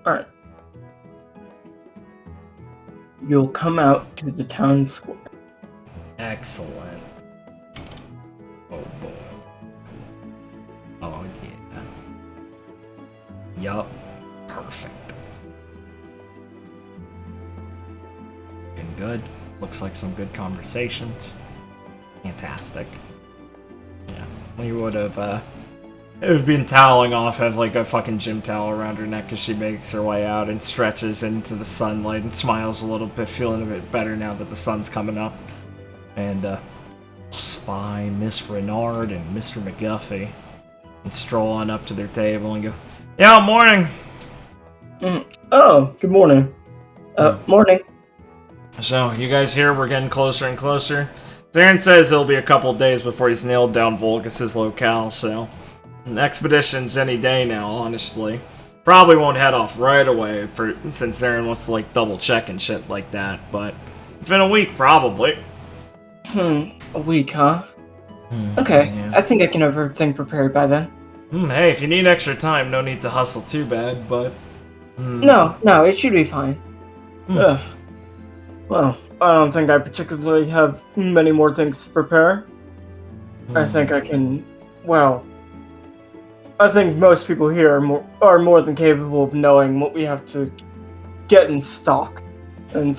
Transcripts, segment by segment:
Alright. You'll come out to the town square. Excellent. Oh boy. Oh yeah. Yup. Perfect. Looking good. Looks like some good conversations. Fantastic. Yeah. We would have been toweling off, have like a fucking gym towel around her neck as she makes her way out and stretches into the sunlight and smiles a little bit, feeling a bit better now that the sun's coming up. And spy Miss Renard and Mr. McGuffey and stroll on up to their table and go, "Yeah, morning." Oh, good morning. Morning. So, you guys here? We're getting closer and closer. Zarin says it'll be a couple days before he's nailed down Valgus' locale, so an expedition's any day now, honestly. Probably won't head off right away since Zarin wants to like double check and shit like that, but within a week probably. A week, huh? Okay, Yeah. I think I can have everything prepared by then. Hey, if you need extra time, no need to hustle too bad, but... No, it should be fine. Well, I don't think I particularly have many more things to prepare. I think I can, I think most people here are more than capable of knowing what we have to get in stock. And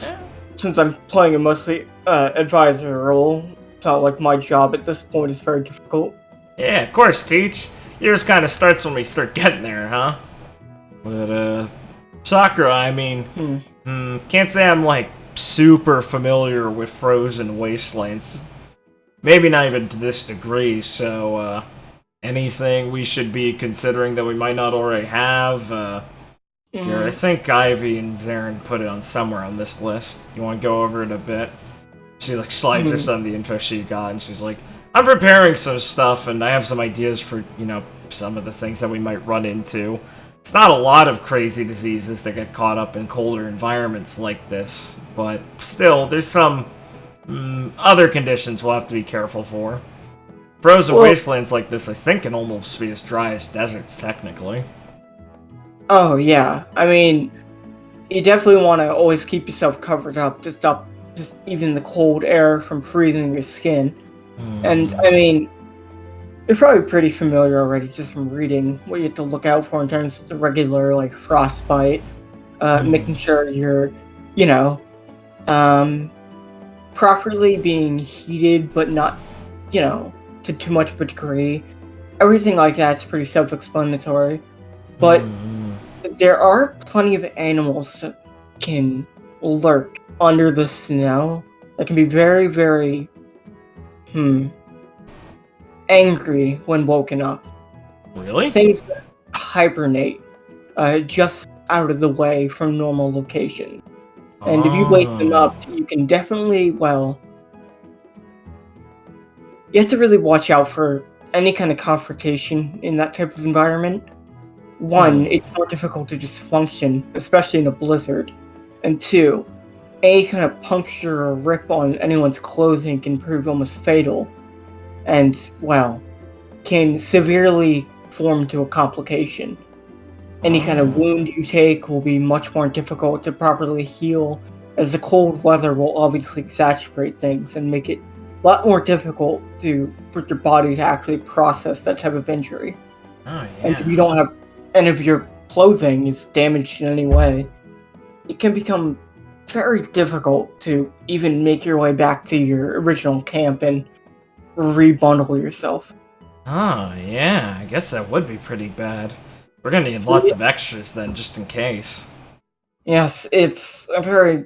since I'm playing a mostly advisor role, it's not like my job at this point is very difficult. Yeah, of course, Teach. Yours kind of starts when we start getting there, huh? But, Sakura, I mean, can't say I'm, like, super familiar with frozen wastelands. Maybe not even to this degree, so, anything we should be considering that we might not already have? Yeah, I think Ivy and Zarin put it on somewhere on this list. You want to go over it a bit? She, like, slides her some of the info she got, and she's like, I'm preparing some stuff, and I have some ideas for, you know, some of the things that we might run into. It's not a lot of crazy diseases that get caught up in colder environments like this, but still, there's some other conditions we'll have to be careful for. Frozen wastelands like this, I think, can almost be as dry as deserts, technically. Oh, yeah. I mean, you definitely want to always keep yourself covered up to stop just even the cold air from freezing your skin. And, I mean, you're probably pretty familiar already just from reading what you have to look out for in terms of the regular, like, frostbite. Making sure you're, you know, properly being heated, but not, you know, to too much of a degree. Everything like that's pretty self-explanatory. But there are plenty of animals that can lurk under the snow that can be very, very, angry when woken up. Really? Things that hibernate just out of the way from normal locations. And if you wake them up, you can definitely, you have to really watch out for any kind of confrontation in that type of environment. One, it's more difficult to just function, especially in a blizzard. And two, any kind of puncture or rip on anyone's clothing can prove almost fatal. And, can severely form to a complication. Any kind of wound you take will be much more difficult to properly heal, as the cold weather will obviously exacerbate things and make it a lot more difficult for your body to actually process that type of injury. And if you don't have any of your clothing is damaged in any way, it can become very difficult to even make your way back to your original camp and rebundle yourself. Oh, yeah, I guess that would be pretty bad. We're gonna need lots of extras then, just in case. Yes, it's a very,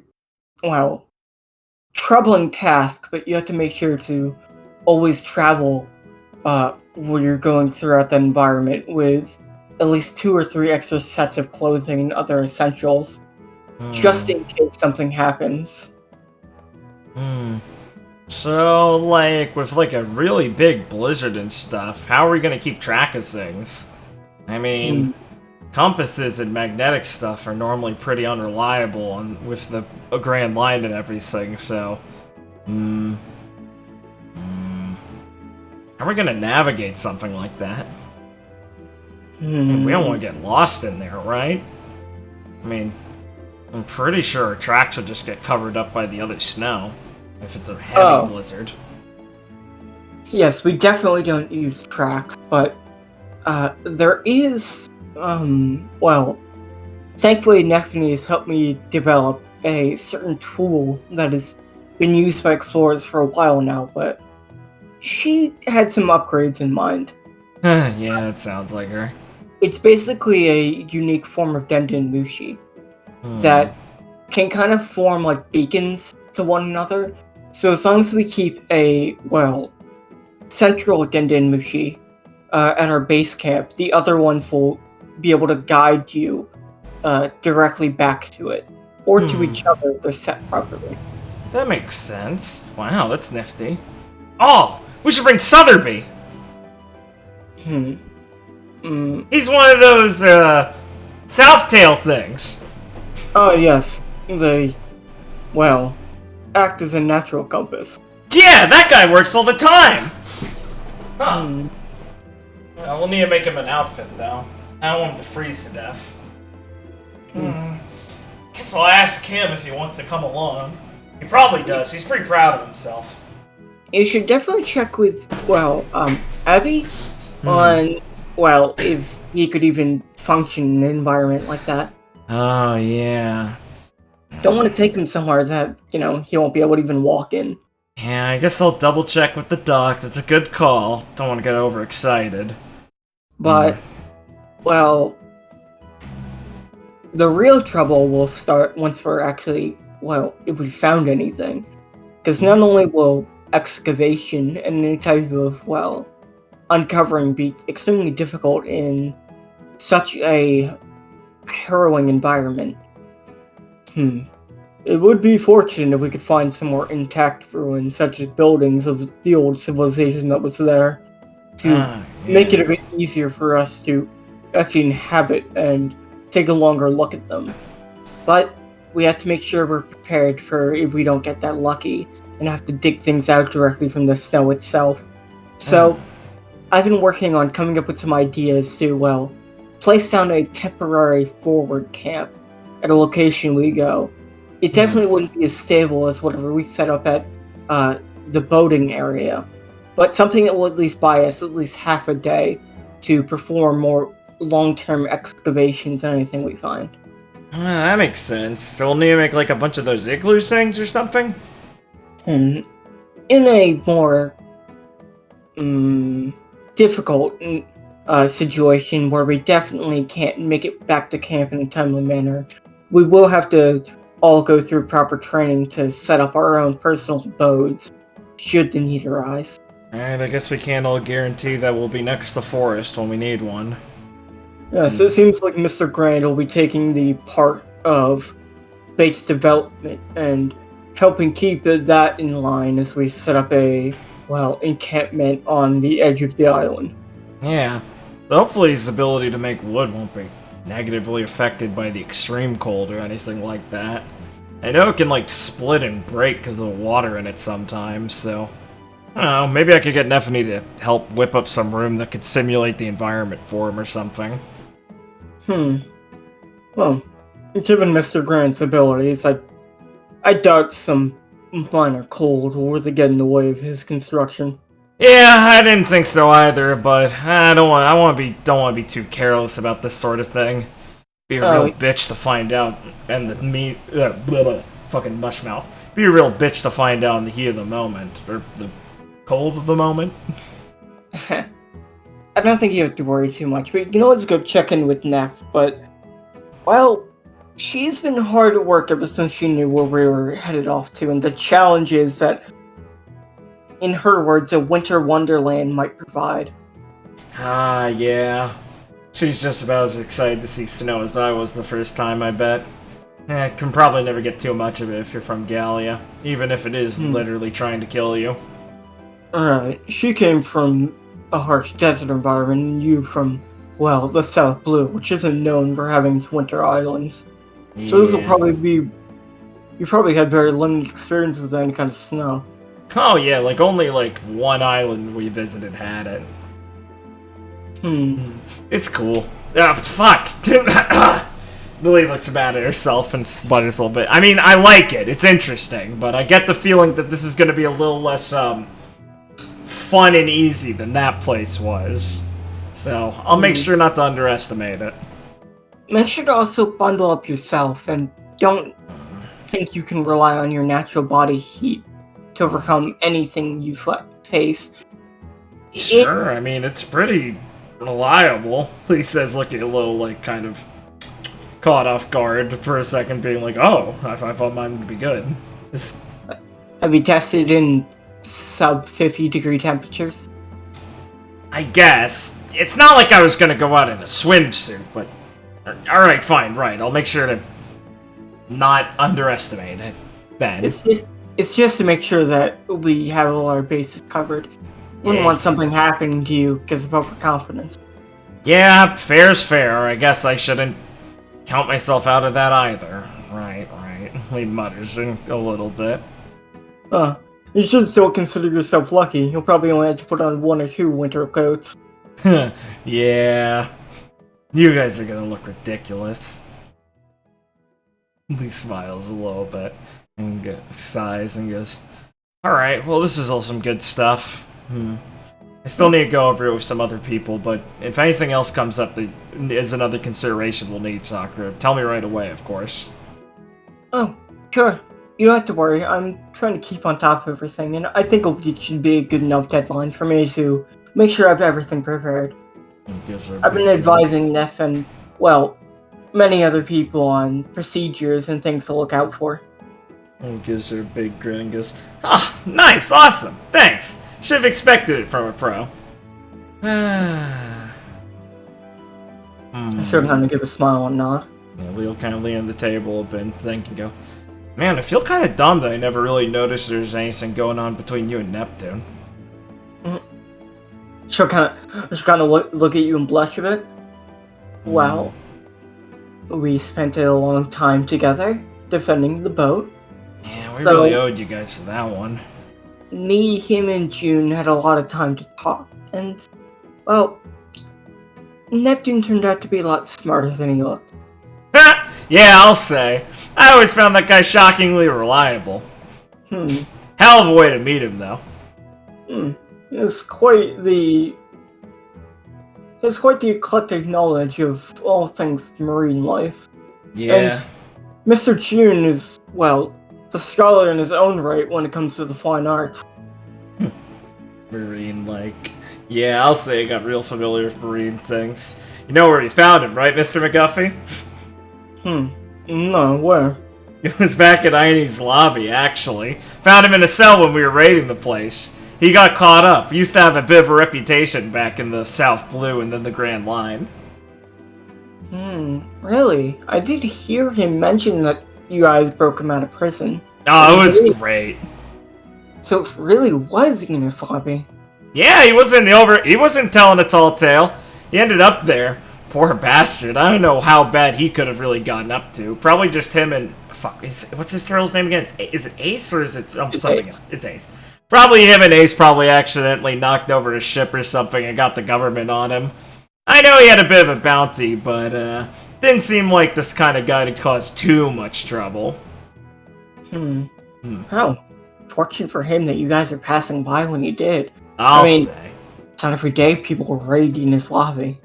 troubling task, but you have to make sure to always travel where you're going throughout that environment with at least 2 or 3 extra sets of clothing and other essentials, just in case something happens. So, like, with, like, a really big blizzard and stuff, how are we gonna keep track of things? I mean, compasses and magnetic stuff are normally pretty unreliable with the Grand Line and everything, so... How are we gonna navigate something like that? I mean, we don't want to get lost in there, right? I mean, I'm pretty sure our tracks would just get covered up by the other snow if it's a heavy blizzard. Yes, we definitely don't use tracks, but there is, well, thankfully Nefni has helped me develop a certain tool that has been used by explorers for a while now, but she had some upgrades in mind. Yeah, it sounds like her. It's basically a unique form of Denden Mushi that can kind of form like beacons to one another. So as long as we keep a, well, central Denden Mushi at our base camp, the other ones will be able to guide you directly back to it, or to each other if they're set properly. That makes sense. Wow, that's nifty. Oh, we should bring Southerby! He's one of those, Southtail things. Oh yes, they, well, act as a natural compass. Yeah, that guy works all the time! Huh. Well, we'll need to make him an outfit, though. I don't want him to freeze to death. Guess I'll ask him if he wants to come along. He probably does. He's pretty proud of himself. You should definitely check with, well, Abby on, well, if he could even function in an environment like that. Oh, yeah. Don't want to take him somewhere that, you know, he won't be able to even walk in. Yeah, I guess I'll double check with the doc. That's a good call. Don't want to get overexcited. But, well, the real trouble will start once we're actually, well, if we found anything. Because not only will excavation and any type of, well, uncovering be extremely difficult in such a harrowing environment. It would be fortunate if we could find some more intact ruins, such as buildings of the old civilization that was there, to make it a bit easier for us to actually inhabit and take a longer look at them. But we have to make sure we're prepared for if we don't get that lucky and have to dig things out directly from the snow itself. So, I've been working on coming up with some ideas to, well, place down a temporary forward camp at a location we go. It definitely wouldn't be as stable as whatever we set up at the boating area, but something that will at least buy us at least half a day to perform more long-term excavations on anything we find. That makes sense. So we'll need to make like a bunch of those igloo things or something? In a more difficult situation where we definitely can't make it back to camp in a timely manner, we will have to all go through proper training to set up our own personal abodes, should the need arise. Alright, I guess we can't all guarantee that we'll be next to Forest when we need one. Yes, it seems like Mr. Grand will be taking the part of base development and helping keep that in line as we set up a, well, encampment on the edge of the island. Yeah, but hopefully his ability to make wood won't be negatively affected by the extreme cold or anything like that. I know it can like split and break because of the water in it sometimes, so I don't know, maybe I could get Nefany to help whip up some room that could simulate the environment for him or something. Well, given Mr. Grant's abilities, I doubt some minor cold will really get in the way of his construction. Yeah, I didn't think so either, but I don't want to be too careless about this sort of thing. Be a real bitch to find out, and fucking mush mouth. Be a real bitch to find out in the heat of the moment, or the cold of the moment. I don't think you have to worry too much. But you know, let's go check in with Neff. But, well, she's been hard at work ever since she knew where we were headed off to, and the challenges that, in her words, a winter wonderland might provide. Ah, yeah. She's just about as excited to see snow as I was the first time, I bet. Can probably never get too much of it if you're from Gallia, even if it is literally trying to kill you. Alright, she came from a harsh desert environment, and you from, well, the South Blue, which isn't known for having its winter islands. Yeah. So this will probably be... You probably had very limited experience with any kind of snow. Oh yeah, like only like one island we visited had it. It's cool. Ah, fuck! Lily looks mad at herself and sputters a little bit. I mean, I like it. It's interesting, but I get the feeling that this is going to be a little less fun and easy than that place was. So I'll make sure not to underestimate it. Make sure to also bundle up yourself and don't think you can rely on your natural body heat to overcome anything you face. Sure, I mean, it's pretty reliable. He says, looking a little, like, kind of caught off guard for a second, being like, oh, I thought mine would be good. Have you tested in sub 50 degree temperatures? I guess. It's not like I was gonna go out in a swimsuit, but... Alright, fine, right. I'll make sure to not underestimate it then. It's just to make sure that we have all our bases covered. Wouldn't want something happening to you because of overconfidence. Yeah, fair's fair. I guess I shouldn't count myself out of that either. Right. He mutters a little bit. You should still consider yourself lucky. You'll probably only have to put on 1 or 2 winter coats. Yeah. You guys are gonna look ridiculous. He smiles a little bit and sighs and goes, alright, well this is all some good stuff. I still need to go over it with some other people, but if anything else comes up that is another consideration we'll need, Sakura, tell me right away, of course. Oh, sure. You don't have to worry. I'm trying to keep on top of everything, and I think it should be a good enough deadline for me to make sure I have everything prepared. I've been advising Neff and, well, many other people on procedures and things to look out for. He gives her a big grin and goes, ah, nice, awesome, thanks. Should have expected it from a pro. I should kind of give a smile and nod. Yeah, Leo kind of lean on the table a bit and think and go, man, I feel kind of dumb that I never really noticed there's anything going on between you and Neptune. She'll kind of look at you and blush a bit. Well, we spent a long time together defending the boat. Yeah, we really owed you guys for that one. Me, him, and June had a lot of time to talk, and, well, Neptune turned out to be a lot smarter than he looked. Yeah, I'll say. I always found that guy shockingly reliable. Hell of a way to meet him, though. It's quite the eclectic knowledge of all things marine life. Yeah. And Mr. June is, well, a scholar in his own right when it comes to the fine arts. Marine-like. Yeah, I'll say I got real familiar with marine things. You know where you found him, right, Mr. McGuffey? No, where? It was back at Aine's lobby, actually. Found him in a cell when we were raiding the place. He got caught up. He used to have a bit of a reputation back in the South Blue and then the Grand Line. Really? I did hear him mention that you guys broke him out of prison. Oh, it was great. So it really was in his lobby. Yeah, he wasn't telling a tall tale. He ended up there. Poor bastard. I don't know how bad he could have really gotten up to. Probably just him and... Fuck, what's his turtle's name again? Is it Ace or is it something else? It's Ace. Probably him and Ace probably accidentally knocked over his ship or something and got the government on him. I know he had a bit of a bounty, but didn't seem like this kind of guy to cause too much trouble. Oh, fortunate for him that you guys are passing by when you did. I mean, say. It's not every day people were raiding his lobby.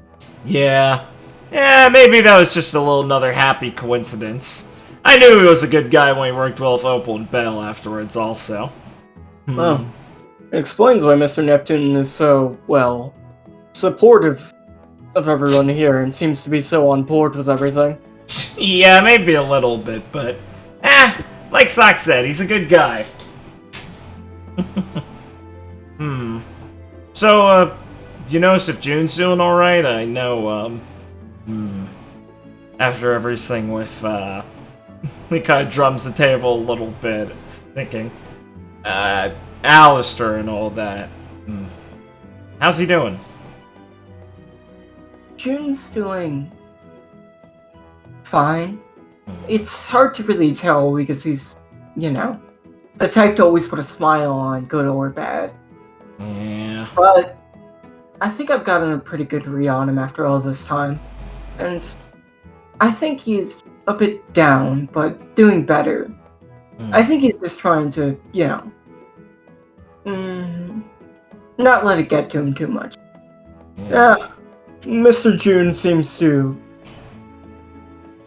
Yeah. Yeah, maybe that was just another happy coincidence. I knew he was a good guy when he worked well with Opal and Bell afterwards, also. Well, it explains why Mr. Neptune is so, well, supportive of everyone here and seems to be so on board with everything. Yeah, maybe a little bit, but... like Sock said, he's a good guy. So, you notice if June's doing alright? I know, after everything with, he kind of drums the table a little bit, thinking, Alistair and all that. How's he doing? June's doing fine. It's hard to really tell because he's, you know, the type to always put a smile on, good or bad. Yeah. But I think I've gotten a pretty good read on him after all this time. And I think he's a bit down, but doing better. I think he's just trying to, not let it get to him too much. Yeah, Mr. June seems to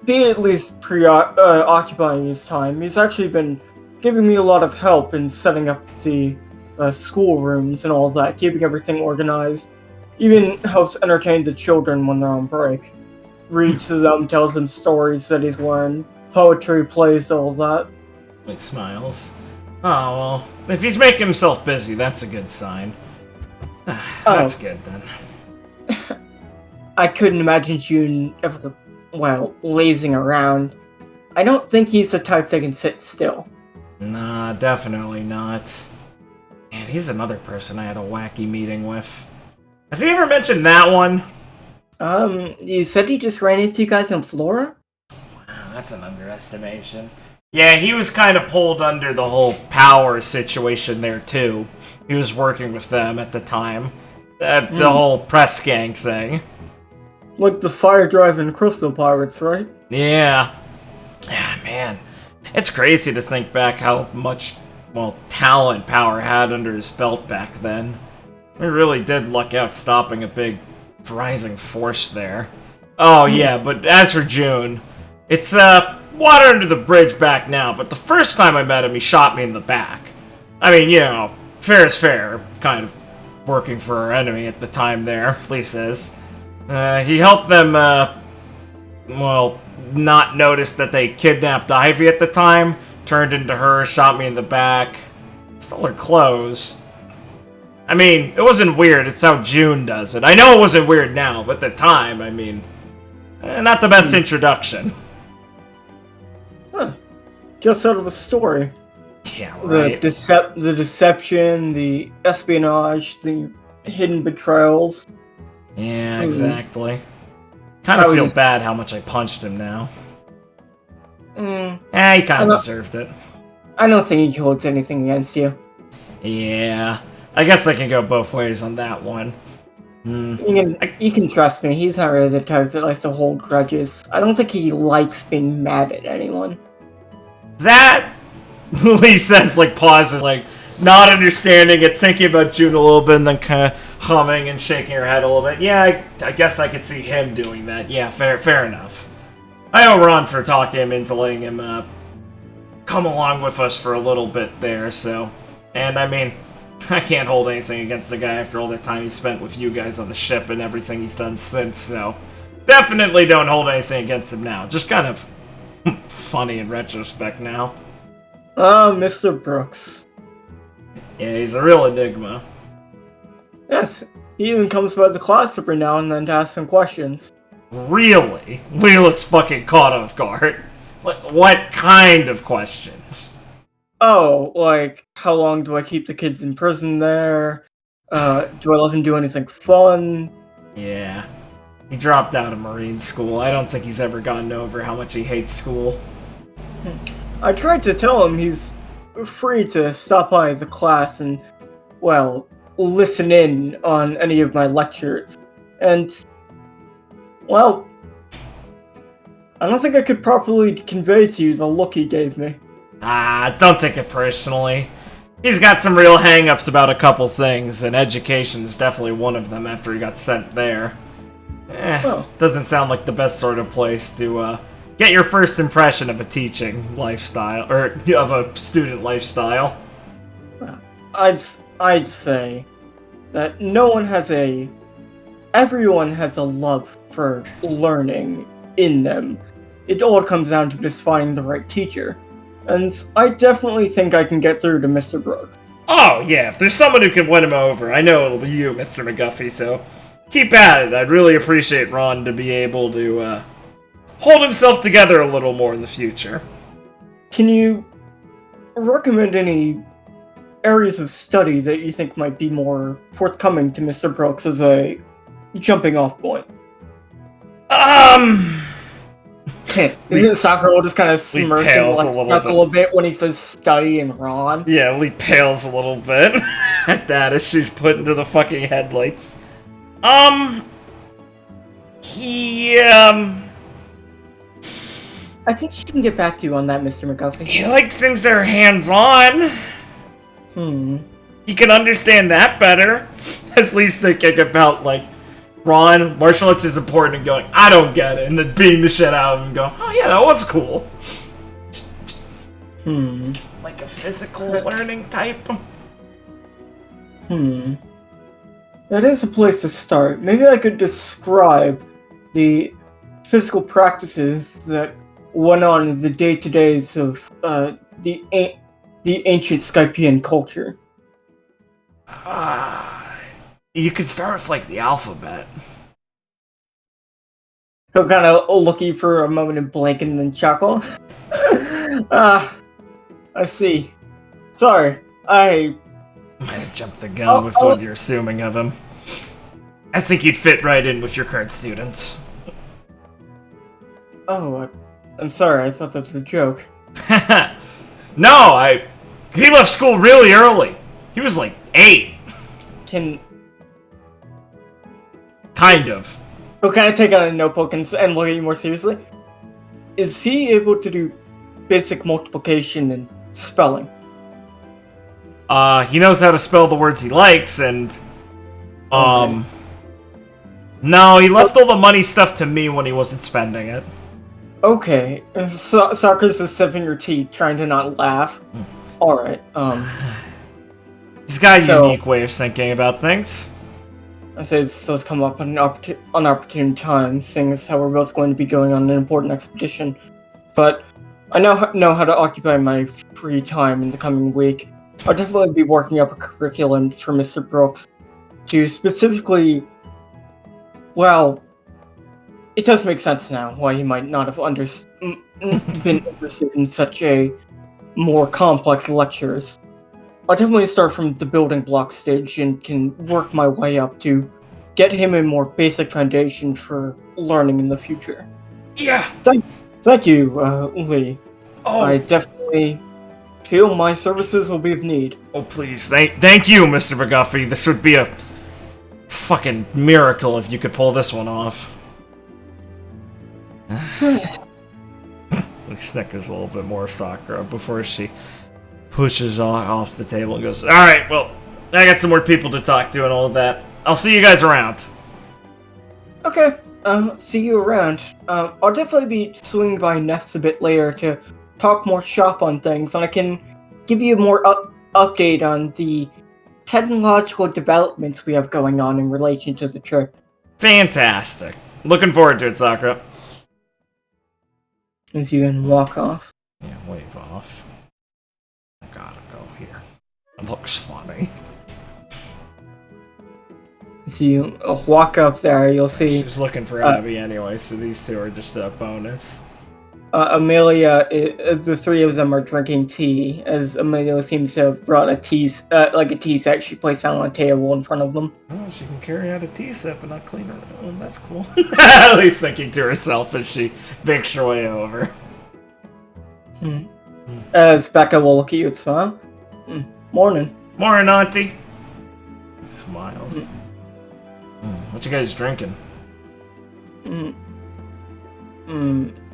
be at least occupying his time. He's actually been giving me a lot of help in setting up the school rooms and all that, keeping everything organized. Even helps entertain the children when they're on break. Reads to them, tells them stories that he's learned, poetry, plays, all that. He smiles. Oh, well, if he's making himself busy, that's a good sign. That's good, then. I couldn't imagine June ever, lazing around. I don't think he's the type that can sit still. Nah, definitely not. Man, he's another person I had a wacky meeting with. Has he ever mentioned that one? You said he just ran into you guys in Flora? Wow, that's an underestimation. Yeah, he was kind of pulled under the whole power situation there, too. He was working with them at the time. The whole press gang thing. Like the fire driving Crystal Pirates, right? Yeah. Yeah, man. It's crazy to think back how much, talent Power had under his belt back then. We really did luck out stopping a big rising force there. Oh, yeah, but as for June, it's, water under the bridge back now, but the first time I met him, he shot me in the back. I mean, fair is fair, kind of working for our enemy at the time there, Lee says. He helped them, not notice that they kidnapped Ivy at the time, turned into her, shot me in the back, stole her clothes. I mean, it wasn't weird, it's how June does it. I know it wasn't weird now, but at the time, I mean, not the best introduction. Huh. Just out of a story. Yeah, right. The deception, the espionage, the hidden betrayals. Yeah, exactly. Kind of feel bad how much I punched him now. He kind of deserved it. I don't think he holds anything against you. Yeah, I guess I can go both ways on that one. You can trust me, he's not really the type that likes to hold grudges. I don't think he likes being mad at anyone. That, Lee says, pauses, not understanding it, thinking about June a little bit, and then kind of humming and shaking her head a little bit. Yeah, I guess I could see him doing that. Yeah, fair enough. I owe Ron for talking him into letting him come along with us for a little bit there, so... And, I mean, I can't hold anything against the guy after all the time he spent with you guys on the ship and everything he's done since, so... Definitely don't hold anything against him now. Just kind of funny in retrospect now. Mr. Brooks. Yeah, he's a real enigma. Yes, he even comes by the class every now and then to ask some questions. Really? Lee looks fucking caught off guard. What kind of questions? Oh, how long do I keep the kids in prison there? Do I let them do anything fun? Yeah. He dropped out of Marine school. I don't think he's ever gotten over how much he hates school. I tried to tell him he's free to stop by the class and, listen in on any of my lectures. And, I don't think I could properly convey to you the look he gave me. Don't take it personally. He's got some real hang-ups about a couple things, and education's definitely one of them after he got sent there. Doesn't sound like the best sort of place to, get your first impression of a teaching lifestyle, or of a student lifestyle. I'd say that everyone has a love for learning in them. It all comes down to just finding the right teacher. And I definitely think I can get through to Mr. Brooks. Oh, yeah, if there's someone who can win him over, I know it'll be you, Mr. McGuffey, so keep at it. I'd really appreciate Ron to be able to, hold himself together a little more in the future. Can you recommend any areas of study that you think might be more forthcoming to Mr. Brooks as a jumping off point? Isn't Sakura just kind of smirking a little bit when he says study and Ron? Yeah, Lee pales a little bit at that as she's put into the fucking headlights. I think she can get back to you on that, Mr. McGuffey. He likes things that are hands-on. You can understand that better. At least thinking about, like, Ron, martial arts is important, and going, I don't get it, and then beating the shit out of him and going, oh yeah, that was cool. Like a physical learning type. That is a place to start. Maybe I could describe the physical practices that went on in the day-to-days of the ancient Skypian culture. You could start with, like, the alphabet. He'll kind of look at you for a moment and blink and then chuckle. I see. Sorry, I might have jumped the gun with what you're assuming of him. I think you'd fit right in with your current students. Oh, I'm sorry, I thought that was a joke. No, he left school really early. He was like 8. Kind of. He'll kind of take out a notebook and look at you more seriously. Is he able to do basic multiplication and spelling? He knows how to spell the words he likes, and no, he left all the money stuff to me when he wasn't spending it. Okay, Sakura's just sipping her tea, trying to not laugh. Alright, He's got a unique way of thinking about things. I say this does come up at an opportune time, seeing as how we're both going to be going on an important expedition. But I now know how to occupy my free time in the coming week. I'll definitely be working up a curriculum for Mr. Brooks to specifically... Well, it does make sense now why he might not have been interested in such a more complex lectures. I'll definitely start from the building block stage and can work my way up to get him a more basic foundation for learning in the future. Yeah! Thank you, Lee. Oh. I definitely feel my services will be of need. Oh, please. Thank you, Mr. McGuffey. This would be a fucking miracle if you could pull this one off. He snickers a little bit more, Sakura, before she pushes off the table and goes, alright, well, I got some more people to talk to and all of that. I'll see you guys around. Okay, see you around. I'll definitely be swinging by Neff's a bit later to talk more shop on things, and I can give you a more update on the technological developments we have going on in relation to the trip. Fantastic. Looking forward to it, Sakura. As you can walk off. Yeah, wave off. I gotta go here. It looks funny. As you walk up there, you'll see... She's looking for Abby anyway, so these two are just a bonus. Amelia, the three of them are drinking tea, as Amelia seems to have brought a tea set she placed down on a table in front of them. Oh, she can carry out a tea set but not clean her own. That's cool. At least thinking to herself as she makes her way over. As Becca will look at you and smile. Morning. Morning, Auntie. Smiles. What you guys drinking?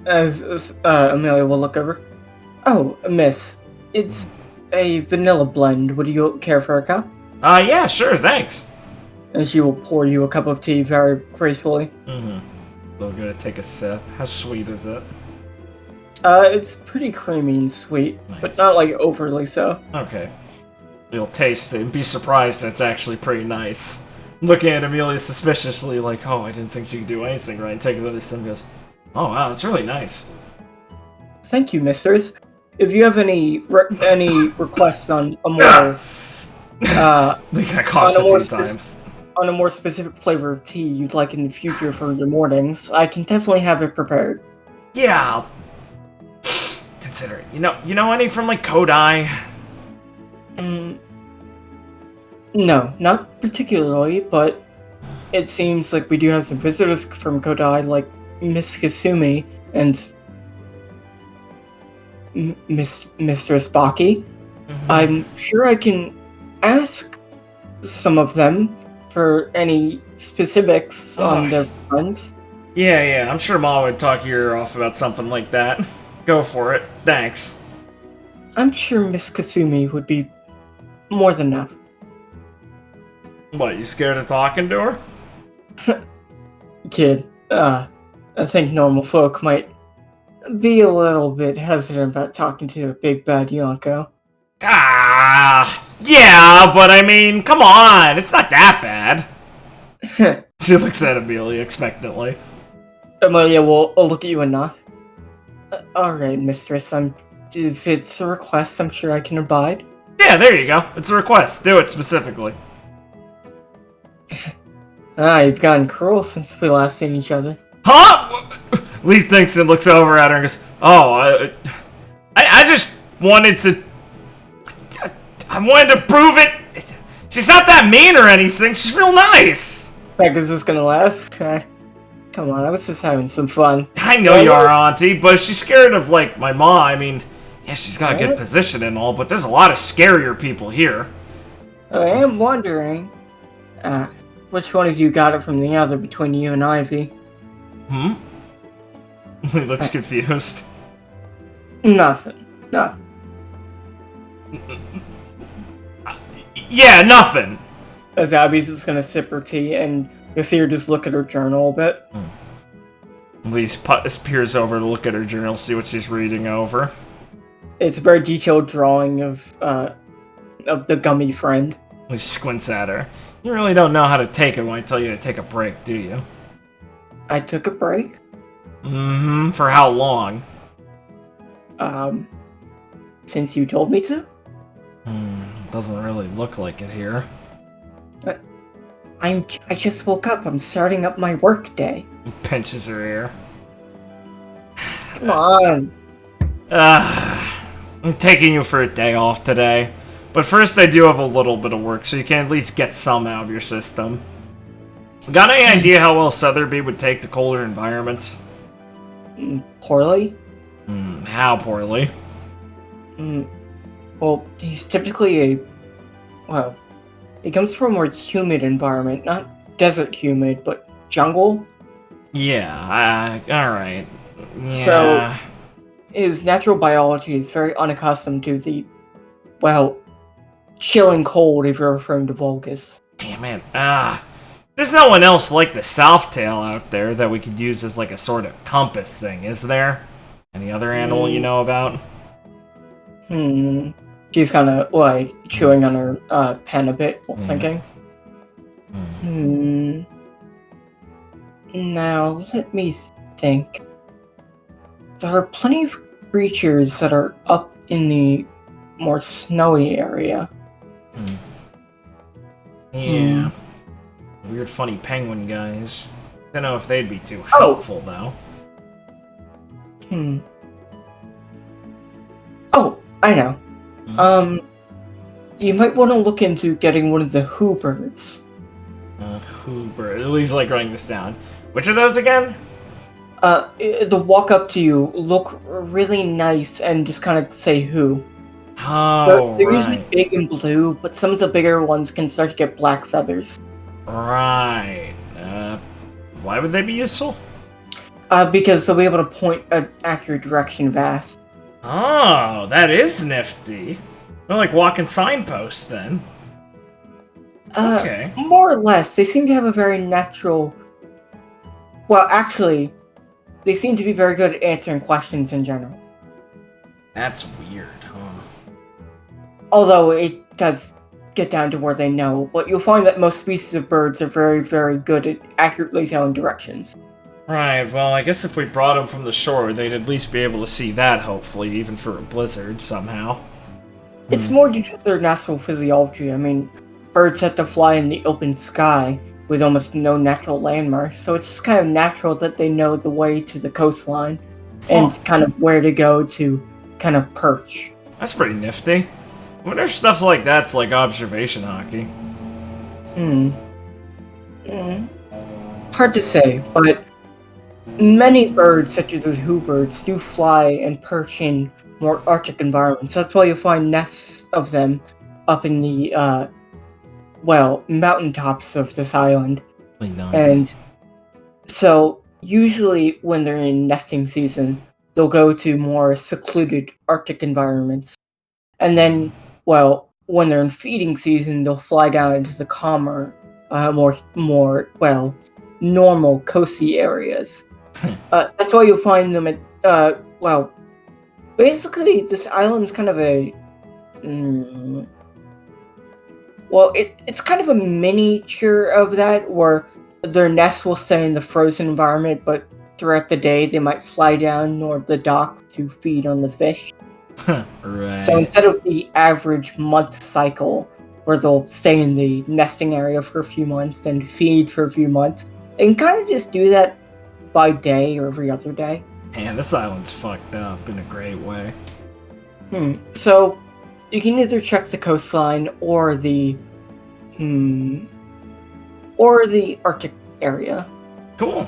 As Amelia will look over. Oh, miss. It's a vanilla blend. Would you care for a cup? Yeah, sure, thanks. And she will pour you a cup of tea very gracefully. I'm gonna take a sip. How sweet is it? It's pretty creamy and sweet, but not like overly so. Okay. You'll taste it and be surprised it's actually pretty nice. Looking at Amelia suspiciously like, oh, I didn't think she could do anything right. Take another sip and goes, oh wow, it's really nice. Thank you, misters. If you have any requests on a more they got cost a few times. On a more specific flavor of tea you'd like in the future for your mornings, I can definitely have it prepared. Yeah. Consider it. You know any from like Kodai? No, not particularly, but it seems like we do have some visitors from Kodai, like Miss Kasumi and Mistress Baki. I'm sure I can ask some of them for any specifics on their friends. Yeah, I'm sure Ma would talk your ear off about something like that. go for it. Thanks. I'm sure Miss Kasumi would be more than enough. What, you scared of talking to her? Kid, I think normal folk might be a little bit hesitant about talking to a big bad Yonko. Yeah, but I mean, come on, it's not that bad. She looks at Amelia expectantly. Amelia will look at you and nod. Alright, mistress, if it's a request, I'm sure I can abide. Yeah, there you go. It's a request. Do it specifically. You've gotten cruel since we last seen each other. Huh? Lee thinks and looks over at her and goes, "Oh, I just wanted to... I wanted to prove it. She's not that mean or anything. She's real nice." Becca's just gonna laugh. Come on, I was just having some fun. I know you are, Auntie, but she's scared of, like, my mom. I mean, yeah, she's got a good position and all, but there's a lot of scarier people here. I am wondering, which one of you got it from the other between you and Ivy? He looks confused. Nothing. Yeah, nothing. As Abby's just gonna sip her tea, and you'll see her just look at her journal a bit. Lee peers over to look at her journal, see what she's reading over. It's a very detailed drawing of the gummy friend. He squints at her. You really don't know how to take it when I tell you to take a break, do you? I took a break. Mm-hmm. For how long? Since you told me to? Doesn't really look like it here. I just woke up. I'm starting up my work day. He pinches her ear. Come on. I'm taking you for a day off today. But first I do have a little bit of work, so you can at least get some out of your system. Got any idea how well Sotheby would take to colder environments? Poorly? How poorly? Well, he's typically he comes from a more humid environment. Not desert humid, but jungle. Yeah, alright. Yeah. So, his natural biology is very unaccustomed to the, chilling cold if you're referring to Valgus. Damn it. There's no one else like the Southtail out there that we could use as like a sort of compass thing, is there? Any other animal you know about? She's kind of, chewing on her pen a bit while thinking. Now, let me think. There are plenty of creatures that are up in the more snowy area. Yeah. Weird funny penguin guys. Don't know if they'd be too helpful, though. Oh, I know. You might want to look into getting one of the Who birds. Who bird? Lily's like writing this down. Which are those again? The walk up to you, look really nice, and just kind of say who. Oh, they're usually big and blue, but some of the bigger ones can start to get black feathers. Right. Why would they be useful? Because they'll be able to point an accurate direction fast. Oh, that is nifty. They're like walking signposts, then. Okay. More or less. They seem to have a very natural... Well, actually, they seem to be very good at answering questions in general. That's weird, huh? Although it does get down to where they know, but you'll find that most species of birds are very, very good at accurately telling directions. Right, well, I guess if we brought them from the shore, they'd at least be able to see that, hopefully, even for a blizzard, somehow. It's more due to their natural physiology. I mean, birds have to fly in the open sky with almost no natural landmarks, so it's just kind of natural that they know the way to the coastline and kind of where to go to kind of perch. That's pretty nifty. I wonder if stuff like that's like observation hockey. Hard to say, but many birds, such as the Who birds, do fly and perch in more Arctic environments. That's why you'll find nests of them up in the, mountaintops of this island. Really nice. And so, usually when they're in nesting season, they'll go to more secluded Arctic environments. And then, well, when they're in feeding season, they'll fly down into the calmer, normal coasty areas. That's why you'll find them at, basically, this island's kind of a, it's kind of a miniature of that, where their nests will stay in the frozen environment, but throughout the day, they might fly down north the docks to feed on the fish. Right. So instead of the average month cycle, where they'll stay in the nesting area for a few months, then feed for a few months, they can kind of just do that by day or every other day. Man, this island's fucked up in a great way. So, you can either check the coastline or the Arctic area. Cool.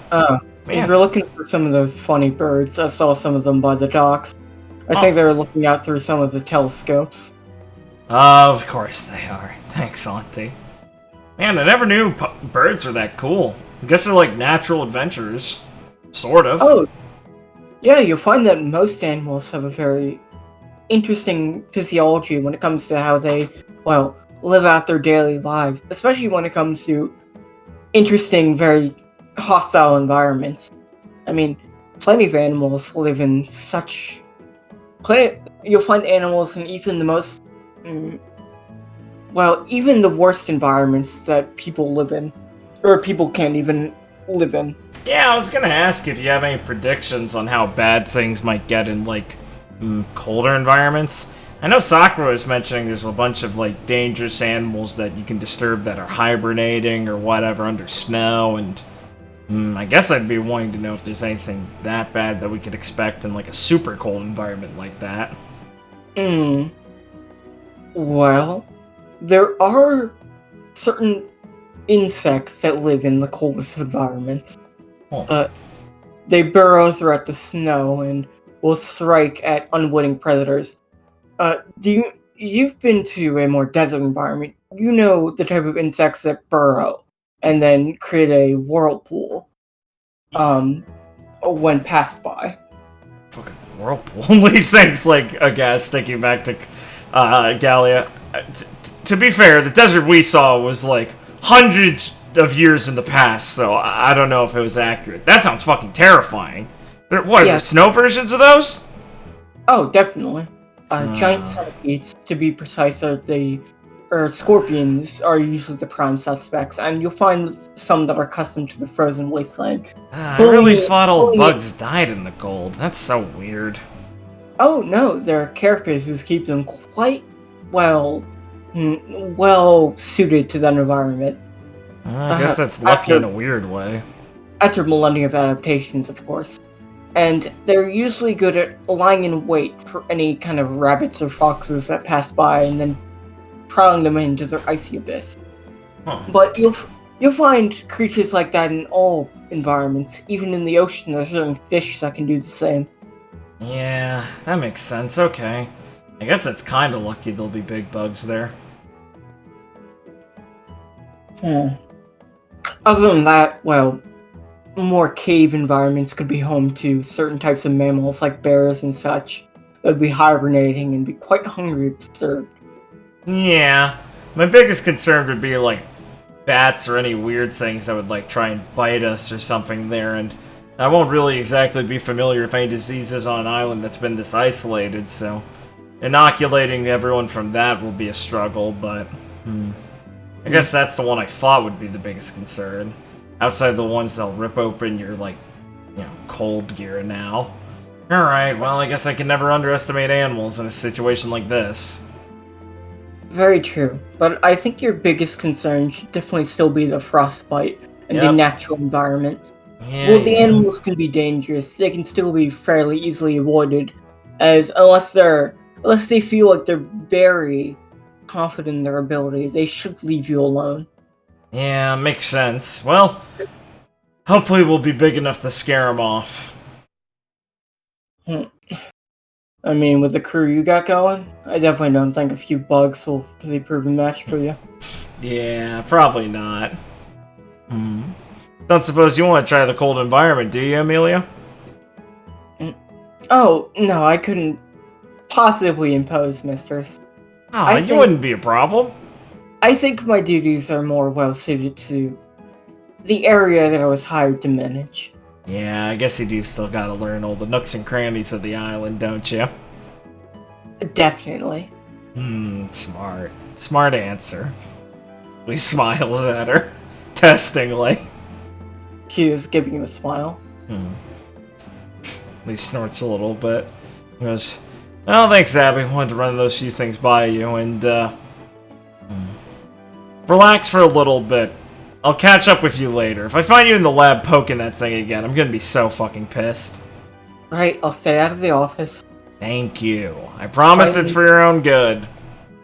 If you're looking for some of those funny birds, I saw some of them by the docks. I think they were looking out through some of the telescopes. Of course they are. Thanks, Auntie. Man, I never knew birds are that cool. I guess they're like natural adventurers. Sort of. Oh, yeah, you'll find that most animals have a very interesting physiology when it comes to how they, live out their daily lives. Especially when it comes to interesting, very hostile environments. I mean, plenty of animals live in you'll find animals in even the most, even the worst environments that people live in, or people can't even live in. Yeah, I was gonna ask if you have any predictions on how bad things might get in, colder environments. I know Sakura was mentioning there's a bunch of, dangerous animals that you can disturb that are hibernating or whatever under snow, and I guess I'd be wanting to know if there's anything that bad that we could expect in, a super cold environment like that. Well, there are certain insects that live in the coldest environments. They burrow throughout the snow and will strike at unwitting predators. You've been to a more desert environment. You know the type of insects that burrow and then create a whirlpool when passed by. Fucking whirlpool. These things aghast, thinking back to Gallia. To be fair, the desert we saw was hundreds of years in the past, so I don't know if it was accurate. That sounds fucking terrifying. Are there snow versions of those? Oh, definitely. Giant centipedes, to be precise, scorpions are usually the prime suspects, and you'll find some that are accustomed to the frozen wasteland. I really thought all bugs died in the cold. That's so weird. Oh no, their carapaces keep them quite well suited to that environment. I guess that's lucky in a weird way. After millennia of adaptations, of course. And they're usually good at lying in wait for any kind of rabbits or foxes that pass by and then prowling them into their icy abyss. But you'll find creatures like that in all environments. Even in the ocean, there's certain fish that can do the same. Yeah, that makes sense. Okay. I guess it's kind of lucky there'll be big bugs there. Other than that, more cave environments could be home to certain types of mammals like bears and such that would be hibernating and be quite hungry if disturbed. Yeah, my biggest concern would be bats or any weird things that would try and bite us or something there, and I won't really exactly be familiar with any diseases on an island that's been this isolated, so inoculating everyone from that will be a struggle, but I guess that's the one I thought would be the biggest concern. Outside the ones that'll rip open your, cold gear now. Alright, well, I guess I can never underestimate animals in a situation like this. Very true, but I think your biggest concern should definitely still be the frostbite and the natural environment. The animals can be dangerous, they can still be fairly easily avoided, unless they feel like they're very confident in their ability, they should leave you alone. Yeah, makes sense. Well, hopefully we'll be big enough to scare them off. I mean, with the crew you got going, I definitely don't think a few bugs will be a proven match for you. Yeah, probably not. Don't suppose you want to try the cold environment, do you, Amelia? Oh, no, I couldn't possibly impose, mistress. Oh, you wouldn't be a problem. I think my duties are more well suited to the area that I was hired to manage. Yeah, I guess you do still gotta learn all the nooks and crannies of the island, don't you? Definitely. Smart. Smart answer. He smiles at her, testingly. She is giving you a smile. He snorts a little bit. He goes, "Oh, thanks, Abby. Wanted to run those few things by you and, relax for a little bit. I'll catch up with you later. If I find you in the lab poking that thing again, I'm gonna be so fucking pissed." Right, I'll stay out of the office. Thank you. I promise it's for your own good.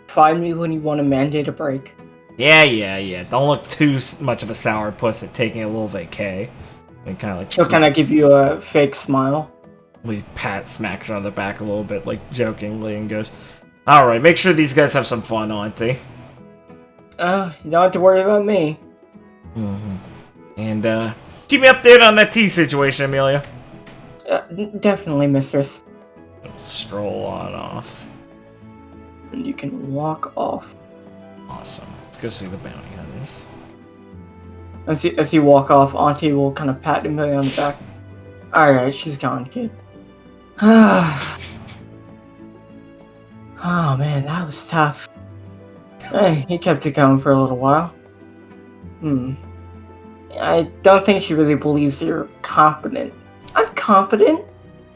Find me when you want to mandate a break. Yeah. Don't look too much of a sourpuss at taking a little vacay. And kind of like. She'll kind of give you a fake smile. Pat smacks her on the back a little bit, like jokingly, and goes, "Alright, make sure these guys have some fun, Auntie." You don't have to worry about me. And, keep me updated on that tea situation, Amelia. Definitely, mistress. Stroll on off. And you can walk off. Awesome. Let's go see the bounty hunters. As you walk off, Auntie will kind of pat Amelia on the back. Alright, she's gone, kid. Oh man, that was tough. Hey, he kept it going for a little while. I don't think she really believes you're competent. I'm competent.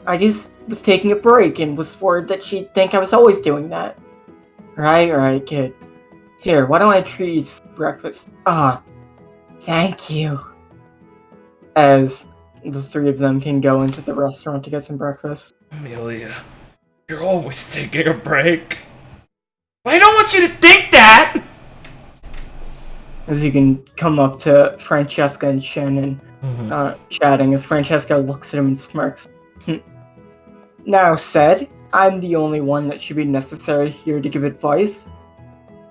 I just was taking a break and was worried that she'd think I was always doing that. Right, kid. Here, why don't I treat you to breakfast? Thank you. As the three of them can go into the restaurant to get some breakfast. Amelia, you're always taking a break. I don't want you to think that! As you can come up to Francesca and Shannon, chatting, as Francesca looks at him and smirks. Now said, I'm the only one that should be necessary here to give advice.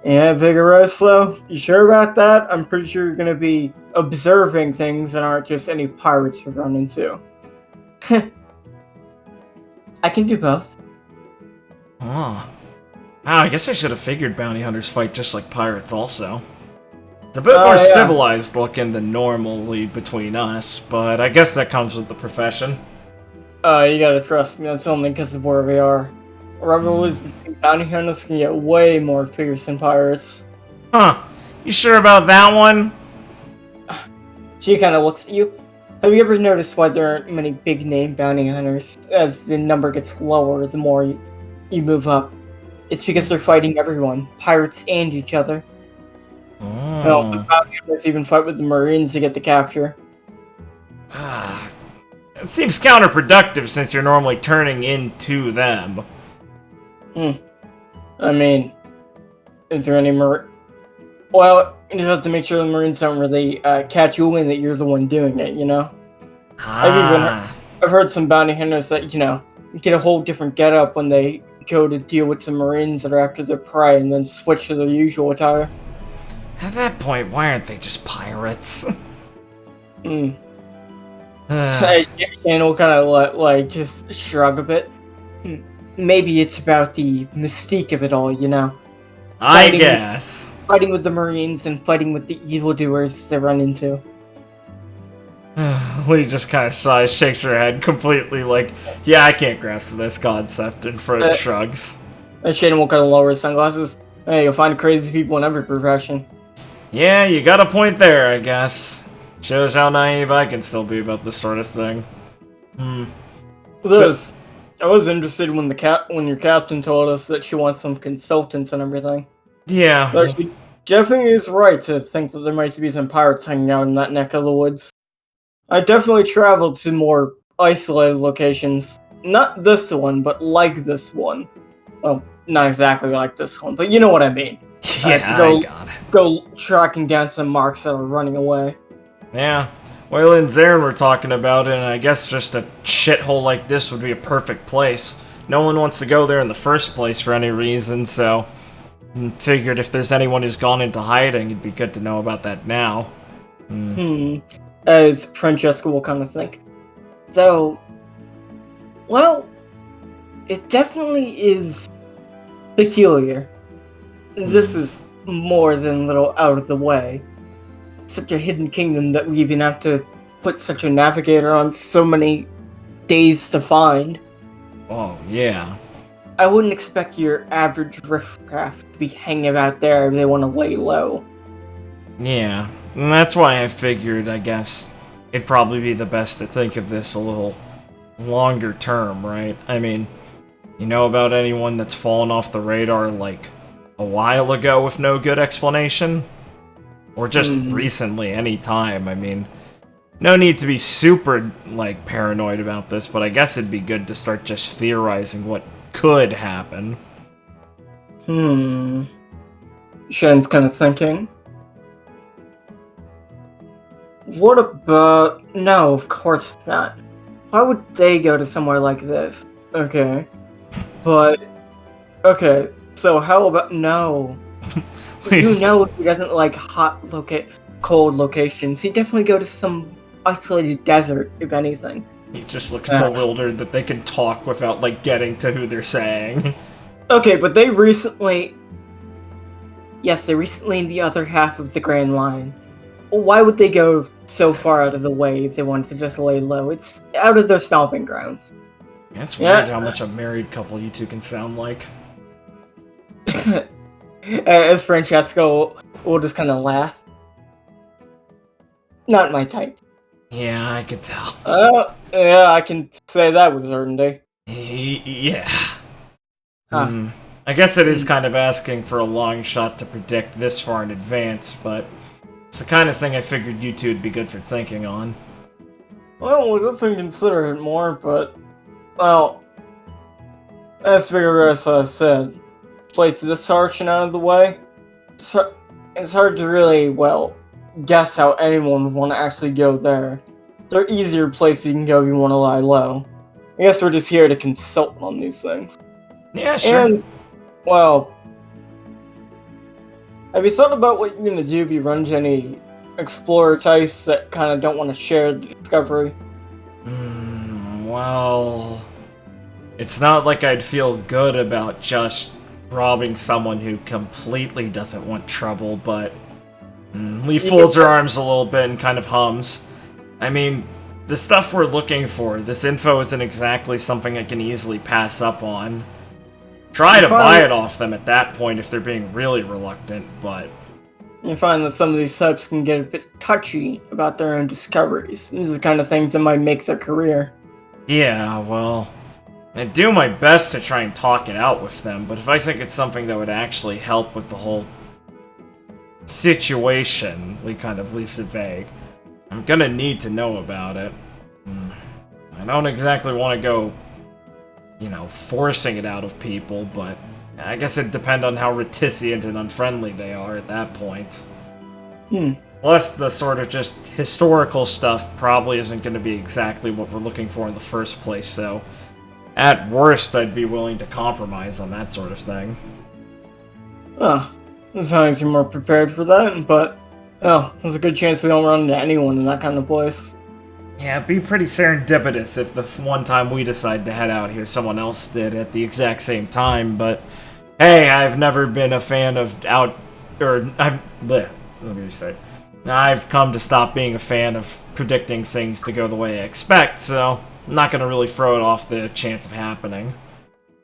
Yeah, Vigoroso, you sure about that? I'm pretty sure you're gonna be observing things and aren't just any pirates we run into. I can do both. I guess I should have figured bounty hunters fight just like pirates also. It's a bit more civilized looking than normally between us, but I guess that comes with the profession. You gotta trust me, that's only because of where we are. Rebels between bounty hunters can get way more fierce than pirates. Huh. You sure about that one? She kind of looks at you. Have you ever noticed why there aren't many big name bounty hunters? As the number gets lower, the more you move up. It's because they're fighting everyone, pirates and each other. Hell, the bounty hunters even fight with the Marines to get the capture. It seems counterproductive since you're normally turning into them. I mean, is there any Well, you just have to make sure the Marines don't really catch you in that you're the one doing it, you know? I've heard some bounty hunters that, you know, get a whole different getup when they go to deal with some Marines that are after their prey and then switch to their usual attire. At that point, why aren't they just pirates? Shannon will kind of like just shrug a bit. Maybe it's about the mystique of it all, you know? I guess. Fighting with the Marines and fighting with the evildoers they run into. Lee just kind of sighs, shakes her head completely like, yeah, I can't grasp this concept, and Fred shrugs. And Shannon will kind of lower his sunglasses. Hey, you'll find crazy people in every profession. Yeah, you got a point there, I guess. Shows how naive I can still be about this sort of thing. I was interested when your captain told us that she wants some consultants and everything. Yeah. But she definitely is right to think that there might be some pirates hanging out in that neck of the woods. I definitely traveled to more isolated locations. Not this one, but like this one. Well, not exactly like this one, but you know what I mean. Yeah, I got it. Go tracking down some marks that are running away. Yeah. Oil and Zarin were talking about it, and I guess just a shithole like this would be a perfect place. No one wants to go there in the first place for any reason, so figured if there's anyone who's gone into hiding, it'd be good to know about that now. As Francesca will kind of think. Though, well, It definitely is peculiar. This is more than a little out of the way. Such a hidden kingdom that we even have to put such a navigator on so many days to find. Oh, yeah. I wouldn't expect your average riffraff to be hanging about there if they want to lay low. Yeah, and that's why I figured, I guess, it'd probably be the best to think of this a little longer term, right? I mean, you know about anyone that's fallen off the radar, like, a while ago with no good explanation? Or just recently, any time, I mean... No need to be super, like, paranoid about this, but I guess it'd be good to start just theorizing what could happen. Shen's kind of thinking. What about... No, of course not. Why would they go to somewhere like this? Okay. But... Okay, so how about... No. You know if he doesn't like cold locations. He'd definitely go to some isolated desert, if anything. He just looks bewildered that they can talk without, like, getting to who they're saying. Okay, but they recently... Yes, they're recently in the other half of the Grand Line. Why would they go so far out of the way if they wanted to just lay low? It's out of their stomping grounds. Yeah, it's weird how much a married couple you two can sound like. As Francesco will just kind of laugh. Not my type. Yeah, I could tell. Yeah, I can say that with certainty. Yeah. I guess it is kind of asking for a long shot to predict this far in advance, but it's the kind of thing I figured you two would be good for thinking on. Well, we'll definitely consider it more, but... Well... As Vigorous said, place this direction out of the way, it's hard to really, well, guess how anyone would want to actually go there. There are easier places you can go if you want to lie low. I guess we're just here to consult on these things. Yeah, sure. And, well, have you thought about what you're going to do if you run into any explorer types that kind of don't want to share the discovery? Well, it's not like I'd feel good about just robbing someone who completely doesn't want trouble, but Lee folds her arms a little bit and kind of hums. I mean, the stuff we're looking for, this info isn't exactly something I can easily pass up on. Try to buy it off them at that point if they're being really reluctant, but... You find that some of these types can get a bit touchy about their own discoveries. These are the kind of things that might make their career. Yeah, well... I do my best to try and talk it out with them, but if I think it's something that would actually help with the whole situation, Lee kind of leaves it vague, I'm gonna need to know about it. I don't exactly want to go, you know, forcing it out of people, but I guess it'd depend on how reticent and unfriendly they are at that point. Plus, the sort of just historical stuff probably isn't going to be exactly what we're looking for in the first place, so at worst, I'd be willing to compromise on that sort of thing. As long as you're more prepared for that, but, there's a good chance we don't run into anyone in that kind of place. Yeah, it'd be pretty serendipitous if the one time we decide to head out here, someone else did at the exact same time, but hey, I've never been a fan of I've come to stop being a fan of predicting things to go the way I expect, so I'm not going to really throw it off the chance of happening.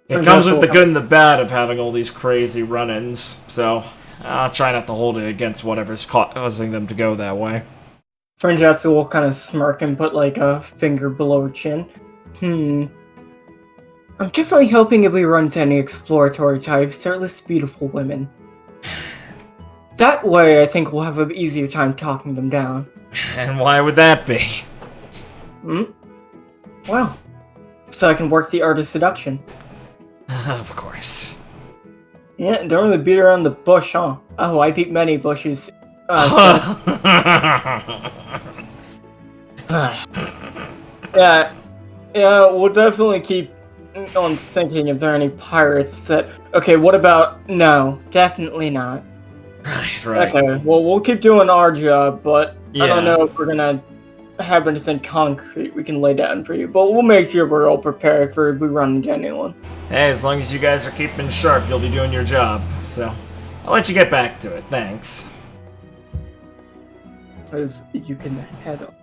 It comes with the good and the bad of having all these crazy run-ins, so I'll try not to hold it against whatever's causing them to go that way. Francesca will kind of smirk and put like a finger below her chin. I'm definitely hoping if we run into any exploratory types, they're at least beautiful women. That way, I think we'll have an easier time talking them down. And why would that be? Well, so I can work the art of seduction. Of course. Yeah, don't really beat around the bush, huh? Oh, I beat many bushes. Yeah, we'll definitely keep on thinking if there are any pirates that... Okay, what about... No, definitely not. Right. Okay, well, we'll keep doing our job, but yeah. I don't know if we're gonna have anything concrete we can lay down for you, but we'll make sure we're all prepared for if we run into anyone. Hey, as long as you guys are keeping sharp, you'll be doing your job. So, I'll let you get back to it. Thanks. Because you can head up.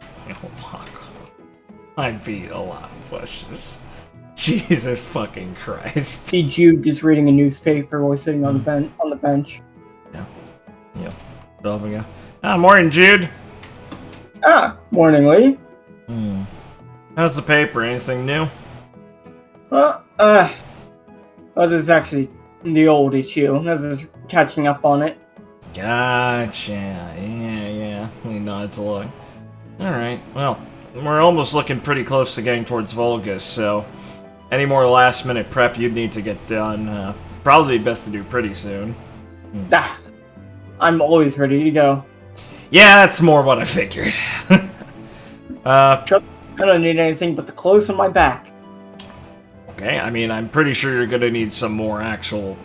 I'd be a lot of questions. Jesus fucking Christ. See Jude just reading a newspaper while sitting on the bench. Yeah. Yep. Over we go. Morning, Jude. Morning, Lee. How's the paper? Anything new? Well, this is actually the old issue. This is catching up on it. Gotcha. Yeah. He nods along. Alright, well, we're almost looking pretty close to getting towards Valgus, so any more last-minute prep you'd need to get done, probably best to do pretty soon. I'm always ready to go. Yeah, that's more what I figured. I don't need anything but the clothes on my back. Okay, I mean, I'm pretty sure you're gonna need some more actual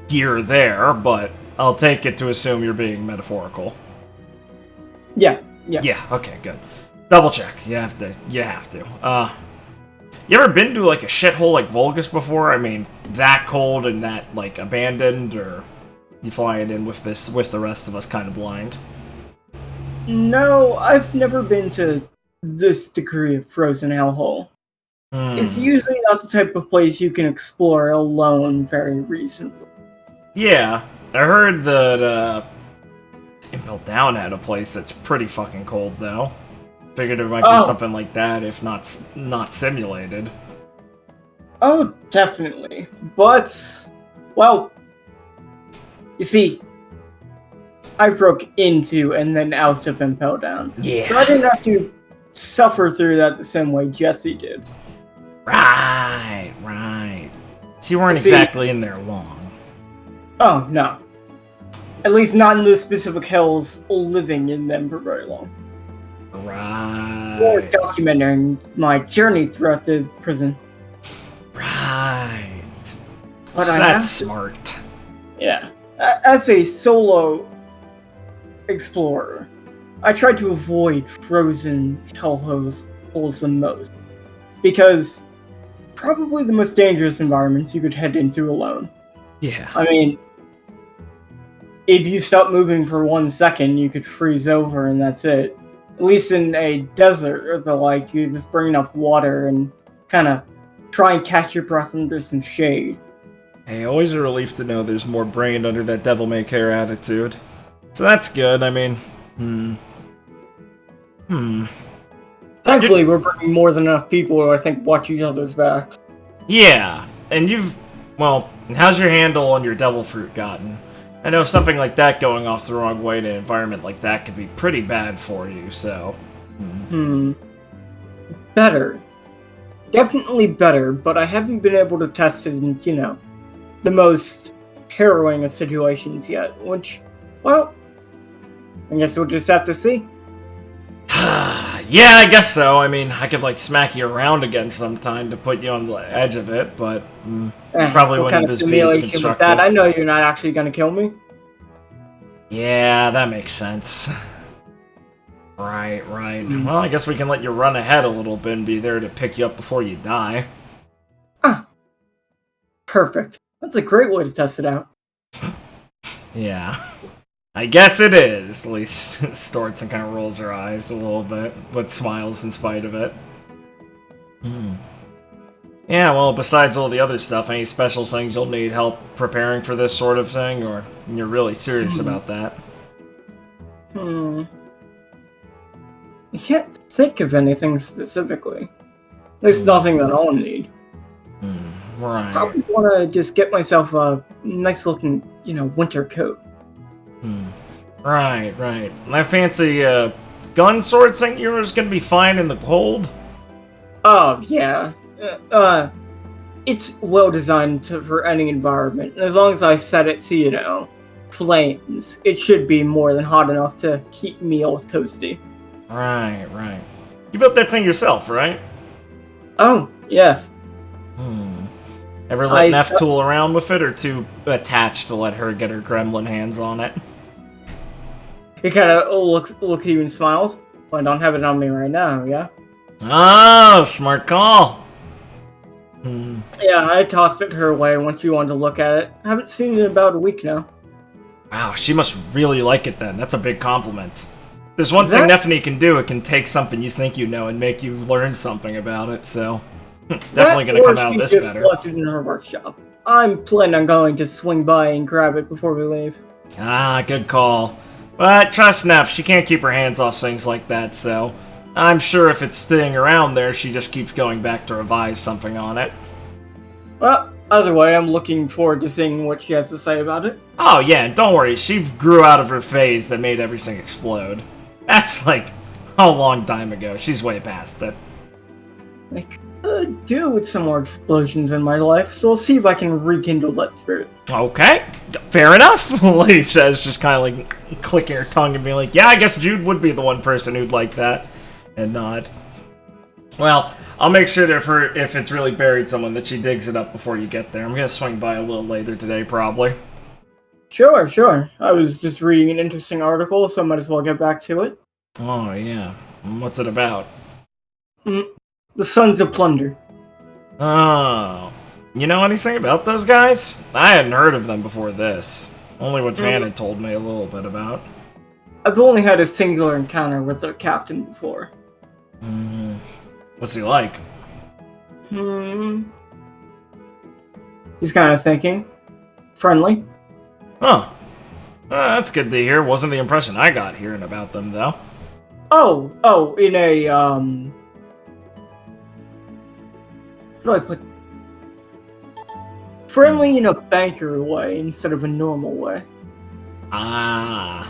gear there, but I'll take it to assume you're being metaphorical. Yeah. Yeah, okay, good. Double check. You have to. You ever been to, like, a shithole like Valgus before? I mean, that cold and that, like, abandoned, or you flying in with the rest of us kind of blind? No, I've never been to this degree of frozen hellhole. It's usually not the type of place you can explore alone very reasonably. Yeah, I heard that, Impel Down had a place that's pretty fucking cold, though. Figured it might be something like that, if not simulated. Oh, definitely. But, well, you see, I broke into and then out of Impel Down. Yeah. So I didn't have to suffer through that the same way Jesse did. Right. So you weren't exactly in there long. Oh, no. At least not in the specific hills, living in them for very long. Right. Or documenting my journey throughout the prison. Right. But so that's smart. Yeah. As a solo explorer, I tried to avoid frozen hellholes the most. Because probably the most dangerous environments you could head into alone. Yeah. I mean, if you stop moving for 1 second, you could freeze over and that's it. At least in a desert or the like, you just bring enough water and kind of try and catch your breath under some shade. Hey, always a relief to know there's more brain under that devil-may-care attitude. So that's good, I mean, Thankfully, we're bringing more than enough people who I think watch each other's backs. Yeah, and how's your handle on your devil fruit gotten? I know something like that going off the wrong way in an environment like that could be pretty bad for you, so... Better. Definitely better, but I haven't been able to test it in, the most harrowing of situations yet, which, well, I guess we'll just have to see. Yeah, I guess so. I mean, I could, smack you around again sometime to put you on the edge of it, but probably wouldn't this be as constructive. That? I know you're not actually going to kill me. Yeah, that makes sense. Right. Well, I guess we can let you run ahead a little bit and be there to pick you up before you die. Perfect. That's a great way to test it out. Yeah. I guess it is, at least Stortson kind of rolls her eyes a little bit, but smiles in spite of it. Yeah, well, besides all the other stuff, any special things you'll need help preparing for this sort of thing, or you're really serious about that? I can't think of anything specifically. At least nothing that I'll need. Right. Probably want to just get myself a nice-looking, winter coat. Right. That fancy gun sword thing yours gonna be fine in the cold? Oh, yeah. It's well designed for any environment. And as long as I set it to, flames, it should be more than hot enough to keep me all toasty. Right. You built that thing yourself, right? Oh, yes. Ever let Neff tool around with it, or too attached to let her get her gremlin hands on it? He kind of looks at you and smiles. Well, I don't have it on me right now, yeah? Oh, smart call. Yeah, I tossed it her way once you wanted to look at it. Haven't seen it in about a week now. Wow, she must really like it then. That's a big compliment. There's one thing Nephany can do. It can take something you think you know and make you learn something about it, so... definitely gonna come out of this better. She just left it in her workshop. I'm planning on going to swing by and grab it before we leave. Ah, good call. But trust Neph, she can't keep her hands off things like that, so... I'm sure if it's staying around there, she just keeps going back to revise something on it. Well, either way, I'm looking forward to seeing what she has to say about it. Oh yeah, don't worry, she grew out of her phase that made everything explode. That's like a long time ago. She's way past it. I could do with some more explosions in my life, so I'll see if I can rekindle that spirit. Okay, fair enough, Lady says, just kind of like clicking her tongue and being like, yeah, I guess Jude would be the one person who'd like that. And nod. Well, I'll make sure that if it's really buried someone that she digs it up before you get there. I'm gonna swing by a little later today, probably. Sure. I was just reading an interesting article, so I might as well get back to it. Oh, yeah. What's it about? The Sons of Plunder. Oh. You know anything about those guys? I hadn't heard of them before this. Only what Van had told me a little bit about. I've only had a singular encounter with their captain before. What's he like? He's kind of thinking. Friendly. Huh. That's good to hear. Wasn't the impression I got hearing about them, though. Oh, in a, how do I put... Friendly in a banker way instead of a normal way. Ah.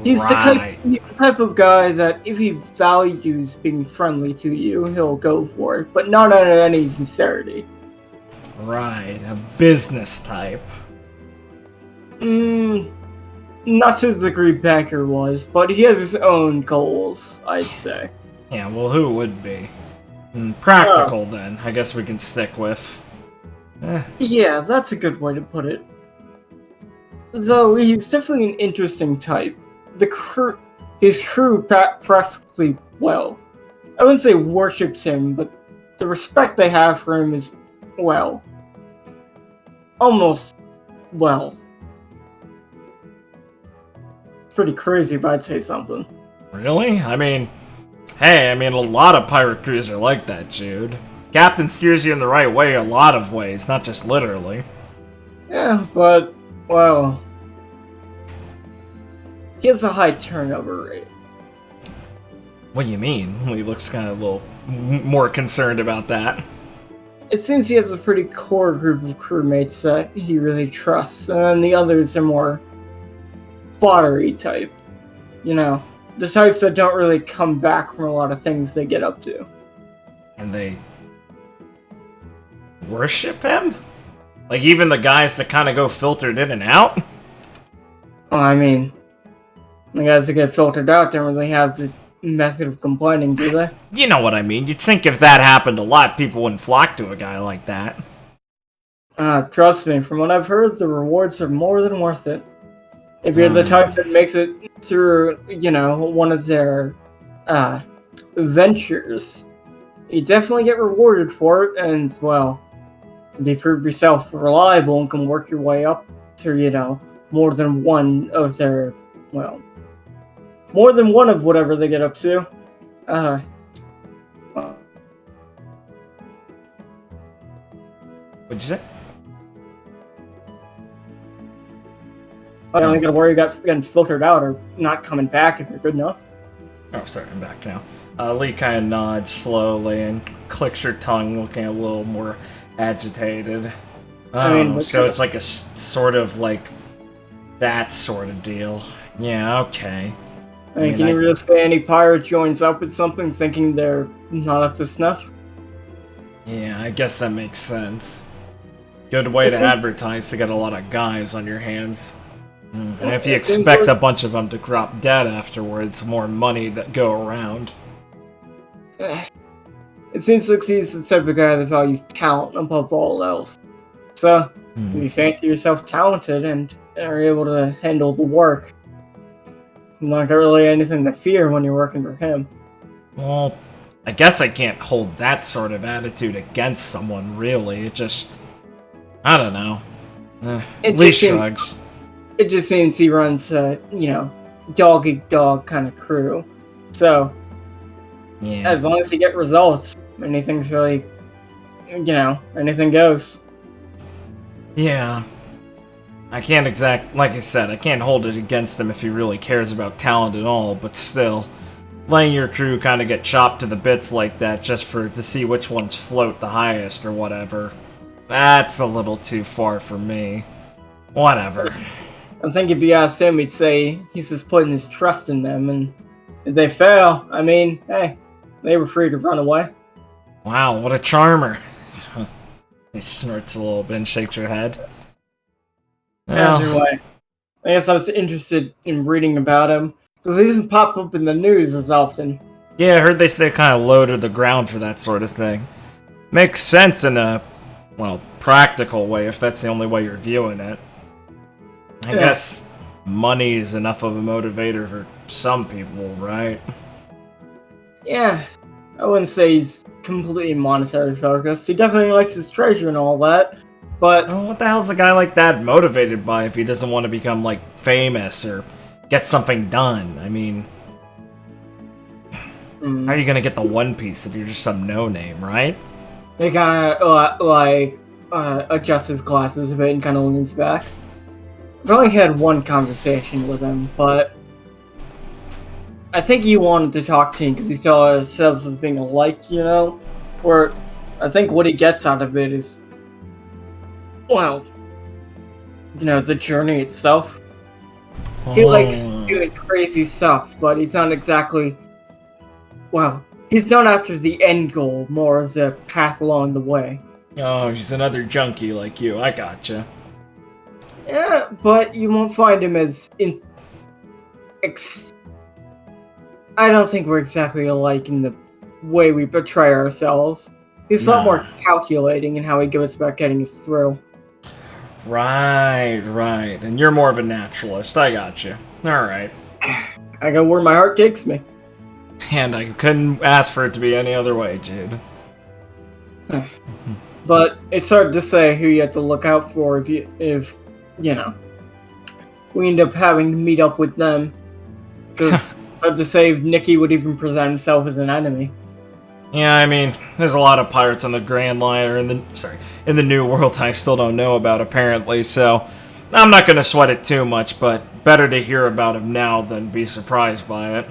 He's the type of guy that if he values being friendly to you, he'll go for it, but not out of any sincerity. Right, a business type. Not to the degree Banker was, but he has his own goals, I'd say. Yeah, well, who would be? Practical, then, I guess we can stick with. Yeah, that's a good way to put it. Though he's definitely an interesting type. His crew practically, well, I wouldn't say worships him, but the respect they have for him is, well, almost, well, pretty crazy if I'd say something. Really? I mean, hey, a lot of pirate crews are like that, Jude. Captain steers you in the right way a lot of ways, not just literally. Yeah, but, well... He has a high turnover rate. What do you mean? He looks kind of a little more concerned about that. It seems he has a pretty core group of crewmates that he really trusts, and the others are more foddery type. You know, the types that don't really come back from a lot of things they get up to. And they worship him? Like even the guys that kind of go filtered in and out? Well, I mean... The guys that get filtered out don't really have the method of complaining, do they? You know what I mean. You'd think if that happened a lot, people wouldn't flock to a guy like that. Trust me, from what I've heard, the rewards are more than worth it. If you're the type that makes it through, you know, one of their, ventures, you definitely get rewarded for it, and, well, if you prove yourself reliable and can work your way up to, you know, more than one of their, well... More than one of whatever they get up to. What'd you say? I don't gotta worry about getting filtered out or not coming back if you're good enough. Oh, sorry, I'm back now. Lee kind of nods slowly and clicks her tongue, looking a little more agitated. So it's like a sort of like that sort of deal. Yeah, okay. Can you really say any pirate joins up with something thinking they're not up to snuff? Yeah, I guess that makes sense. Good way to advertise to get a lot of guys on your hands. And if you expect a bunch of them to drop dead afterwards, more money that go around. It seems like he's the type of guy that values talent above all else. So, if you fancy yourself talented and are able to handle the work, not really anything to fear when you're working for him. Well, I guess I can't hold that sort of attitude against someone, really. It just... I don't know. Lee shrugs. It just seems he runs dog-eat-dog kind of crew. So, Yeah. as long as you get results, anything's really, anything goes. Yeah. I can't like I said, I can't hold it against him if he really cares about talent at all, but still, letting your crew kind of get chopped to the bits like that just to see which ones float the highest or whatever, that's a little too far for me. Whatever. I think if you asked him, he'd say he's just putting his trust in them, and if they fail, I mean, hey, they were free to run away. Wow, what a charmer. He snorts a little bit and shakes her head. Well, anyway, I guess I was interested in reading about him, because he doesn't pop up in the news as often. Yeah, I heard they say kind of low to the ground for that sort of thing. Makes sense in a, well, practical way, if that's the only way you're viewing it. I guess money is enough of a motivator for some people, right? Yeah, I wouldn't say he's completely monetary focused. He definitely likes his treasure and all that, but... Well, what the hell's a guy like that motivated by if he doesn't want to become, like, famous or get something done? I mean... How are you gonna get the One Piece if you're just some no-name, right? He kind of, adjusts his glasses a bit and kind of leans back. I've only had one conversation with him, but... I think he wanted to talk to me because he saw ourselves as being alike, Or I think what he gets out of it is, well, the journey itself. He likes doing crazy stuff, but he's not exactly, well, he's not after the end goal, more of the path along the way. Oh, he's another junkie like you, I gotcha. Yeah, but you won't find him as I don't think we're exactly alike in the way we portray ourselves. He's a lot more calculating in how he goes about getting his thrill. Right. And you're more of a naturalist. I got you. Alright. I go where my heart takes me. And I couldn't ask for it to be any other way, Jude. But it's hard to say who you have to look out for if we end up having to meet up with them. Because hard to say if Nikki would even present himself as an enemy. Yeah, I mean, there's a lot of pirates on the Grand Line, or in the New World I still don't know about, apparently, so I'm not gonna sweat it too much, but better to hear about him now than be surprised by it.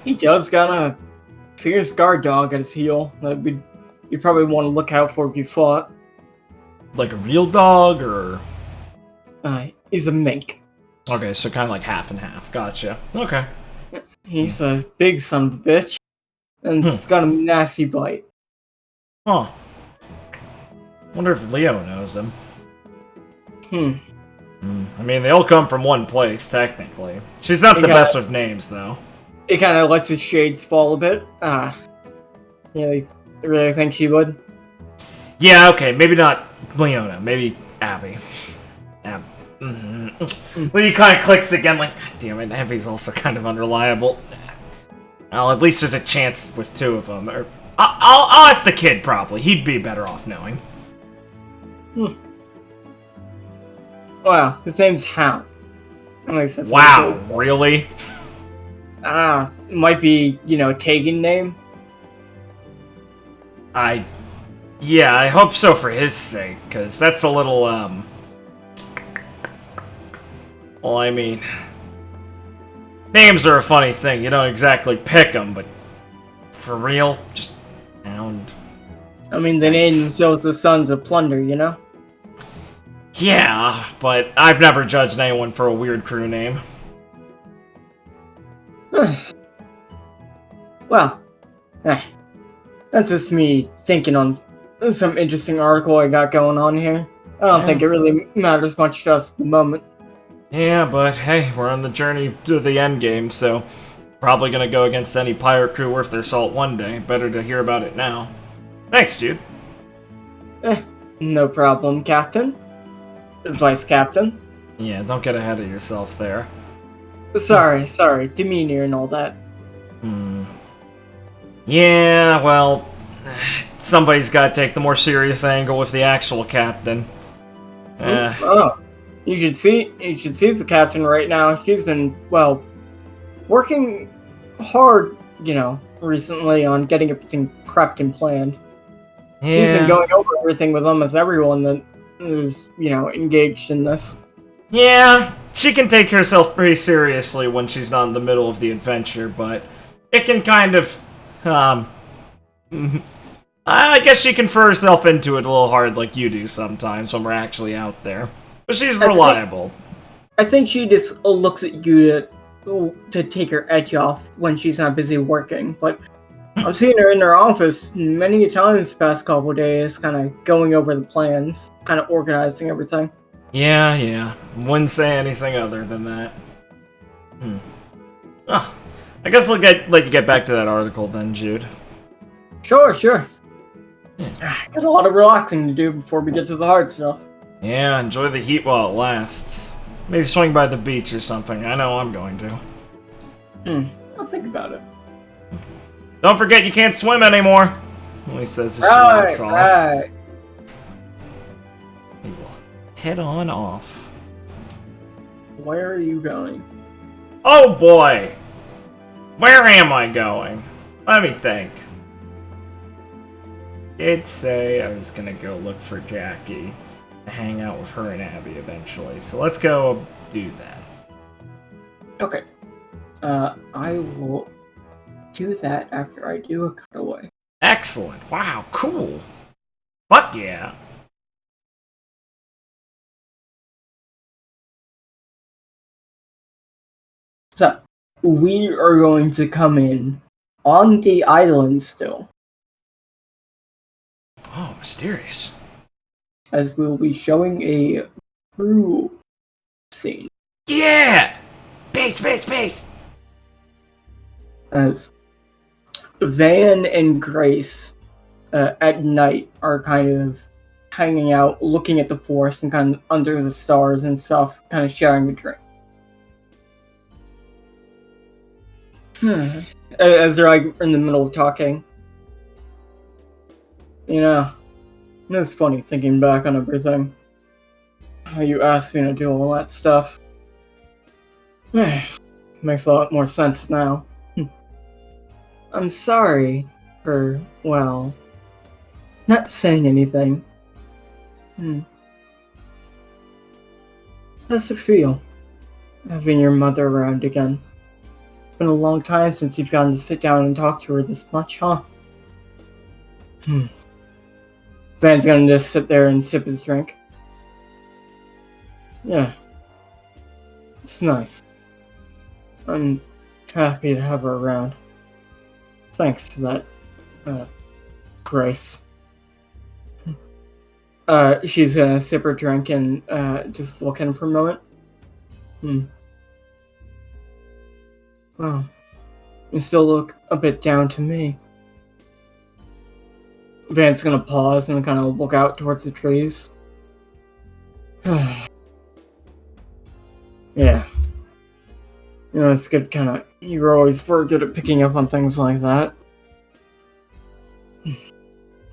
He does got a fierce guard dog at his heel that you probably want to look out for if you fought. Like a real dog, or...? He's a mink. Okay, so kind of like half and half. Gotcha. Okay. He's a big son of a bitch. And it's got a nasty bite. Huh. Wonder if Leo knows him. I mean, they all come from one place, technically. She's not the best with names, though. It kind of lets his shades fall a bit. You really think she would? Yeah, okay, maybe not Leona, maybe Abby. When he kind of clicks again, like, damn it, Abby's also kind of unreliable. Well, at least there's a chance with two of them. Or I'll ask the kid, probably. He'd be better off knowing. Wow, his name's Hound. Wow, really? It might be, a Tegan name. Yeah, I hope so for his sake, because that's a little, well, I mean, names are a funny thing. You don't exactly pick them, but for real, just Hound. I mean, they named themselves the Sons of Plunder, Yeah, but I've never judged anyone for a weird crew name. Well, that's just me thinking on some interesting article I got going on here. I don't think it really matters much to us at the moment. Yeah, but hey, we're on the journey to the end game, so probably gonna go against any pirate crew worth their salt one day. Better to hear about it now. Thanks, Jude. No problem, Captain. Vice Captain. Yeah, don't get ahead of yourself there. Sorry, demeanor and all that. Yeah, well, somebody's got to take the more serious angle with the actual captain. Oh, you should see the captain right now. She's been, well, working hard, recently on getting everything prepped and planned. She's been Yeah. going over everything with almost everyone that is, engaged in this. Yeah, she can take herself pretty seriously when she's not in the middle of the adventure, but it can kind of, I guess she can throw herself into it a little hard like you do sometimes when we're actually out there. But she's reliable. I think she just looks at you to take her edge off when she's not busy working, but I've seen her in her office many times the past couple days, kind of going over the plans, kind of organizing everything. Yeah. Wouldn't say anything other than that. Oh, I guess I'll let you get back to that article then, Jude. Sure. Got a lot of relaxing to do before we get to the hard stuff. Yeah, enjoy the heat while it lasts. Maybe swing by the beach or something. I know I'm going to. I'll think about it. Don't forget you can't swim anymore. He says as she walks off. Right. He will head on off. Where are you going? Oh boy! Where am I going? Let me think. Did say I was gonna go look for Jackie to hang out with her and Abby eventually. So let's go do that. Okay. I will do that after I do a cutaway. Excellent. Wow, cool. Fuck yeah. So, we are going to come in on the island still, Oh, mysterious. as we'll be showing a crew scene. Yeah! Base! As Van and Grace at night are kind of hanging out, looking at the forest and kind of under the stars and stuff, kind of sharing a drink. As they're like in the middle of talking. It's funny thinking back on everything. How you asked me to do all that stuff. Makes a lot more sense now. I'm sorry for, well, not saying anything. How's it feel, having your mother around again? It's been a long time since you've gotten to sit down and talk to her this much, huh? Van's gonna just sit there and sip his drink. Yeah. It's nice. I'm happy to have her around. Thanks for that, Grace. She's gonna sip her drink and, just look at him for a moment. Well, you still look a bit down to me. Van's gonna pause and kind of look out towards the trees. Yeah. It's good you're always very good at picking up on things like that.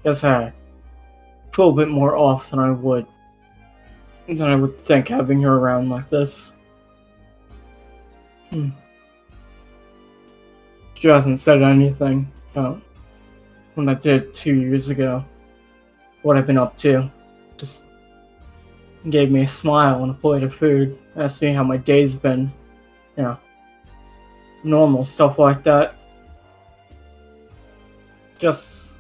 Guess I feel a bit more off than I would think having her around like this. She hasn't said anything about when I did 2 years ago. What I've been up to. Just gave me a smile and a plate of food. Asked me how my day's been. Normal stuff like that. Guess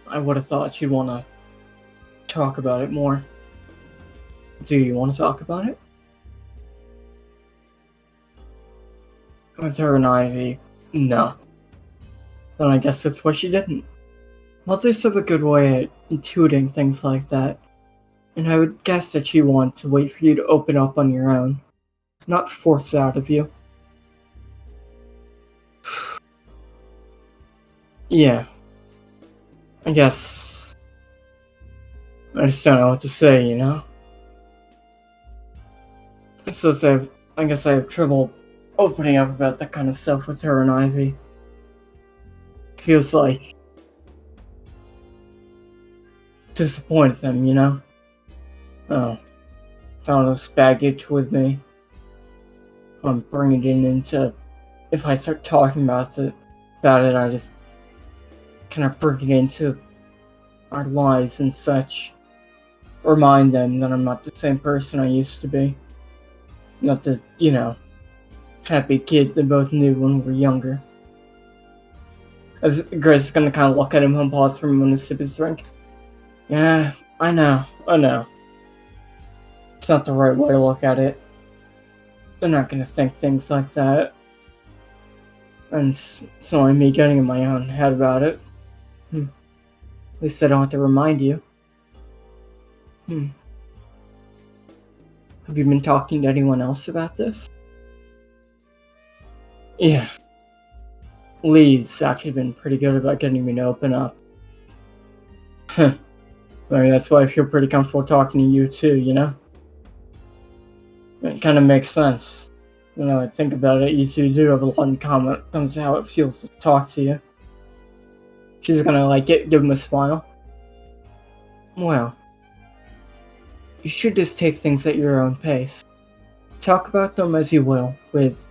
I would have thought she'd want to talk about it more. Do you want to talk about it? With her and Ivy, no. Then I guess that's why she didn't. Mothers have a good way at intuiting things like that, and I would guess that she wants to wait for you to open up on your own, not force it out of you. Yeah. I guess I just don't know what to say, I guess I have trouble opening up about that kind of stuff with her and Ivy. feels like disappointed them, you know? Oh, found this baggage with me. I'm bringing it into. If I start talking about it, I just kind of bring it into our lives and such. Remind them that I'm not the same person I used to be. Not the, happy kid they both knew when we were younger. As Grace is gonna kind of look at him and pause for a moment to sip his drink. Yeah, I know. It's not the right way to look at it. They're not gonna think things like that. And it's only me getting in my own head about it. At least I don't have to remind you. Have you been talking to anyone else about this? Yeah. Lee's actually been pretty good about getting me to open up. I mean, that's why I feel pretty comfortable talking to you too, you know? It kind of makes sense. I think about it, you two do have a lot in common when it comes to how it feels to talk to you. She's gonna give him a smile. Well, you should just take things at your own pace. Talk about them as you will with,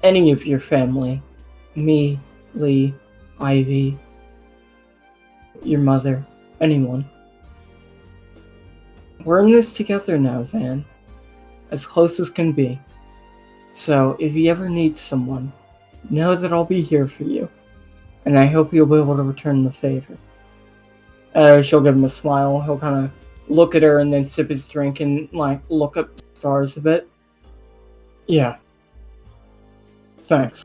any of your family. Me, Lee, Ivy, your mother, anyone. We're in this together now, Van. As close as can be. So, if you ever need someone, know that I'll be here for you. And I hope you'll be able to return the favor. She'll give him a smile. He'll kind of look at her and then sip his drink and, look up the stars a bit. Yeah. Thanks.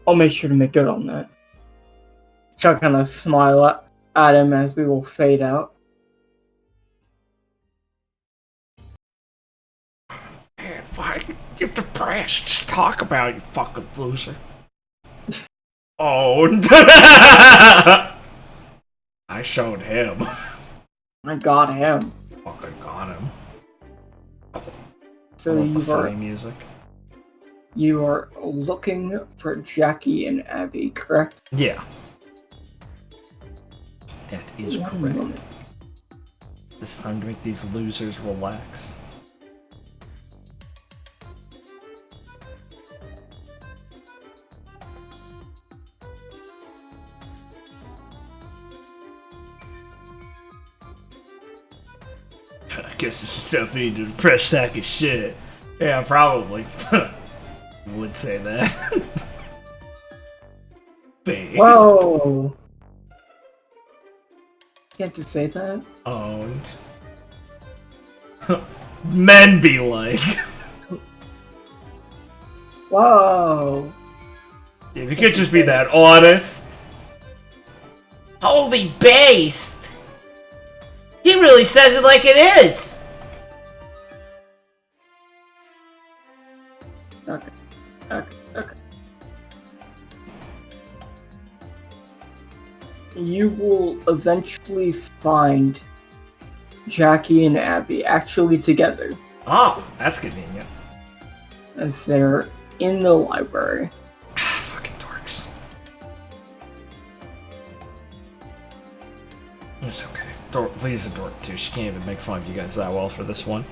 I'll make sure to make good on that. She'll kind of smile at him as we will fade out. Man, why you're depressed? Just talk about it, you fucking loser. Oh, I showed him. I got him. Fucking got him. So the funny music. You are looking for Jackie and Abby, correct? Yeah. That is correct. It's time to make these losers relax. I guess it's yourself being a depressed sack of shit. Yeah, probably. Would say that. Face. Whoa! Can't you say that? Owned. Men be like. Whoa! If you could just be that honest. Holy based! He really says it like it is! Okay. You will eventually find Jackie and Abby actually together. Oh, that's convenient. As they're in the library. Fucking dorks. It's okay. Lee's a dork too. She can't even make fun of you guys that well for this one.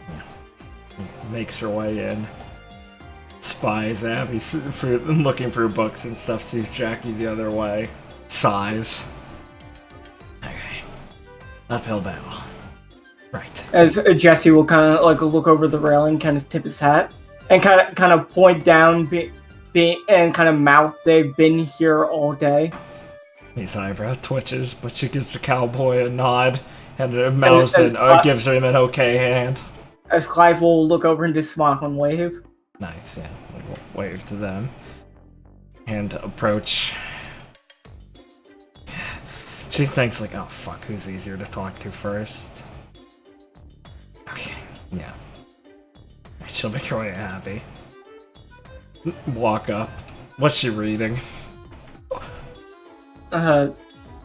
Yeah. Makes her way in. Spies Abby for looking for books and stuff. Sees Jackie the other way. Sighs. Okay. Uphill battle. Right. As Jesse will kind of look over the railing, kind of tip his hat, and kind of point down, and kind of mouth, "They've been here all day." His eyebrow twitches, but she gives the cowboy a nod and a mouse and gives him an okay hand. As Clive will look over and just smile and wave. Nice, yeah. We'll wave to them. And approach. She thinks oh fuck, who's easier to talk to first? Okay, yeah. She'll make her way happy. Walk up. What's she reading?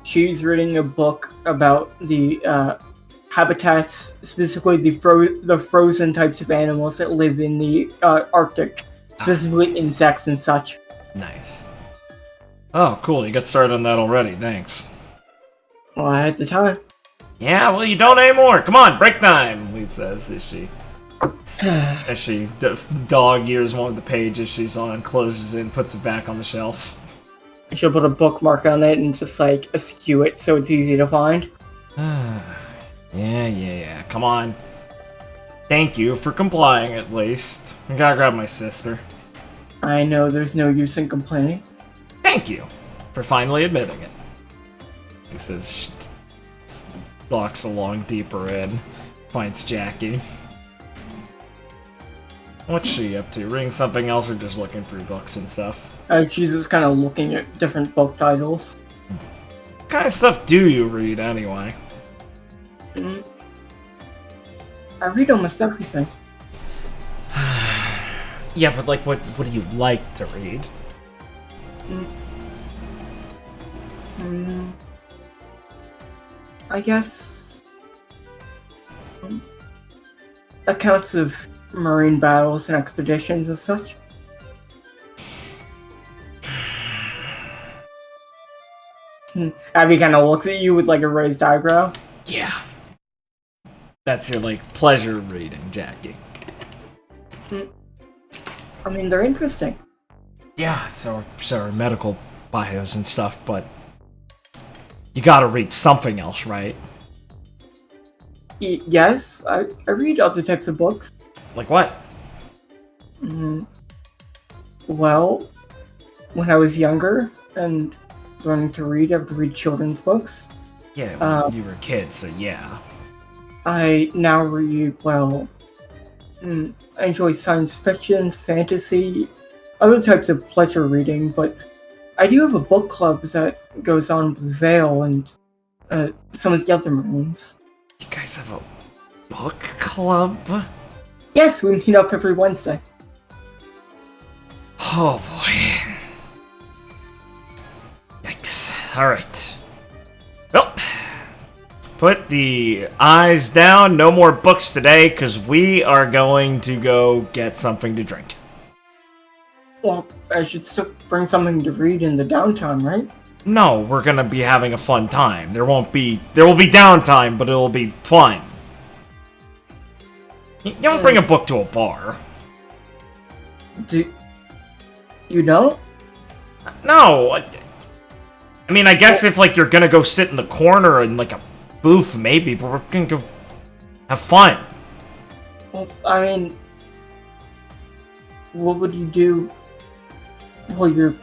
She's reading a book about the habitats, specifically the frozen types of animals that live in the Arctic specifically insects and such. Nice. Oh, cool. You got started on that already. Thanks. Well, I had the time. Yeah, well, you don't anymore. Come on, break time, Lee says as she dog ears one of the pages she's on, closes it, and puts it back on the shelf. She'll put a bookmark on it and just, like, eschew it so it's easy to find. Yeah. Come on. Thank you for complying, at least. I gotta grab my sister. I know there's no use in complaining. Thank you for finally admitting it. He says she walks along deeper in, finds Jackie. What's she up to? Reading something else or just looking through books and stuff? She's just kind of looking at different book titles. What kind of stuff do you read, anyway? I read almost everything. Yeah, but, like, what do you like to read? I guess... accounts of marine battles and expeditions and such. Abby kind of looks at you with, like, a raised eyebrow. Yeah. That's your, like, pleasure reading, Jackie. I mean, they're interesting. Yeah, so are medical bios and stuff, but you gotta read something else, right? Yes, I read other types of books. Like what? Well, when I was younger and learning to read, I would read children's books. Yeah, well, you were a kid, so yeah. I now read, well, I enjoy science fiction, fantasy, other types of pleasure reading, but I do have a book club that goes on with Vale and some of the other Marines. You guys have a book club? Yes, we meet up every Wednesday. Oh boy. Yikes. Alright. Well, put the eyes down. No more books today, because we are going to go get something to drink. Well, I should still bring something to read in the downtime, right? No, we're gonna be having a fun time. There will be downtime, but it'll be fun. You don't bring a book to a bar. Do you don't? No. I mean, I guess if, like, you're gonna go sit in the corner in, like, a booth, maybe, but we're gonna go have fun. Well, I mean, what would you do while you're,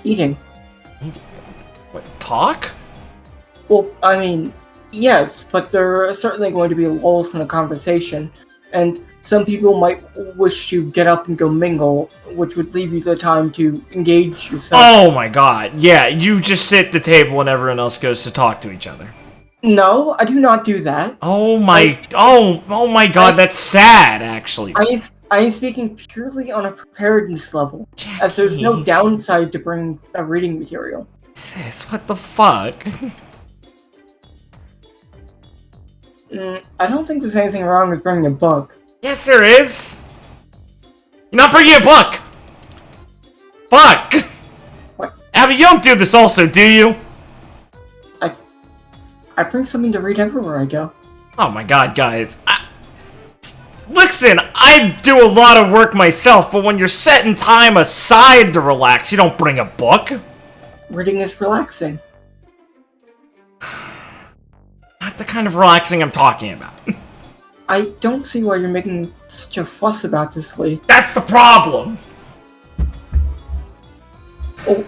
eating? What, talk? Well, I mean, yes, but there are certainly going to be lulls in the conversation, and some people might wish to get up and go mingle, which would leave you the time to engage yourself. Oh my god, yeah, you just sit at the table and everyone else goes to talk to each other. No, I do not do that. Oh my god, that's sad, actually. I am speaking purely on a preparedness level, Jackie. as there's no downside to bringing a reading material. Sis, what the fuck? I don't think there's anything wrong with bringing a book. Yes, there is. You're not bringing a book. Fuck. What? Abby, you don't do this also, do you? I bring something to read everywhere I go. Oh my god, guys. Listen, I do a lot of work myself, but when you're setting time aside to relax, you don't bring a book. Reading is relaxing. Not the kind of relaxing I'm talking about. I don't see why you're making such a fuss about this, Lee. That's the problem. Oh,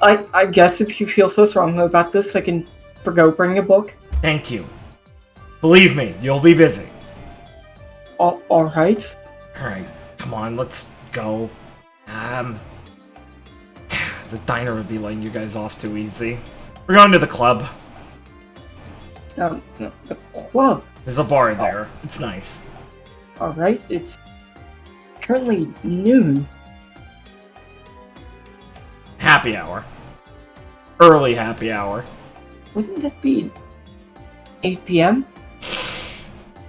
I guess if you feel so strongly about this, I can forgo bringing a book. Thank you. Believe me, you'll be busy. Alright. Alright, come on, let's go. The diner would be letting you guys off too easy. We're going to the club. No, the club. There's a bar there. It's nice. Alright, it's currently noon. Happy hour. Early happy hour. Wouldn't that be 8 p.m.?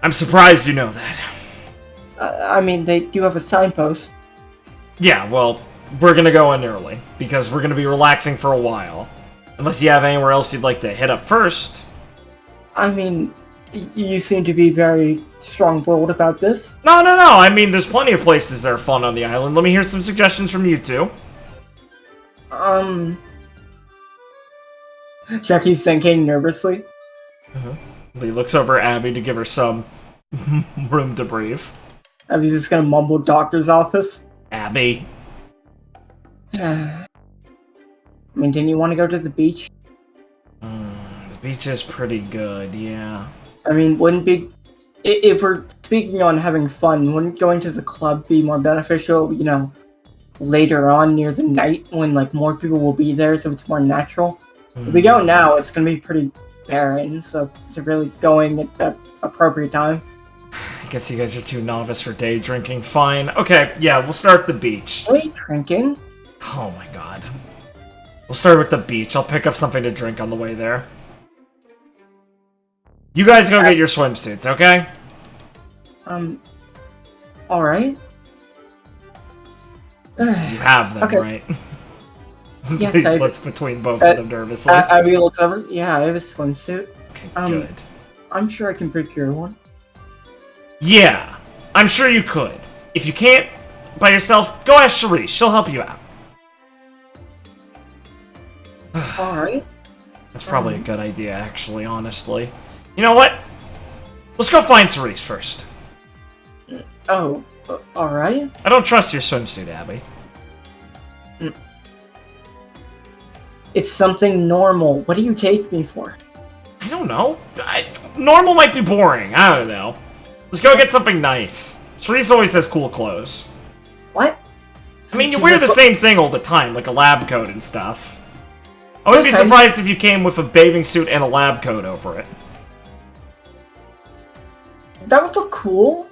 I'm surprised you know that. I mean, they do have a signpost. Yeah, well, we're gonna go in early, because we're gonna be relaxing for a while. Unless you have anywhere else you'd like to hit up first. I mean, you seem to be very strong-willed about this. No, I mean, there's plenty of places that are fun on the island. Let me hear some suggestions from you two. Jackie's thinking nervously. He looks over at Abby to give her some room to breathe. Abby's just gonna mumble doctor's office. Abby. I mean, didn't you want to go to the beach? The beach is pretty good, yeah. I mean, wouldn't be... If we're speaking on having fun, wouldn't going to the club be more beneficial, you know, later on near the night when, like, more people will be there, so it's more natural? If we go now, it's gonna be pretty barren, so is it really going at the appropriate time? I guess you guys are too novice for day drinking. Fine. Okay, yeah, we'll start at the beach. Wait, drinking? Oh my god. We'll start with the beach. I'll pick up something to drink on the way there. You guys go get your swimsuits, okay? Alright. You have them, Okay. right? Yes, He I... looks between both of them nervously. Abby looks over. Yeah, I have a swimsuit. Okay, good. I'm sure I can procure one. Yeah, I'm sure you could. If you can't, by yourself, go ask Sharice. She'll help you out. Alright. That's probably a good idea, actually, honestly. You know what? Let's go find Sharice first. Oh, alright. I don't trust your swimsuit, Abby. It's something normal. What do you take me for? I don't know. Normal might be boring. I don't know. Let's go get something nice. Sharice always has cool clothes. What? I mean, you wear the same thing all the time, like a lab coat and stuff. I wouldn't be Yes, surprised if you came with a bathing suit and a lab coat over it. That would look cool.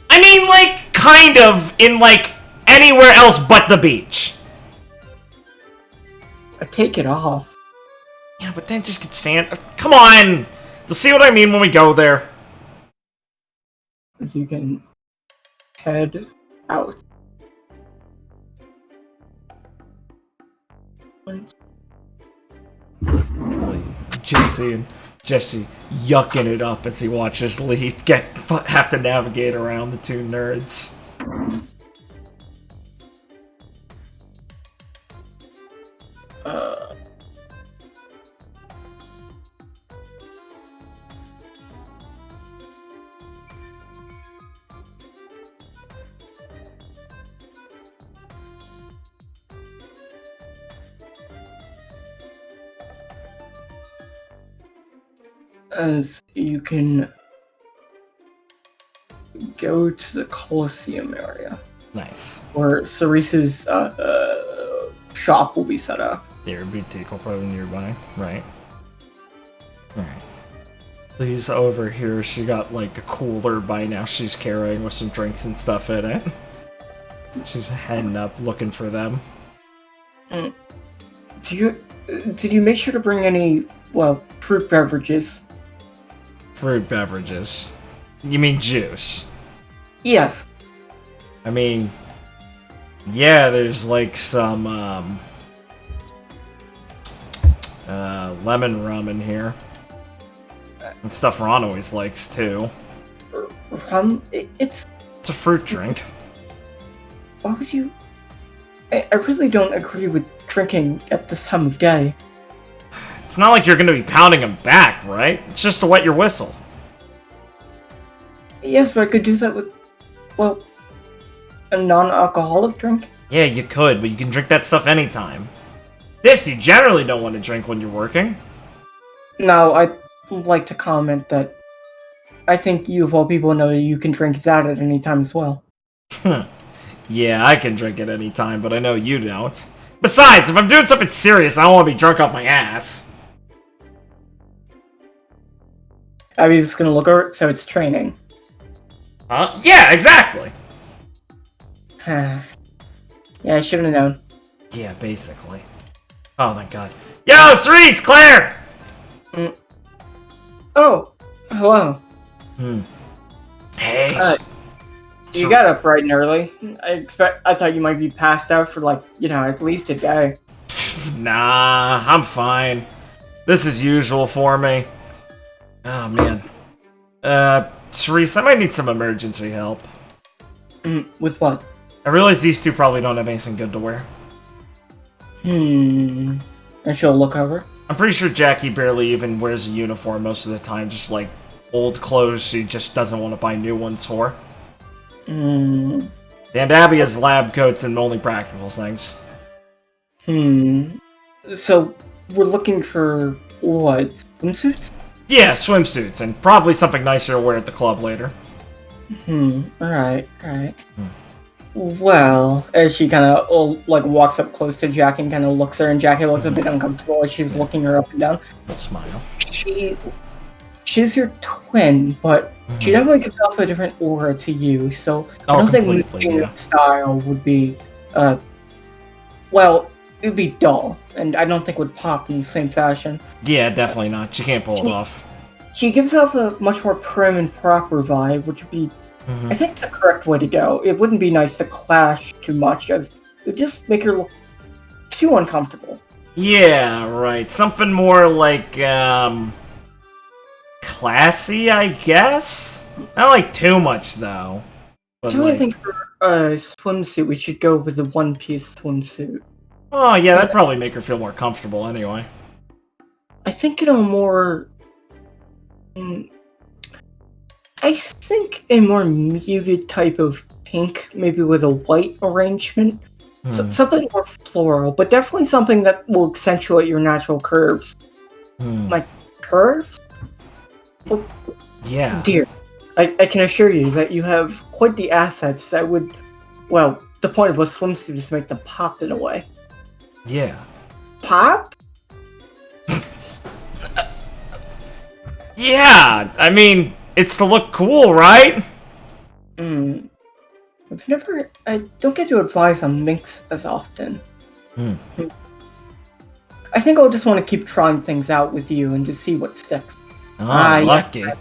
I mean, like, kind of, in, like, anywhere else but the beach. I take it off. Yeah, but then just get sand. Come on! You'll see what I mean when we go there. As you can head out. Jesse yucking it up as he watches Lee have to navigate around the two nerds. As you can go to the Coliseum area, Nice. where Cerise's shop will be set up. There, boutique will probably nearby, right? Alright. Lee's over here. She got like a cooler by now she's carrying with some drinks and stuff in it. She's heading up looking for them. Did you make sure to bring any, well, fruit beverages? Fruit beverages. You mean juice? Yes. I mean, yeah, there's like some lemon rum in here. And stuff Ron always likes too. Rum? It's a fruit drink. Why would you... I really don't agree with drinking at this time of day. It's not like you're gonna be pounding them back, right? It's just to wet your whistle. Yes, but I could do that with, well, a non-alcoholic drink? Yeah, you could, but you can drink that stuff anytime. This you generally don't want to drink when you're working. No, I'd like to comment that I think you of all people know that you can drink that at any time as well. Yeah, I can drink at any time, but I know you don't. Besides, if I'm doing something serious, I don't want to be drunk off my ass. Abby's just gonna look over it, so it's training. Huh? Yeah, exactly! Yeah, I should have known. Yeah, basically. Oh, thank God. Yo, Cerise! Claire! Oh, hello. Hey, You got up bright and early. I thought you might be passed out for like, at least a day. nah, I'm fine. This is usual for me. Oh, man. Cerise, I might need some emergency help. With what? I realize these two probably don't have anything good to wear. I shall look over. I'm pretty sure Jackie barely even wears a uniform most of the time, just like old clothes she just doesn't want to buy new ones for. And Abby has lab coats and only practical things. So, we're looking for what? Swimsuits? Yeah, swimsuits, and probably something nicer to wear at the club later. Alright. Well, as she kind of walks up close to Jackie and kind of looks at her, and Jackie looks a bit uncomfortable as she's looking her up and down. I'll smile. She's your twin, but she definitely gives off a different aura to you, so I don't think losing style would be, well, it would be dull, and I don't think would pop in the same fashion. Yeah, definitely not. She can't pull it off. She gives off a much more prim and proper vibe, which would be, I think, the correct way to go. It wouldn't be nice to clash too much, as it would just make her look too uncomfortable. Yeah, right. Something more like, classy, I guess? Not like too much, though. I think for a swimsuit, we should go with the one-piece swimsuit. Oh, yeah, that'd probably make her feel more comfortable anyway. I think more... I think a more muted type of pink, maybe with a white arrangement. Something more floral, but definitely something that will accentuate your natural curves. Like, curves? Well, yeah. Dear, I can assure you that you have quite the assets that would... Well, the point of a swimsuit is to make them pop in a way. Yeah. Pop? Yeah! I mean, it's to look cool, right? I don't get to advise on minks as often. I think I'll just want to keep trying things out with you and just see what sticks. Lucky. Yeah.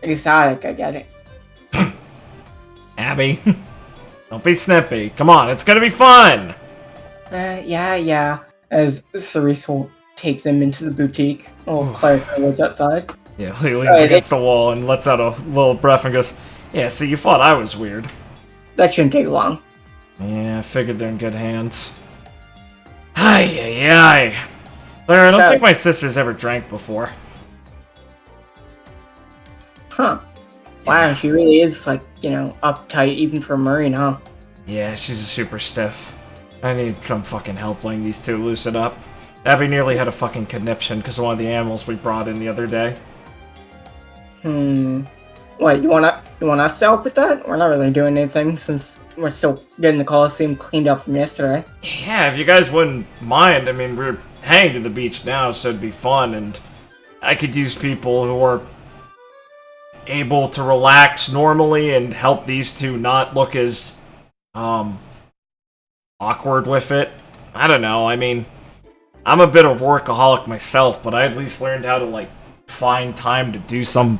Exotic, I get it. Abby, don't be snippy. Come on, it's gonna be fun! Yeah. As Cerise will take them into the boutique. Oh, clarify what's outside. Yeah, he leans against the wall and lets out a little breath and goes, yeah, see, you thought I was weird. That shouldn't take long. Yeah, I figured they're in good hands. Ay. Claire, I don't think my sister's ever drank before. Huh. Wow, she really is, uptight even for Marine, huh? Yeah, she's a super stiff. I need some fucking help letting these two loosen up. Abby nearly had a fucking conniption because of one of the animals we brought in the other day. What, you want us to help with that? We're not really doing anything since we're still getting the Coliseum cleaned up from yesterday. Yeah, if you guys wouldn't mind, I mean, we're heading to the beach now, so it'd be fun, and I could use people who are able to relax normally and help these two not look as, awkward with it. I don't know, I mean, I'm a bit of a workaholic myself, but I at least learned how to, find time to do some,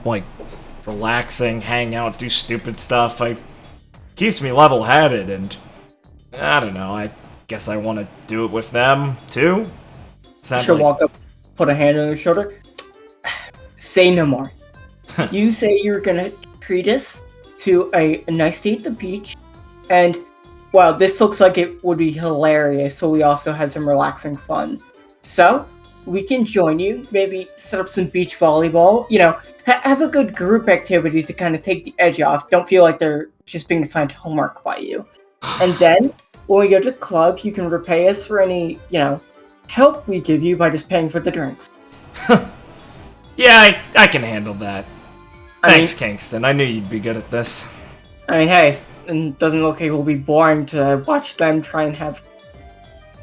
relaxing, hang out, do stupid stuff. Keeps me level-headed, and I don't know, I guess I want to do it with them, too? She'll walk up, put a hand on her shoulder. Say no more. You say you're gonna treat us to a nice day at the beach, and, well, this looks like it would be hilarious, so we also have some relaxing fun. So, we can join you, maybe set up some beach volleyball, have a good group activity to kind of take the edge off. Don't feel like they're just being assigned homework by you. And then, when we go to the club, you can repay us for any, help we give you by just paying for the drinks. Yeah, I can handle that. Thanks, Kingston. I knew you'd be good at this. I mean, hey, it doesn't look like it will be boring to watch them try and have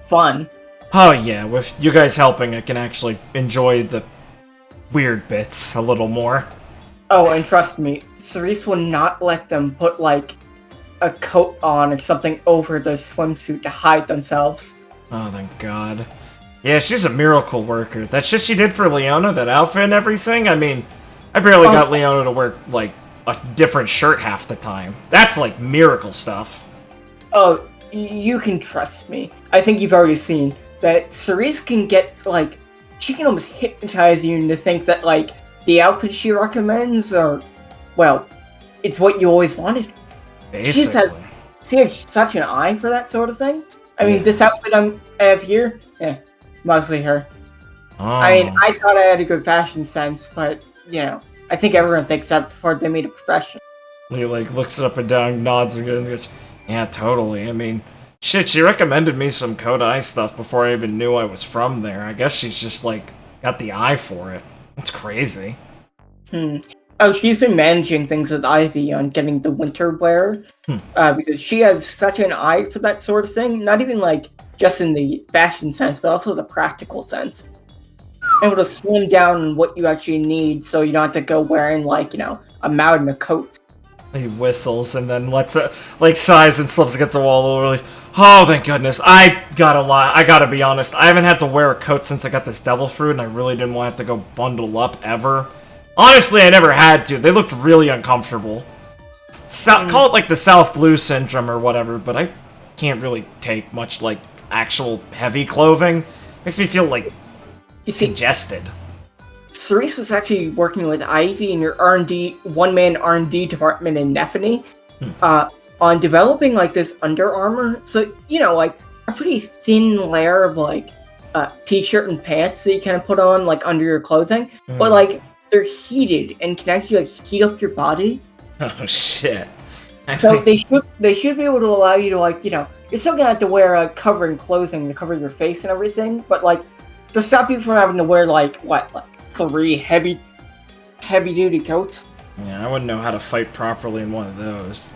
fun. Oh yeah, with you guys helping, I can actually enjoy the weird bits a little more. Oh, and trust me, Cerise will not let them put, a coat on or something over the swimsuit to hide themselves. Oh, thank God. Yeah, she's a miracle worker. That shit she did for Leona, that outfit and everything, I mean, I barely got Leona to wear, a different shirt half the time. That's like miracle stuff. Oh, you can trust me. I think you've already seen that Cerise can get, like, she can almost hypnotize you into think that, like, the outfit she recommends are, well, it's what you always wanted. Basically. She has such an eye for that sort of thing. I mean, this outfit I have here, mostly her. Oh. I mean, I thought I had a good fashion sense, but, you know, I think everyone thinks that before they meet a professional. He, like, looks up and down, nods and goes, yeah, totally. I mean, shit, she recommended me some Kodai stuff before I even knew I was from there. I guess she's just, like, got the eye for it. That's crazy. Oh, she's been managing things with Ivy on getting the winter wear, because she has such an eye for that sort of thing. Not even, like, just in the fashion sense, but also the practical sense. Able to slim down what you actually need so you don't have to go wearing, like, you know, a mount and a coat. He whistles and then lets it, like, sighs and slips against the wall. Like, oh, thank goodness. I gotta be honest. I haven't had to wear a coat since I got this devil fruit, and I really didn't want to have to go bundle up ever. Honestly, I never had to. They looked really uncomfortable. Call it, like, the South Blue Syndrome or whatever, but I can't really take much, like, actual heavy clothing. Makes me feel, like, congested. Cerise was actually working with Ivy in your R&D, one-man R&D department in Nephany, on developing, like, this Under Armour. So, you know, like, a pretty thin layer of, like, t-shirt and pants that you kind of put on, like, under your clothing. But, like, they're heated and can actually, like, heat up your body. Oh, shit. So they should be able to allow you to, like, you know, you're still gonna have to wear covering clothing to cover your face and everything, but, like, to stop you from having to wear, like, what, like, 3 heavy-duty coats? Yeah, I wouldn't know how to fight properly in one of those.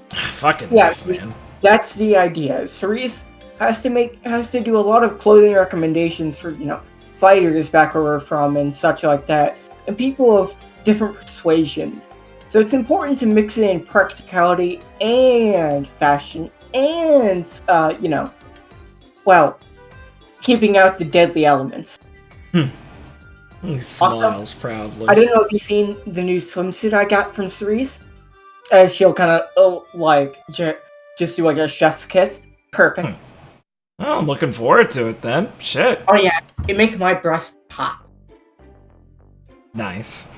Fucking man. That's the idea. Cerise has to do a lot of clothing recommendations for, you know, fighters back where we're from and such like that, and people of different persuasions. So it's important to mix in practicality and fashion and, you know, well, keeping out the deadly elements. He smiles proudly. I don't know if you've seen the new swimsuit I got from Cerise. As she'll kind of, like, just do, like, a chef's kiss. Perfect. Well, I'm looking forward to it then. Shit. Oh yeah, it makes my breast pop. Nice.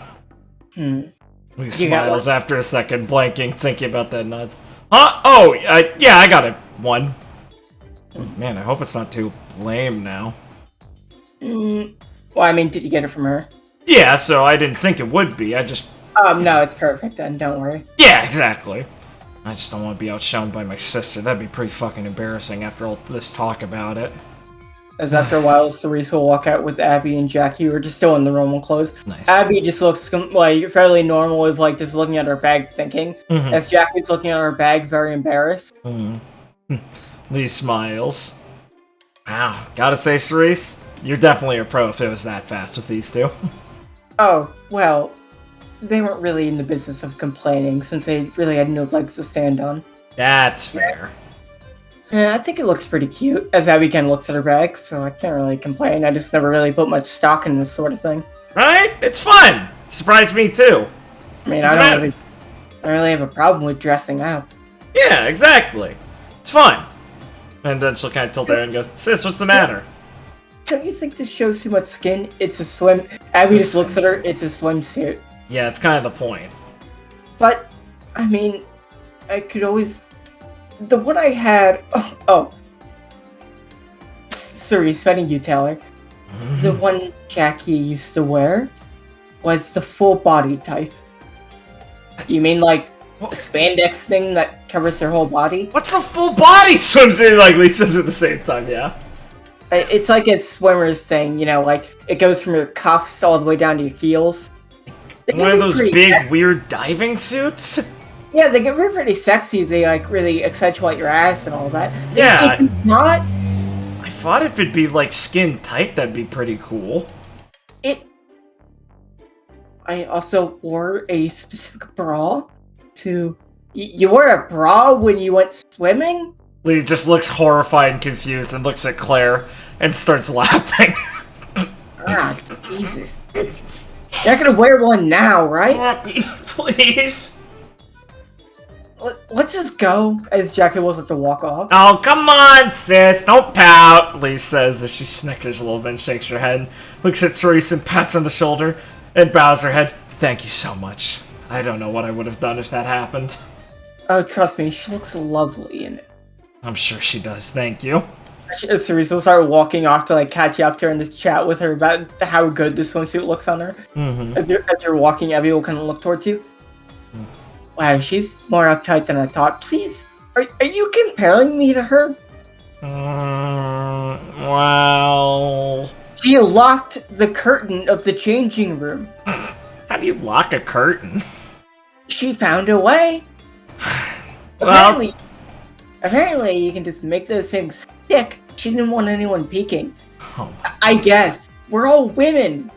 You He smiles after a second, blanking, thinking about that nuts. Huh? Oh, yeah, I got it. One. Man, I hope it's not too lame now. Well, I mean, did you get it from her? Yeah, so I didn't think it would be. I just... No, it's perfect then, don't worry. Yeah, exactly. I just don't want to be outshone by my sister. That'd be pretty fucking embarrassing after all this talk about it. As after a while, Cerise will walk out with Abby and Jackie, who are just still in the normal clothes. Nice. Abby just looks, like, fairly normal with, like, just looking at her bag thinking. As Jackie's looking at her bag, very embarrassed. Lee smiles. Wow, gotta say, Cerise, you're definitely a pro if it was that fast with these two. Oh, well, they weren't really in the business of complaining, since they really had no legs to stand on. That's fair. Yeah, I think it looks pretty cute, as Abby kind of looks at her bag, so I can't really complain. I just never really put much stock in this sort of thing. Right? It's fun! Surprised me, too. I mean, I don't really have a problem with dressing up. Yeah, exactly. It's fun. And then she'll kind of tilt her and go, Sis, what's the matter? Don't you think this shows too much skin? It's a swim... Abby just looks at her, it's a swimsuit. Yeah, it's kind of the point. But, I mean, I could always... The one I had... Oh. Sorry, funny you tell her. The one Jackie used to wear was the full body type. You mean, like, the spandex thing that covers her whole body? What's a full body swimsuit? Like, Lee says at the same time, yeah. It's like a swimmer's thing, you know, like, it goes from your cuffs all the way down to your heels. One of those big, weird diving suits? Yeah, they get pretty sexy if they, like, really accentuate your ass and all that. Yeah. If not... I thought if it'd be, like, skin tight, that'd be pretty cool. I also wore a specific bra to... You wore a bra when you went swimming? Lee just looks horrified and confused and looks at Claire and starts laughing. Ah, Jesus. You're not gonna wear one now, right? Jackie, please. Let's just go, as Jackie was about to walk off. Oh, come on, sis. Don't pout, Lee says as she snickers a little bit and shakes her head, looks at Cerise and pats on the shoulder, and bows her head. Thank you so much. I don't know what I would have done if that happened. Oh, trust me, she looks lovely in it. I'm sure she does, thank you. Cerise will start walking off to like catch you up to her and just chat with her about how good the swimsuit looks on her. Mm-hmm. As you're walking, Abby will kind of look towards you. Wow, she's more uptight than I thought. Please, are you comparing me to her? Well... She locked the curtain of the changing room. How do you lock a curtain? She found a way. Well... Apparently, you can just make those things stick. She didn't want anyone peeking. Oh. I guess. We're all women.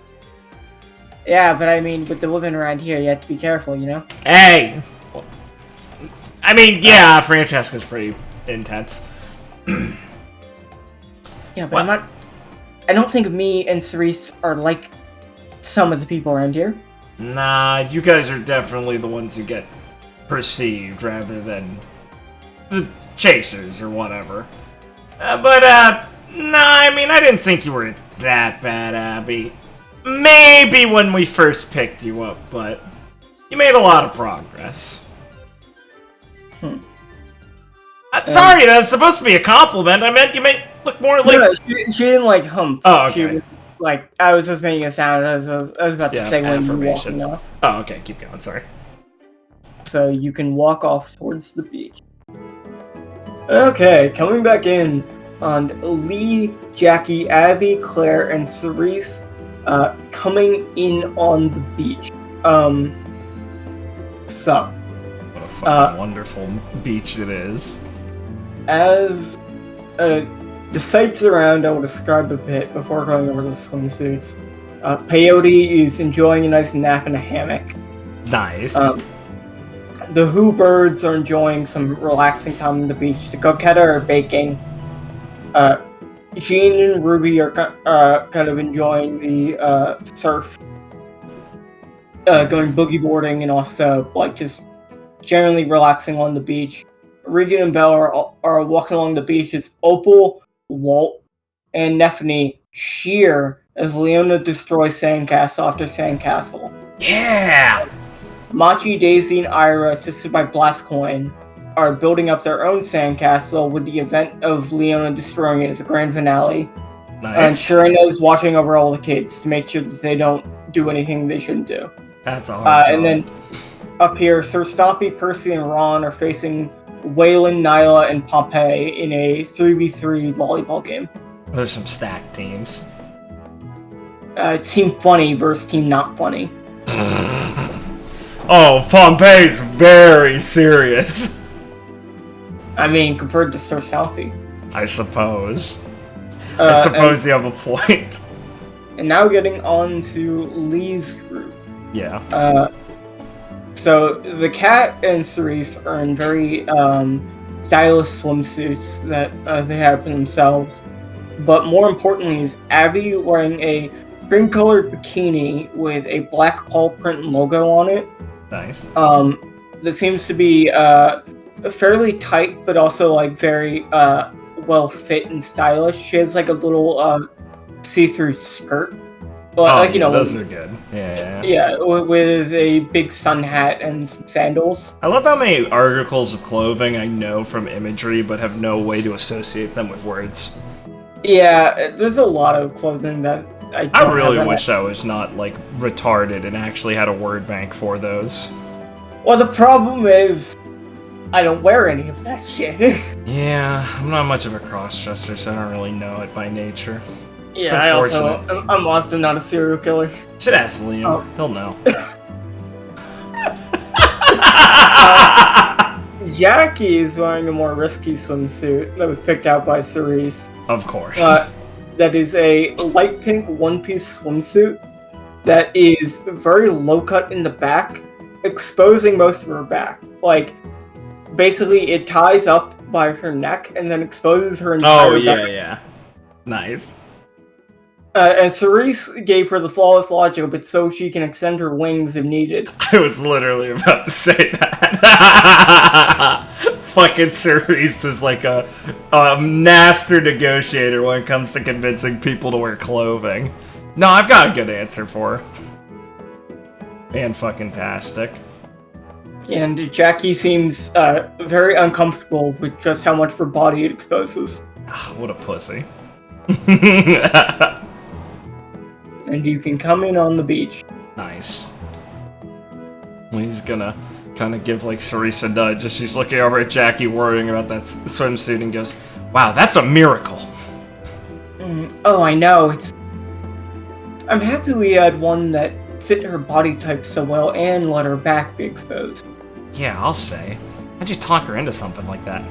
Yeah, but I mean, with the women around here, you have to be careful, you know? Hey! I mean, yeah, Francesca's pretty intense. Yeah, but I don't think me and Cerise are like some of the people around here. Nah, you guys are definitely the ones who get perceived rather than the chasers or whatever. Nah, I mean, I didn't think you were that bad, Abby. Maybe when we first picked you up, but you made a lot of progress. Sorry, that was supposed to be a compliment. I meant you may look more like... No, she didn't like hump. Oh, okay. She was, like, I was just making a sound. I was about to say when you were walking off. Oh, okay, keep going, sorry. So you can walk off towards the beach. Okay, coming back in on Lee, Jackie, Abby, Claire, and Cerise coming in on the beach. So. What a fucking wonderful beach it is. As the sights around, I will describe a bit before going over the swimsuits. Peyote is enjoying a nice nap in a hammock. Nice. The Who birds are enjoying some relaxing time on the beach. The Coquetta are baking. Jean and Ruby are kind of enjoying the surf. Going boogie boarding and also like just generally relaxing on the beach. Regan and Belle are walking along the beach as Opal, Walt, and Neffany cheer as Leona destroys sandcastle after sandcastle. Yeah! Machi, Daisy, and Ira, assisted by Blastcoin, are building up their own sandcastle with the event of Leona destroying it as a grand finale. Nice. And Shirina is watching over all the kids to make sure that they don't do anything they shouldn't do. That's a hard job. And then up here, Sir Stompy, Percy, and Ron are facing Waylon, Nyla, and Pompey in a 3v3 volleyball game. There's some stacked teams. Team funny versus team not funny. Oh, Pompey's very serious. I mean, compared to Sir Stompy. I suppose. I suppose you have a point. And now getting on to Lee's group. Yeah. So the Cat and Cerise are in very stylish swimsuits that they have for themselves. But more importantly is Abby wearing a cream-colored bikini with a black paw print logo on it. Nice. That seems to be fairly tight, but also like very well fit and stylish. She has like a little see-through skirt. But, like, you know, those are good. Yeah. Yeah, with a big sun hat and some sandals. I love how many articles of clothing I know from imagery, but have no way to associate them with words. Yeah, there's a lot of clothing that I really wish I was not, like, retarded and actually had a word bank for those. Well, the problem is, I don't wear any of that shit. Yeah, I'm not much of a cross-dresser, so I don't really know it by nature. Yeah, I'm also not a serial killer. Should ask Liam. Oh. He'll know. Jackie is wearing a more risky swimsuit that was picked out by Cerise. Of course. That is a light pink one-piece swimsuit that is very low-cut in the back, exposing most of her back. Like, basically, it ties up by her neck and then exposes her entire back. Yeah. Nice. And Cerise gave her the flawless logic, but so she can extend her wings if needed. I was literally about to say that. Fucking Cerise is like a master negotiator when it comes to convincing people to wear clothing. No, I've got a good answer for her. And fucking tastic. And Jackie seems very uncomfortable with just how much of her body it exposes. What a pussy. And you can come in on the beach. Nice. Well, he's gonna kind of give like Cerise a nudge as she's looking over at Jackie worrying about that swimsuit and goes, "Wow, that's a miracle." Oh, I know. I'm happy we had one that fit her body type so well and let her back be exposed. Yeah, I'll say. How'd you talk her into something like that?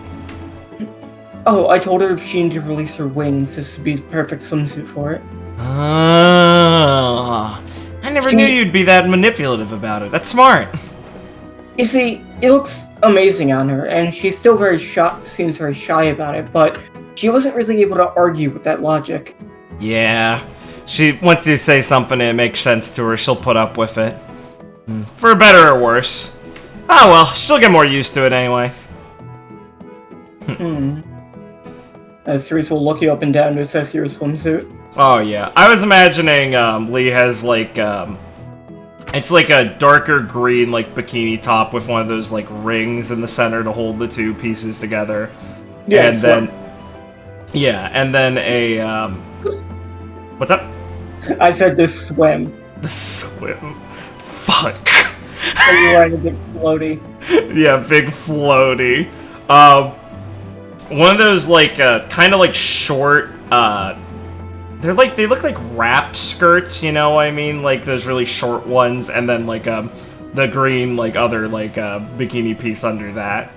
Oh, I told her if she needed to release her wings, this would be the perfect swimsuit for it. I never knew you'd be that manipulative about it. That's smart. You see, it looks amazing on her, and she's still seems very shy about it, but she wasn't really able to argue with that logic. Yeah. Once you say something and it makes sense to her, she'll put up with it. For better or worse. Oh well, she'll get more used to it anyways. Cerise will look you up and down to assess your swimsuit. Oh yeah, I was imagining Lee has like it's like a darker green like bikini top with one of those like rings in the center to hold the two pieces together. Yeah, and then a what's up? I said the swim. The swim. Fuck. You're wearing a big floaty. Yeah, big floaty. One of those like kind of like short they look like wrap skirts, you know what I mean? Like those really short ones, and then like the green like other like bikini piece under that.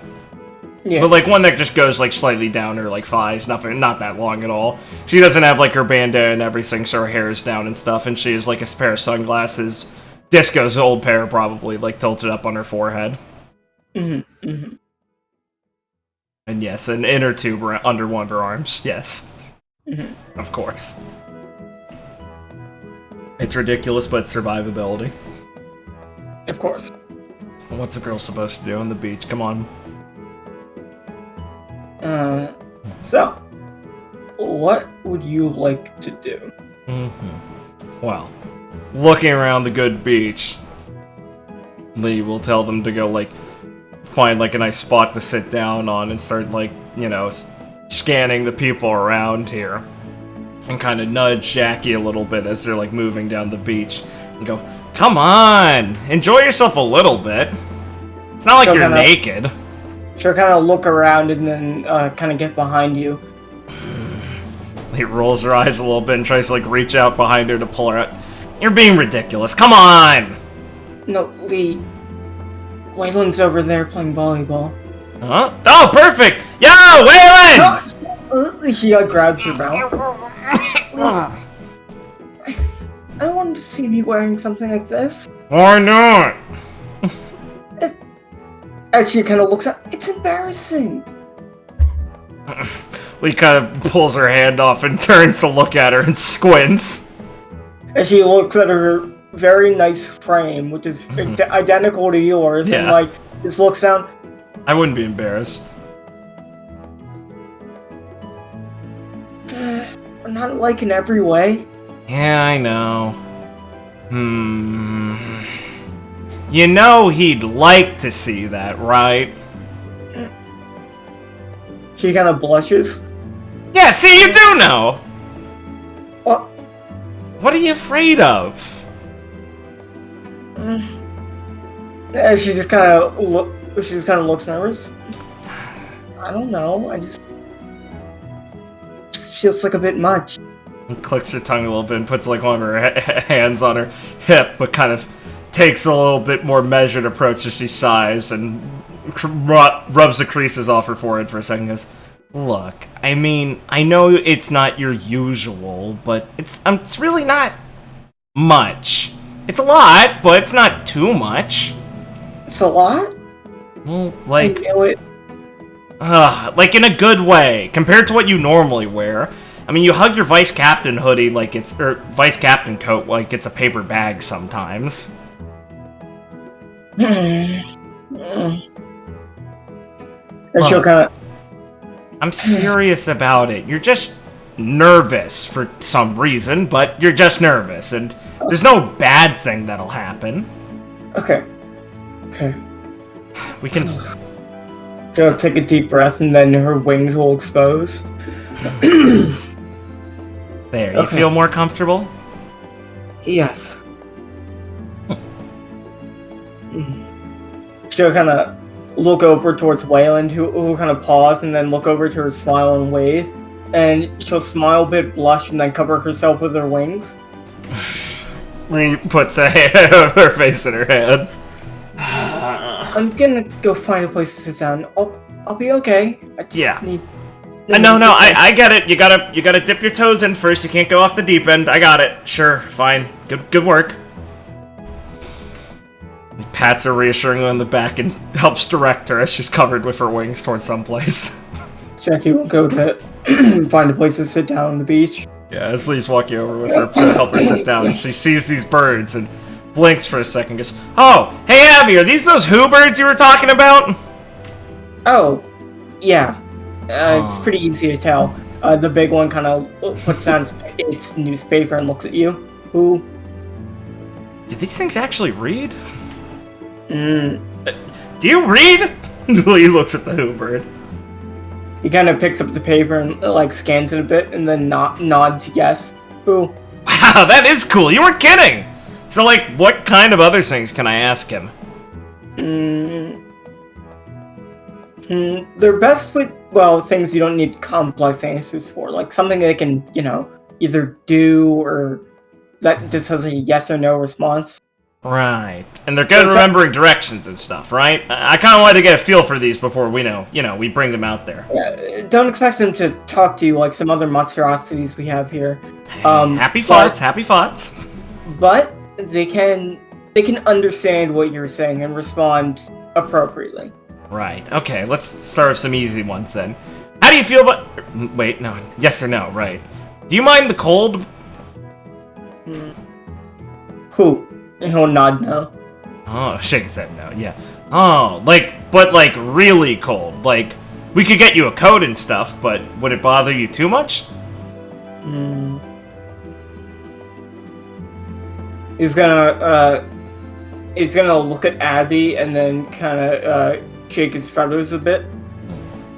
Yeah. But like one that just goes like slightly down her like thighs, not that long at all. She doesn't have like her bandana and everything, so her hair is down and stuff, and she has like a pair of sunglasses, Disco's old pair probably, like tilted up on her forehead. And yes, an inner tube under one of her arms. Yes. Of course. It's ridiculous, but survivability. Of course. What's a girl supposed to do on the beach? Come on. So, what would you like to do? Well, looking around the good beach, Lee will tell them to go, like, find, like, a nice spot to sit down on and start, like, you know, scanning the people around here. And kind of nudge Jackie a little bit as they're, like, moving down the beach. And go, come on! Enjoy yourself a little bit. It's not like you're naked. She'll kind of look around and then kind of get behind you. He rolls her eyes a little bit and tries to like reach out behind her to pull her out. You're being ridiculous. Come on! No, Lee. Waylon's over there playing volleyball. Huh? Oh, perfect! Yo, Waylon! She grabs her mouth. I don't want to see me wearing something like this. Why not? As she kind of looks at, it's embarrassing. Lee kind of pulls her hand off and turns to look at her and squints. As she looks at her very nice frame, which is identical to yours, and like, just looks down. I wouldn't be embarrassed. I'm not like in every way. Yeah, I know. You know he'd like to see that, right? She kind of blushes. Yeah, see, you do know! What? What are you afraid of? She just kind of looks nervous. I don't know. Just feels like a bit much. And clicks her tongue a little bit and puts like one of her hands on her hip, but kind of takes a little bit more measured approach as she sighs and rubs the creases off her forehead for a second and goes, look, I mean, I know it's not your usual, but it's really not much. It's a lot, but it's not too much. It's a lot? Well, like... I know it. Like in a good way. Compared to what you normally wear, I mean, you hug your vice captain hoodie like it's, or vice captain coat like it's a paper bag sometimes. And Look, she'll kind of. I'm serious about it. You're just nervous for some reason, but you're just nervous, and there's no bad thing that'll happen. Okay. We can. She'll take a deep breath, and then her wings will expose. There, you feel more comfortable? Yes. She'll kind of look over towards Wayland, who will kind of pause and then look over to her, smile and wave. And she'll smile a bit, blush, and then cover herself with her wings. She puts her face in her hands. I'm gonna go find a place to sit down. I'll be okay. I just need. No, I get it. You gotta dip your toes in first. You can't go off the deep end. I got it. Sure, fine. Good work. He pats her reassuringly on the back and helps direct her as she's covered with her wings towards someplace. Jackie will go to find a place to sit down on the beach. Yeah, as Lee's walking over with her to help her sit down, and she sees these birds and blinks for a second, goes, "Oh, hey Abby, are these those who birds you were talking about?" Oh, yeah. It's pretty easy to tell. The big one kind of puts down its newspaper and looks at you. Who? Do these things actually read? Mm. Do you read? Lee looks at the who bird. He kind of picks up the paper and scans it a bit, and then nods yes. Who? Wow, that is cool. You weren't kidding. So, what kind of other things can I ask him? They're best with, things you don't need complex answers for. Like something they can, either do or that just has a yes or no response. Right. And they're good at remembering directions and stuff, right? I kind of wanted to get a feel for these before we we bring them out there. Yeah, don't expect them to talk to you like some other monstrosities we have here. Happy thoughts. But they can understand what you're saying and respond appropriately. Right. Okay, let's start with some easy ones then. How do you feel about... Wait, no. Yes or no, right. Do you mind the cold? Who? He'll nod no. Oh, shake his head no, yeah. Oh, but really cold. We could get you a coat and stuff, but would it bother you too much? He's gonna look at Abby and then kind of shake his feathers a bit.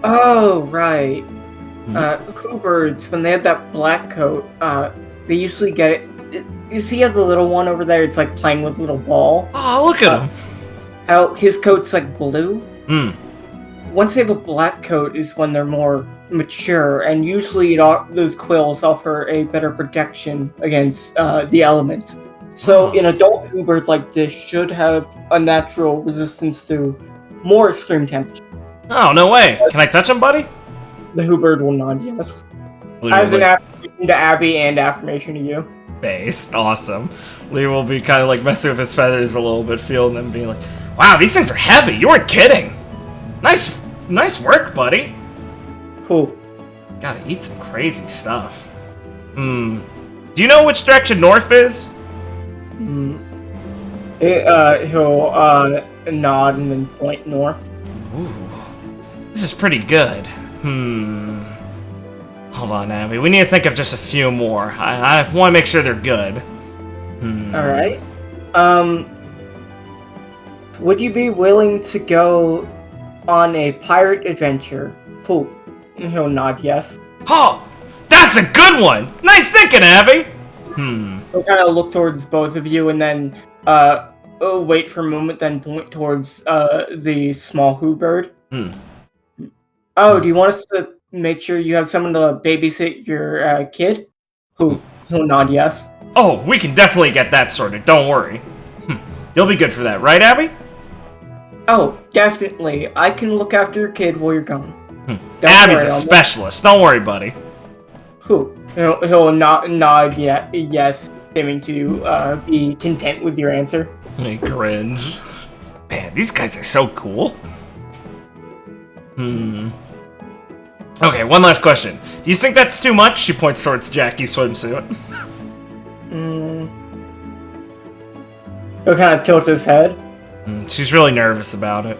Oh, right. Who birds, when they have that black coat, they usually get it. You see how the little one over there, it's playing with a little ball? Oh, look at him. How his coat's blue? Once they have a black coat is when they're more mature, and usually those quills offer a better protection against the elements. So an adult who bird like this should have a natural resistance to more extreme temperature. Oh, no way. Can I touch him, buddy? The who bird will nod yes. Literally. As an affirmation to Abby and affirmation to you. Based. Awesome. Lee will be kind of messing with his feathers a little bit, feeling them, being like, "Wow, these things are heavy. You weren't kidding. Nice work, buddy." Cool. Gotta eat some crazy stuff. Do you know which direction north is? He'll nod and then point north. Ooh, this is pretty good. Hold on, Abby. We need to think of just a few more. I want to make sure they're good. All right. Would you be willing to go on a pirate adventure? Cool. He'll nod yes. Oh, that's a good one. Nice thinking, Abby. He'll kind of look towards both of you and then wait for a moment, then point towards the small who bird. Oh, do you want us to make sure you have someone to babysit your kid? He'll nod yes. Oh, we can definitely get that sorted. Don't worry. You'll be good for that, right, Abby? Oh, definitely. I can look after your kid while you're gone. Abby's a specialist. Don't worry, buddy. He'll nod yes, seeming to be content with your answer. He grins. Man, these guys are so cool. Okay, one last question. Do you think that's too much? She points towards Jackie's swimsuit. He'll kind of tilt his head. She's really nervous about it.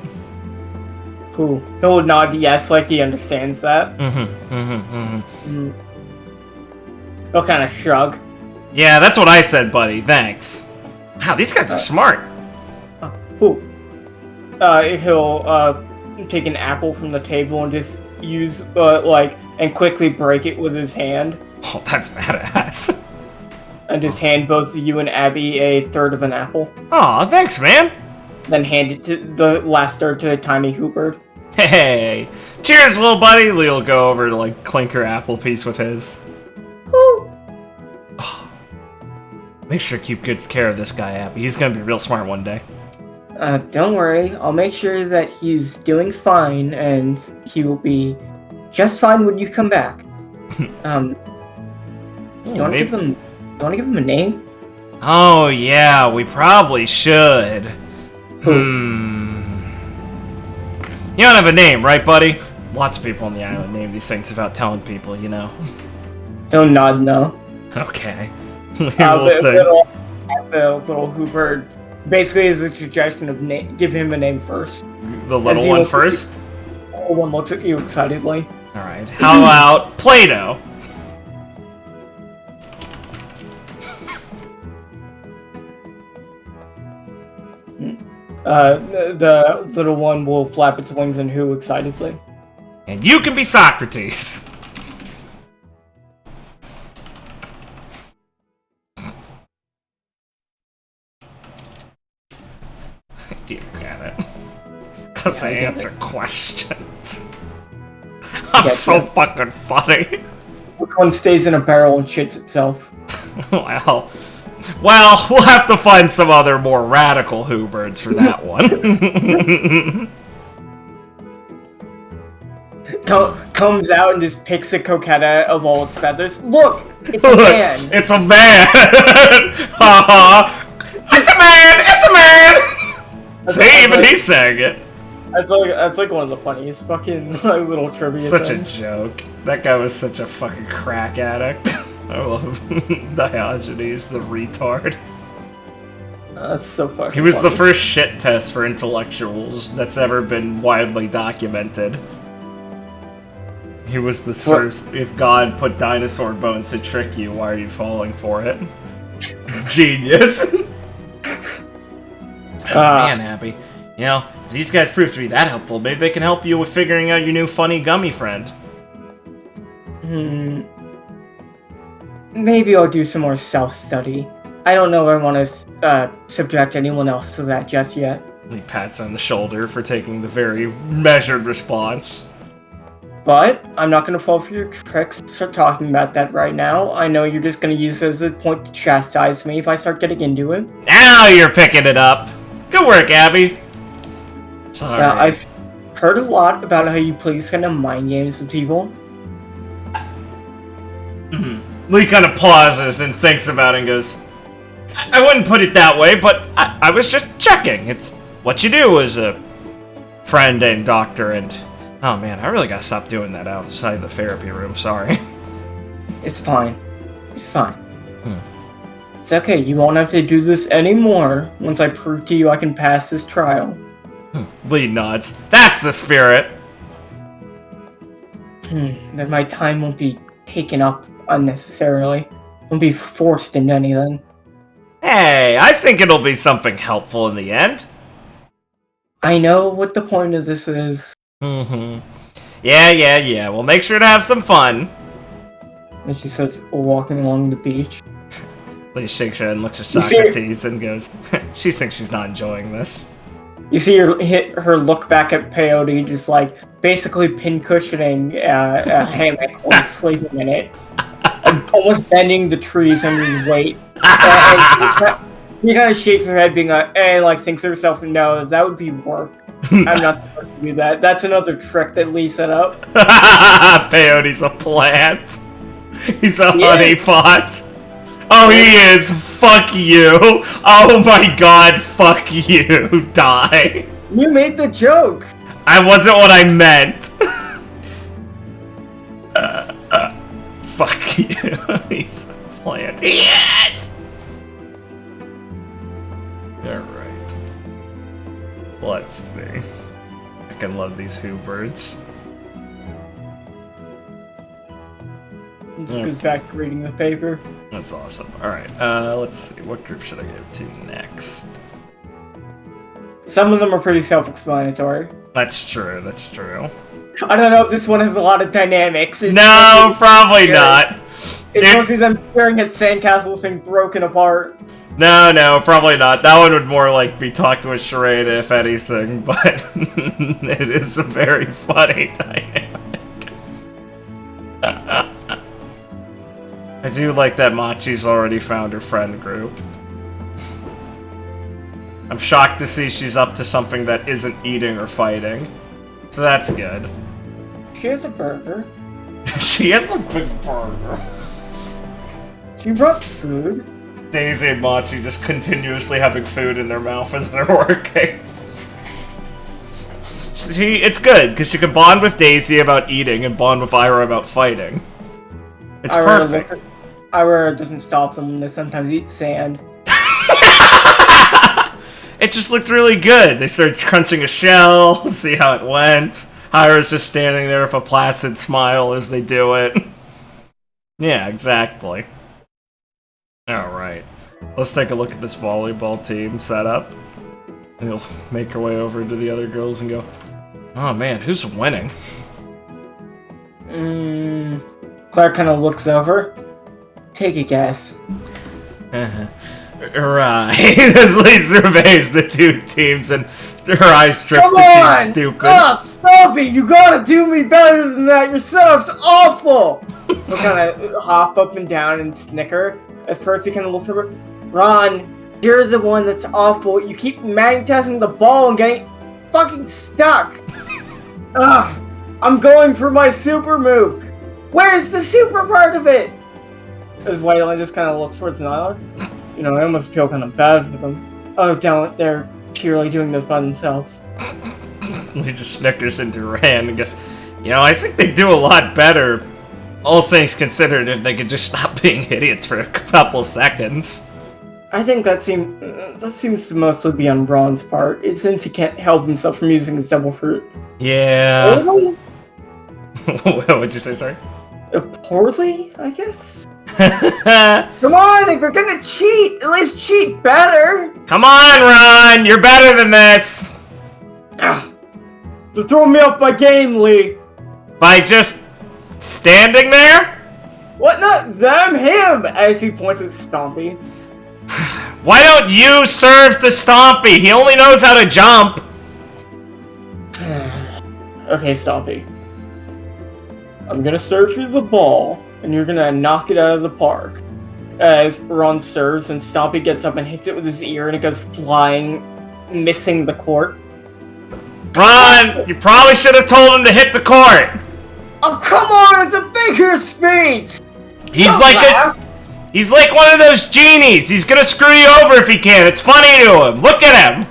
He'll nod yes, like he understands that. He'll kind of shrug. Yeah, that's what I said, buddy. Thanks. Wow, these guys are smart. He'll take an apple from the table and just use and quickly break it with his hand. Oh, that's badass. And just hand both you and Abby a third of an apple. Aw, thanks, man. Then hand it to the last third to Tiny Hoopert. Hey, cheers, little buddy. Lee'll go over to clink her apple piece with his. Woo! Oh, make sure to keep good care of this guy, Abby. He's gonna be real smart one day. Don't worry. I'll make sure that he's doing fine, and he will be just fine when you come back. Do you want to give him a name? Oh yeah, we probably should. You don't have a name, right, buddy? Lots of people on the island name these things without telling people, you know. He'll nod no. Okay. The little Hooper basically is a suggestion of give him a name first. The little one first? The little one looks at you excitedly. Alright. How about Play-Doh? The little one will flap its wings and hoo excitedly. And you can be Socrates. Dear Granite. Because I answer questions. I'm so fucking funny. Which one stays in a barrel and shits itself? Well, we'll have to find some other more radical Hoobirds for that one. Comes out and just picks a coquetta of all its feathers. Look! It's a man! It's a man! It's a man! It's a man! See, even he's saying it. That's like one of the funniest fucking little trivia Such things. a joke. That guy was such a fucking crack addict. I love Diogenes, the retard. That's so fucking He was funny. the first shit test for intellectuals that's ever been widely documented. He was the first, if God put dinosaur bones to trick you, why are you falling for it? Genius! Man, Abby. You know, if these guys prove to be that helpful, maybe they can help you with figuring out your new funny gummy friend. Maybe I'll do some more self-study. I don't know if I want to subject anyone else to that just yet. He pats on the shoulder for taking the very measured response. But I'm not going to fall for your tricks to start talking about that right now. I know you're just going to use it as a point to chastise me if I start getting into it. Now you're picking it up. Good work, Abby. Sorry. Now, I've heard a lot about how you play these kind of mind games with people. Lee kind of pauses and thinks about it and goes, I wouldn't put it that way, but I was just checking. It's what you do as a friend and doctor, and oh man, I really gotta stop doing that outside the therapy room, sorry. It's fine. It's fine. It's okay, you won't have to do this anymore once I prove to you I can pass this trial. Lee nods. That's the spirit! That my time won't be taken up unnecessarily. Won't be forced into anything. Hey, I think it'll be something helpful in the end. I know what the point of this is. Yeah. We'll make sure to have some fun. And she starts walking along the beach. Lee shakes her head and looks at Socrates and goes, she thinks she's not enjoying this. You see her look back at Peyote, just like basically pincushioning a hammock while sleeping in it, and almost bending the trees under his weight. And he kind of shakes her head, being like, thinks to herself, no, that would be work. I'm not supposed to do that. That's another trick that Lee set up. Peyote's a plant. He's a honeypot. Oh, he is. Fuck you. Oh my god, fuck you. Die. You made the joke. I wasn't what I meant. Fuck you. He's a plant. Yes! Alright. Let's see. I can love these Who birds. Just goes back to reading the paper. That's awesome. Alright, let's see. What group should I go to next? Some of them are pretty self-explanatory. That's true, that's true. I don't know if this one has a lot of dynamics. No, probably not. It's mostly them staring at sandcastles being broken apart. No, probably not. That one would more like be talking with Sharada, if anything, but it is a very funny dynamic. I do like that Machi's already found her friend group. I'm shocked to see she's up to something that isn't eating or fighting. So that's good. She has a burger. She has a big burger. She brought food. Daisy and Machi just continuously having food in their mouth as they're working. See, it's good, because you can bond with Daisy about eating and bond with Ira about fighting. It's perfect. Ira doesn't stop them when they sometimes eat sand. It just looked really good. They started crunching a shell, see how it went. Ira's just standing there with a placid smile as they do it. Yeah, exactly. Alright. Let's take a look at this volleyball team setup. And we'll make our way over to the other girls and go, oh man, who's winning? Claire kind of looks over. Take a guess. Right. As Lee surveys the two teams and her eyes drift to Team Stupid. Oh, stop it! You gotta do me better than that! Your setup's awful! We'll kind of hop up and down and snicker as Percy kind of looks over. Ron, you're the one that's awful. You keep magnetizing the ball and getting fucking stuck. Ugh! I'm going for my super move. Where's the super part of it? As Waylon just kind of looks towards Nyla. You know, I almost feel kind of bad for them. Oh, don't. They're purely doing this by themselves. He just snickers into her hand and goes, you know, I think they'd do a lot better, all things considered, if they could just stop being idiots for a couple seconds. I think that seems to mostly be on Ron's part, since he can't help himself from using his double fruit. Yeah. Poorly? What'd you say, sorry? Poorly, I guess? Come on, if you're gonna cheat, at least cheat better! Come on, Ron! You're better than this! To throw me off my game, Lee! By just standing there? What, not them, him! As he points at Stompy. Why don't you serve to Stompy? He only knows how to jump! Okay, Stompy. I'm gonna serve you the ball, and you're gonna knock it out of the park. As Ron serves, and Stompy gets up and hits it with his ear, and it goes flying, missing the court. Ron, you probably should have told him to hit the court! Oh, come on! It's a figure of speech! He's like one of those genies! He's gonna screw you over if he can! It's funny to him! Look at him!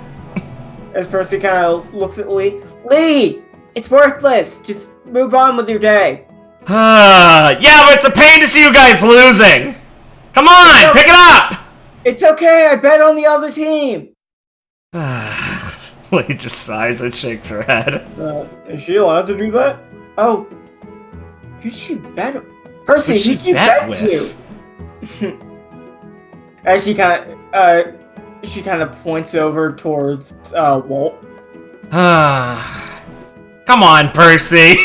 As Percy kind of looks at Lee. Lee! It's worthless! Just move on with your day. Yeah, but it's a pain to see you guys losing! Come on, pick it up! It's okay, I bet on the other team! Lee just sighs and shakes her head. Is she allowed to do that? Oh. Who'd she bet? Percy, who'd you bet to? As she kind of points over towards Walt. Come on, Percy.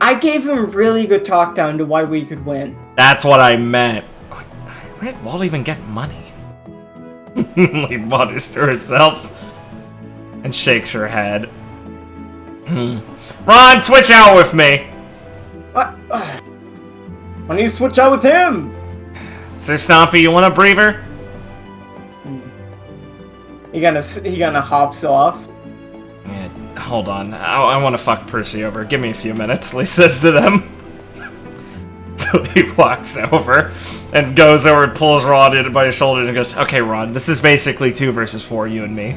I gave him really good talk down to why we could win. That's what I meant. Where did Walt even get money? Lee mutters to herself and shakes her head. Ron, switch out with me. What? Why don't you switch out with him? Sir Stompy, you want a breather? He kinda hops off. Yeah, hold on. I want to fuck Percy over. Give me a few minutes, Lee says to them. So he walks over and goes over and pulls Ron in by his shoulders and goes, okay, Ron, this is basically 2 versus 4, you and me.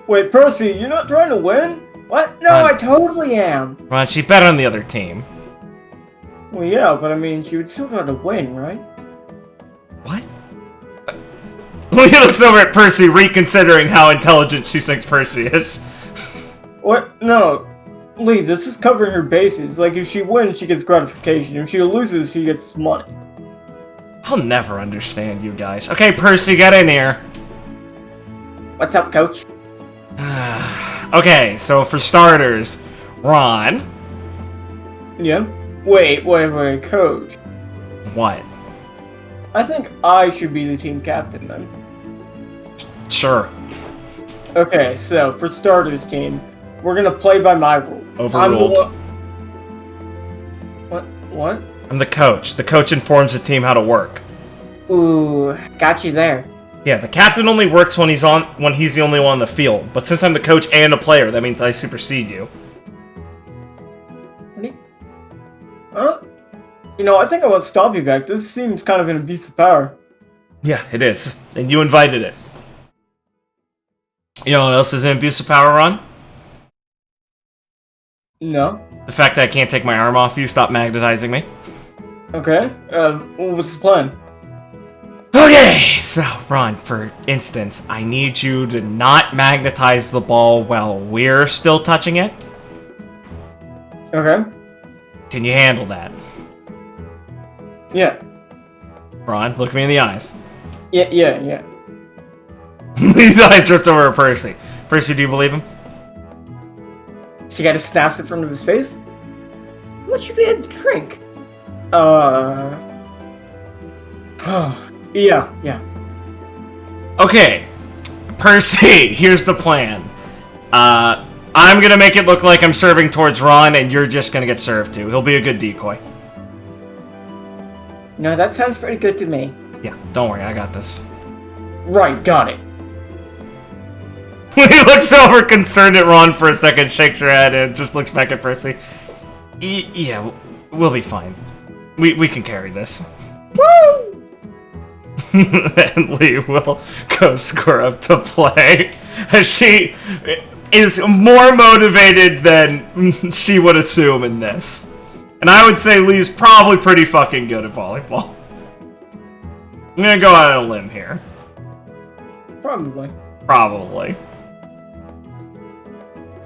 Wait, Percy, you're not trying to win? What? No, I totally am. Ron, she's better on the other team. Well, yeah, but I mean, she would still try to win, right? What? Lee looks over at Percy, reconsidering how intelligent she thinks Percy is. What? No. Lee, this is covering her bases. Like, if she wins, she gets gratification. If she loses, she gets money. I'll never understand you guys. Okay, Percy, get in here. What's up, coach? Okay, so for starters, Ron. Yeah? Wait, coach. What? I think I should be the team captain, then. Sure. Okay, so, for starters, team, we're gonna play by my rules. Overruled. What? I'm the coach. The coach informs the team how to work. Ooh, got you there. Yeah, the captain only works when he's the only one on the field. But since I'm the coach and a player, that means I supersede you. Huh? You know, I think I want to stop you back. This seems kind of an abuse of power. Yeah, it is. And you invited it. You know what else is an abuse of power, Ron? No. The fact that I can't take my arm off you, stop magnetizing me. Okay. What's the plan? Okay, so, Ron, for instance, I need you to not magnetize the ball while we're still touching it. Okay. Can you handle that? Yeah. Ron, look me in the eyes. Yeah. These eyes drift over to Percy. Percy, do you believe him? She got to snaps in front of his face? What should we had to drink? Yeah. Okay, Percy, here's the plan. I'm gonna make it look like I'm serving towards Ron, and you're just gonna get served to. He'll be a good decoy. No, that sounds pretty good to me. Yeah, don't worry, I got this. Right, got it. He looks over concerned at Ron for a second, shakes her head, and just looks back at Percy. Yeah, we'll be fine. We can carry this. Woo! And Lee will go score up to play, as she is more motivated than she would assume in this. And I would say Lee's probably pretty fucking good at volleyball. I'm gonna go out on a limb here. Probably.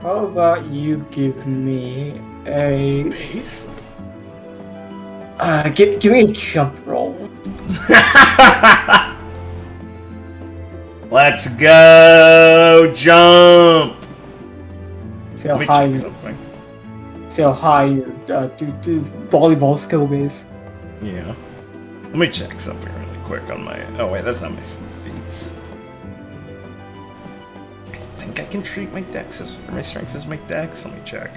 How about you give me a... Based? Give me a jump roll. Let's go jump. See how high your volleyball skill is. Yeah. Let me check something really quick on my... Oh wait, that's not my feet. I think I can treat my dex as... my strength as my dex. Let me check.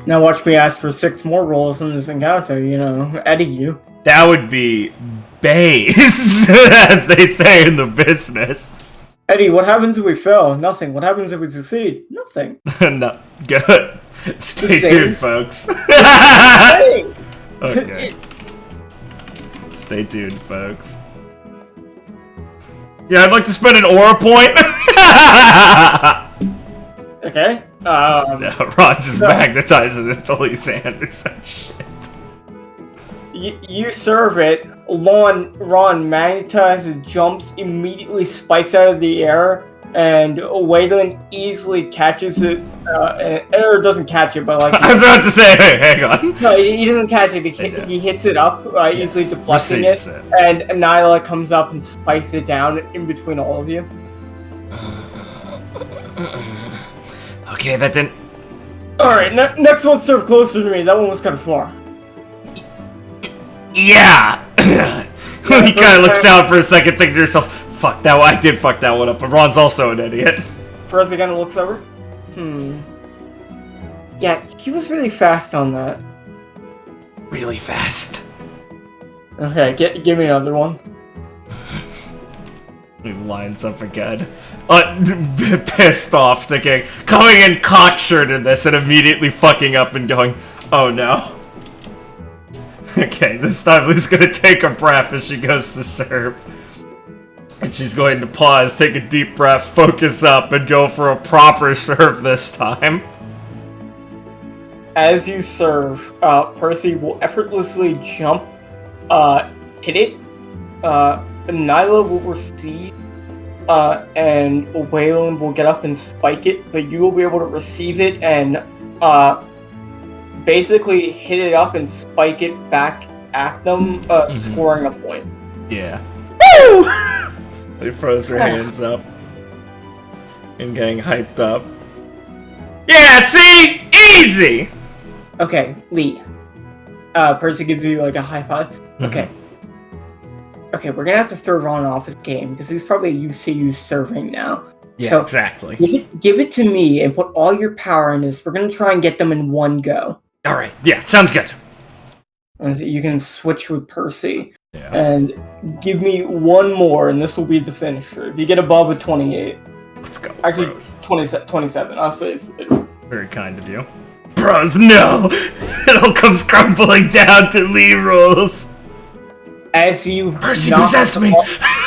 Now watch me ask for 6 more rolls in this encounter, you know, Eddie you. That would be base, as they say in the business. Eddie, what happens if we fail? Nothing. What happens if we succeed? Nothing. No, good. Stay tuned, folks. Okay. Stay tuned, folks. Yeah, I'd like to spend an aura point. Okay. No, Ron just magnetizes it to Lee Sanders and shit. You serve it. Ron magnetizes, jumps, immediately spikes out of the air, and Waylon easily catches it. Or doesn't catch it, but like... I was about to say, hey, hang on. No, he doesn't catch it. He hits it up, easily deflecting it. And Nyla comes up and spikes it down in between all of you. Okay, that didn't... Alright, next one served closer to me. That one was kind of far. Yeah! He kind of looks down for a second, thinking to yourself, fuck that one, I did fuck that one up, but Ron's also an idiot. First, he kind of looks over. Yeah, he was really fast on that. Really fast. Okay, give me another one. He lines up again. Pissed off, thinking, coming in cockshirt in this and immediately fucking up and going, oh no. Okay, this time Lee's gonna take a breath as she goes to serve. And she's going to pause, take a deep breath, focus up, and go for a proper serve this time. As you serve, Percy will effortlessly jump, hit it. Nyla will receive, and Waylon will get up and spike it, but you will be able to receive it and basically hit it up and spike it back at them, scoring a point. Yeah. Woo! They froze her hands up and getting hyped up. Yeah, see? Easy! Okay, Lee. Percy gives you like a high five. Okay. Okay, we're gonna have to throw Ron off his game because he's probably used to you serving now. Yeah, so exactly. Give it to me and put all your power in this. We're gonna try and get them in one go. Alright, yeah, sounds good. And so you can switch with Percy. Yeah. And give me one more, and this will be the finisher. If you get above a 28. Let's go. Actually, 27. I'll say it's very kind of you. Bros, no! It all comes crumbling down to Lee rules. As you Percy possessed me!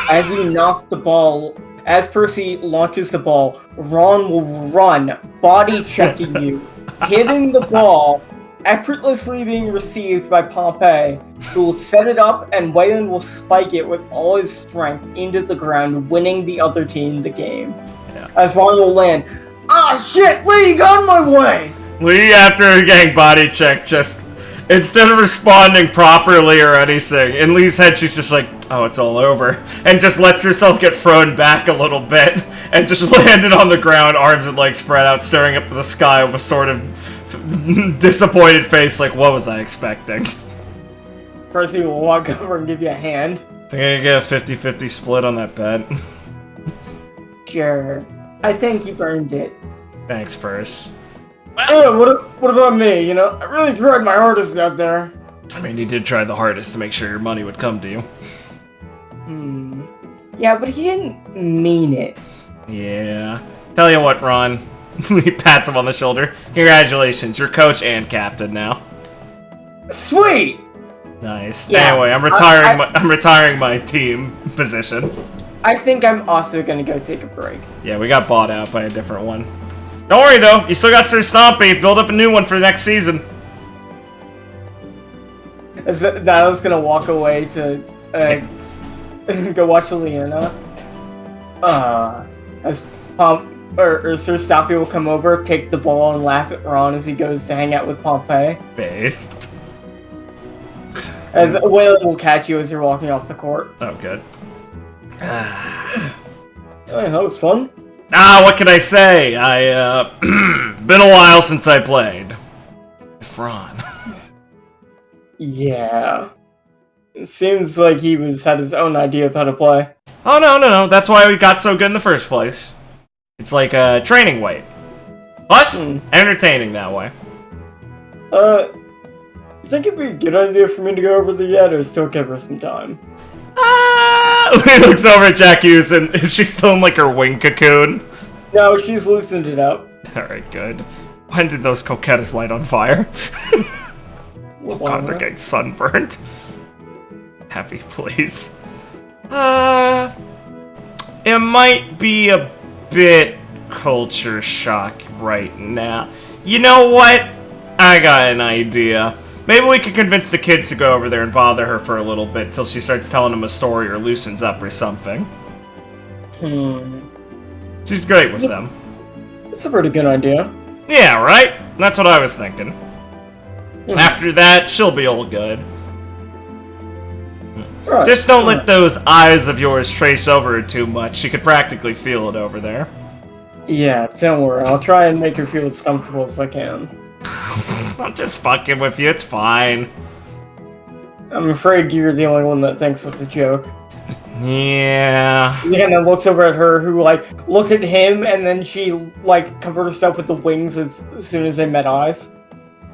As you knock the ball, as Percy launches the ball, Ron will run, body checking you, hitting the ball, effortlessly being received by Pompey, who will set it up, and Waylon will spike it with all his strength into the ground, winning the other team the game. Yeah. As Ron will land, shit, Lee, got in my way! Lee, after getting body checked, just, instead of responding properly or anything, in Lee's head she's just like, oh, it's all over, and just lets herself get thrown back a little bit, and just landed on the ground, arms and legs spread out, staring up at the sky with a sort of disappointed face, like, what was I expecting? Percy will walk over and give you a hand. So I'm gonna get a 50-50 split on that bet. Sure. I think you've earned it. Thanks, Purse. What about me? You know, I really tried my hardest out there. I mean, you did try the hardest to make sure your money would come to you. Yeah, but he didn't mean it. Yeah. Tell you what, Ron. He pats him on the shoulder. Congratulations, you're coach and captain now. Sweet! Nice. Yeah, anyway, I'm retiring my team position. I think I'm also gonna go take a break. Yeah, we got bought out by a different one. Don't worry though, you still got Sir Stompy. Build up a new one for the next season. Niall's gonna walk away to go watch Leanna. As or Sir Stompy will come over, take the ball, and laugh at Ron as he goes to hang out with Pompey. Based. As Waylon will catch you as you're walking off the court. Oh, good. Hey, that was fun. What can I say? Been a while since I played. With Ron. Yeah. It seems like he had his own idea of how to play. Oh, no. That's why we got so good in the first place. It's like a training weight. Plus, entertaining that way. You think it'd be a good idea for me to go over the yet, or still give her some time? He looks over at Jack Hughes, and is she still in like her wing cocoon? No, she's loosened it up. Alright, good. When did those coquettas light on fire? Oh god, they're getting sunburned. Happy, please. It might be a bit culture shock right now. You know what? I got an idea. Maybe we could convince the kids to go over there and bother her for a little bit till she starts telling them a story or loosens up or something. She's great with them. That's a pretty good idea. Yeah, right? That's what I was thinking. After that, she'll be all good. Right. Just don't let those eyes of yours trace over her too much. She could practically feel it over there. Yeah, don't worry. I'll try and make her feel as comfortable as I can. I'm just fucking with you, it's fine. I'm afraid you're the only one that thinks it's a joke. Yeah. He kind of looks over at her, who, like, looks at him, and then she, like, covered herself with the wings as soon as they met eyes.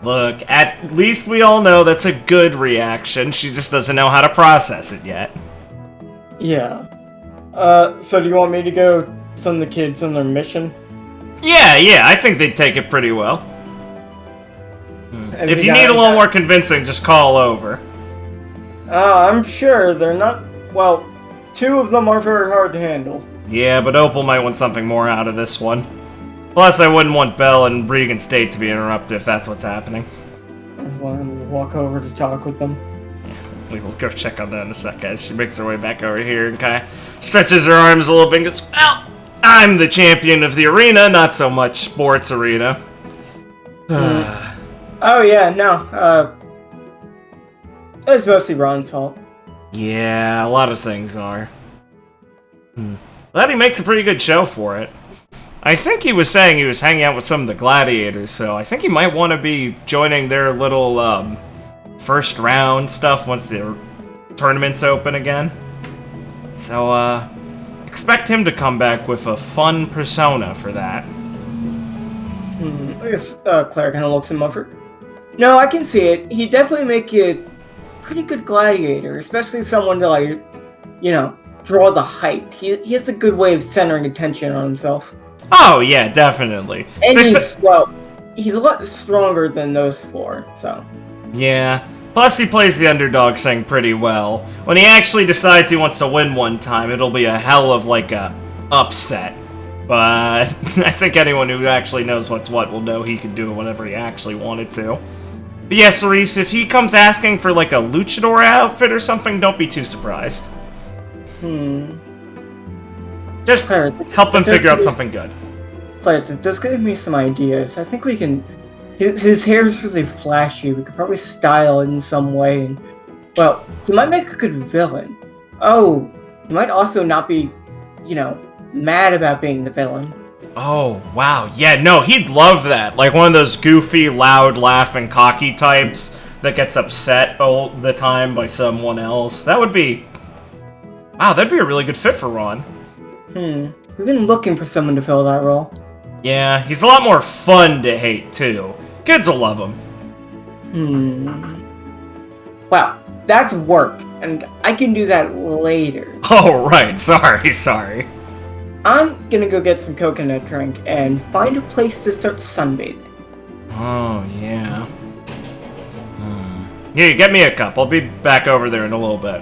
Look, at least we all know that's a good reaction. She just doesn't know how to process it yet. Yeah. So do you want me to go send the kids on their mission? Yeah, I think they'd take it pretty well. If you need a little more convincing, just call over. I'm sure they're not, well, two of them are very hard to handle. Yeah, but Opal might want something more out of this one. Plus, I wouldn't want Belle and Regan State to be interrupted if that's what's happening. Well, I'm gonna walk over to talk with them. We will go check on that in a second. She makes her way back over here and kind of stretches her arms a little bit and goes, well, I'm the champion of the arena, not so much sports arena. Oh, yeah, no. It's mostly Ron's fault. Yeah, a lot of things are. Glad he makes a pretty good show for it. I think he was saying he was hanging out with some of the gladiators, so I think he might want to be joining their little, first round stuff once the tournament's open again. So, expect him to come back with a fun persona for that. I guess Claire kind of looks him over. No, I can see it. He'd definitely make a pretty good gladiator, especially someone to, like, you know, draw the hype. He has a good way of centering attention on himself. Oh, yeah, definitely. And he's a lot stronger than those four, so. Yeah. Plus, he plays the underdog thing pretty well. When he actually decides he wants to win one time, it'll be a hell of, like, a upset. But I think anyone who actually knows what's what will know he can do it whenever he actually wanted to. But yeah, Cerise, if he comes asking for, like, a luchador outfit or something, don't be too surprised. Just Claire, help him figure out something good. Claire, this give me some ideas. I think we can... His hair is really flashy. We could probably style it in some way. And, well, he might make a good villain. Oh, he might also not be, you know, mad about being the villain. Oh, wow. Yeah, no, he'd love that. Like one of those goofy, loud, laughing, cocky types that gets upset all the time by someone else. That would be... Wow, that'd be a really good fit for Ron. We've been looking for someone to fill that role. Yeah, he's a lot more fun to hate, too. Kids will love him. Wow, that's work, and I can do that later. Oh, right. Sorry. I'm gonna go get some coconut drink and find a place to start sunbathing. Oh, yeah. Here, get me a cup. I'll be back over there in a little bit.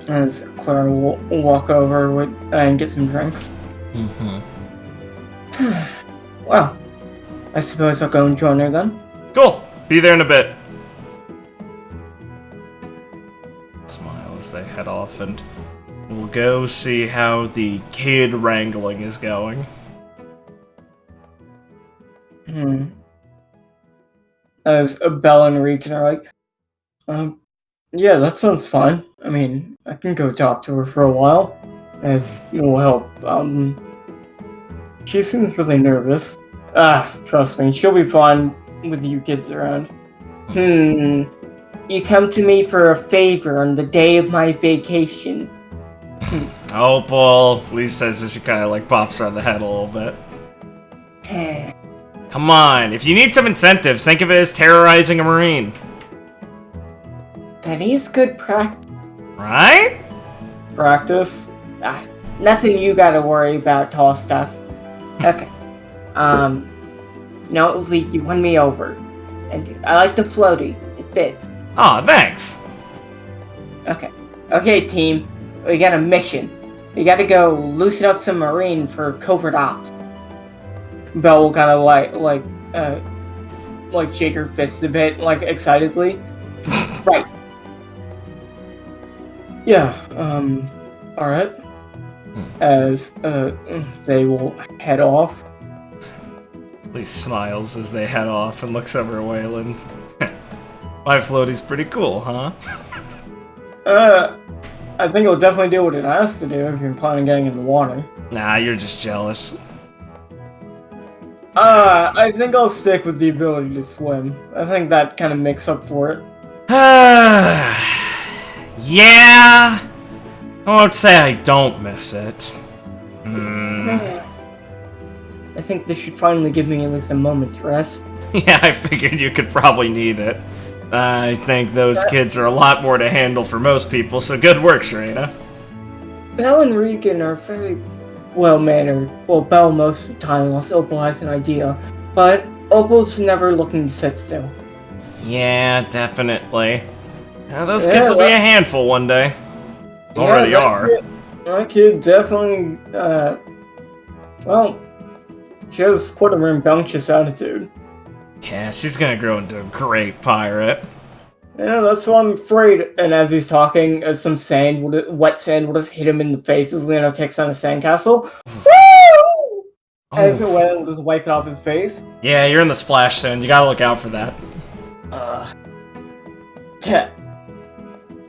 As Clara will walk over and get some drinks. Well, I suppose I'll go and join her then. Cool. Be there in a bit. Smile as they head off, and we'll go see how the kid wrangling is going. As Belle and Regan are like, yeah, that sounds fine. I mean, I can go talk to her for a while, if it will help. She seems really nervous. Trust me, she'll be fine with you kids around. You come to me for a favor on the day of my vacation. Opal, Lee says as she kind of like pops her on the head a little bit. Come on, if you need some incentives, think of it as terrorizing a Marine. That is good practice. Right? Practice? Nothing you gotta worry about, tall stuff. Okay. No, Lee, you won me over. And I like the floaty. It fits. Aw, thanks. Okay. Okay, team. We got a mission. We gotta go loosen up some Marine for covert ops. Belle will kind of like shake her fist a bit, like excitedly. Right. Yeah. All right. As they will head off. Lee smiles as they head off and looks over at Wayland. My floaty's pretty cool, huh? I think it'll definitely do what it has to do if you're planning on getting in the water. Nah, you're just jealous. I think I'll stick with the ability to swim. I think that kind of makes up for it. Yeah! I won't say I don't miss it. I think this should finally give me at least a moment's rest. Yeah, I figured you could probably need it. I think those kids are a lot more to handle for most people, so good work, Sharina. Belle and Regan are very well-mannered. Well, Belle most of the time, unless Opal has an idea. But Opal's never looking to sit still. Yeah, definitely. Those kids will be a handful one day. Already are. That kid definitely, well, she has quite a rambunctious attitude. Yeah, she's gonna grow into a great pirate. Yeah, that's what I'm afraid. And as he's talking, some wet sand will just hit him in the face as Leonardo kicks on a sandcastle. Woo! As the wet will just wipe it off his face. Yeah, you're in the splash zone. You gotta look out for that.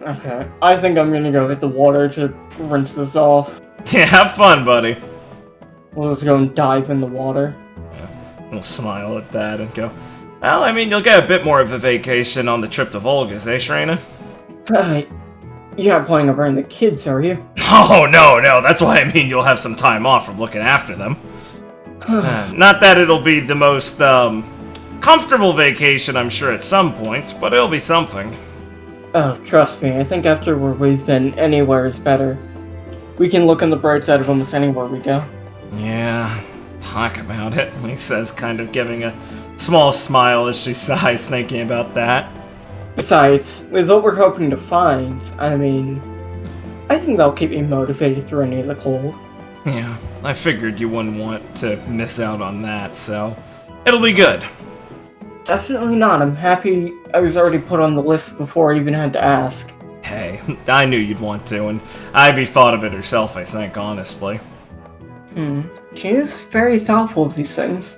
Okay, I think I'm gonna go hit the water to rinse this off. Yeah, have fun, buddy. We'll just go and dive in the water. Yeah, we'll smile at that and go, well, I mean, you'll get a bit more of a vacation on the trip to Valgus, eh, Shrena? You're not planning on bringing the kids, are you? Oh, no, that's why I mean you'll have some time off from looking after them. Not that it'll be the most, comfortable vacation, I'm sure, at some points, but it'll be something. Oh, trust me, I think after where we've been, anywhere is better. We can look on the bright side of almost anywhere we go. Yeah, talk about it, he says, kind of giving a small smile as she sighs thinking about that. Besides, with what we're hoping to find, I mean, I think that'll keep me motivated through any of the cold. Yeah, I figured you wouldn't want to miss out on that, so it'll be good. Definitely not. I'm happy I was already put on the list before I even had to ask. Hey, I knew you'd want to, and Ivy thought of it herself, I think, honestly. She is very thoughtful of these things.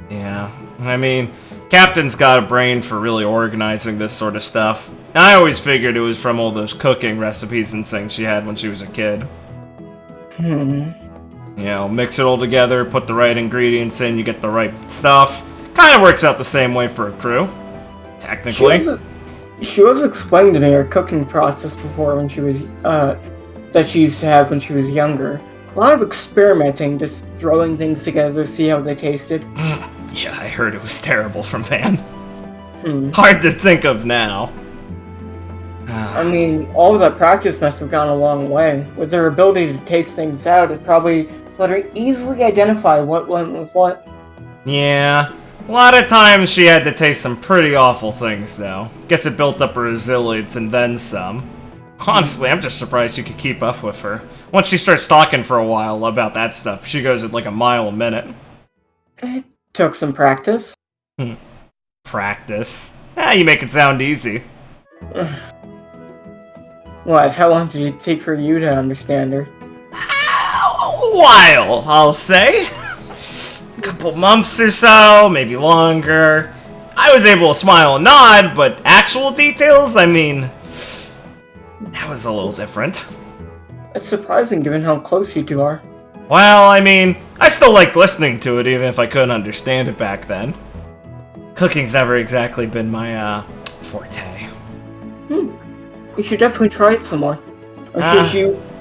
Yeah, I mean, Captain's got a brain for really organizing this sort of stuff. I always figured it was from all those cooking recipes and things she had when she was a kid. You know, mix it all together, put the right ingredients in, you get the right stuff. Kind of works out the same way for a crew, technically. She was explaining to me her cooking process before when she was, that she used to have when she was younger. A lot of experimenting, just throwing things together to see how they tasted. Yeah, I heard it was terrible from Van. Hard to think of now. I mean, all of that practice must have gone a long way. With her ability to taste things out, it probably let her easily identify what went with what. Yeah, a lot of times she had to taste some pretty awful things, though. Guess it built up her resilience and then some. Honestly, I'm just surprised you could keep up with her. Once she starts talking for a while about that stuff, she goes at like a mile a minute. It took some practice. Practice? You make it sound easy. What, how long did it take for you to understand her? A while, I'll say. A couple months or so, maybe longer. I was able to smile and nod, but actual details, I mean, that was a little different. It's surprising given how close you two are. Well, I mean, I still liked listening to it even if I couldn't understand it back then. Cooking's never exactly been my, forte. You should definitely try it some more. Or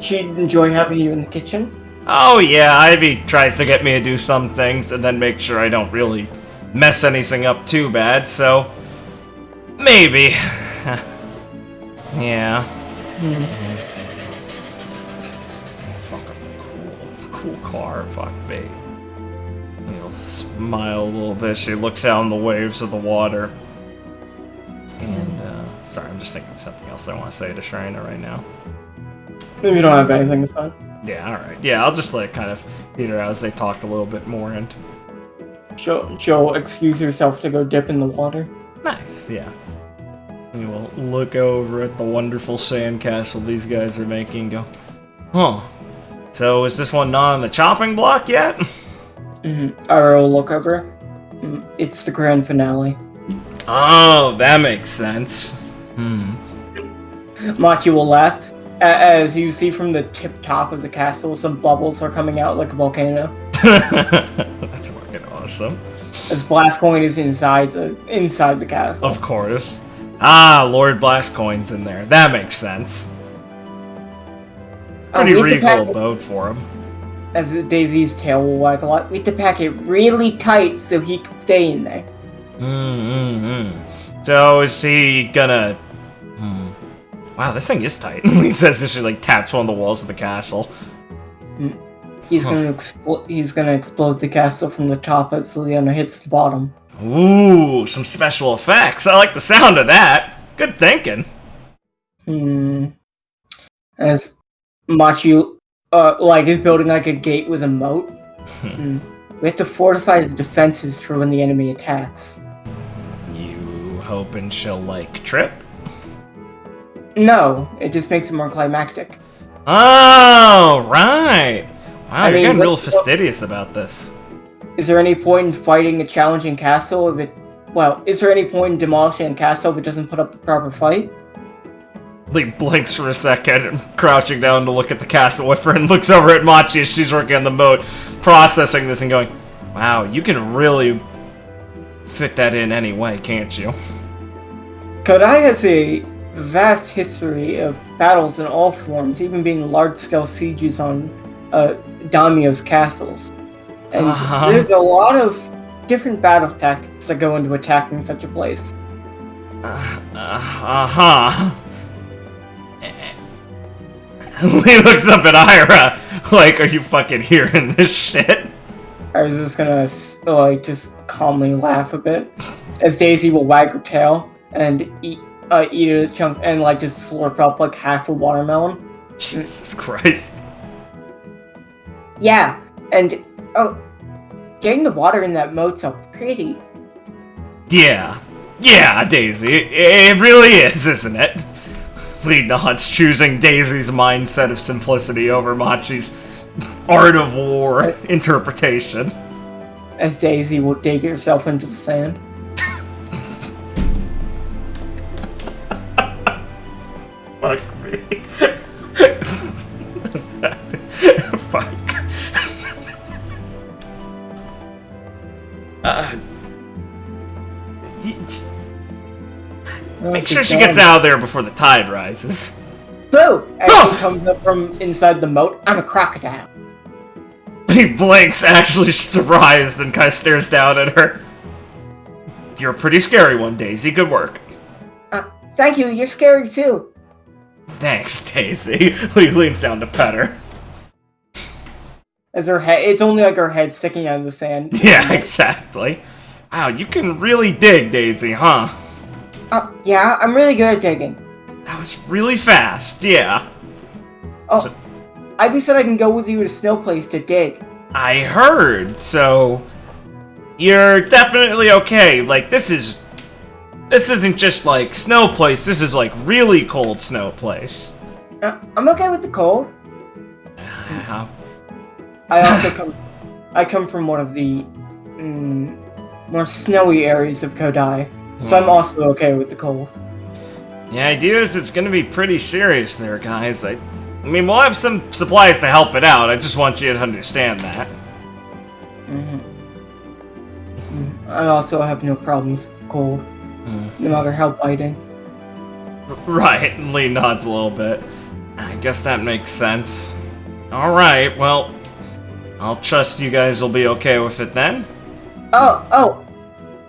she'd enjoy having you in the kitchen. Oh yeah, Ivy tries to get me to do some things and then make sure I don't really mess anything up too bad, so maybe. Yeah. Fucking cool car, fuck me. You'll smile a little bit. She looks out on the waves of the water. And, sorry, I'm just thinking of something else I want to say to Shrina right now. Maybe you don't have anything to say. Yeah, alright. Yeah, I'll just let kind of peter out as they talk a little bit more and... She'll excuse herself to go dip in the water. Nice, yeah. And you will look over at the wonderful sandcastle these guys are making and go, huh. So is this one not on the chopping block yet? I will look over. It's the grand finale. Oh, that makes sense. Maki will laugh. As you see from the tip top of the castle, some bubbles are coming out like a volcano. That's fucking awesome. As Blastcoin is inside the castle. Of course. Ah, Lord Blastcoin's in there. That makes sense. Pretty regal abode for him. As Daisy's tail will wag a lot, we have to pack it really tight so he can stay in there. So is he gonna... Wow, this thing is tight. He says as she like taps one of the walls of the castle. He's gonna explode the castle from the top as Leona hits the bottom. Ooh, some special effects. I like the sound of that. Good thinking. As Machi, is building like a gate with a moat. We have to fortify the defenses for when the enemy attacks. You hoping she'll, like, trip? No, it just makes it more climactic. Oh, right! Wow, I you're mean, getting real fastidious about this. Is there any point in fighting a challenging castle if it... Well, is there any point in demolishing a castle if it doesn't put up the proper fight? Lee blinks for a second, crouching down to look at the castle whiffer, and looks over at Machi as she's working on the moat, processing this and going, wow, you can really fit that in any way, can't you? Kodai has a vast history of battles in all forms, even being large-scale sieges on daimyo's castles. And there's a lot of different battle tactics that go into attacking such a place. Lee looks up at Ira, like, are you fucking hearing this shit? I was just gonna, just calmly laugh a bit, as Daisy will wag her tail and eat a chunk, and, just slurp up, half a watermelon. Jesus Christ. Yeah, and, getting the water in that moat's so pretty. Yeah, Daisy, it really is, isn't it? Lee nods, choosing Daisy's mindset of simplicity over Machi's art of war interpretation. As Daisy will dig herself into the sand. Fuck me. Fuck. Make sure she gets out of there before the tide rises. So, as she comes up from inside the moat, I'm a crocodile. He blinks, actually surprised, and kind of stares down at her. You're a pretty scary one, Daisy. Good work. Thank you. You're scary too. Thanks, Daisy. Lee leans down to pet her. As her head, it's only her head sticking out of the sand. Yeah, exactly. Wow, you can really dig, Daisy, huh? Yeah, I'm really good at digging. That was really fast, yeah. Oh, so, Ivy said I can go with you to Snow Place to dig. I heard, so... You're definitely okay. This isn't just, Snow Place, this is, really cold Snow Place. I'm okay with the cold. I come from one of the more snowy areas of Kodai, so I'm also okay with the cold. The idea is it's gonna be pretty serious there, guys. I mean, we'll have some supplies to help it out. I just want you to understand that. I also have no problems with the cold, no matter how biting. Right, and Lee nods a little bit. I guess that makes sense. Alright, well, I'll trust you guys will be okay with it then. Oh,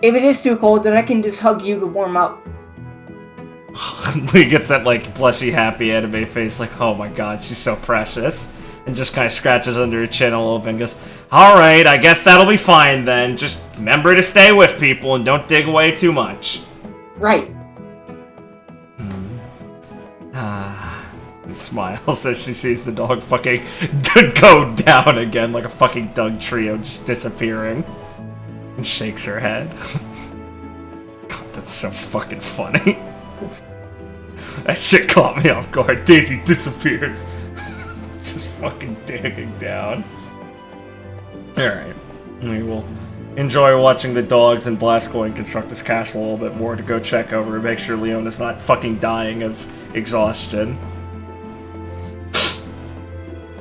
if it is too cold, then I can just hug you to warm up. Lee gets that, blushy, happy anime face, oh my god, she's so precious. And just kind of scratches under her chin a little bit and goes, alright, I guess that'll be fine then. Just remember to stay with people and don't dig away too much. Right. He smiles as she sees the dog fucking go down again like a fucking Doug trio just disappearing. And shakes her head. God, that's so fucking funny. That shit caught me off guard. Daisy disappears. Just fucking digging down. Alright. We will enjoy watching the dogs and Blaskoin construct this castle a little bit more to go check over and make sure Leona's not fucking dying of exhaustion.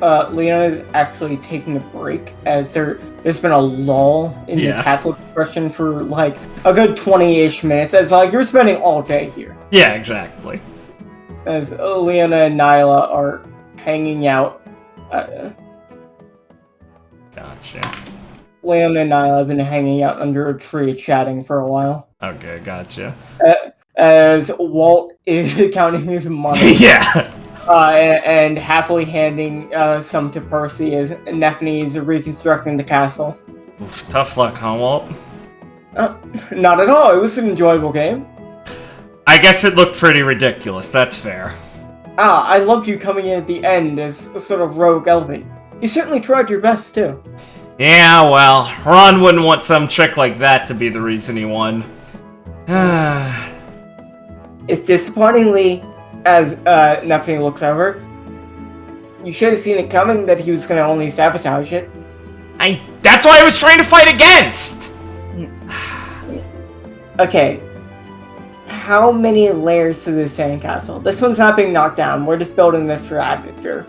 Leona is actually taking a break as there's been a lull in the castle construction for a good 20-ish minutes. As you're spending all day here. Yeah, exactly. As Leona and Nyla are hanging out. Gotcha. Leona and Nyla have been hanging out under a tree chatting for a while. Okay, gotcha. As Walt is counting his money. Yeah. And happily handing some to Percy as Nephany is reconstructing the castle. Oof, tough luck, huh, Walt? Not at all. It was an enjoyable game. I guess it looked pretty ridiculous. That's fair. I loved you coming in at the end as a sort of rogue element. You certainly tried your best, too. Yeah, well, Ron wouldn't want some trick like that to be the reason he won. It's disappointingly, as Neptune looks over, you should have seen it coming that he was going to only sabotage it. That's what I was trying to fight against! Okay. How many layers to this sandcastle? This one's not being knocked down. We're just building this for atmosphere.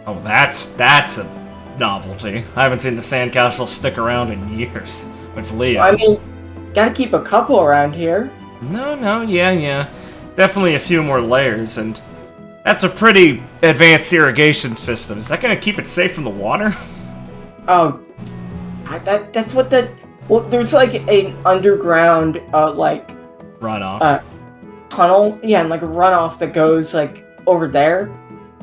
Oh, that's a novelty. I haven't seen the sandcastle stick around in years with Leo. I mean, gotta keep a couple around here. No, yeah. Definitely a few more layers, and that's a pretty advanced irrigation system. Is that gonna keep it safe from the water? Oh, that's what the... Well, there's like an underground, Runoff. Tunnel, yeah, and like a runoff that goes like over there.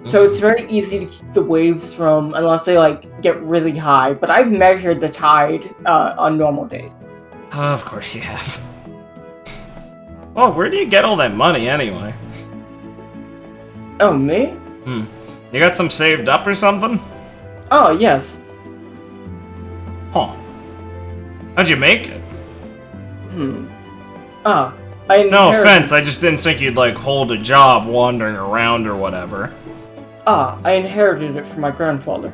So it's very easy to keep the waves from, unless they like get really high. But I've measured the tide on normal days. Of course you have. Oh, where do you get all that money anyway? Oh, me? You got some saved up or something? Oh, yes. Huh. How'd you make it? No offense, I just didn't think you'd like hold a job wandering around or whatever. I inherited it from my grandfather.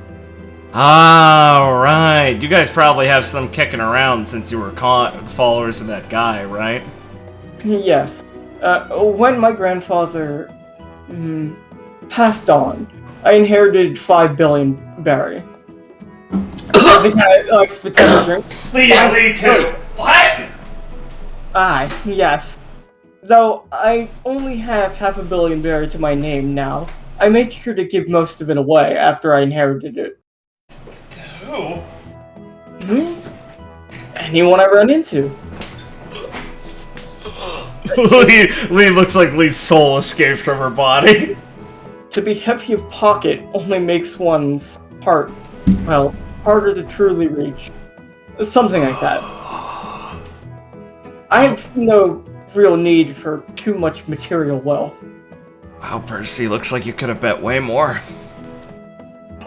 Ah, right. You guys probably have some kicking around since you were followers of that guy, right? Yes. When my grandfather passed on, I inherited 5 billion berry. As a guy who likes potato drink. Lee too. What? Yes. Though I only have 500 million berry to my name now, I made sure to give most of it away after I inherited it. Who? Anyone I run into. Lee looks like Lee's soul escapes from her body. To be heavy of pocket only makes one's heart, well, harder to truly reach. Something like that. I have no real need for too much material wealth. Wow, Percy, looks like you could have bet way more.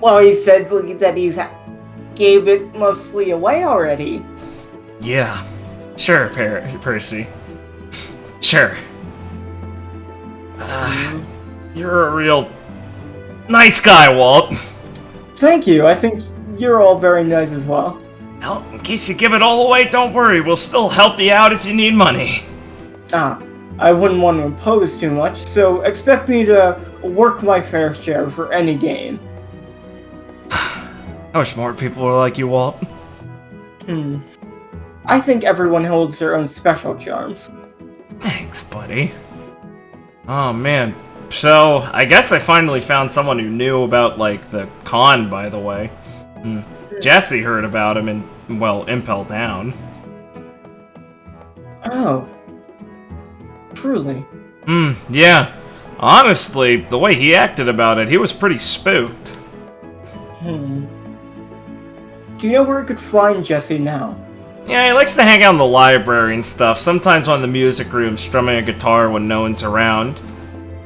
Well, he said that he's gave it mostly away already. Yeah. Sure, Percy. Sure. You're a real nice guy, Walt. Thank you. I think you're all very nice as well. Well, in case you give it all away, don't worry. We'll still help you out if you need money. I wouldn't want to impose too much, so expect me to work my fair share for any gain. I wish more people were like you, Walt. I think everyone holds their own special charms. Thanks, buddy. Oh, man. So, I guess I finally found someone who knew about, like, the con, by the way. Jesse heard about him and, well, Impel down. Oh. Truly. Yeah. Honestly, the way he acted about it, he was pretty spooked. Do you know where I could find Jesse now? Yeah, he likes to hang out in the library and stuff, sometimes on the music room strumming a guitar when no one's around.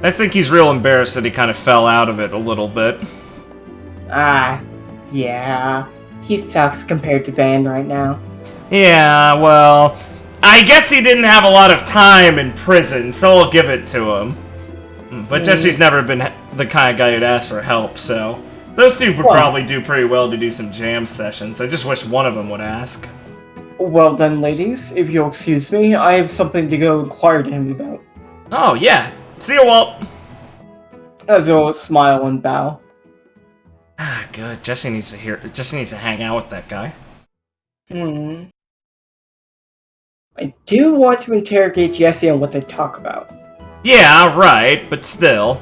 I think he's real embarrassed that he kind of fell out of it a little bit. Yeah. He sucks compared to Van right now. Yeah, well, I guess he didn't have a lot of time in prison, so I'll give it to him. But Jesse's never been the kind of guy who'd ask for help, so those two would probably do pretty well to do some jam sessions. I just wish one of them would ask. Well then, ladies, if you'll excuse me, I have something to go inquire to him about. Oh, yeah. See you, Walt. As he'll smile and bow. Good. Jesse needs to hang out with that guy. I do want to interrogate Jesse on what they talk about. Yeah, right, but still.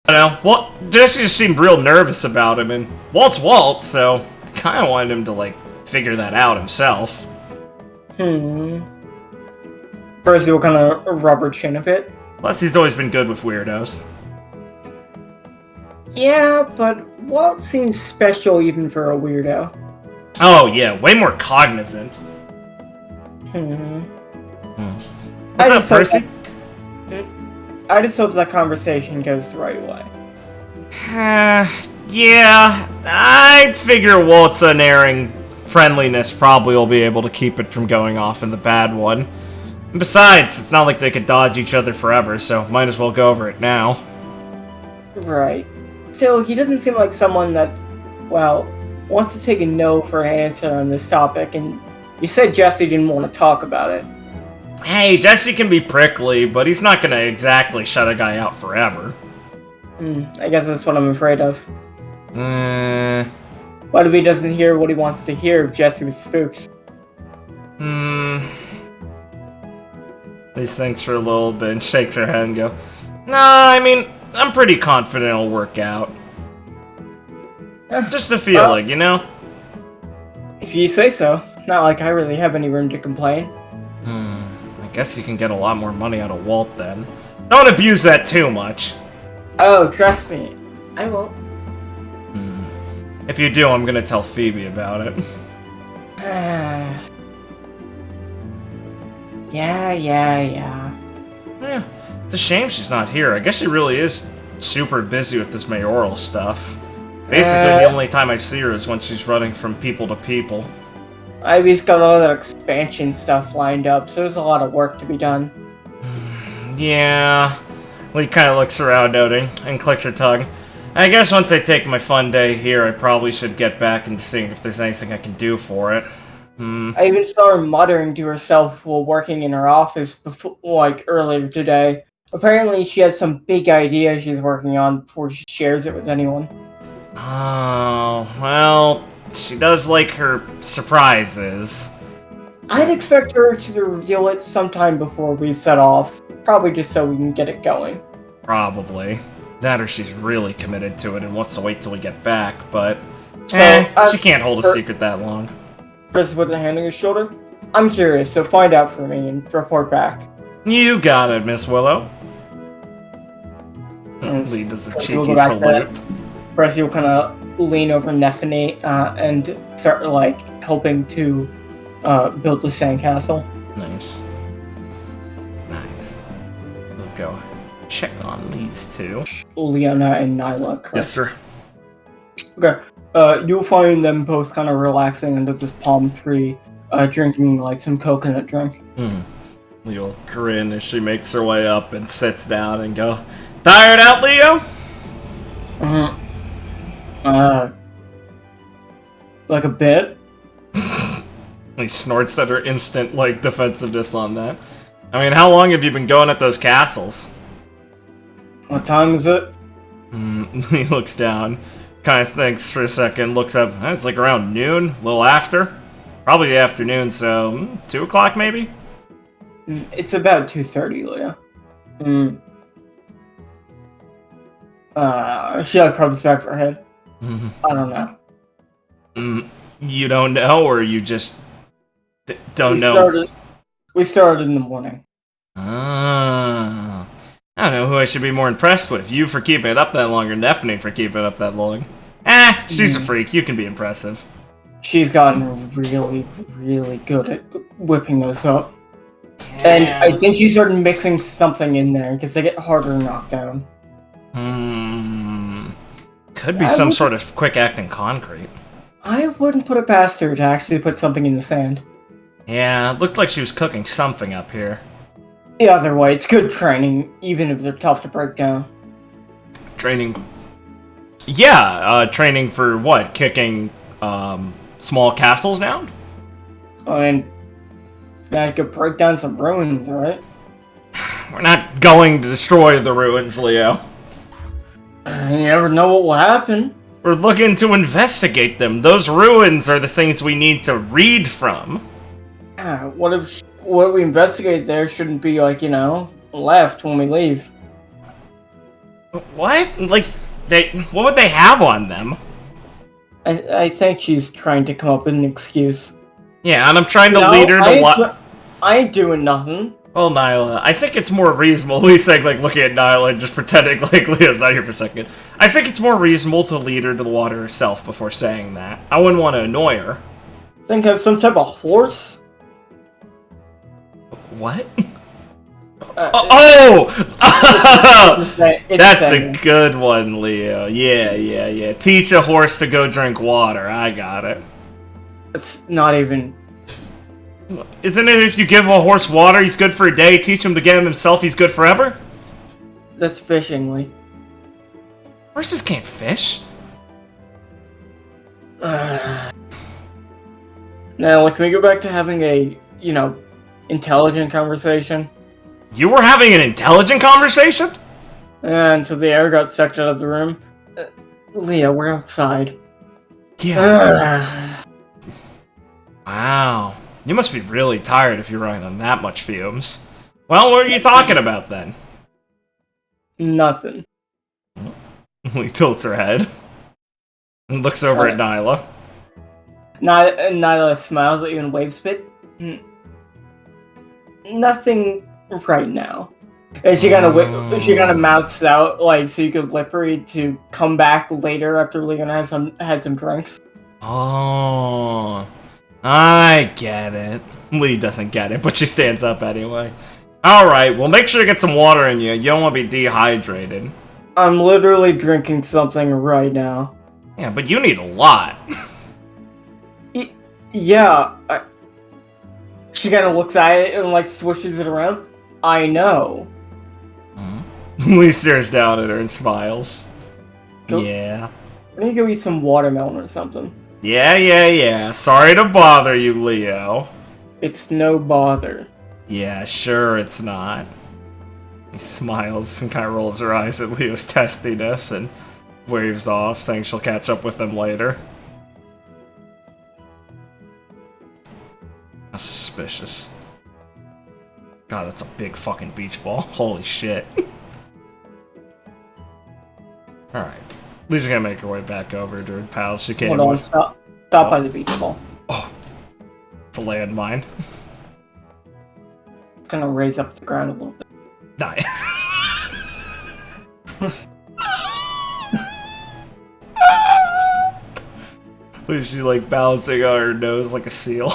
I don't know, Walt, Jesse just seemed real nervous about him, and Walt's Walt, so I kinda wanted him to, like, figure that out himself. First, he'll kind of rubber chin a bit. Plus, he's always been good with weirdos. Yeah, but Walt seems special even for a weirdo. Oh, yeah, way more cognizant. What's up, Percy? I just hope that conversation goes the right way. Yeah, I figure Walt's unerring friendliness probably will be able to keep it from going off in the bad one. And besides, it's not like they could dodge each other forever, so might as well go over it now. Right. Still, he doesn't seem like someone that, well, wants to take a no for an answer on this topic, and you said Jesse didn't want to talk about it. Hey, Jesse can be prickly, but he's not gonna exactly shut a guy out forever. I guess that's what I'm afraid of. What if he doesn't hear what he wants to hear if Jesse was spooked? He thinks for a little bit and shakes her head and go, Nah, I mean, I'm pretty confident it'll work out. Just a feeling, you know? If you say so. Not like I really have any room to complain. I guess you can get a lot more money out of Walt then. Don't abuse that too much. Oh, trust me. I won't. If you do, I'm gonna tell Phoebe about it. Yeah. Yeah, it's a shame she's not here. I guess she really is super busy with this mayoral stuff. Basically, the only time I see her is when she's running from people to people. Ivy's got all that expansion stuff lined up, so there's a lot of work to be done. Yeah. Lee kind of looks around, noting, and clicks her tongue. I guess once I take my fun day here, I probably should get back into seeing if there's anything I can do for it. I even saw her muttering to herself while working in her office before, like, earlier today. Apparently, she has some big idea she's working on before she shares it with anyone. Oh, well, she does like her surprises. I'd expect her to reveal it sometime before we set off. Probably just so we can get it going. Probably. That or she's really committed to it and wants to wait till we get back, but... So, she can't hold a secret that long. Chris puts a hand on his shoulder. I'm curious, so find out for me and report back. You got it, Miss Willow. Lee does a cheeky salute. Percy will kind of lean over Nephany and start, like, helping to build the sandcastle. Nice. We'll go check on these two. Leona and Nyla, correct? Yes, sir. Okay. You'll find them both kind of relaxing under this palm tree, drinking, like, some coconut drink. Leo grin as she makes her way up and sits down and go, Tired out, Leo? Like a bit? He snorts at her instant, like, defensiveness on that. I mean, how long have you been going at those castles? What time is it? He looks down, kind of thinks for a second, looks up. It's like around noon, a little after. Probably the afternoon, so 2 o'clock maybe? It's about 2:30, Leah. She like rubs back her head. I don't know. You don't know, or you just don't know? We started in the morning. I don't know who I should be more impressed with. You for keeping it up that long, or Nephany for keeping it up that long. She's a freak. You can be impressive. She's gotten really, really good at whipping those up. And I think she started mixing something in there, because they get harder to knock down. Could be some sort of quick-acting concrete. I wouldn't put it past her to actually put something in the sand. Yeah, it looked like she was cooking something up here. Either way, it's good training, even if they're tough to break down. Training? Yeah, training for what? Kicking, small castles down? I mean, I could break down some ruins, right? We're not going to destroy the ruins, Leo. You never know what will happen. We're looking to investigate them. Those ruins are the things we need to read from. What if what we investigate there shouldn't be, like, you know, left when we leave? What? Like, what would they have on them? I think she's trying to come up with an excuse. Yeah, and I'm trying to lead her to what? I ain't doing nothing. Well, Nyla, I think it's more reasonable, at least like looking at Nyla and just pretending like Leo's not here for a second. I think it's more reasonable to lead her to the water herself before saying that. I wouldn't want to annoy her. Think of some type of horse? What? That's a good one, Leo. Yeah. Teach a horse to go drink water. I got it. It's not even... Isn't it if you give a horse water, he's good for a day, teach him to get him himself, he's good forever? That's fishing, Lee. Horses can't fish. Now, can we go back to having a, intelligent conversation? You were having an intelligent conversation? And so the air got sucked out of the room. Leo, we're outside. Yeah. Wow. You must be really tired if you're running on that much fumes. Well, what are you talking about then? Nothing. He tilts her head and looks over at Nyla. Nyla smiles at you and waves spit. Nothing right now. And she kind of mouths out so you could lip read to come back later after Leon had some drinks. Oh, I get it. Lee doesn't get it, but she stands up anyway. Alright, well make sure to get some water in you. You don't want to be dehydrated. I'm literally drinking something right now. Yeah, but you need a lot. Yeah. She kind of looks at it and swishes it around. I know. Lee stares down at her and smiles. Yeah. Why don't you go eat some watermelon or something? Yeah. Sorry to bother you, Leo. It's no bother. Yeah, sure it's not. He smiles and kind of rolls her eyes at Leo's testiness and waves off, saying she'll catch up with him later. That's suspicious. God, that's a big fucking beach ball. Holy shit. Alright. Lisa's gonna make her way back over to her pals. She can't. Hold on, stop by the beach ball. Oh. It's a landmine. It's gonna raise up the ground a little bit. Nice. Was she balancing on her nose like a seal?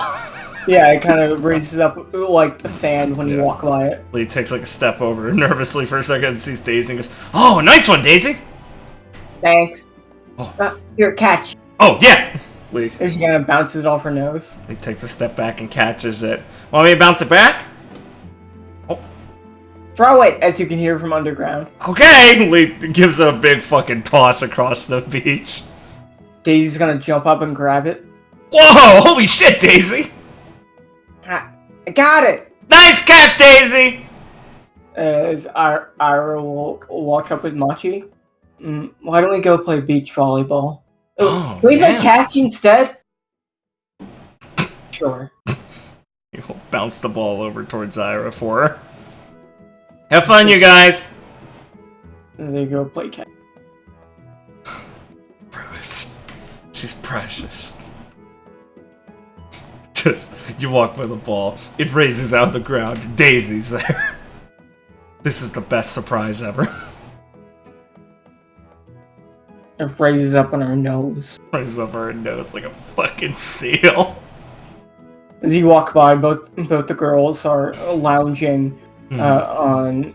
Yeah, it kind of raises up like the sand when you walk by it. Lee takes a step over nervously for a second and sees Daisy and goes, "Oh, nice one, Daisy!" Thanks. Oh. Here, catch. Oh, yeah! Lee. And she kind of bounces it off her nose. Lee takes a step back and catches it. Want me to bounce it back? Oh. Throw it, as you can hear from underground. Okay! Lee gives it a big fucking toss across the beach. Daisy's gonna jump up and grab it. Whoa! Holy shit, Daisy! I got it! Nice catch, Daisy! As Ira will walk up with Machi. Why don't we go play beach volleyball? Oh, can we play catch instead? Sure. You'll bounce the ball over towards Ira for her. Have fun, you guys! And they go play catch. Bruce. She's precious. Just, you walk by the ball, it raises out of the ground, Daisy's there. This is the best surprise ever. It raises up on her nose. Raises up her nose like a fucking seal. As you walk by, both the girls are lounging on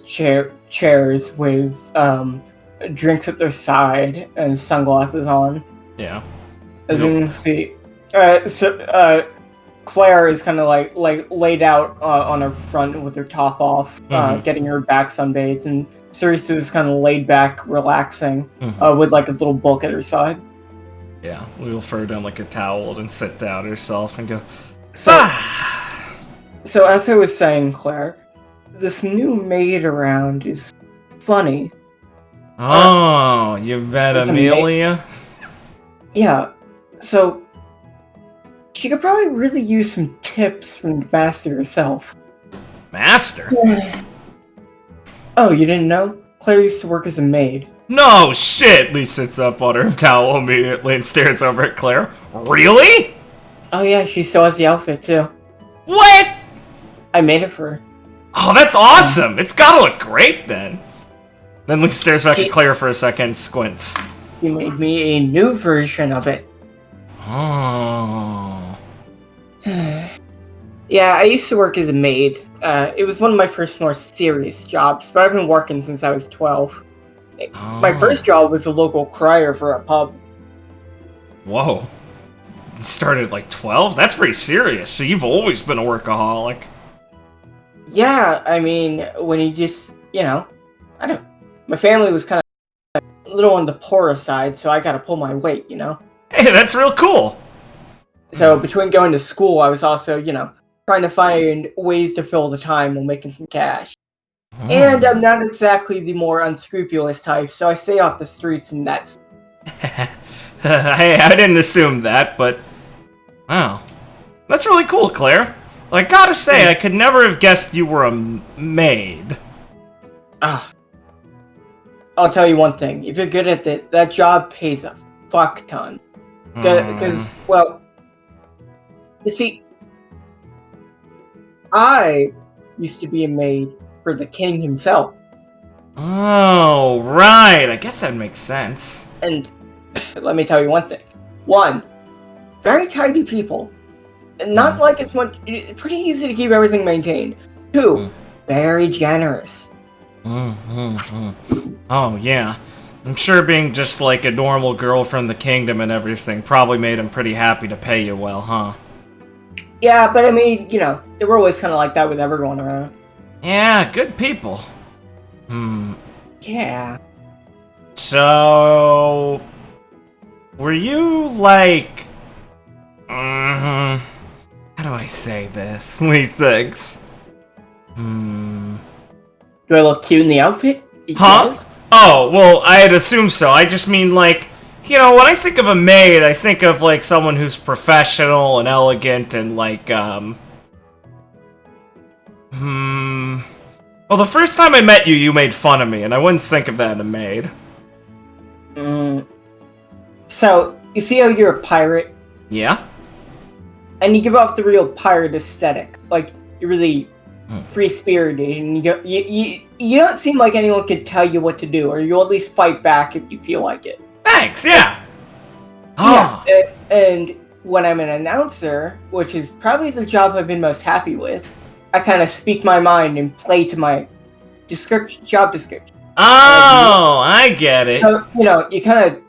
chairs with drinks at their side and sunglasses on. Yeah. As you can see, Claire is kind of like laid out on her front with her top off, getting her back sunbathed, and Cerise is kind of laid back, relaxing, with a little book at her side. Yeah, we'll throw down a towel and sit down herself and go. So as I was saying, Claire, this new maid around is funny. Oh, you met Amelia? Yeah, so she could probably really use some tips from the master herself. Master? Oh, you didn't know? Claire used to work as a maid. No shit! Lee sits up on her towel immediately and stares over at Claire. Really? Oh yeah, she still has the outfit too. What? I made it for her. Oh, that's awesome! It's gotta look great then. Then Lee stares back at Claire for a second and squints. You made me a new version of it. Oh. Yeah, I used to work as a maid. It was one of my first more serious jobs, but I've been working since I was 12. My first job was a local crier for a pub. Whoa. You started at like 12? That's pretty serious. So you've always been a workaholic. Yeah, I mean, when you just, I don't. My family was kind of a little on the poorer side, so I got to pull my weight, Hey, that's real cool. So between going to school, I was also, trying to find ways to fill the time while making some cash. And I'm not exactly the more unscrupulous type, so I stay off the streets, and that's... I didn't assume that, but... Wow. That's really cool, Claire. I gotta say, I could never have guessed you were a maid. I'll tell you one thing. If you're good at it, that job pays a fuck ton. Because, well... You see... I used to be a maid for the king himself. Oh, right. I guess that makes sense. And let me tell you one thing. One, very tidy people. And not like it's much, pretty easy to keep everything maintained. Two, very generous. Oh, yeah. I'm sure being just like a normal girl from the kingdom and everything probably made him pretty happy to pay you well, huh? Yeah, but I mean, they were always kind of like that with everyone around. Yeah, good people. Yeah. So... Were you, like... how do I say this? Lee thinks. Do I look cute in the outfit? Huh? Yes. Oh, well, I'd assume so. I just mean, like... when I think of a maid, I think of, like, someone who's professional and elegant and, like, Well, the first time I met you, you made fun of me, and I wouldn't think of that in a maid. So, you see how you're a pirate? Yeah? And you give off the real pirate aesthetic. Like, you're really free-spirited, and you don't seem like anyone could tell you what to do, or you'll at least fight back if you feel like it. Thanks, yeah! Yeah, and when I'm an announcer, which is probably the job I've been most happy with, I kind of speak my mind and play to my job description. Oh, I get it. So, you kind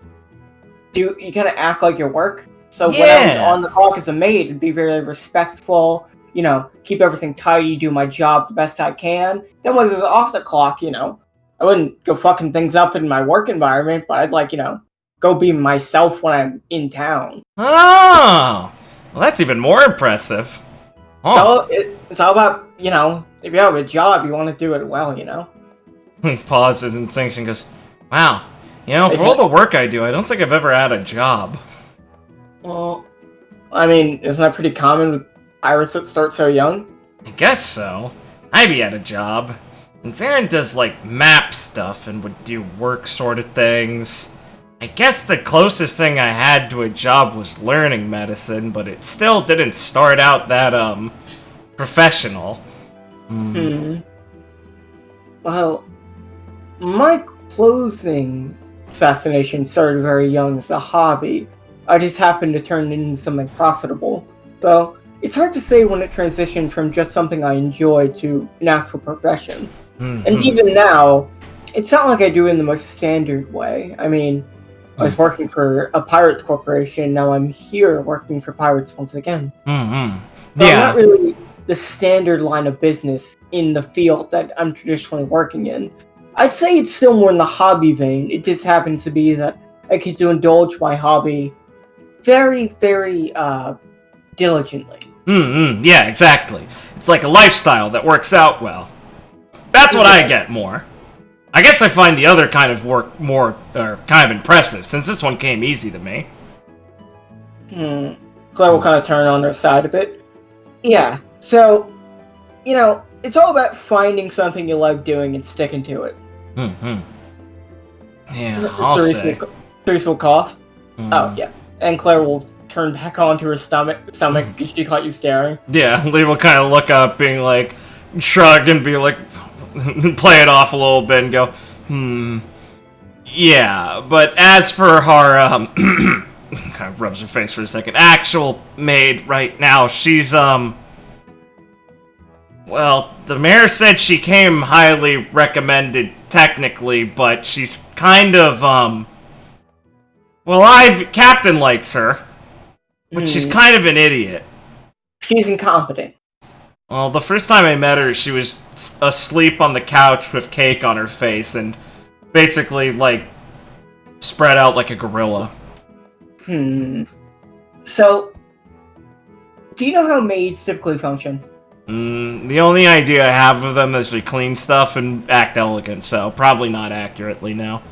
of act like your work. So when I was on the clock as a maid, it'd be very respectful, keep everything tidy, do my job the best I can. Then when I was off the clock, I wouldn't go fucking things up in my work environment, but I'd go be myself when I'm in town. Oh, well, that's even more impressive. So it's all about, if you have a job, you want to do it well, He pauses and thinks and goes, wow, for all the work I do, I don't think I've ever had a job. Well, I mean, isn't that pretty common with pirates that start so young? I guess so. Ivy had a job. And Zarin does, like, map stuff and would do work sort of things. I guess the closest thing I had to a job was learning medicine, but it still didn't start out that, professional. Well, my clothing fascination started very young as a hobby. I just happened to turn it into something profitable. So, it's hard to say when it transitioned from just something I enjoy to an actual profession. And even now, it's not like I do it in the most standard way. I mean, I was working for a pirate corporation, now I'm here working for pirates once again. So I'm not really the standard line of business in the field that I'm traditionally working in. I'd say it's still more in the hobby vein. It just happens to be that I get to indulge my hobby very, very diligently. Yeah, exactly. It's like a lifestyle that works out well. That's what I get more. I guess I find the other kind of work more, kind of impressive, since this one came easy to me. Claire will kind of turn on her side a bit. Yeah, so, it's all about finding something you love doing and sticking to it. Yeah, I'll say. Cerise will cough. Oh, yeah. And Claire will turn back onto her stomach because she caught you staring. Yeah, Lee will kind of look up, being like, shrug and be like, play it off a little bit and go, yeah, but as for her, kind of rubs her face for a second, actual maid right now, she's, Well, the mayor said she came highly recommended technically, but she's kind of, well, Captain likes her, but she's kind of an idiot. She's incompetent. Well, the first time I met her, she was asleep on the couch with cake on her face and basically, like, spread out like a gorilla. So, do you know how maids typically function? The only idea I have of them is we clean stuff and act elegant, so probably not accurately now.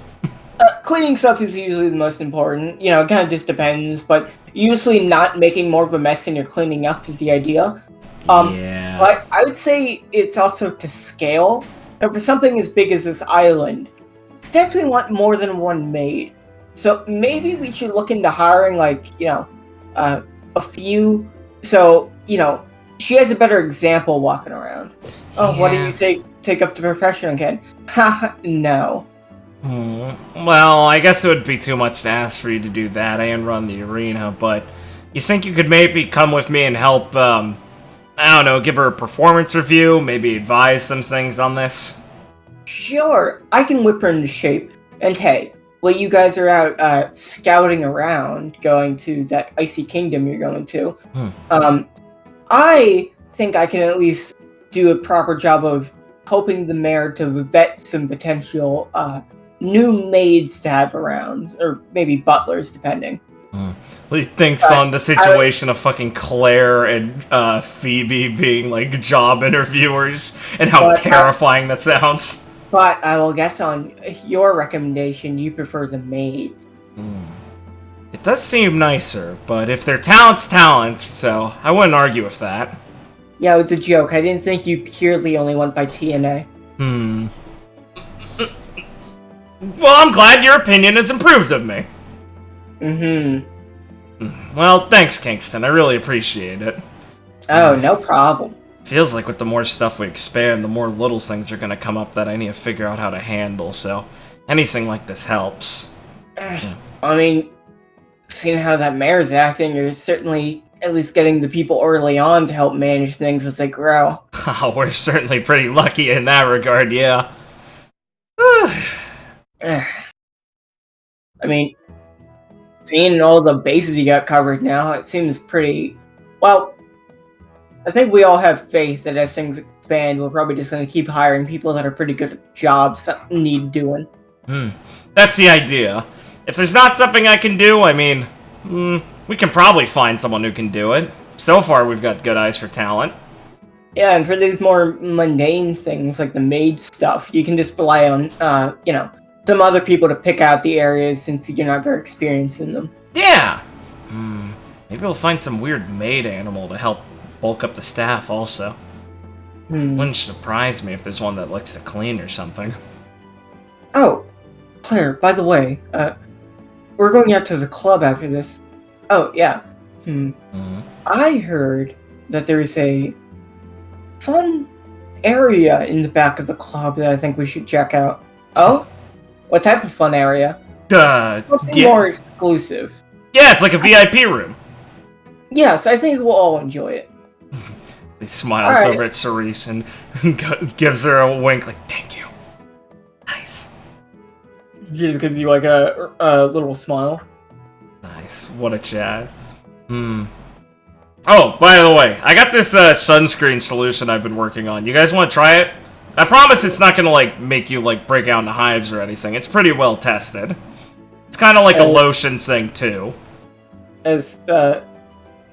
Cleaning stuff is usually the most important. You know, it kind of just depends, but usually not making more of a mess than you're cleaning up is the idea. Yeah. But I would say it's also to scale. So for something as big as this island, you definitely want more than one maid. So maybe we should look into hiring, like, a few. So, she has a better example walking around. Oh, Yeah. What do you take up the profession again? Ha, no. Well, I guess it would be too much to ask for you to do that and run the arena, but you think you could maybe come with me and help, I don't know, give her a performance review, maybe advise some things on this? Sure, I can whip her into shape. And hey, while you guys are out scouting around, going to that icy kingdom you're going to, I think I can at least do a proper job of helping the mayor to vet some potential new maids to have around, or maybe butlers, depending. He thinks on the situation of fucking Claire and Phoebe being like job interviewers and how terrifying that sounds. But I will guess on your recommendation, you prefer the maids. It does seem nicer, but if their talent's talent, so I wouldn't argue with that. Yeah, it was a joke. I didn't think you purely only went by TNA. Well, I'm glad your opinion has improved of me. Well, thanks, Kingston. I really appreciate it. Oh, no problem. Feels like with the more stuff we expand, the more little things are gonna come up that I need to figure out how to handle, so anything like this helps. I mean, seeing how that mayor's acting, you're certainly at least getting the people early on to help manage things as they grow. Oh, we're certainly pretty lucky in that regard, yeah. I mean, seeing all the bases you got covered now, it seems pretty... Well, I think we all have faith that as things expand, we're probably just going to keep hiring people that are pretty good at jobs that need doing. That's the idea. If there's not something I can do, I mean, we can probably find someone who can do it. So far, we've got good eyes for talent. Yeah, and for these more mundane things, like the maid stuff, you can just rely on, some other people to pick out the areas since you're not very experienced in them. Yeah! Maybe we'll find some weird maid animal to help bulk up the staff also. Wouldn't surprise me if there's one that likes to clean or something. Oh, Claire, by the way, we're going out to the club after this. Oh, yeah. I heard that there is a fun area in the back of the club that I think we should check out. Oh? What type of fun area? Something more exclusive. Yeah, it's like a VIP room. Yes, I think we'll all enjoy it. He smiles over at Cerise and gives her a wink like, thank you. Nice. She just gives you like a little smile. Nice. What a chat. Oh, by the way, I got this sunscreen solution I've been working on. You guys want to try it? I promise it's not gonna like make you like break out into hives or anything. It's pretty well tested. It's kind of like a lotion thing too. As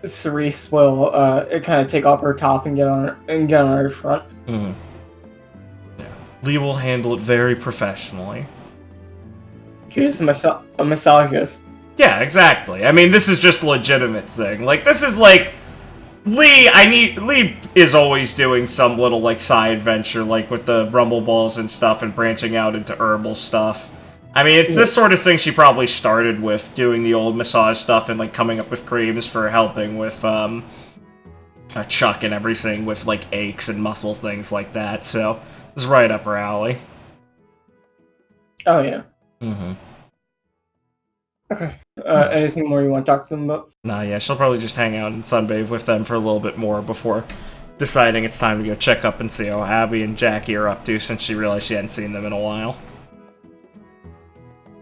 Cerise will kind of take off her top and get on her front. Yeah. Lee will handle it very professionally. She's a massagist. Yeah, exactly. I mean, this is just a legitimate thing. Like, this is like... Lee is always doing some little, like, side venture, like, with the rumble balls and stuff and branching out into herbal stuff. I mean, it's this sort of thing she probably started with, doing the old massage stuff and, like, coming up with creams for helping with, Chuck and everything with, like, aches and muscle things like that, so it's right up her alley. Oh, yeah. Okay. Anything more you want to talk to them about? Nah, yeah, she'll probably just hang out and sunbathe with them for a little bit more before deciding it's time to go check up and see how Abby and Jackie are up to, since she realized she hadn't seen them in a while.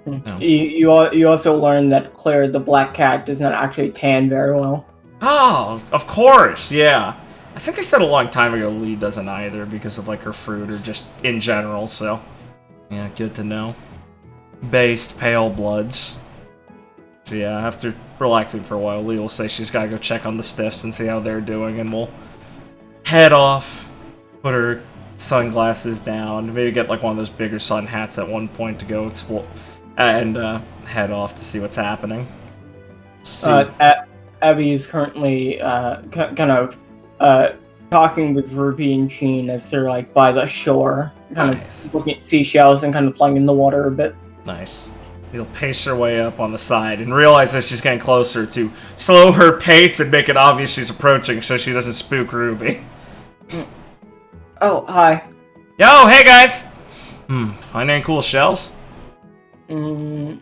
No. You also learned that Claire the black cat does not actually tan very well. Oh, of course, yeah. I think I said a long time ago Lee doesn't either because of like her fruit or just in general, so yeah, good to know. Based pale bloods. So yeah, after relaxing for a while, Lee will say she's gotta go check on the stiffs and see how they're doing, and we'll head off, put her sunglasses down, maybe get like one of those bigger sun hats at one point to go explore, and head off to see what's happening. Abby is currently kind of talking with Ruby and Jean as they're like by the shore, kind of looking at seashells and kind of playing in the water a bit. Nice. You'll pace her way up on the side and realize that she's getting closer to slow her pace and make it obvious she's approaching so she doesn't spook Ruby. Oh, hi. Yo, hey guys! Find any cool shells? Abby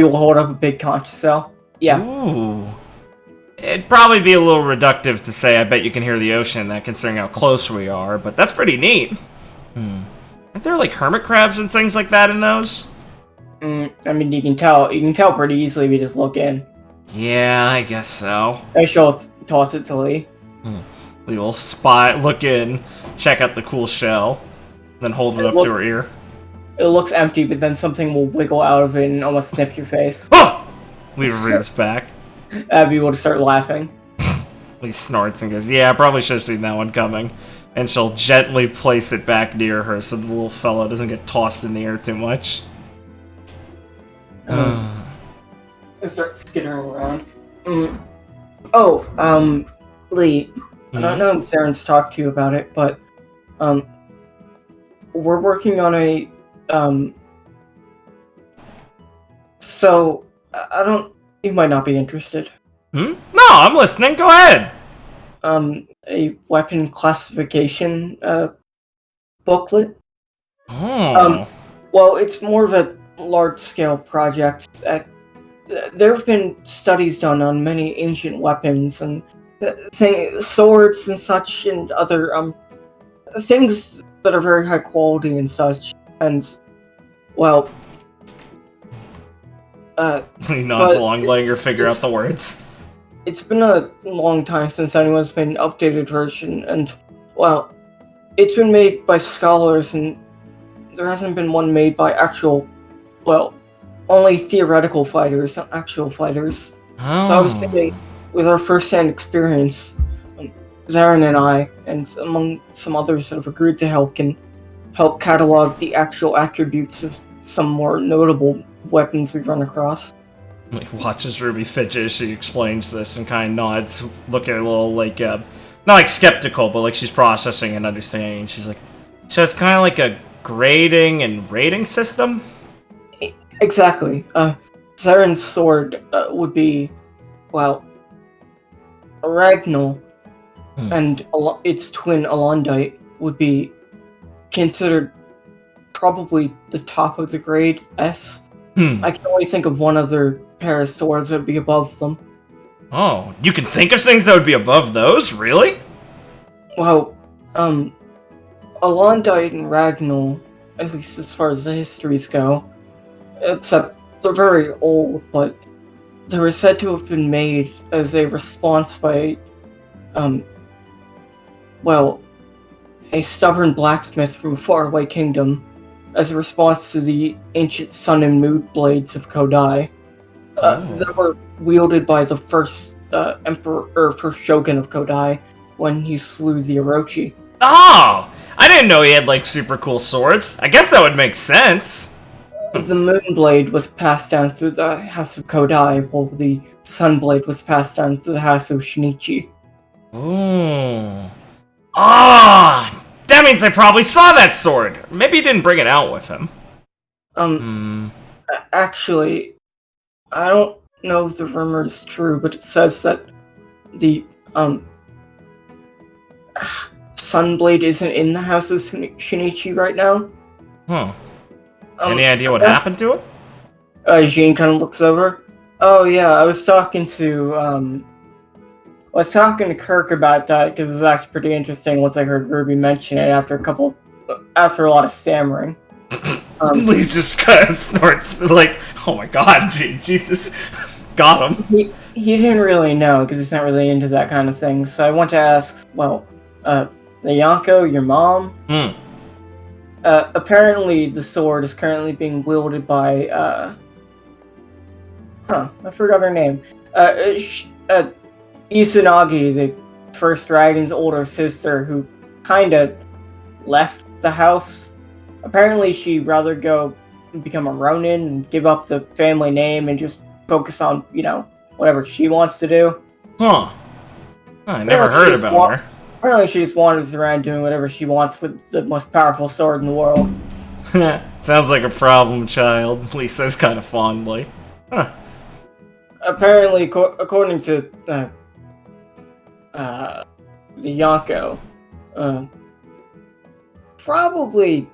will hold up a big conch shell. Yeah. Ooh. It'd probably be a little reductive to say I bet you can hear the ocean, that considering how close we are, but that's pretty neat. Aren't there like hermit crabs and things like that in those? I mean, you can tell pretty easily if you just look in. Yeah, I guess so. I shall toss it to Lee. We will look in, check out the cool shell, then hold it up to her ear. It looks empty, but then something will wiggle out of it and almost snip your face. Oh! Lee rears back. Abby will start laughing. Lee snorts and goes, yeah, I probably should have seen that one coming. And she'll gently place it back near her so the little fellow doesn't get tossed in the air too much. I start skittering around. Lee, I don't know if Zaren's talked to you about it, but, we're working on a, so, you might not be interested. No, I'm listening, go ahead! A weapon classification, booklet. Oh. Well, it's more of a large-scale project. There have been studies done on many ancient weapons and swords and such, and other things that are very high quality and such. And well, he nods along, letting her figure out the words. It's been a long time since anyone's made an updated version, and well, it's been made by scholars, and there hasn't been one made by only theoretical fighters, not actual fighters. Oh. So I was thinking, with our first-hand experience, Zaren and I, and among some others that have agreed to help, can help catalog the actual attributes of some more notable weapons we've run across. He watches Ruby fidget as she explains this and kind of nods, looking a little like, not like skeptical, but like she's processing and understanding. She's like, so it's kind of like a grading and rating system? Exactly. Zaren's sword would be, well, Ragnal, and its twin Alondite would be considered probably the top of the grade, S. I can only think of one other pair of swords that would be above them. Oh, you can think of things that would be above those? Really? Well, Alondite and Ragnal, at least as far as the histories go, except they're very old, but they were said to have been made as a response by, a stubborn blacksmith from a faraway kingdom, as a response to the ancient sun and moon blades of Kodai, that were wielded by the first emperor, or first shogun of Kodai, when he slew the Orochi. Oh! I didn't know he had, like, super cool swords. I guess that would make sense. The moon blade was passed down through the house of Kodai, while the sun blade was passed down through the house of Shinichi. Ooh. Ah! That means I probably saw that sword! Maybe he didn't bring it out with him. Actually, I don't know if the rumor is true, but it says that the, Sunblade isn't in the house of Shinichi right now. Huh. Any idea what happened to it? Jean kind of looks over. Oh yeah, I was talking to, I was talking to Kirk about that because it was actually pretty interesting once I heard Ruby mention it after a lot of stammering. He just kind of snorts like, "Oh my god, Jesus, got him." He didn't really know because he's not really into that kind of thing. So I want to ask, well, the Yonko, your mom. Apparently, the sword is currently being wielded by I forgot her name. Izanagi, the first dragon's older sister, who kinda left the house. Apparently, she'd rather go and become a Ronin and give up the family name and just focus on, whatever she wants to do. Huh. I never heard about her. Apparently, she just wanders around doing whatever she wants with the most powerful sword in the world. Sounds like a problem child, Lee says kind of fondly. Huh. Apparently, according to the Yonko, probably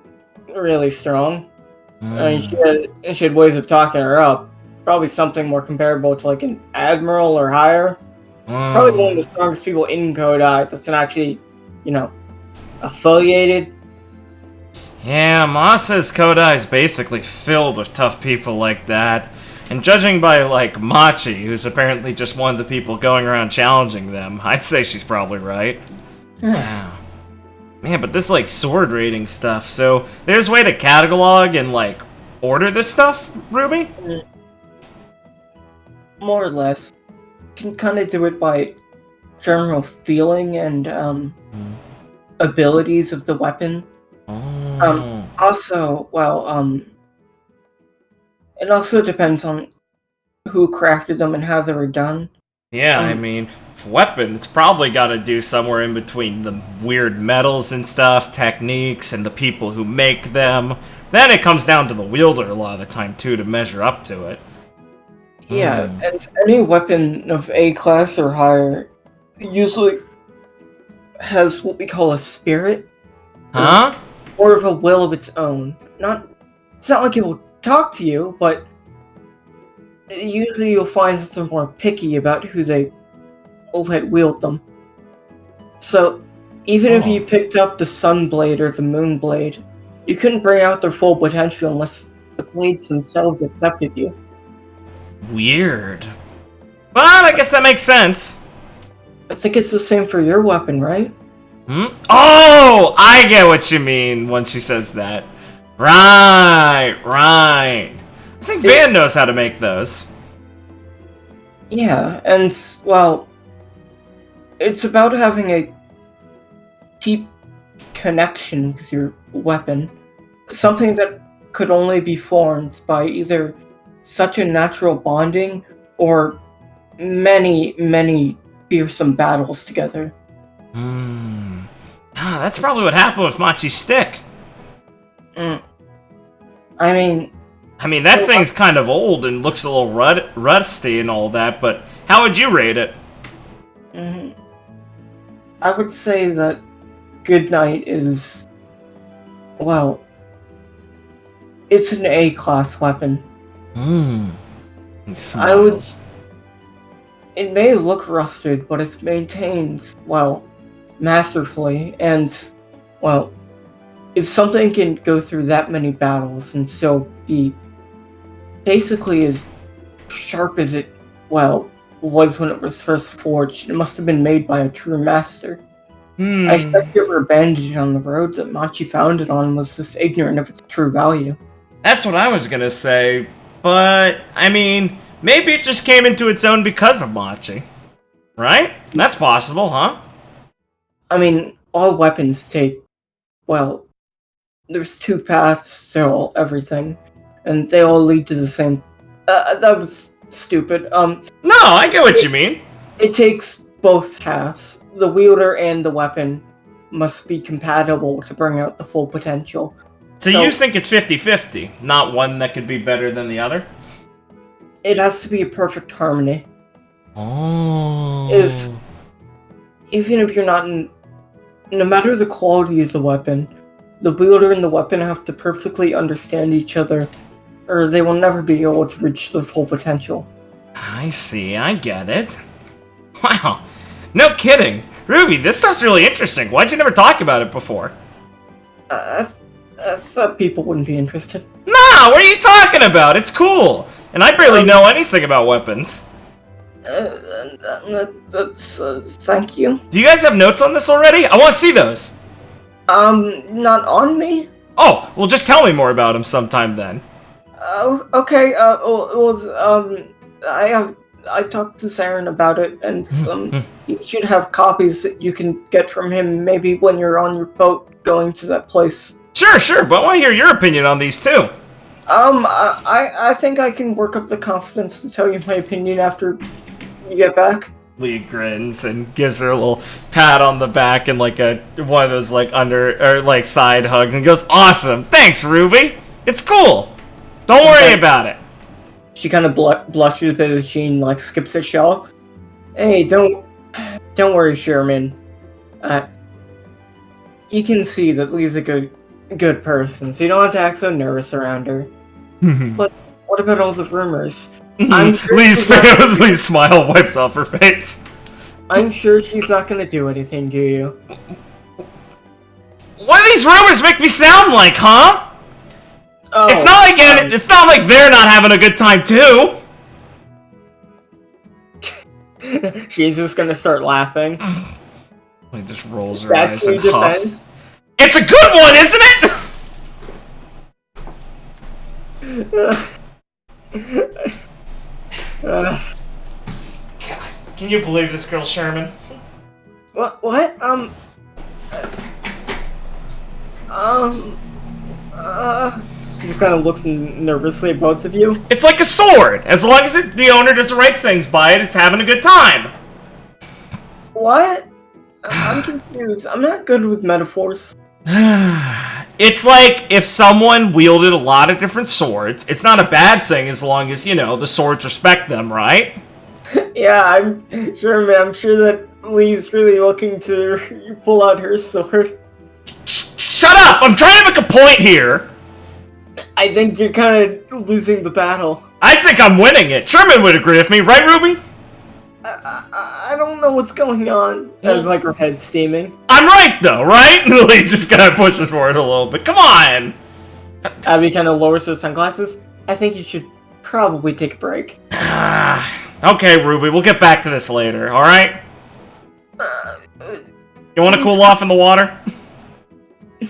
really strong. She had ways of talking her up. Probably something more comparable to like an admiral or higher. Probably one of the strongest people in Kodai that's not actually, affiliated. Yeah, Ma says Kodai is basically filled with tough people like that. And judging by, like, Machi, who's apparently just one of the people going around challenging them, I'd say she's probably right. Yeah. Man, but this, like, sword rating stuff, so there's a way to catalog and, like, order this stuff, Ruby? More or less. You can kind of do it by general feeling and, abilities of the weapon. Also, it also depends on who crafted them and how they were done. Yeah, I mean, for weapon, it's probably got to do somewhere in between the weird metals and stuff, techniques, and the people who make them. Then it comes down to the wielder a lot of the time, too, to measure up to it. Yeah, and any weapon of A class or higher usually has what we call a spirit. Huh? Or of a will of its own. It's not like it will talk to you, but usually you'll find that they're more picky about who they will let wield them. So, even if you picked up the Sun Blade or the Moon Blade, you couldn't bring out their full potential unless the blades themselves accepted you. Weird. But I guess that makes sense. I think it's the same for your weapon, right? Oh! I get what you mean when she says that. Right. I think Van knows how to make those. Yeah, and, well, it's about having a deep connection with your weapon. Something that could only be formed by either such a natural bonding or many, many fearsome battles together. That's probably what happened with Machi's stick. I mean, that thing's kind of old and looks a little rusty and all that, but how would you rate it? I would say that Goodnight is, well, it's an A-class weapon. It may look rusted, but it's maintained, well, masterfully, and, well, if something can go through that many battles and still be basically as sharp as it, well, was when it was first forged, it must have been made by a true master. I expect your revenge on the road that Machi found it on was just ignorant of its true value. That's what I was gonna say, but, maybe it just came into its own because of Machi. Right? That's possible, huh? All weapons take, well, there's two paths to everything, and they all lead to the same. That was stupid. No, I get what you mean. It takes both halves. The wielder and the weapon must be compatible to bring out the full potential. So you think it's 50-50, not one that could be better than the other? It has to be a perfect harmony. Even if you're not no matter the quality of the weapon, the wielder and the weapon have to perfectly understand each other, or they will never be able to reach their full potential. I see, I get it. Wow. No kidding. Ruby, this stuff's really interesting. Why'd you never talk about it before? I thought people wouldn't be interested. Nah, what are you talking about? It's cool. And I barely know anything about weapons. Thank you. Do you guys have notes on this already? I want to see those. Not on me? Oh, well just tell me more about them sometime then. Okay, I talked to Saren about it, and you should have copies that you can get from him maybe when you're on your boat going to that place. Sure, but I want to hear your opinion on these too. I think I can work up the confidence to tell you my opinion after you get back. Lee grins and gives her a little pat on the back and like one of those like side hugs and goes, "Awesome, thanks, Ruby. It's cool. Don't worry about it." She kind of blushes a bit as Jean like skips a shell. Hey, don't worry, Sherman. You can see that Lee's a good person, so you don't have to act so nervous around her. But what about all the rumors? I'm sure Lee's smile wipes off her face. I'm sure she's not gonna do anything to you. What do these rumors make me sound like, huh? Oh, it's not like they're not having a good time too. She's just gonna start laughing. He just rolls her eyes and huffs. It's a good one, isn't it? God, can you believe this girl, Sherman? What? She just kind of looks nervously at both of you. It's like a sword. As long as the owner does the right things by it, it's having a good time. What? I'm confused. I'm not good with metaphors. It's like if someone wielded a lot of different swords. It's not a bad thing as long as, the swords respect them, right? Yeah, I'm sure that Lee's really looking to pull out her sword. Shut up! I'm trying to make a point here! I think you're kind of losing the battle. I think I'm winning it. Sherman would agree with me, right, Ruby? I don't know what's going on. As like her head steaming. I'm right though, right? Lee just kind of pushes forward a little bit. Come on! Abby kind of lowers her sunglasses. I think you should probably take a break. Okay, Ruby, we'll get back to this later, alright? You want to cool off in the water?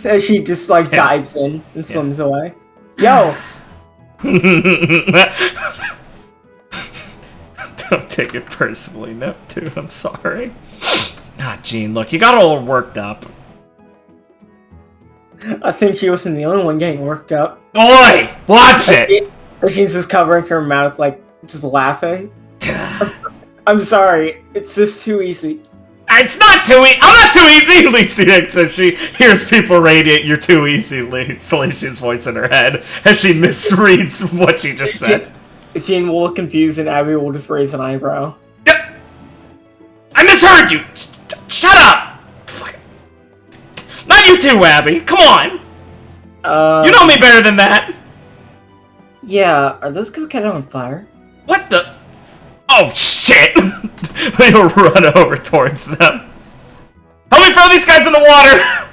As she just like dives in and swims away. Yo! Don't take it personally, no, dude, I'm sorry. Jean, look, you got all worked up. I think she wasn't the only one getting worked up. Oi! Watch it! She's just covering her mouth, like, just laughing. I'm sorry, it's just too easy. It's not too easy! I'm not too easy! Lucy says she hears people radiate, "You're too easy," Celestia's voice in her head, as she misreads what she just said. Jean will look confused and Abby will just raise an eyebrow. Yep. I misheard you! Shut up! Not you too, Abby! Come on! You know me better than that! Yeah, are those coquettes on fire? What the? Oh, shit! They'll run over towards them. Help me throw these guys in the water!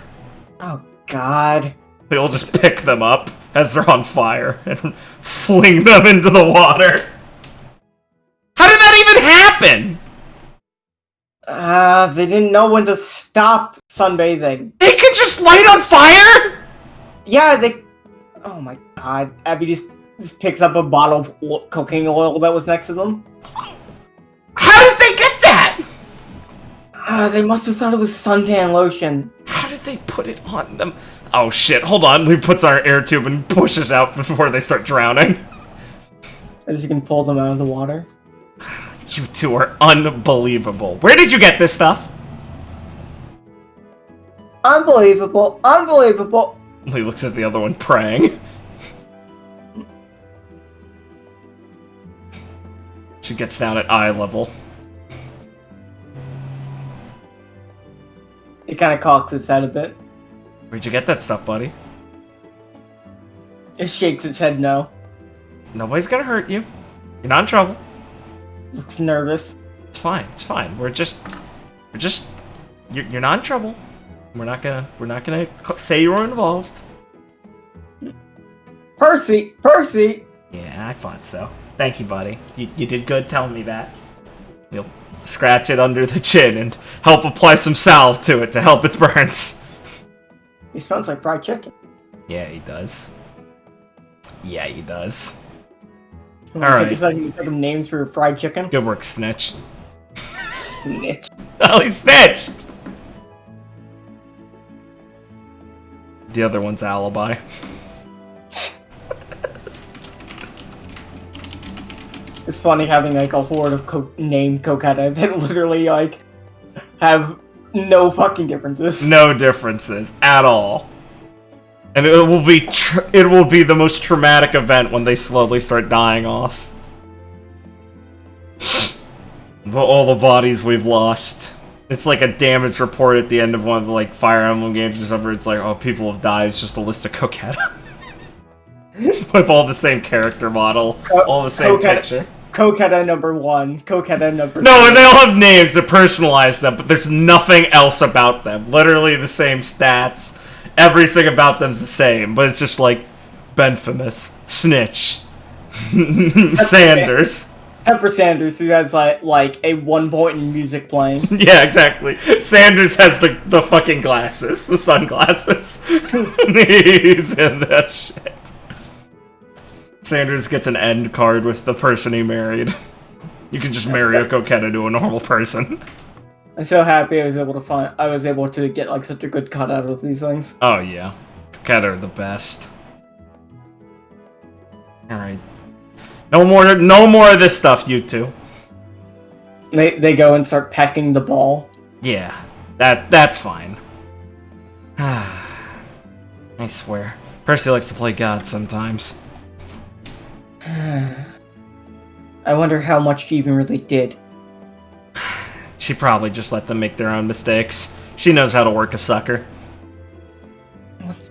Oh, God. They'll just pick them up as they're on fire and fling them into the water. How did that even happen? They didn't know when to stop sunbathing. They can just light on fire? Yeah, they... Oh my God. Abby just picks up a bottle of cooking oil that was next to them. How did they get that? They must have thought it was suntan lotion. How did they put it on them? Oh shit, hold on. Lee puts our air tube and pushes out before they start drowning. As you can pull them out of the water. You two are unbelievable. Where did you get this stuff? Unbelievable. Unbelievable. Lee looks at the other one praying. She gets down at eye level. It kind of cocks its head a bit. Where'd you get that stuff, buddy? It shakes its head no. Nobody's gonna hurt you. You're not in trouble. Looks nervous. It's fine, it's fine. We're just You're not in trouble. We're not gonna say you were involved. Percy! Yeah, I thought so. Thank you, buddy. You did good telling me that. You'll scratch it under the chin and help apply some salve to it to help its burns. He smells like fried chicken. Yeah, he does. Alright. Take a Alright. second to think of names for fried chicken. Good work, Snitch. Snitch. Oh, he snitched! The other one's Alibi. It's funny having like a horde of named Coquetta that literally like have no fucking differences. No differences at all. And it will be the most traumatic event when they slowly start dying off. All the bodies we've lost. It's like a damage report at the end of one of the like Fire Emblem games or something. It's like, oh, people have died. It's just a list of Coquetta. With all the same character model, all the same picture. Coquetta number 1, Coquetta number 2. No, and they all have names to personalize them, but there's nothing else about them. Literally the same stats. Everything about them's the same, but it's just like Benfamous, Snitch, Sanders. Except for Sanders, who has like a 1 point in music playing. Yeah, exactly. Sanders has the fucking glasses, the sunglasses. He's in that shit. Sanders gets an end card with the person he married. You can just marry a Coquetta to a normal person. I'm so happy I was able to get like such a good cut out of these things. Oh yeah. Coquetta are the best. Alright. No more of this stuff, you two. They go and start pecking the ball. Yeah. That's fine. I swear. Percy likes to play God sometimes. I wonder how much she even really did. She probably just let them make their own mistakes. She knows how to work a sucker.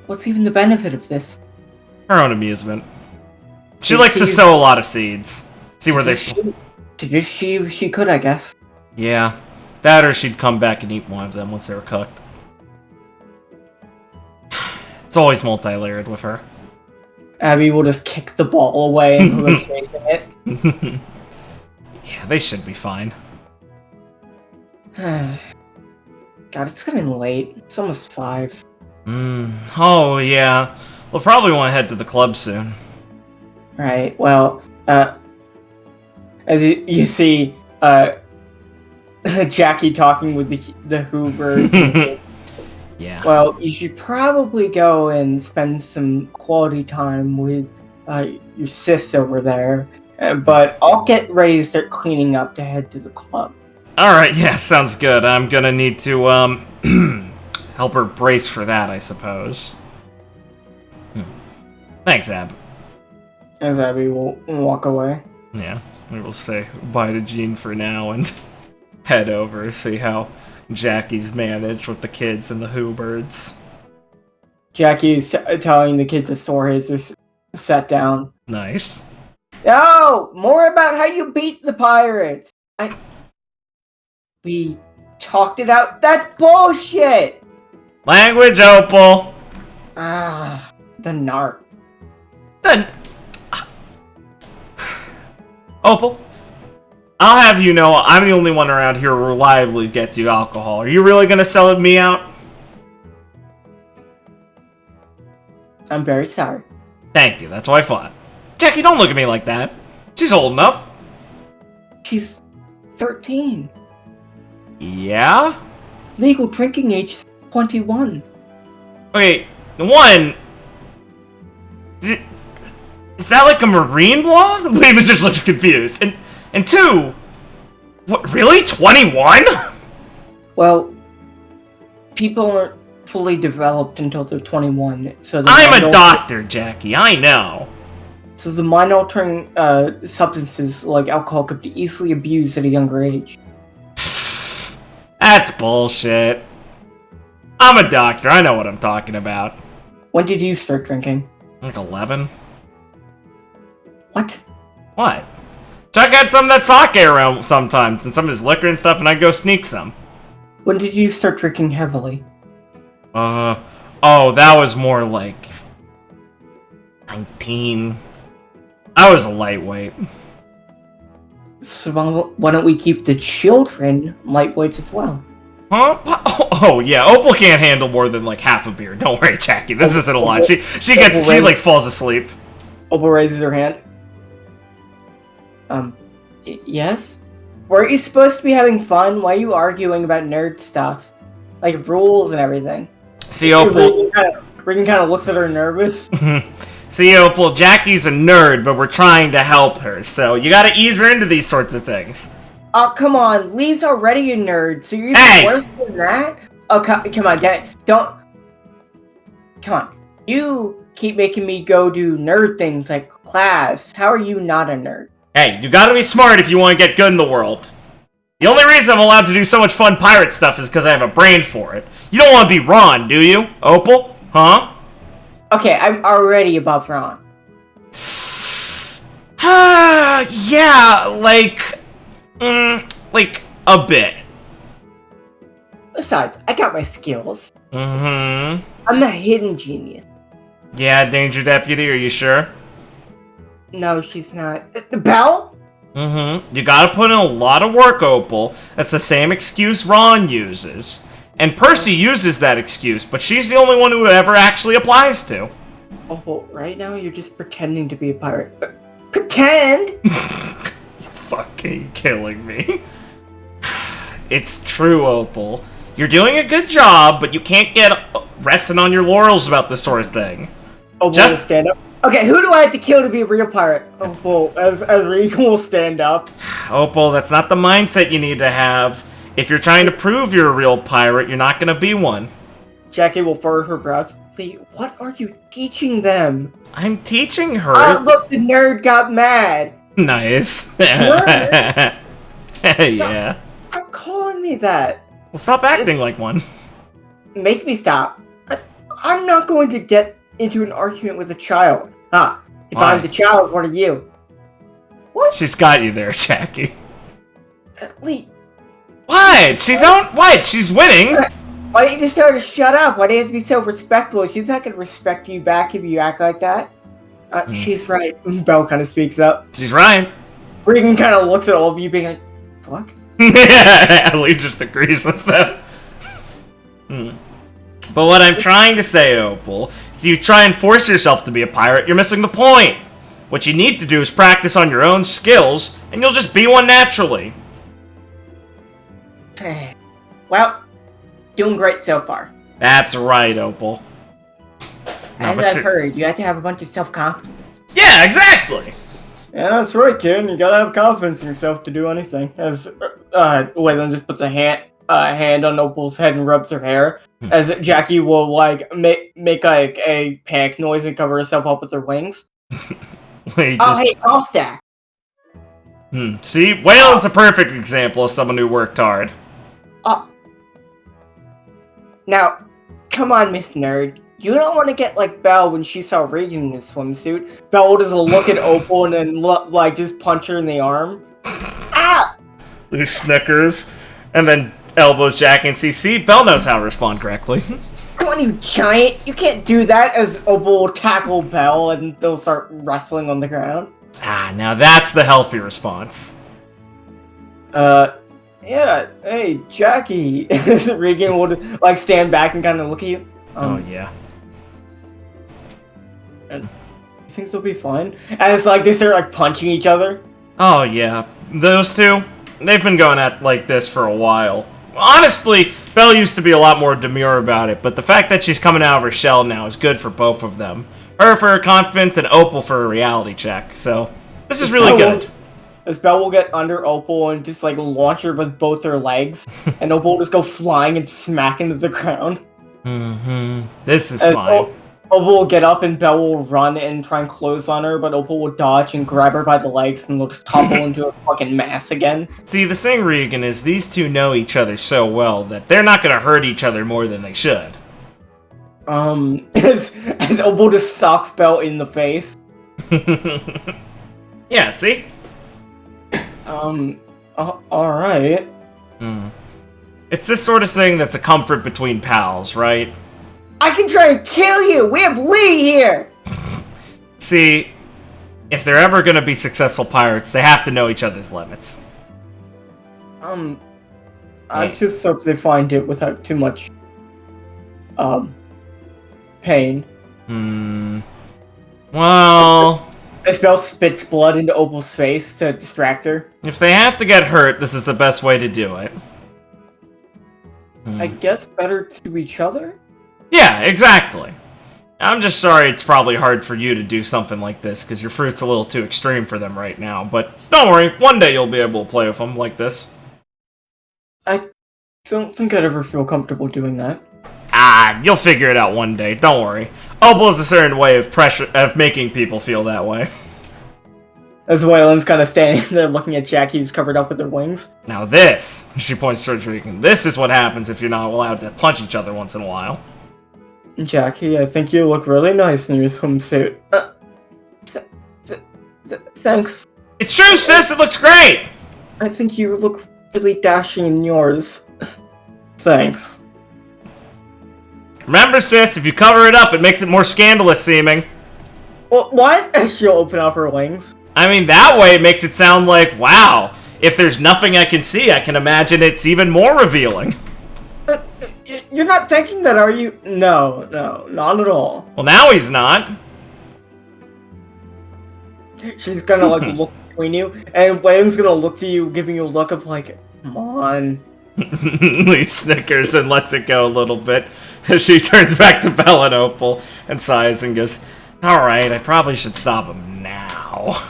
What's even the benefit of this? Her own amusement. She likes to sow a lot of seeds. See where they... She could, I guess. Yeah. That or she'd come back and eat one of them once they were cooked. It's always multi-layered with her. Abby will just kick the ball away and go chasing it. Yeah, they should be fine. God, it's getting late. It's almost 5. Oh, yeah. We'll probably want to head to the club soon. Right, well, as you see, Jackie talking with the Hoovers. Yeah. Well, you should probably go and spend some quality time with your sis over there. But I'll get ready to start cleaning up to head to the club. Alright, yeah, sounds good. I'm gonna need to, help her brace for that, I suppose. Thanks, Ab. As Abby will walk away. Yeah, we will say bye to Jean for now and head over, see how Jackie's managed with the kids and the Hoobirds. Jackie's telling the kids a story as they're sat down. Nice. No! More about how you beat the pirates! We talked it out. That's bullshit! Language, Opal! Ah, the narc. Opal, I'll have you know I'm the only one around here who reliably gets you alcohol. Are you really gonna sell me out? I'm very sorry. Thank you, that's what I thought. Jackie, don't look at me like that. She's old enough. She's 13. Yeah? Legal drinking age is 21. Okay, one... Is that like a marine law? Leva just looks confused. And two... What, really? 21? Well, people aren't fully developed until they're 21, so... I'm a doctor, Jackie, I know. So the mind-altering substances like alcohol could be easily abused at a younger age. That's bullshit. I'm a doctor, I know what I'm talking about. When did you start drinking? Like 11? What? What? Chuck had some of that sake around sometimes, and some of his liquor and stuff, and I'd go sneak some. When did you start drinking heavily? Oh, that was more like 19. I was a lightweight. So why don't we keep the children lightweights as well? Huh? Oh, yeah, Opal can't handle more than like half a beer. Don't worry, Jackie. This isn't a lot. She like falls asleep. Opal raises her hand. Yes? Weren't you supposed to be having fun? Why are you arguing about nerd stuff? Like rules and everything. See, Opal... Regan kind of looks at her nervous. See, Opal, Jackie's a nerd, but we're trying to help her, so you gotta ease her into these sorts of things. Oh, come on. Lee's already a nerd, so you're Hey! worse than that? Oh, come on, don't... Come on. You keep making me go do nerd things like class. How are you not a nerd? Hey, you gotta be smart if you want to get good in the world. The only reason I'm allowed to do so much fun pirate stuff is because I have a brain for it. You don't want to be Ron, do you, Opal? Huh? Okay, I'm already above Ron. Yeah, like a bit. Besides, I got my skills. Mm-hmm. I'm the hidden genius. Yeah, Danger Deputy, are you sure? No, she's not. Belle? Mm-hmm. You gotta put in a lot of work, Opal. That's the same excuse Ron uses. And Percy uses that excuse, but she's the only one who it ever actually applies to. Oh, well, right now you're just pretending to be a pirate. Pretend? You're fucking killing me. It's true, Opal. You're doing a good job, but you can't get resting on your laurels about this sort of thing. Oh, just stand up. Okay, who do I have to kill to be a real pirate? Opal, as Regan will stand up. Opal, that's not the mindset you need to have. If you're trying to prove you're a real pirate, you're not gonna be one. Jackie will furrow her brows. Lee, what are you teaching them? I'm teaching her. Oh, look, the nerd got mad. Nice. Nerd? Yeah. Stop calling me that. Well, stop acting like one. Make me stop. I'm not going to get into an argument with a child. If Why? I'm the child, what are you? What? She's got you there, Jackie. Lee. What? She's winning. Why didn't you just tell her to shut up? Why do you have to be so respectful? She's not gonna respect you back if you act like that. She's right. Belle kind of speaks up. She's right. Regan kind of looks at all of you being like, fuck? Ellie just agrees with them. But what I'm trying to say, Opal, is you try and force yourself to be a pirate, you're missing the point. What you need to do is practice on your own skills, and you'll just be one naturally. Well, doing great so far. That's right, Opal. As I've heard, you have to have a bunch of self-confidence. Yeah, exactly! Yeah, that's right, kid. You gotta have confidence in yourself to do anything. As, Waylon just puts a hand on Opal's head and rubs her hair. As Jackie will, like, make like, a panic noise and cover herself up with her wings. Hey, off that! See? Waylon's a perfect example of someone who worked hard. Now, come on, Miss Nerd. You don't want to get like Belle when she saw Regan in his swimsuit. Belle will just look at Opal and then like just punch her in the arm. Ah! He snickers, and then elbows Jackie and see, Belle knows how to respond correctly. Come on, you giant! You can't do that. As Opal will tackle Belle and they'll start wrestling on the ground. Now that's the healthy response. Yeah, hey, Jackie. Regan will like stand back and kind of look at you. Oh yeah. And things will be fine. And it's like they start like punching each other. Oh yeah, those two, they've been going at like this for a while. Honestly, Belle used to be a lot more demure about it, but the fact that she's coming out of her shell now is good for both of them. Her for her confidence and Opal for a reality check. So this is really good. As Belle will get under Opal and just like launch her with both her legs, and Opal will just go flying and smack into the ground. This is fine. Opal will get up and Belle will run and try and close on her, but Opal will dodge and grab her by the legs and they'll just topple into a fucking mass again. See, the thing, Regan, is these two know each other so well that they're not gonna hurt each other more than they should. As Opal just socks Belle in the face. Yeah, see? Alright. It's this sort of thing that's a comfort between pals, right? I can try and kill you! We have Lee here! See, if they're ever gonna be successful pirates, they have to know each other's limits. I just hope they find it without too much, pain. Well... Isabel spits blood into Opal's face to distract her. If they have to get hurt, this is the best way to do it. I guess better to each other? Yeah, exactly. I'm just sorry it's probably hard for you to do something like this, because your fruit's a little too extreme for them right now, but don't worry, one day you'll be able to play with them like this. I don't think I'd ever feel comfortable doing that. Ah, you'll figure it out one day, don't worry. Opal is a certain way of making people feel that way. As Waylon's kind of standing there looking at Jackie who's covered up with her wings. Now this, she points towards Regan, this is what happens if you're not allowed to punch each other once in a while. Jackie, I think you look really nice in your swimsuit. Thanks. It's true, sis, it looks great! I think you look really dashing in yours. Thanks. Remember, sis, if you cover it up, it makes it more scandalous seeming. What? She'll open up her wings. I mean, that way it makes it sound like, wow, if there's nothing I can see, I can imagine it's even more revealing. You're not thinking that, are you? No, not at all. Well, now he's not. She's gonna, like, look between you, and Waylon's gonna look to you, giving you a look of, like, come on. He snickers and lets it go a little bit as she turns back to Belle and Opal and sighs and goes, alright, I probably should stop him now.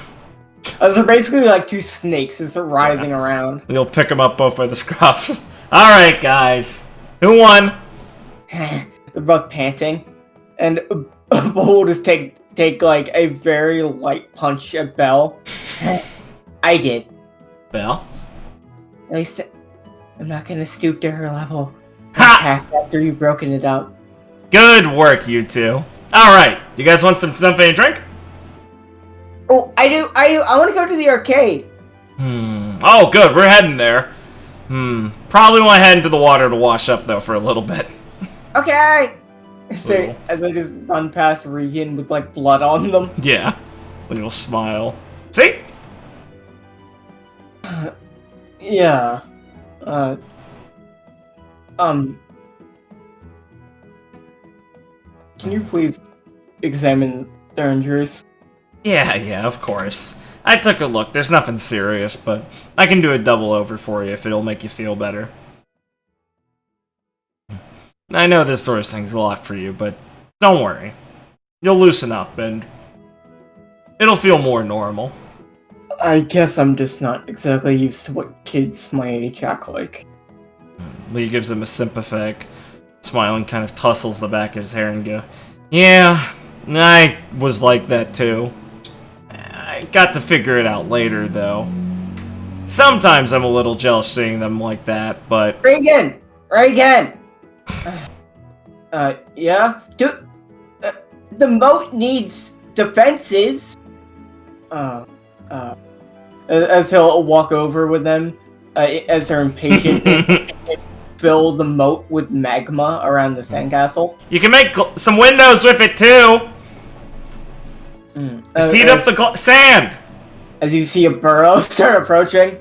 They're basically like two snakes as they're writhing around. You'll pick them up both by the scruff. Alright, guys. Who won? They're both panting. And Opal will just take like a very light punch at Belle. I did. Belle? At least I'm not gonna stoop to her level. Ha! After you've broken it up. Good work, you two. Alright, you guys want something to drink? Oh, I do. I want to go to the arcade. Oh, good, we're heading there. Probably want to head into the water to wash up, though, for a little bit. Okay! As I just run past Regan with, like, blood on them. Yeah. Little smile. See? Yeah. Can you please examine their injuries? Yeah, of course. I took a look. There's nothing serious, but I can do a double over for you if it'll make you feel better. I know this sort of thing's a lot for you, but don't worry. You'll loosen up, and it'll feel more normal. I guess I'm just not exactly used to what kids my age act like. Lee gives him a sympathetic smile and kind of tussles the back of his hair and go, yeah, I was like that too. I got to figure it out later, though. Sometimes I'm a little jealous seeing them like that, but... Regan! Yeah? The moat needs defenses! As he'll walk over with them, as they're impatient, and fill the moat with magma around the sandcastle. You can make some windows with it, too! Just heat up the sand! As you see a burrow start approaching.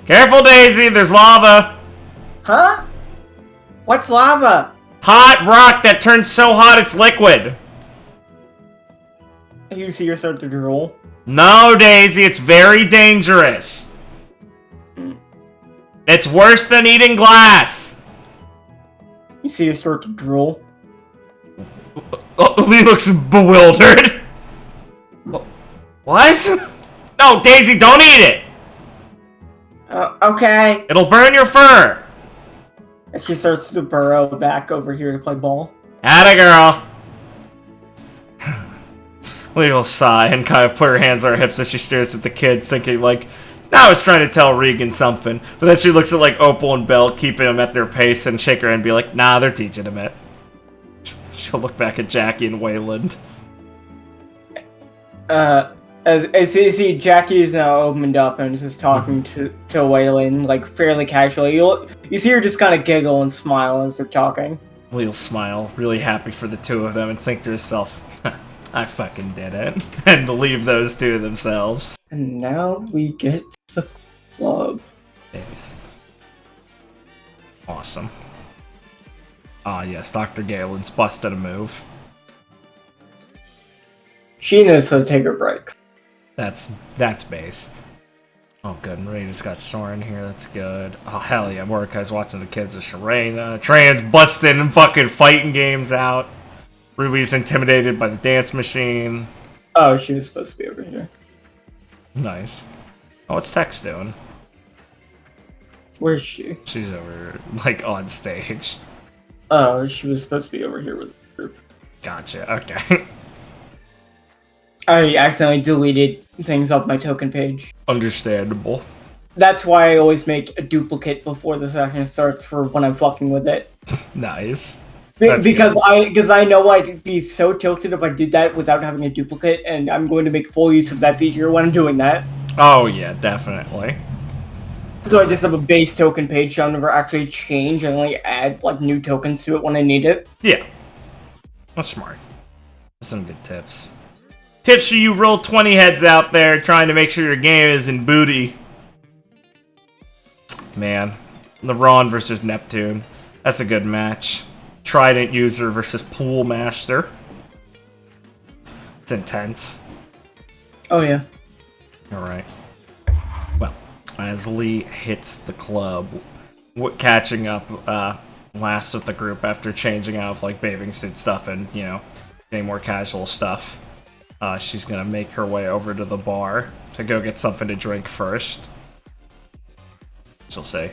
Careful, Daisy, there's lava! Huh? What's lava? Hot rock that turns so hot it's liquid! You see her start to drool. No, Daisy, it's very dangerous. It's worse than eating glass! You see her start to drool. Lee looks bewildered. What? No, Daisy, don't eat it! Okay. It'll burn your fur! As she starts to burrow back over here to play ball. Atta girl! Lee will sigh and kind of put her hands on her hips as she stares at the kids, thinking like, I was trying to tell Regan something. But then she looks at like Opal and Belle, keeping them at their pace, and shake her head and be like, nah, they're teaching him it. She'll look back at Jackie and Wayland. As you see, Jackie is now opened up and is just talking to Waylon, like, fairly casually. You see her just kind of giggle and smile as they're talking. Lee'll smile, really happy for the two of them, and think to herself, I fucking did it. And leave those two to themselves. And now we get the club. Based. Awesome. Ah, yes, Dr. Galen's busted a move. She knows how to take her breaks. That's based. Oh, good. Marie just got Soren here. That's good. Oh, hell yeah. Mordecai's watching the kids with Sharena. Tran's busting and fucking fighting games out. Ruby's intimidated by the dance machine. Oh, she was supposed to be over here. Nice. Oh, what's Tex doing? Where's she? She's over, like, on stage. Oh, she was supposed to be over here with the group. Gotcha. Okay. I accidentally deleted things off my token page. Understandable. That's why I always make a duplicate before the session starts for when I'm fucking with it. Nice. Because I know I'd be so tilted if I did that without having a duplicate, and I'm going to make full use of that feature when I'm doing that. Oh yeah, definitely. So I just have a base token page, so I'll never actually change and only add like new tokens to it when I need it. Yeah. That's smart. That's some good tips. Tips for you roll 20 heads out there trying to make sure your game is in booty. Man. LeBron versus Neptune. That's a good match. Trident user versus Pool Master. It's intense. Oh yeah. Alright. Well, as Lee hits the club, catching up last with the group after changing out of like bathing suit stuff and, you know, getting more casual stuff. She's gonna make her way over to the bar to go get something to drink first. She'll say,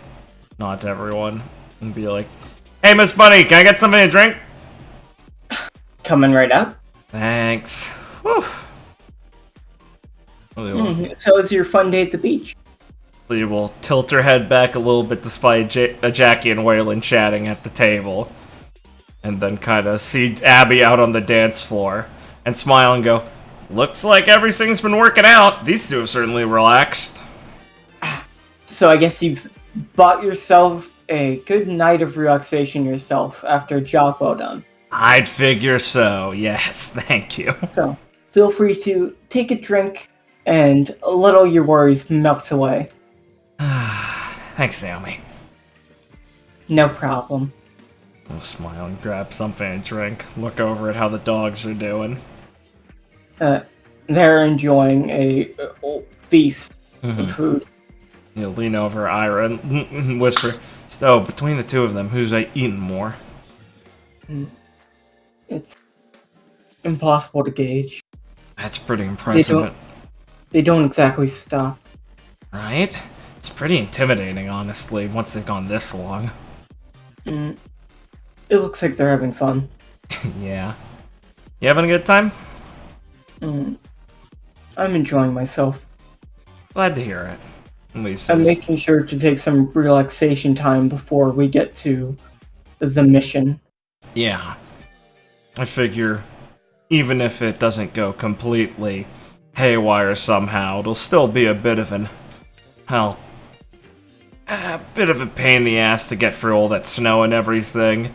nod to everyone, and be like, "Hey, Miss Bunny, can I get something to drink?" Coming right up. Thanks. Whew. So it's your fun day at the beach. Lee will tilt her head back a little bit despite Jackie and Waylon chatting at the table. And then kind of see Abby out on the dance floor. And smile and go, "Looks like everything's been working out. These two have certainly relaxed." So I guess you've bought yourself a good night of relaxation yourself after a job well done. I'd figure so. Yes, thank you. So feel free to take a drink and let all your worries melt away. Thanks, Naomi. No problem. I'll smile and grab something to drink. Look over at how the dogs are doing. They're enjoying a feast of food. You'll lean over Ira and whisper, "So, between the two of them, who's eaten more?" It's impossible to gauge. That's pretty impressive. They don't exactly stop. Right? It's pretty intimidating, honestly, once they've gone this long. It looks like they're having fun. Yeah. You having a good time? I'm enjoying myself. Glad to hear it. At least I'm making sure to take some relaxation time before we get to the mission. Yeah. I figure, even if it doesn't go completely haywire somehow, it'll still be a bit of a pain in the ass to get through all that snow and everything.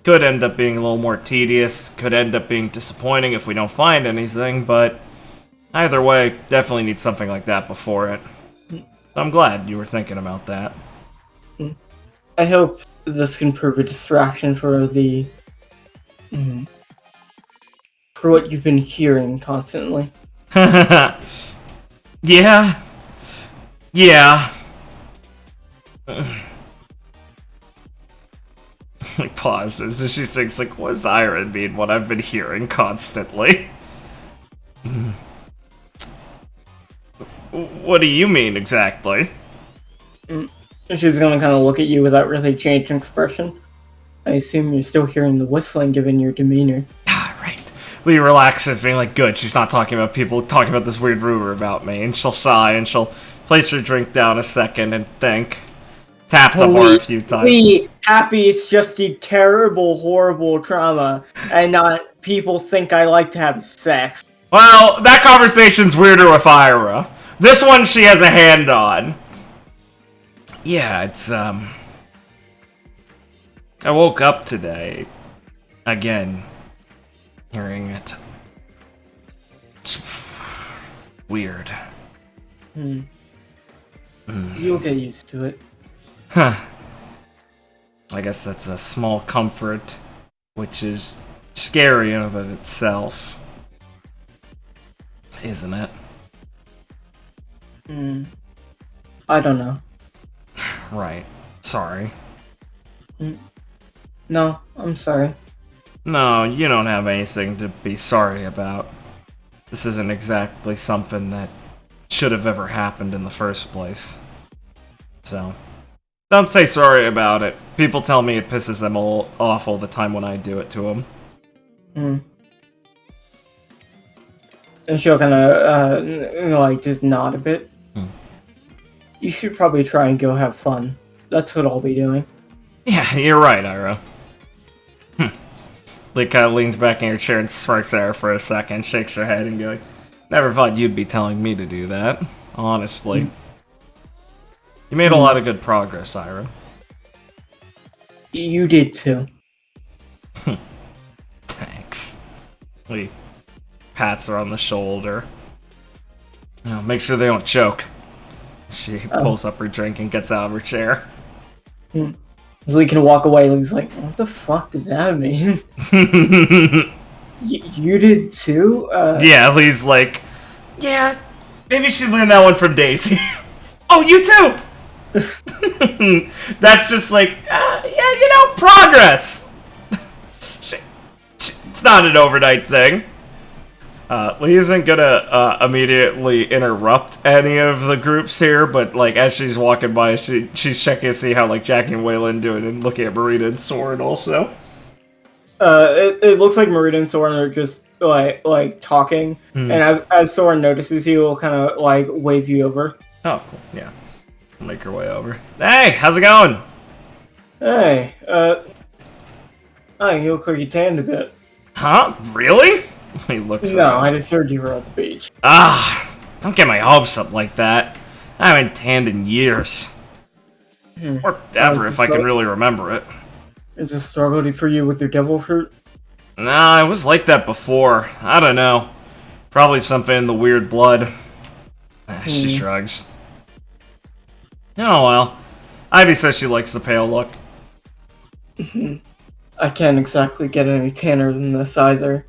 Could end up being a little more tedious, could end up being disappointing if we don't find anything, but either way, definitely need something like that before it. I'm glad you were thinking about that. I hope this can prove a distraction for the... for what you've been hearing constantly. Yeah. He pauses as she thinks, like, what does Ira mean what I've been hearing constantly? What do you mean exactly? She's gonna kind of look at you without really changing expression. I assume you're still hearing the whistling given your demeanor. Ah, right. Lee relaxes, being like, good, she's not talking about people talking about this weird rumor about me. And she'll sigh and she'll place her drink down a second and think. Tap the bar a few times. Lee, happy it's just the terrible, horrible trauma and not people think I like to have sex. Well, that conversation's weirder with Ira. This one she has a hand on. Yeah, it's, I woke up today. Again. Hearing it. It's weird. You'll get used to it. Huh. I guess that's a small comfort, which is scary in and of itself. Isn't it? I don't know. Right. Sorry. No, I'm sorry. No, you don't have anything to be sorry about. This isn't exactly something that should have ever happened in the first place. So, don't say sorry about it. People tell me it pisses them all off all the time when I do it to them. And she'll kind of, like, just nod a bit. You should probably try and go have fun. That's what I'll be doing. Yeah, you're right, Ira. Lee kind of leans back in her chair and smirks at her for a second, shakes her head and goes, never thought you'd be telling me to do that, honestly. You made a lot of good progress, Ira. You did too. Thanks. Lee pats her on the shoulder. You know, make sure they don't choke. She pulls up her drink and gets out of her chair. Lee can walk away and he's like, what the fuck does that mean? You did too? Yeah, Lee's like, yeah, maybe she learned that one from Daisy. Oh, you too! That's just like, yeah, you know, progress! It's not an overnight thing. Lee isn't gonna immediately interrupt any of the groups here, but like as she's walking by, she's checking to see how like Jackie and Waylon doing, and looking at Marita and Soren also. It looks like Marita and Soren are just like talking, and as Soren notices, he will kind of like wave you over. Oh, cool. Yeah. Make her way over. Hey, how's it going? Hey, you look like you tanned a bit. Huh? Really? He looks. No, I just heard you were at the beach. Don't get my hopes up like that. I haven't tanned in years. Or ever, if I can really remember it. It's a struggle for you with your devil fruit? Nah, it was like that before. I don't know. Probably something in the weird blood. She shrugs. Oh well. Ivy says she likes the pale look. I can't exactly get any tanner than this either.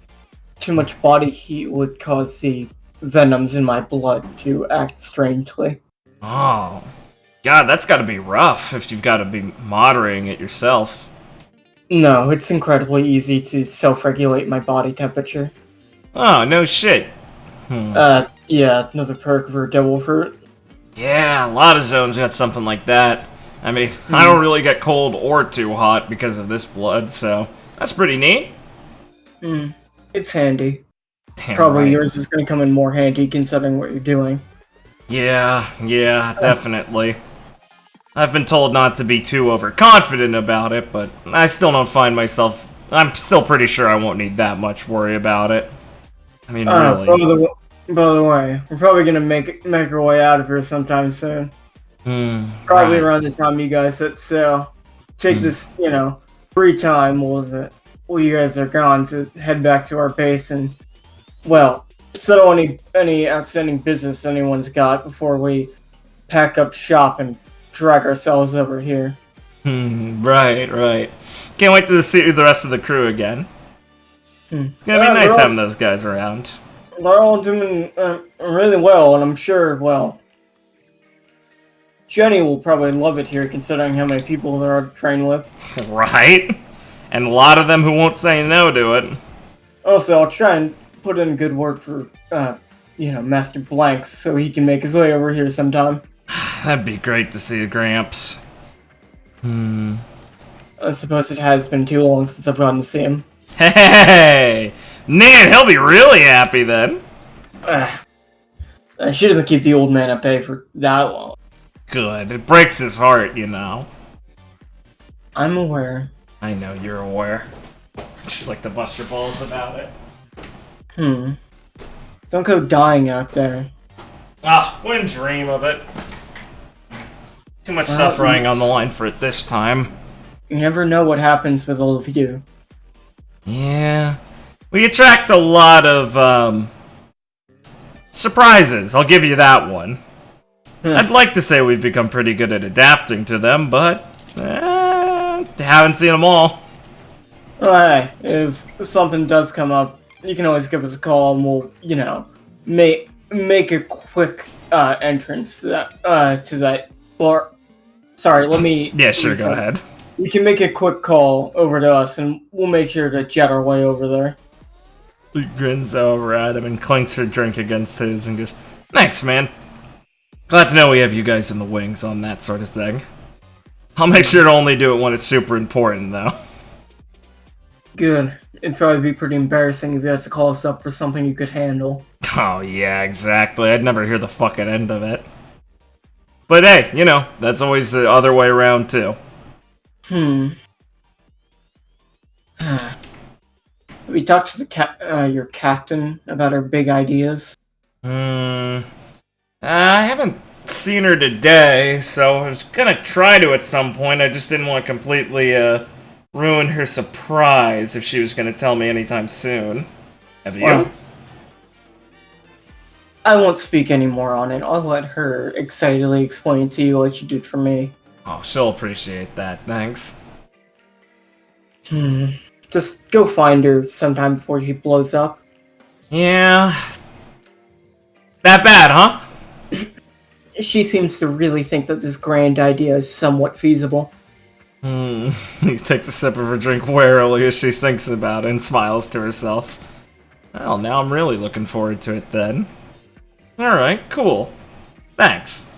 Too much body heat would cause the venoms in my blood to act strangely. Oh. God, that's gotta be rough if you've gotta be moderating it yourself. No, it's incredibly easy to self-regulate my body temperature. Oh, no shit. Yeah, another perk for devil fruit. Yeah, a lot of zones got something like that. I mean, I don't really get cold or too hot because of this blood, so that's pretty neat. It's handy. Damn Probably right. yours is going to come in more handy considering what you're doing. Yeah, definitely. I've been told not to be too overconfident about it, but I still don't find myself... I'm still pretty sure I won't need that much worry about it. I mean, really. By the way, we're probably going to make our way out of here sometime soon. Probably around the time you guys set sail. Take this, free time while you guys are gone to head back to our base and, well, settle any outstanding business anyone's got before we pack up shop and drag ourselves over here. Right. Can't wait to see the rest of the crew again. It's gonna be nice having those guys around. They're all doing really well, and I'm sure, well, Jenny will probably love it here considering how many people there are to train with. Right? And a lot of them who won't say no to it. Also, I'll try and put in good word for, Master Blanks so he can make his way over here sometime. That'd be great to see Gramps. I suppose it has been too long since I've gotten to see him. Hey! Man, he'll be really happy then. She doesn't keep the old man at bay for that long. Good. It breaks his heart, you know. I'm aware. I know you're aware. Just like to bust your balls about it. Don't go dying out there. Ah, wouldn't dream of it. Too much suffering on the line for it this time. You never know what happens with all of you. Yeah. We attract a lot of, surprises. I'll give you that one. I'd like to say we've become pretty good at adapting to them, but haven't seen them all. Alright, if something does come up, you can always give us a call and we'll, you know, make a quick entrance to that bar. Sorry, let me... Yeah, sure, go ahead. You can make a quick call over to us and we'll make sure to jet our way over there. He grins over at him and clinks her drink against his and goes, "Thanks, man. Glad to know we have you guys in the wings on that sort of thing. I'll make sure to only do it when it's super important, though." Good. It'd probably be pretty embarrassing if you had to call us up for something you could handle. Oh, yeah, exactly. I'd never hear the fucking end of it. But hey, you know, that's always the other way around, too. We talked to your captain about our big ideas. I haven't seen her today, so I was gonna try to at some point. I just didn't want to completely, ruin her surprise if she was gonna tell me anytime soon. Have you? Well, I won't speak anymore on it. I'll let her excitedly explain to you like she did for me. Oh, she'll appreciate that. Thanks. Just go find her sometime before she blows up. Yeah. That bad, huh? She seems to really think that this grand idea is somewhat feasible. He takes a sip of her drink warily as she thinks about it and smiles to herself. Well, now I'm really looking forward to it then. Alright, cool. Thanks.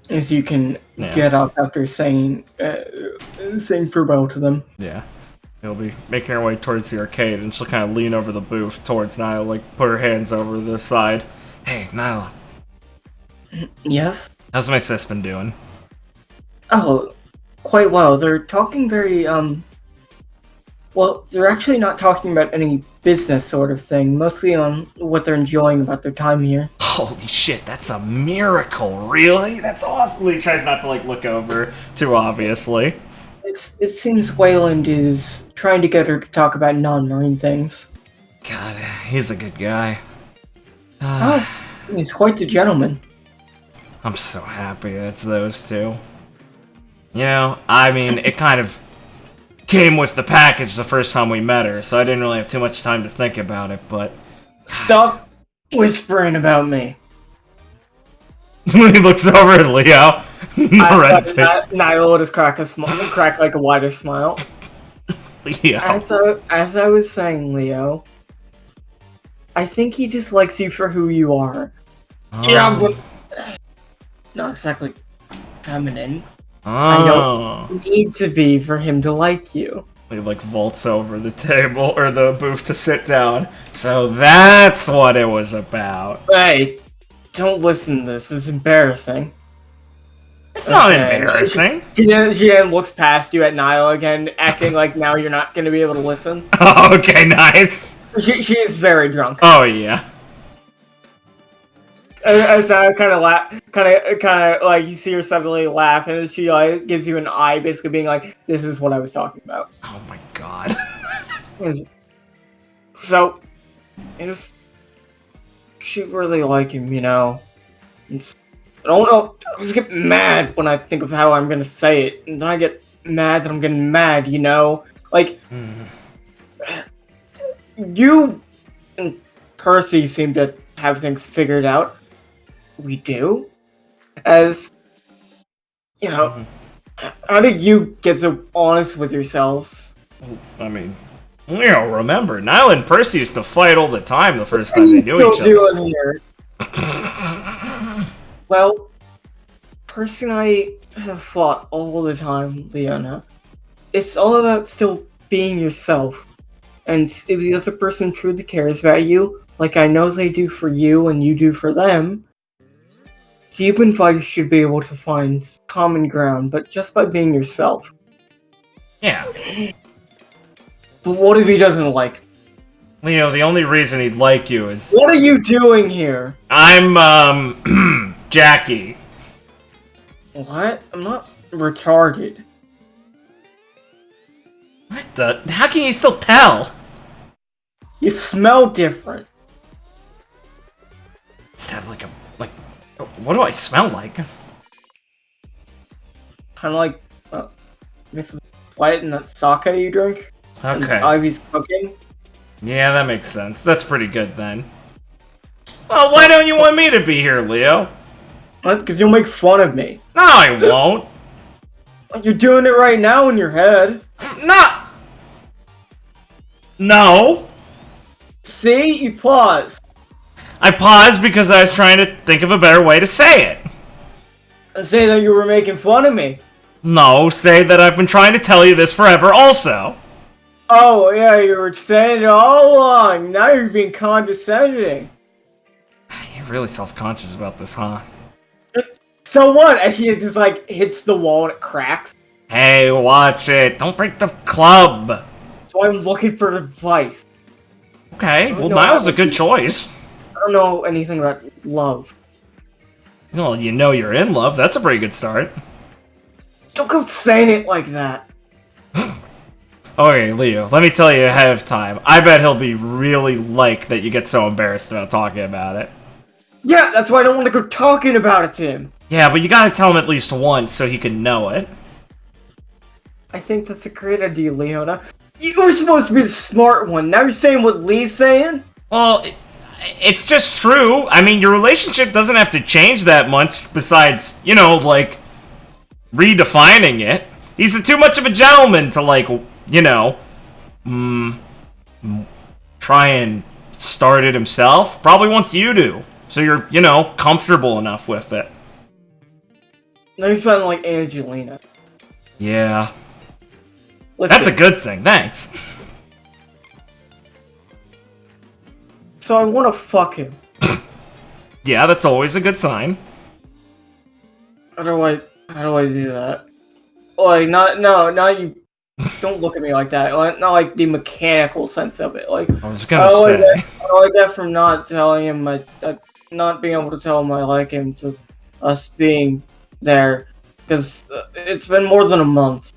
As you can get up after saying farewell to them. Yeah. He'll be making her way towards the arcade, and she'll kind of lean over the booth towards Nyla, like, put her hands over the side. Hey, Nyla. Yes? How's my sis been doing? Oh, quite well. They're talking very, well, they're actually not talking about any business sort of thing, mostly on what they're enjoying about their time here. Holy shit, that's a miracle, really? That's awesome. He tries not to, like, look over too obviously. It seems Wayland is trying to get her to talk about non-marine things. God, he's a good guy. He's quite the gentleman. I'm so happy it's those two. You know, I mean, it kind of came with the package the first time we met her, so I didn't really have too much time to think about it, but... Stop whispering about me. He looks over at Leo. Nyla will just crack like a wider smile. Leo. As I was saying, Leo, I think he just likes you for who you are. Yeah, but not exactly feminine. I don't need to be for him to like you. He like vaults over the table or the booth to sit down. So that's what it was about. Hey, don't listen to this. It's embarrassing. It's not embarrassing. She then looks past you at Nyla again, acting like now you're not going to be able to listen. Oh, okay, nice. She is very drunk. Oh yeah. As now kind of like you see her suddenly laugh, and she like gives you an eye, basically being like, "This is what I was talking about." Oh my god. So, she really like him, you know. I don't know. I just get mad when I think of how I'm gonna say it, and then I get mad that I'm getting mad, you know. Like, you and Percy seem to have things figured out. We do. As, you know, how did you get so honest with yourselves? I mean, you know, remember, Nyla and Percy used to fight all the time the first time they knew each other. Doing here? Well, Percy and I have fought all the time, Leona. It's all about still being yourself. And if the other person truly cares about you, like I know they do for you and you do for them, you and Valgus should be able to find common ground, but just by being yourself. Yeah. But what if he doesn't like? Leo, the only reason he'd like you is... What are you doing here? I'm, Jackie. What? I'm not retarded. What the? How can you still tell? You smell different. Does that like what do I smell like? Kind of like mixed with sweat and that sake you drink. Okay. And Ivy's cooking. Yeah, that makes sense. That's pretty good then. Well, why don't you want me to be here, Leo? What? Because you'll make fun of me. No, I won't. You're doing it right now in your head. No. See? You pause. I paused because I was trying to think of a better way to say it. Say that you were making fun of me. No, say that I've been trying to tell you this forever also. Oh, yeah, you were saying it all along. Now you're being condescending. You're really self-conscious about this, huh? So what? As she just, like, hits the wall and it cracks. Hey, watch it. Don't break the club. So I'm looking for advice. Okay, well, Niall's a good choice. I don't know anything about love. Well, you know you're in love. That's a pretty good start. Don't go saying it like that. Okay, Leo, let me tell you ahead of time. I bet he'll be really like that you get so embarrassed about talking about it. Yeah, that's why I don't want to go talking about it to him. Yeah, but you gotta tell him at least once so he can know it. I think that's a great idea, Leona. You were supposed to be the smart one. Now you're saying what Lee's saying? Well, it's just true. I mean, your relationship doesn't have to change that much besides, you know, like, redefining it. He's too much of a gentleman to, like, you know, try and start it himself. Probably wants you to. So you're, you know, comfortable enough with it. Now you sound like Angelina. Yeah. Listen, That's a good thing, thanks. so I want to fuck him. Yeah, that's always a good sign. How do I do that? Like, not you. Don't look at me like that. Like, not like the mechanical sense of it. Like, I was gonna say. How do I get from not telling him not being able to tell him I like him to us being there? Because it's been more than a month.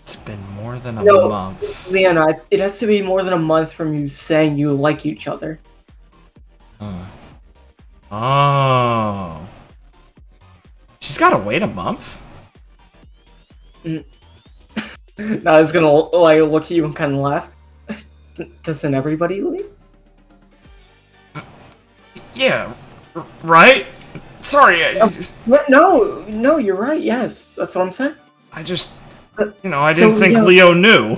It's been more than a No, month. Leona, it has to be more than a month from you saying you like each other. Oh. She's gotta wait a month? Now it's gonna like look at you and kind of laugh. Doesn't everybody leave? Yeah, right? Sorry, No, you're right. Yes, that's what I'm saying. I just, you know, I didn't think yeah. Leo knew.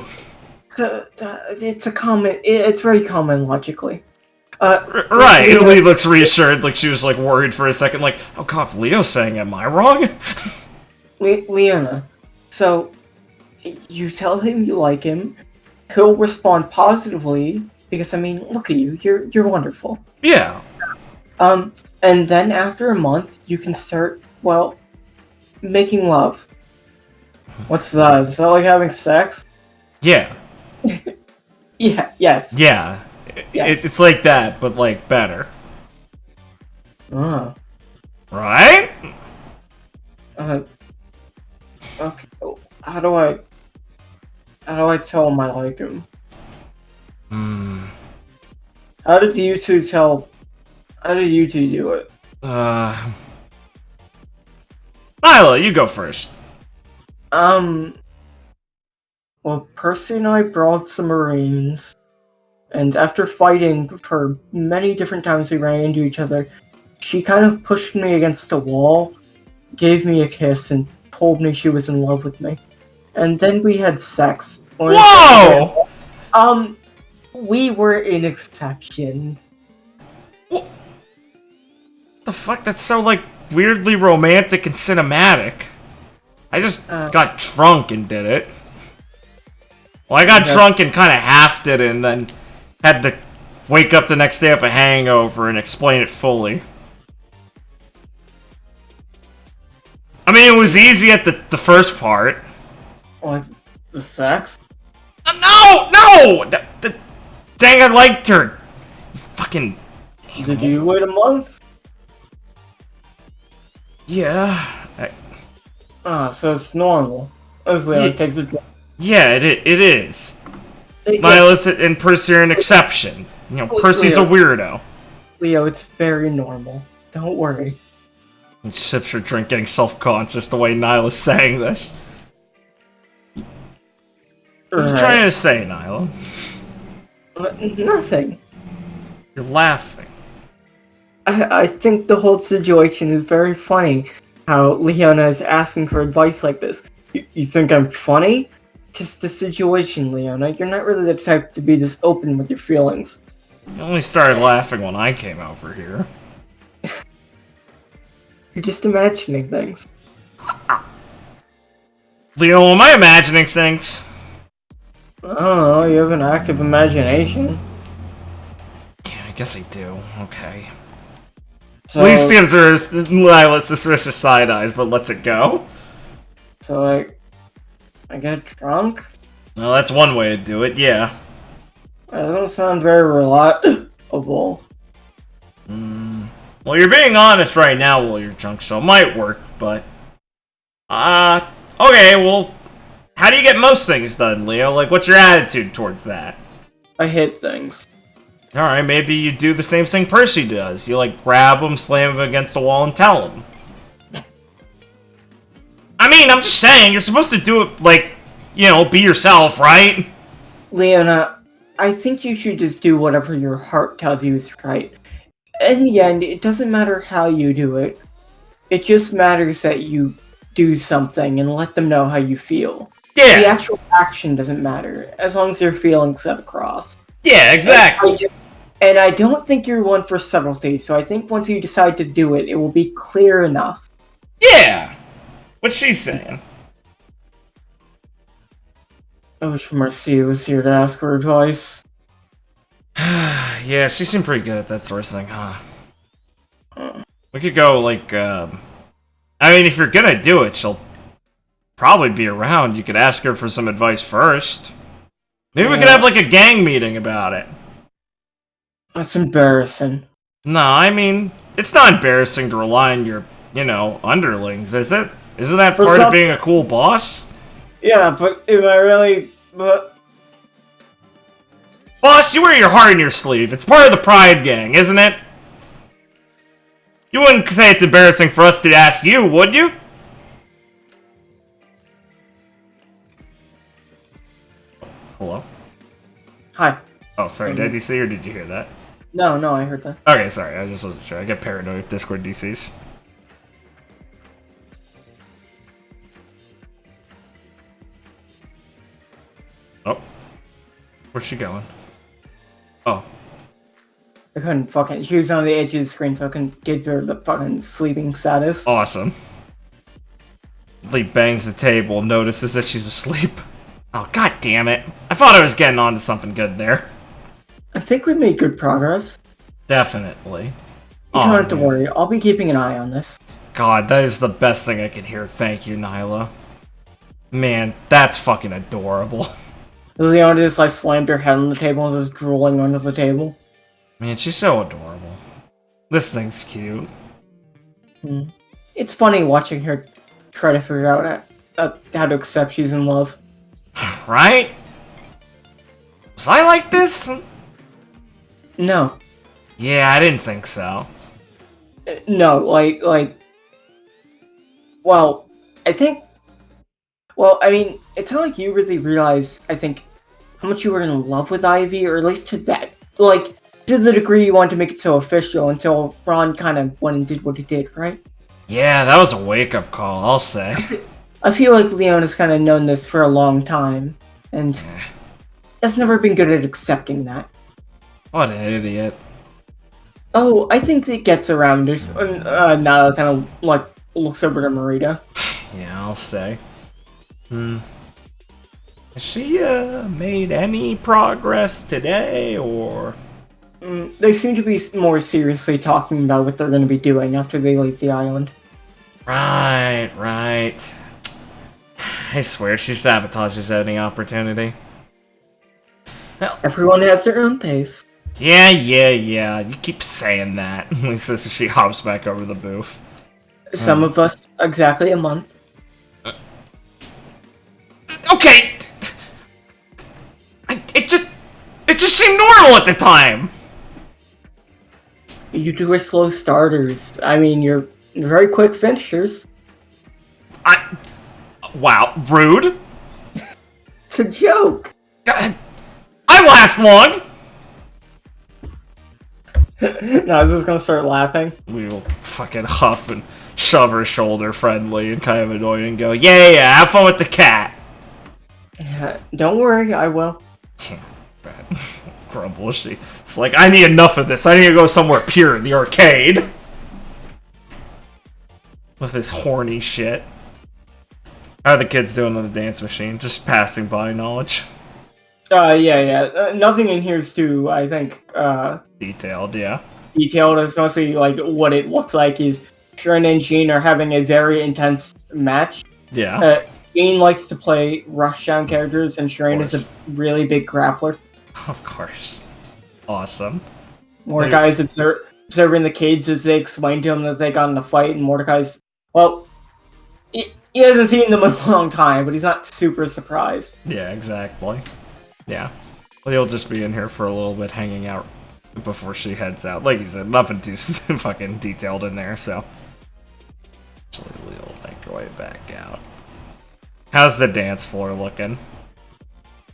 It's a common. It's very common logically. Right, Lee looks reassured, like she was like worried for a second, like, oh god, if Leo's saying, am I wrong? Leona, so you tell him you like him, he'll respond positively because I mean, look at you, you're wonderful. Yeah. And then after a month, you can start making love. What's that? Is that like having sex? Yeah. Yeah. Yes. Yeah. Yes. It's like that, but like better. Right? Okay. How do I tell him I like him? How did you two do it? Isla, you go first. Well, Percy and I brought some Marines, and after fighting for many different times we ran into each other, she kind of pushed me against a wall, gave me a kiss, and told me she was in love with me. And then we had sex. Whoa! We were an exception. What the fuck? That's so, like, weirdly romantic and cinematic. I just got drunk and did it. Well, I got drunk and kind of half did it, and then had to wake up the next day with a hangover and explain it fully. I mean, it was easy at the first part. Like, the sex? No! Dang, I liked her! You fucking animal. Did you wait a month? Yeah. So it's normal. Leslie Yeah. takes a Yeah, it is. Yeah. Nihilus and Percy are an exception. You know, Percy's a weirdo. Leo, it's very normal. Don't worry. He sips her drink, getting self-conscious the way Nyla's saying this. What are you trying to say, Nyla? Nothing. You're laughing. I think the whole situation is very funny. How Leona is asking for advice like this. You think I'm funny? Just the situation, Leona. You're not really the type to be this open with your feelings. You only started laughing when I came over here. You're just imagining things. Leo, am I imagining things? I don't know, you have an active imagination. Yeah, I guess I do. Okay. So, At least gives her Nyla suspicious side eyes, but lets it go. So, like, I get drunk? Well, that's one way to do it, yeah. That doesn't sound very reliable. Well, you're being honest right now while you're drunk, so it might work, but... okay, well... How do you get most things done, Leo? Like, what's your attitude towards that? I hate things. Alright, maybe you do the same thing Percy does. You, like, grab him, slam him against the wall, and tell him. I mean, I'm just saying, you're supposed to do it, like, you know, be yourself, right? Leona, I think you should just do whatever your heart tells you is right. In the end, it doesn't matter how you do it. It just matters that you do something and let them know how you feel. Yeah. The actual action doesn't matter, as long as your feelings set across. Yeah, exactly. And I don't think you're one for subtlety, so I think once you decide to do it, it will be clear enough. Yeah! What's she saying? I wish Marcia was here to ask for advice. Yeah, she seemed pretty good at that sort of thing, huh? We could go, like, I mean, if you're gonna do it, she'll probably be around. You could ask her for some advice first. Maybe we could have, like, a gang meeting about it. That's embarrassing. No, I mean, it's not embarrassing to rely on your, you know, underlings, is it? Isn't that part of being a cool boss? Yeah, but am I really... Boss, you wear your heart in your sleeve. It's part of the Pride Gang, isn't it? You wouldn't say it's embarrassing for us to ask you, would you? Hello? Hi. Oh, sorry, did you see or did you hear that? No, I heard that. Okay, sorry, I just wasn't sure. I get paranoid with Discord DCs. Oh. Where's she going? Oh. I couldn't fucking... She was on the edge of the screen, so I couldn't give her the fucking sleeping status. Awesome. Lee bangs the table, notices that she's asleep. Oh, god damn it. I thought I was getting onto something good there. I think we made good progress. Definitely. You don't have to worry. I'll be keeping an eye on this. God, that is the best thing I can hear. Thank you, Nyla. Man, that's fucking adorable. Leona just like slammed her head on the table and just drooling under the table. Man, she's so adorable. This thing's cute. It's funny watching her try to figure out how to accept she's in love. Right? Was I like this? No. Yeah, I didn't think so. No, well, I think... Well, I mean, it's not like you really realize, I think, how much you were in love with Ivy, or at least to that, like, to the degree you wanted to make it so official until Ron kind of went and did what he did, right? Yeah, that was a wake-up call, I'll say. I feel like Leona's kind of known this for a long time, and has never been good at accepting that. What an idiot. Oh, I think it gets around it. Now kind of, like, looks over to Marita. Yeah, I'll stay. Has she, made any progress today, or...? They seem to be more seriously talking about what they're going to be doing after they leave the island. Right. I swear she sabotages any opportunity. Well, Everyone has their own pace. yeah. You keep saying that. At least as she hops back over the booth. Some of us exactly a month. Okay. It just seemed normal at the time. You two are slow starters. I mean, you're very quick finishers. Wow, rude. It's a joke. God, I last long. No, I was just gonna start laughing. We will fucking huff and shove her shoulder friendly and kind of annoyed and go, yeah, have fun with the cat. Yeah, don't worry, I will. Bad. Grumble she. It's like, I need enough of this. I need to go somewhere pure, the arcade. With this horny shit. How are the kids doing on the dance machine? Just passing by knowledge. Yeah. Nothing in here is too, I think, Detailed, yeah. detailed. It's mostly like what it looks like is Sharon and Jean are having a very intense match. Yeah. Jean likes to play rushdown characters, and Sharon is a really big grappler. Of course. Awesome. Mordecai's observing the kids as they explain to him that they got in a fight, and Mordecai's, well, he hasn't seen them in a long time, but he's not super surprised. Yeah, exactly. Yeah. Well, he'll just be in here for a little bit hanging out before she heads out. Like you said, nothing too fucking detailed in there, so. Actually, we'll make our way back out. How's the dance floor looking?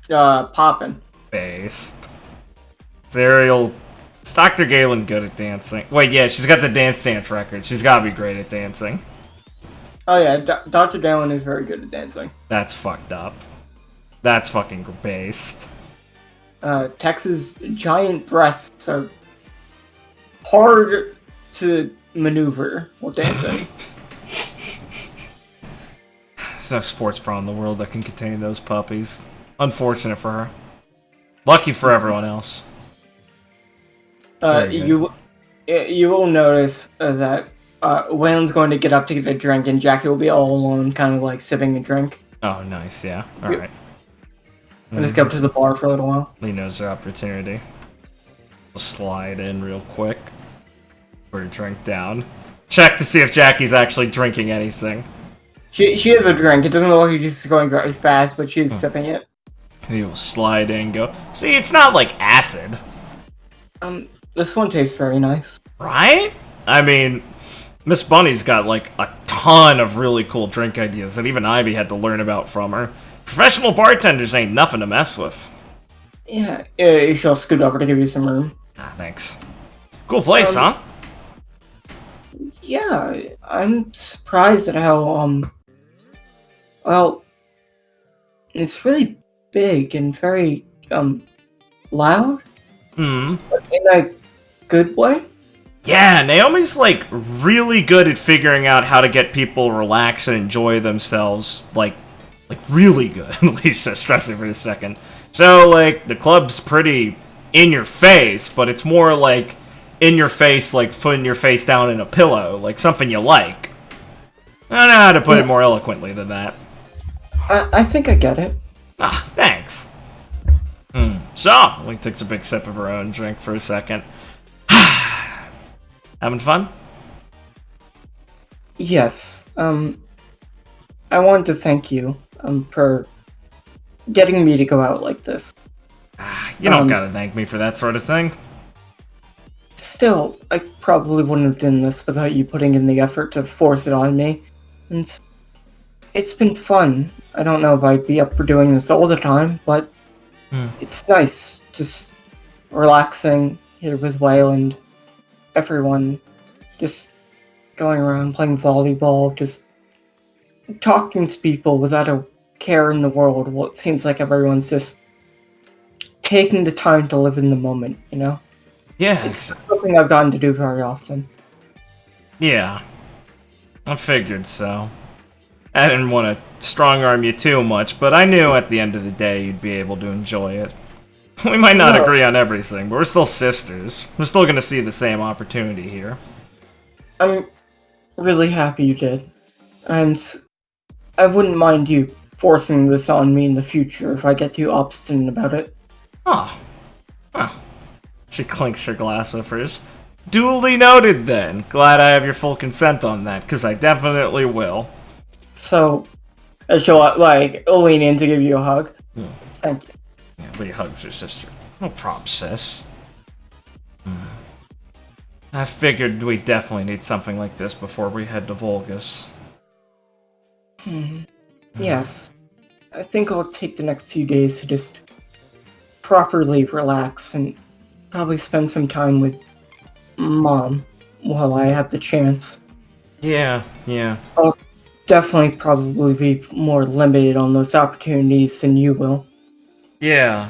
Poppin'. Based. Is Dr. Galen good at dancing? Wait, yeah, she's got the dance record. She's gotta be great at dancing. Oh yeah, Dr. Galen is very good at dancing. That's fucked up. That's fucking based. Tex's giant breasts are hard to maneuver while dancing. There's no sports bra in the world that can contain those puppies. Unfortunate for her. Lucky for everyone else. You will notice that Waylon's going to get up to get a drink, and Jackie will be all alone, kind of like sipping a drink. Oh, nice, yeah. Alright. And just go up to the bar for a little while. He knows their opportunity. We'll slide in real quick. Put a drink down. Check to see if Jackie's actually drinking anything. She has a drink. It doesn't look like she's going very fast, but she's sipping it. He will slide in and go, see, it's not like acid. This one tastes very nice. Right? I mean, Miss Bunny's got like a ton of really cool drink ideas that even Ivy had to learn about from her. Professional bartenders ain't nothing to mess with. Yeah, she'll scoot over to give you some room. Ah, thanks. Cool place, huh? Yeah, I'm surprised at how, well, it's really big and very, loud. In a good way? Yeah, Naomi's like really good at figuring out how to get people relax and enjoy themselves, like really good. Lisa stressing for a second. So like the club's pretty in your face, but it's more like in your face, like putting your face down in a pillow, like something you like. I don't know how to put it more eloquently than that. I think I get it. Ah, thanks. So, Link takes a big sip of her own drink for a second. Having fun? Yes. I wanted to thank you, for getting me to go out like this. You don't gotta thank me for that sort of thing. Still, I probably wouldn't have done this without you putting in the effort to force it on me. And it's been fun. I don't know if I'd be up for doing this all the time, but it's nice. Just relaxing here with Wayland. Everyone just going around playing volleyball, just talking to people without a care in the world. Well, it seems like everyone's just taking the time to live in the moment, you know? Yeah. It's something I've gotten to do very often. Yeah. I figured so. I didn't want to strong-arm you too much, but I knew at the end of the day you'd be able to enjoy it. We might not agree on everything, but we're still sisters. We're still gonna see the same opportunity here. I'm really happy you did. And I wouldn't mind you forcing this on me in the future if I get too obstinate about it. Oh. Well. She clinks her glass of hers. Duly noted then. Glad I have your full consent on that, because I definitely will. So, she'll, lean in to give you a hug. Thank you. Yeah, Lee hugs her sister. No problem, sis. I figured we definitely need something like this before we head to Valgus. Yes. I think I'll take the next few days to just properly relax and probably spend some time with Mom while I have the chance. Yeah. I'll definitely probably be more limited on those opportunities than you will. Yeah.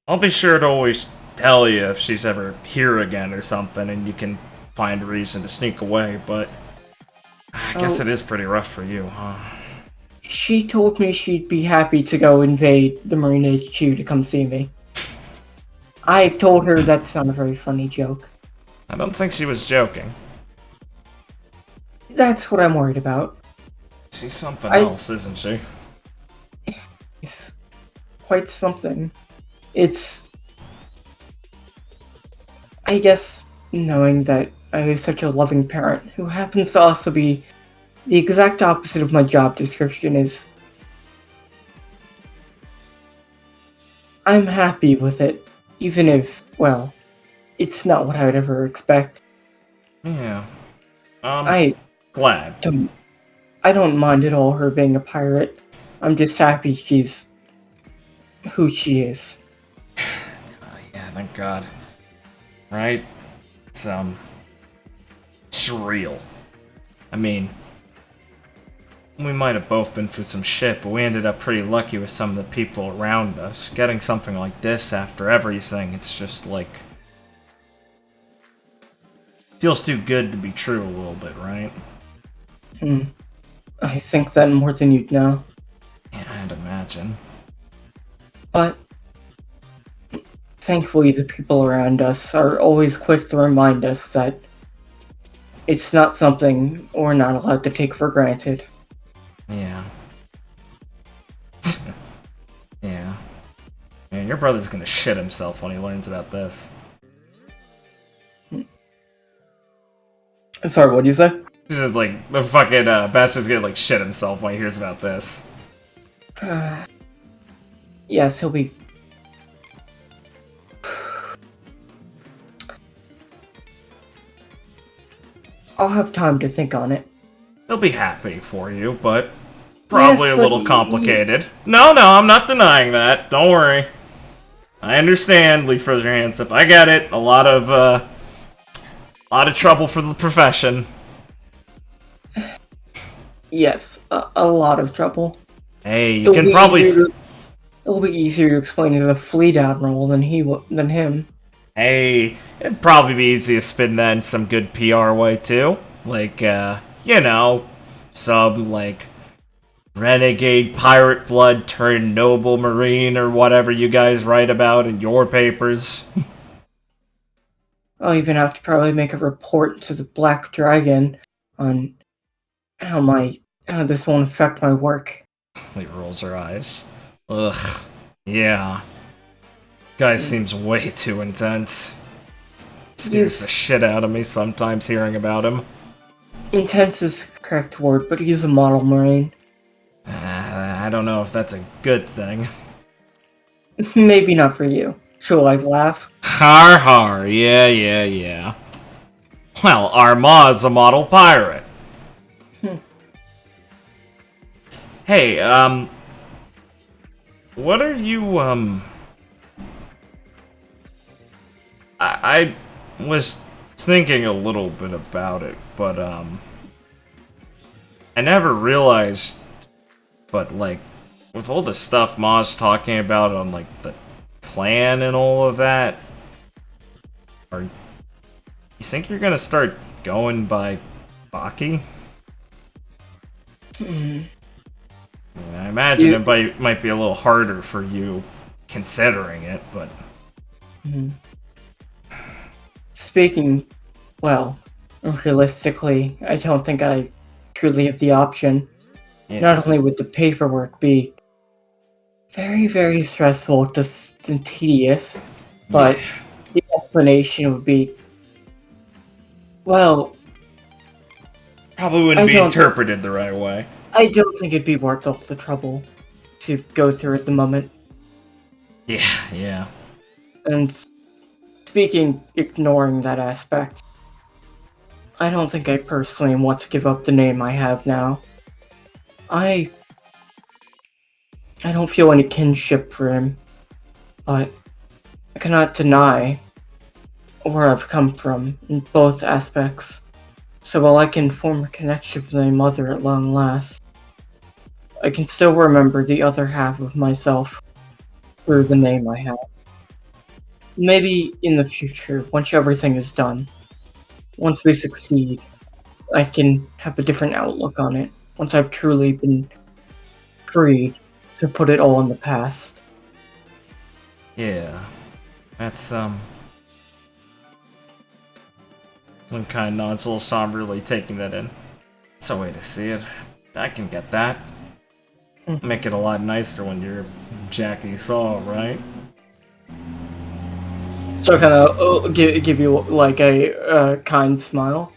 I'll be sure to always tell you if she's ever here again or something, and you can find a reason to sneak away, but I guess it is pretty rough for you, huh? She told me she'd be happy to go invade the Marine HQ to come see me. I told her that's not a very funny joke. I don't think she was joking. That's what I'm worried about. She's something else, isn't she? It's quite something. It's... I guess knowing that I have such a loving parent who happens to also be the exact opposite of my job description is... I'm happy with it, even if, well, it's not what I would ever expect. Yeah. I glad. I don't mind at all her being a pirate. I'm just happy she's who she is. Yeah, thank God. Right? It's real. I mean, we might have both been through some shit, but we ended up pretty lucky with some of the people around us. Getting something like this after everything, it's just like... feels too good to be true a little bit, right? I think that more than you'd know. Yeah, I'd imagine. But thankfully the people around us are always quick to remind us that it's not something we're not allowed to take for granted. Yeah. Yeah. Man, your brother's gonna shit himself when he learns about this. Sorry, what do you say? This is like, the fucking, Bastard's gonna, like, shit himself when he hears about this. Yes, he'll be... I'll have time to think on it. He'll be happy for you, but probably Yes, a but little complicated. No, I'm not denying that. Don't worry. I understand, Lee throws your hands up. I get it. A lot of trouble for the profession. Yes, a lot of trouble. Hey, you can probably... It'll be easier to explain to the fleet admiral than him. Hey, it'd probably be easy to spin that in some good PR way, too. Like, you know, some, like, renegade pirate blood turned noble marine or whatever you guys write about in your papers. I'll even have to probably make a report to the Black Dragon on how this won't affect my work. He rolls her eyes. Ugh. Yeah. Guy seems way too intense. Scares the shit out of me sometimes hearing about him. Intense is the correct word, but he's a model marine. I don't know if that's a good thing. Maybe not for you. She'll laugh. Har har, yeah. Well, Arma's a model pirate. Hey, what are you, I was thinking a little bit about it, but, I never realized, but, like, with all the stuff Ma's talking about on, like, the plan and all of that, you think you're gonna start going by Baki? I imagine it might be a little harder for you considering it, but... Speaking, well, realistically, I don't think I truly have the option. Yeah. Not only would the paperwork be very, very stressful, just and tedious. But the explanation would be, well, Probably wouldn't be interpreted the right way. I don't think it'd be worth all the trouble to go through at the moment. Yeah. And ignoring that aspect, I don't think I personally want to give up the name I have now. I don't feel any kinship for him, but I cannot deny where I've come from in both aspects. So while I can form a connection with my mother at long last, I can still remember the other half of myself through the name I have. Maybe in the future, once everything is done, once we succeed, I can have a different outlook on it. Once I've truly been freed to put it all in the past. Yeah. That's, One kind of nods a little somberly, taking that in. It's a way to see it. I can get that. Make it a lot nicer when you're Jackie Saw, right? So kind of give you like a kind smile.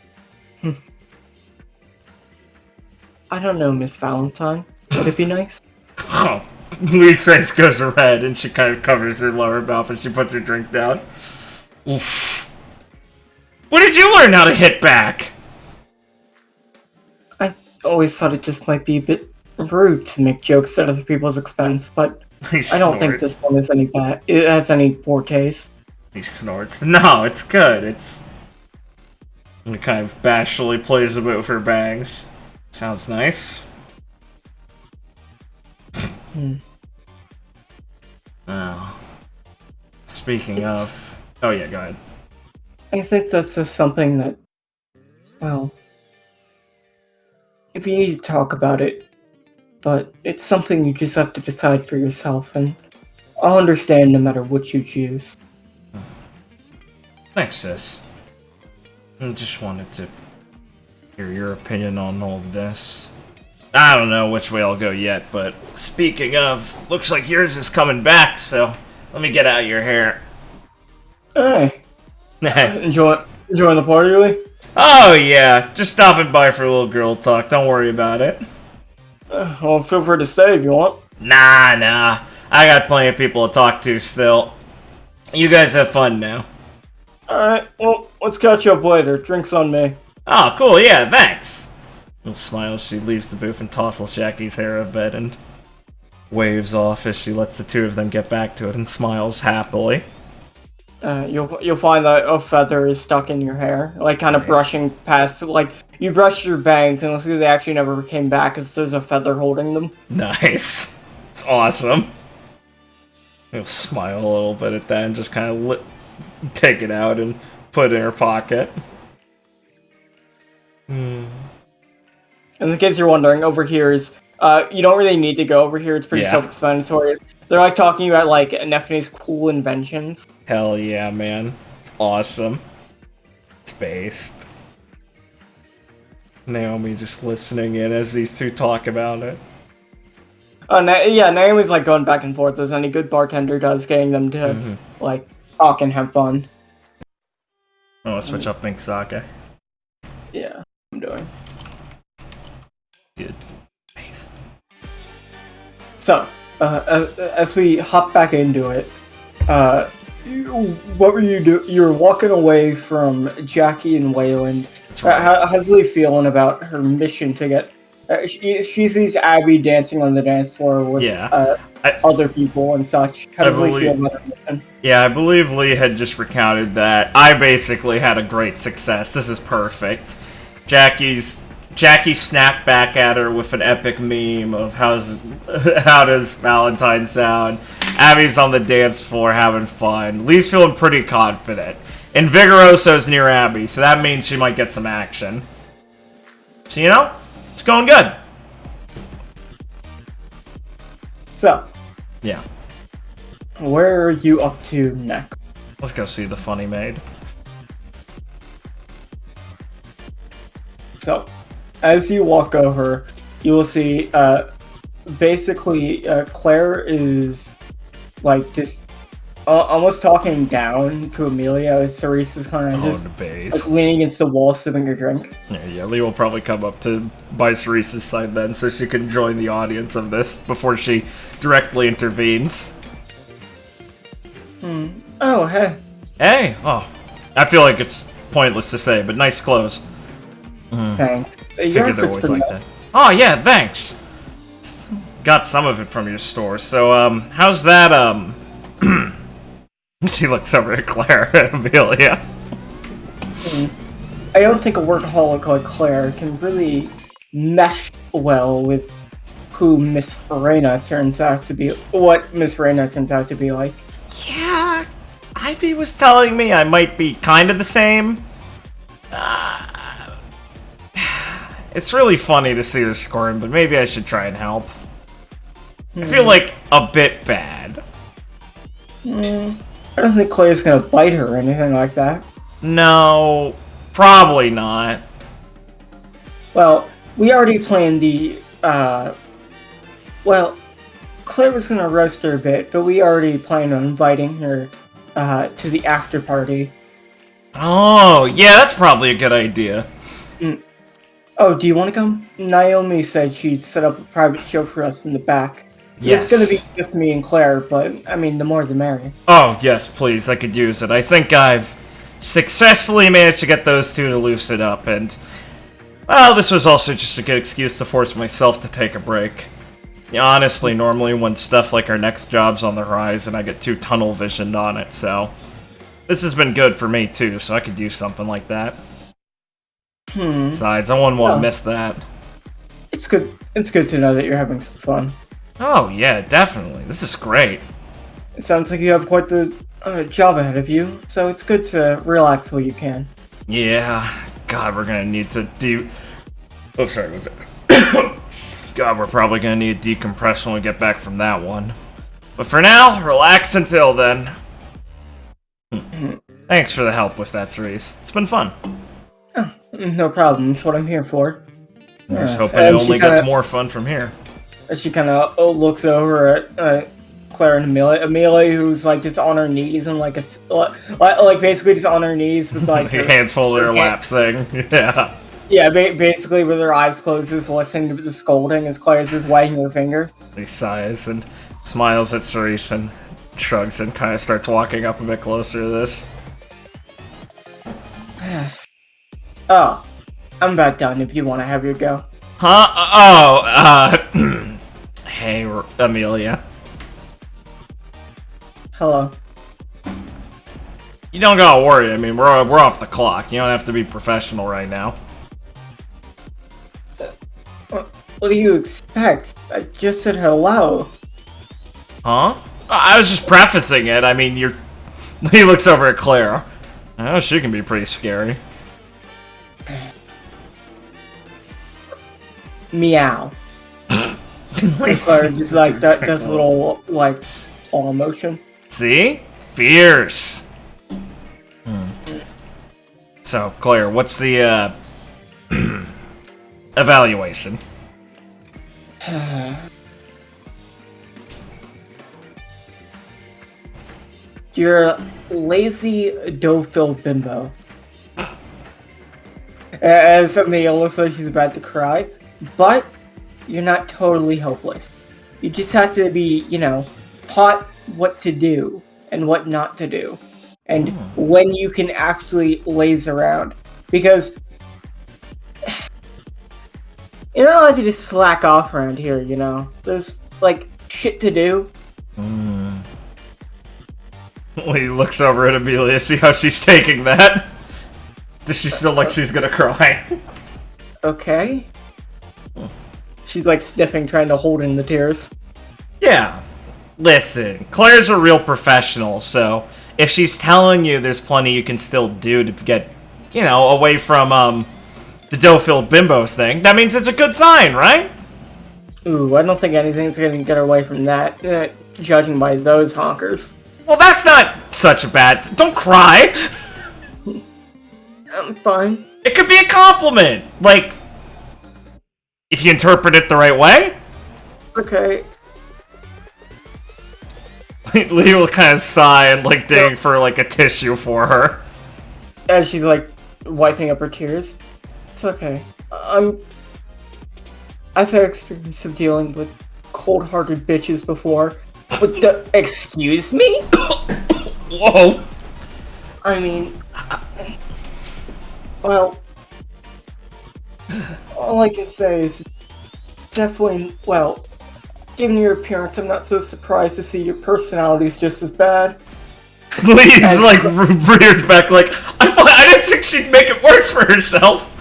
I don't know, Miss Valentine. Would it be nice? Oh, Lee's face goes red and she kind of covers her lower mouth and she puts her drink down. Oof. When did you learn how to hit back? I always thought it just might be a bit rude to make jokes at other people's expense, but I don't think this one is any bad. It has any poor taste. He snorts. No, it's good. It's... And kind of bashfully plays a bit with her bangs. Sounds nice. Oh. Speaking of... Oh yeah, go ahead. I think that's just something that... Well... If you need to talk about it, but it's something you just have to decide for yourself, and I'll understand no matter what you choose. Thanks, sis. I just wanted to hear your opinion on all of this. I don't know which way I'll go yet, but speaking of, looks like yours is coming back, so let me get out your hair. Hey. Enjoying the party, Lee? Oh yeah, just stopping by for a little girl talk, don't worry about it. Well, feel free to stay if you want. Nah. I got plenty of people to talk to still. You guys have fun now. Alright, well, let's catch up later. Drinks on me. Oh, cool, yeah, thanks. Little smile as she leaves the booth and tosses Jackie's hair a bit and waves off as she lets the two of them get back to it and smiles happily. You'll find that a feather is stuck in your hair, like kind of brushing past, like you brushed your bangs, and they actually never came back because there's a feather holding them. Nice, it's awesome. You'll smile a little bit at that and just kind of take it out and put it in her pocket. And in case you're wondering, over here is you don't really need to go over here. It's pretty self-explanatory. They're like talking about like Nephine's cool inventions. Hell yeah, man. It's awesome. It's based. Naomi just listening in as these two talk about it. Yeah, Naomi's like going back and forth as any good bartender does, getting them to like talk and have fun. I want to switch up things, sake. Yeah, I'm doing. Good. Based. So, as we hop back into it, what were you doing? You were walking away from Jackie and Wayland. Right. How's Lee feeling about her mission to get... she sees Abby dancing on the dance floor with other people and such. How does Lee feel about her mission? Yeah, I believe Lee had just recounted that I basically had a great success. This is perfect. Jackie snapped back at her with an epic meme of how does Valentine sound. Abby's on the dance floor having fun. Lee's feeling pretty confident. And Vigoroso's near Abby, so that means she might get some action. So, you know, it's going good. So. Yeah. Where are you up to next? Let's go see the funny maid. So, as you walk over, you will see basically, Claire is like just almost talking down to Amelia as Cerise is kind of just like leaning against the wall, sipping her drink. Yeah, Lee will probably come up to by Cerise's side then, so she can join the audience of this before she directly intervenes. Oh, hey. Hey! Oh, I feel like it's pointless to say, but nice clothes. Thanks. Figured they're always like that. Oh, yeah, thanks! Got some of it from your store, so, how's that, She looks over at Claire and Amelia. I don't think a workaholic like Claire can really mesh well with who Miss Reyna turns out to be, what Miss Reyna turns out to be like. Yeah, Ivy was telling me I might be kind of the same. It's really funny to see her scoring, but maybe I should try and help. I feel like a bit bad. I don't think Claire's gonna bite her or anything like that. No, probably not. Well, we already planned the, well, Claire was gonna roast her a bit, but we already planned on inviting her, to the after party. Oh, yeah, that's probably a good idea. Oh, do you want to come? Naomi said she'd set up a private show for us in the back. Yes. It's gonna be just me and Claire, but, I mean, the more the merrier. Oh, yes, please, I could use it. I think I've successfully managed to get those two to loosen up, and, well, this was also just a good excuse to force myself to take a break. Yeah, honestly, normally when stuff like our next job's on the horizon, I get too tunnel-visioned on it, so... This has been good for me, too, so I could use something like that. Besides, I wouldn't want to miss that. It's good to know that you're having some fun. Oh, yeah, definitely. This is great. It sounds like you have quite the job ahead of you, so it's good to relax while you can. Yeah, God, we're gonna need to Oh, sorry, was it? God, we're probably gonna need to decompress when we get back from that one. But for now, relax until then. Thanks for the help with that, Cerise. It's been fun. Oh, no problem. That's what I'm here for. I'm just hoping it only gets more fun from here. She kind of looks over at Claire and Amelia. Amelia, who's like just on her knees and like like basically just on her knees with like her hands folded in her lap, thing. Yeah. Yeah, basically with her eyes closed, just listening to the scolding as Claire's just wagging her finger. He sighs and smiles at Cerise and shrugs and kind of starts walking up a bit closer to this. Oh, I'm about done if you want to have your go. Huh? Oh, hey, Amelia. Hello. You don't gotta worry, I mean, we're off the clock. You don't have to be professional right now. What do you expect? I just said hello. Huh? I was just prefacing it. I mean, He looks over at Claire. Oh, she can be pretty scary. Meow. Claire just like does a little like paw motion. See? Fierce. So, Claire, what's the evaluation? You're a lazy, dough-filled bimbo. And suddenly it looks like she's about to cry, but you're not totally hopeless. You just have to be, you know, taught what to do and what not to do. And when you can actually laze around. Because you're not allowed to just slack off around here, you know? There's, like, shit to do. He looks over at Amelia, see how she's taking that. Does she still look like she's gonna cry? Okay. She's like sniffing, trying to hold in the tears. Yeah. Listen, Claire's a real professional, so if she's telling you there's plenty you can still do to get, you know, away from, the dough-filled bimbos thing, that means it's a good sign, right? Ooh, I don't think anything's gonna get away from that, judging by those honkers. Well, that's not such a bad... Don't cry! I'm fine. It could be a compliment! Like, if you interpret it the right way? Okay. Lee will kind of sigh and like dig for like a tissue for her. As she's like wiping up her tears. It's okay. I've had experience of dealing with cold-hearted bitches before. Excuse me? Whoa. I mean, well, all I can say is definitely, well, given your appearance, I'm not so surprised to see your personality's just as bad. Lee's like rears back like, I didn't think she'd make it worse for herself.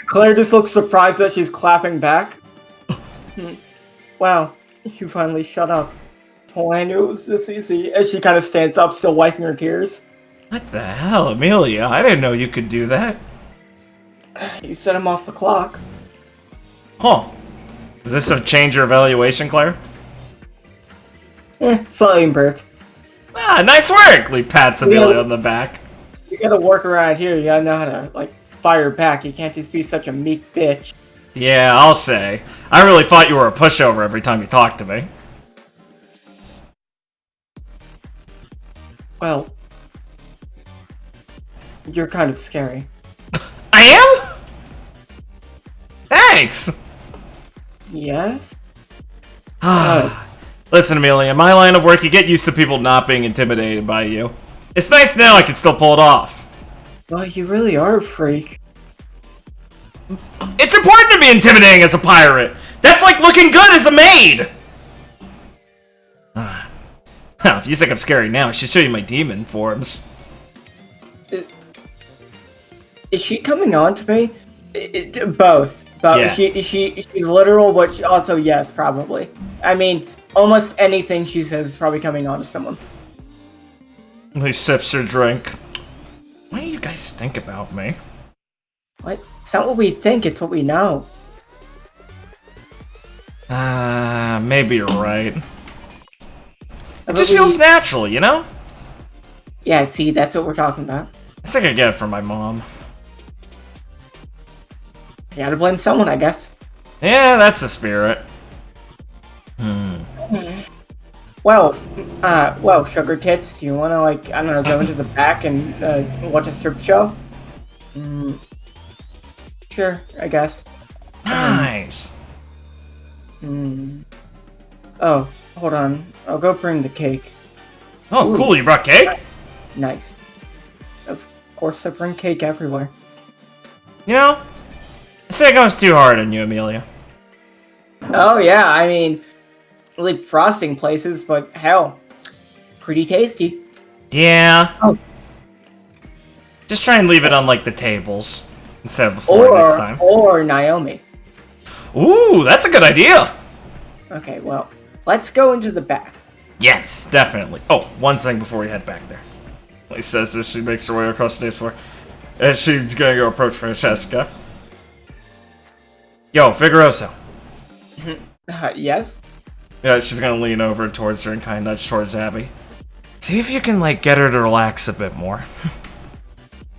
Claire just looks surprised that she's clapping back. Wow, you finally shut up. Oh, I knew it was this easy. As she kind of stands up, still wiping her tears. What the hell, Amelia? I didn't know you could do that. You set him off the clock. Huh. Does this have changed your evaluation, Claire? Slightly improved. Ah, nice work! Lee pats Amelia on the back. You gotta work around here. You gotta know how to, like, fire back. You can't just be such a meek bitch. Yeah, I'll say. I really thought you were a pushover every time you talked to me. Well, you're kind of scary. I am? Thanks! Yes? Listen, Amelia, in my line of work, you get used to people not being intimidated by you. It's nice now I can still pull it off. Well, you really are a freak. It's important to be intimidating as a pirate. That's like looking good as a maid. If you think I'm scary now, I should show you my demon forms. Is she coming on to me? Both. Yeah. She's literal, but also yes, probably. I mean, almost anything she says is probably coming on to someone. He sips her drink. What do you guys think about me? What? It's not what we think, it's what we know. Maybe you're right. It just feels natural, you know? Yeah, see, that's what we're talking about. I think I get it from my mom. You gotta blame someone, I guess. Yeah, that's the spirit. Well, Sugar Tits, do you wanna, like, I don't know, go into the back and, watch a strip show? Sure, I guess. Nice. Oh, hold on. I'll go bring the cake. Oh, Ooh. cool, you brought cake? Nice. Of course, I bring cake everywhere. You know, I think I was too hard on you, Amelia. Oh, yeah, I mean, like frosting places, but hell, pretty tasty. Yeah. Oh. Just try and leave it on, like, the tables instead of the floor next time. Or Naomi. Ooh, that's a good idea. Okay, well, let's go into the back. Yes, definitely. Oh, one thing before we head back there. He says this, she makes her way across the dance floor. And she's gonna go approach Francesca. Yo, Figuerosa. Yes? Yeah, she's gonna lean over towards her and kind of nudge towards Abby. See if you can, like, get her to relax a bit more.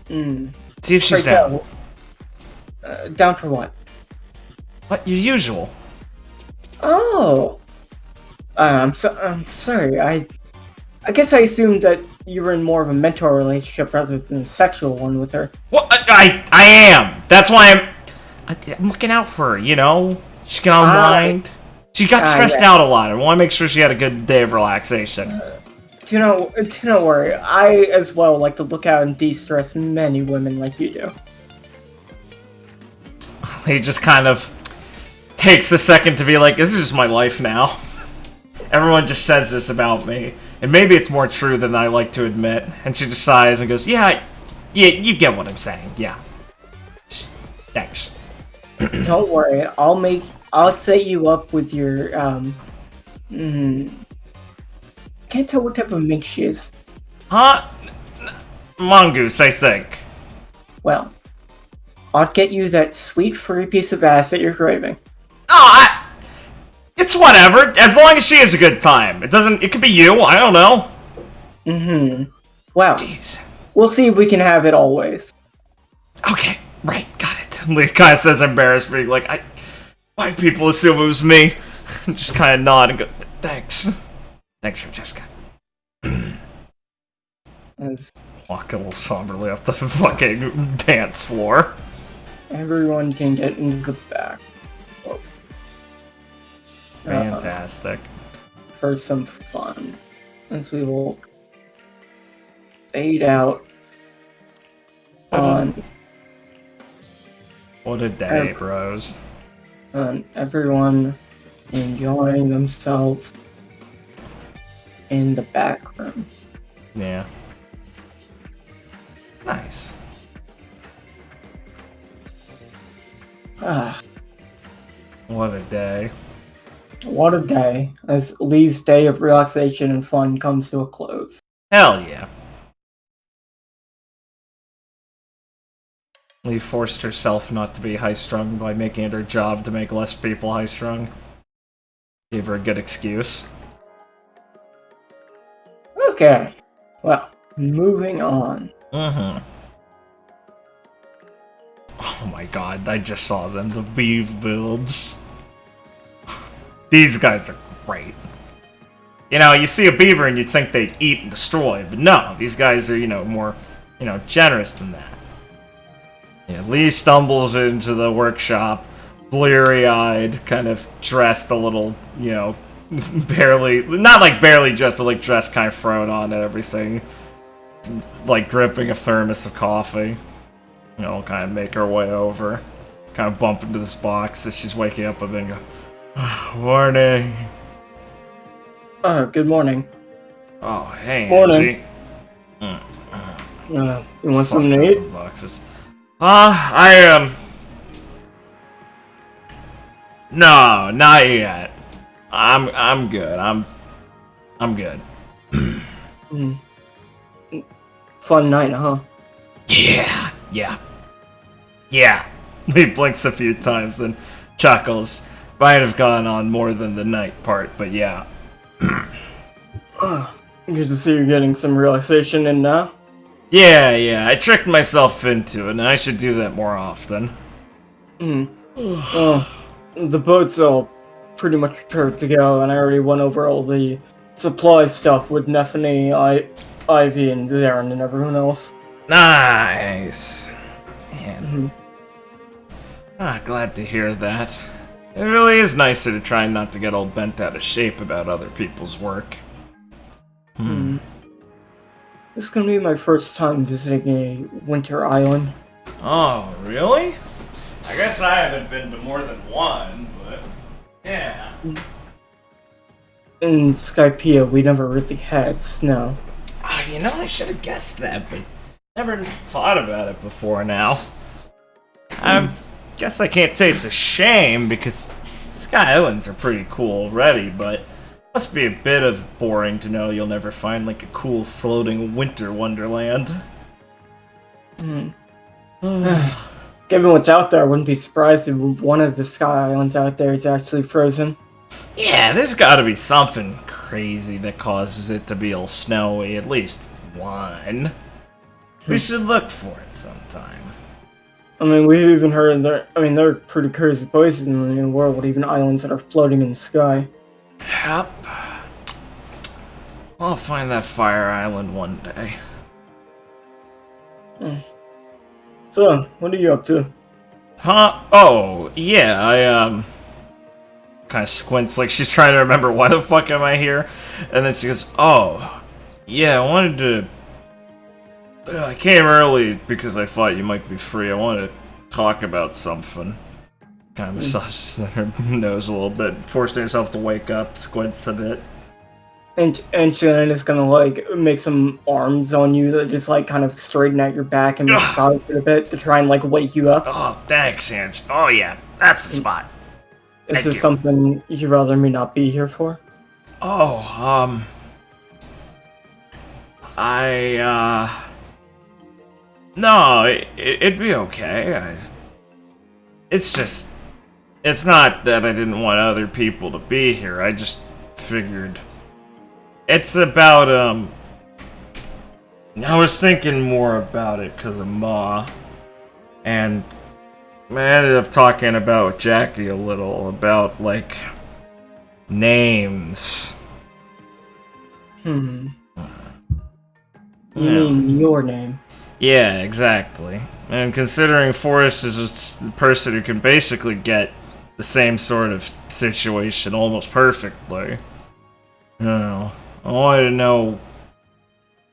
See if she's down. Down for what? What? Your usual. Oh! I'm sorry, I guess I assumed that you were in more of a mentor relationship rather than a sexual one with her. Well, I am. That's why I'm looking out for her, you know? She can unwind. She got stressed out a lot. I want to make sure she had a good day of relaxation. Do not worry. I, as well, like to look out and de-stress many women like you do. He just kind of takes a second to be like, this is just my life now. Everyone just says this about me. And maybe it's more true than I like to admit. And she just sighs and goes, yeah, you get what I'm saying. Yeah. Thanks. Don't worry. I'll set you up with your, can't tell what type of mink she is. Huh? Mongoose, I think. Well, I'll get you that sweet furry piece of ass that you're craving. Oh, it's whatever. As long as she has a good time. It could be you. I don't know. Well, jeez. We'll see if we can have it always. Okay, right, got it. Lee kind of says embarrassed, being like, why people assume it was me? Just kind of nod and go, thanks. Thanks, Francesca. As Walk a little somberly off the fucking dance floor. everyone can get into the back. Oh. Fantastic. For some fun, as we will fade out on What a day, bros. Everyone enjoying themselves in the back room. Yeah. Nice. Ah, What a day. what a day, as Lee's day of relaxation and fun comes to a close. Hell yeah. Lee forced herself not to be high-strung by making it her job to make less people high-strung. Gave her a good excuse. Okay, well, moving on. Mm-hmm. Oh my god, I just saw them. The beef builds. These guys are great. You know, you see a beaver and you'd think they'd eat and destroy, but no, these guys are, more, generous than that. Yeah, Lee stumbles into the workshop, bleary-eyed, kind of dressed a little, barely, not like barely dressed, but like dressed kind of thrown on and everything. Like gripping a thermos of coffee. Kind of make her way over. Kind of bump into this box as she's waking up and then go, morning. Good morning. Oh, hey, Morning. Angie. You want something to eat? Some boxes. No, not yet. I'm good. I'm good. Fun night, huh? Yeah. He blinks a few times, then chuckles. Might have gone on more than the night part, but yeah. Good to see you're getting some relaxation in now. Yeah, I tricked myself into it, and I should do that more often. Well, the boat's all pretty much prepared to go, and I already went over all the supply stuff with Neffany, Ivy, and Zarin, and everyone else. Nice. Man. Glad to hear that. It really is nicer to try not to get all bent out of shape about other people's work. This is gonna be my first time visiting a winter island. Oh, really? I guess I haven't been to more than one, but yeah. In Skypiea, we never really had snow. I should have guessed that, but never thought about it before now. I guess I can't say it's a shame, because Sky Islands are pretty cool already, but must be a bit of boring to know you'll never find like a cool floating winter wonderland. Given what's out there, I wouldn't be surprised if one of the Sky Islands out there is actually frozen. Yeah, there's gotta be something crazy that causes it to be all snowy, at least one. We should look for it sometime. I mean, we've even heard there are pretty crazy places in the world, even islands that are floating in the sky. Yep. I'll find that fire island one day. So, what are you up to? Huh? Oh, yeah, I, kind of squints like she's trying to remember why the fuck am I here? And then she goes, oh, yeah, I wanted to... I came early because I thought you might be free. I wanted to talk about something. Kind of massages her nose a little bit, forcing herself to wake up, squints a bit. And Shannon is gonna, like, make some arms on you that just, like, kind of straighten out your back and massage it a bit to try and, like, wake you up. Oh, thanks, Ange. Oh, yeah, that's the spot. Is this something you'd rather me not be here for? Oh, no, it'd be okay. It's not that I didn't want other people to be here. I just figured it's about, I was thinking more about it because of Ma, and I ended up talking about Jackie a little about, like, names. You Yeah. mean your name? Yeah, exactly. And considering Forrest is the person who can basically get the same sort of situation almost perfectly, I wanted to know.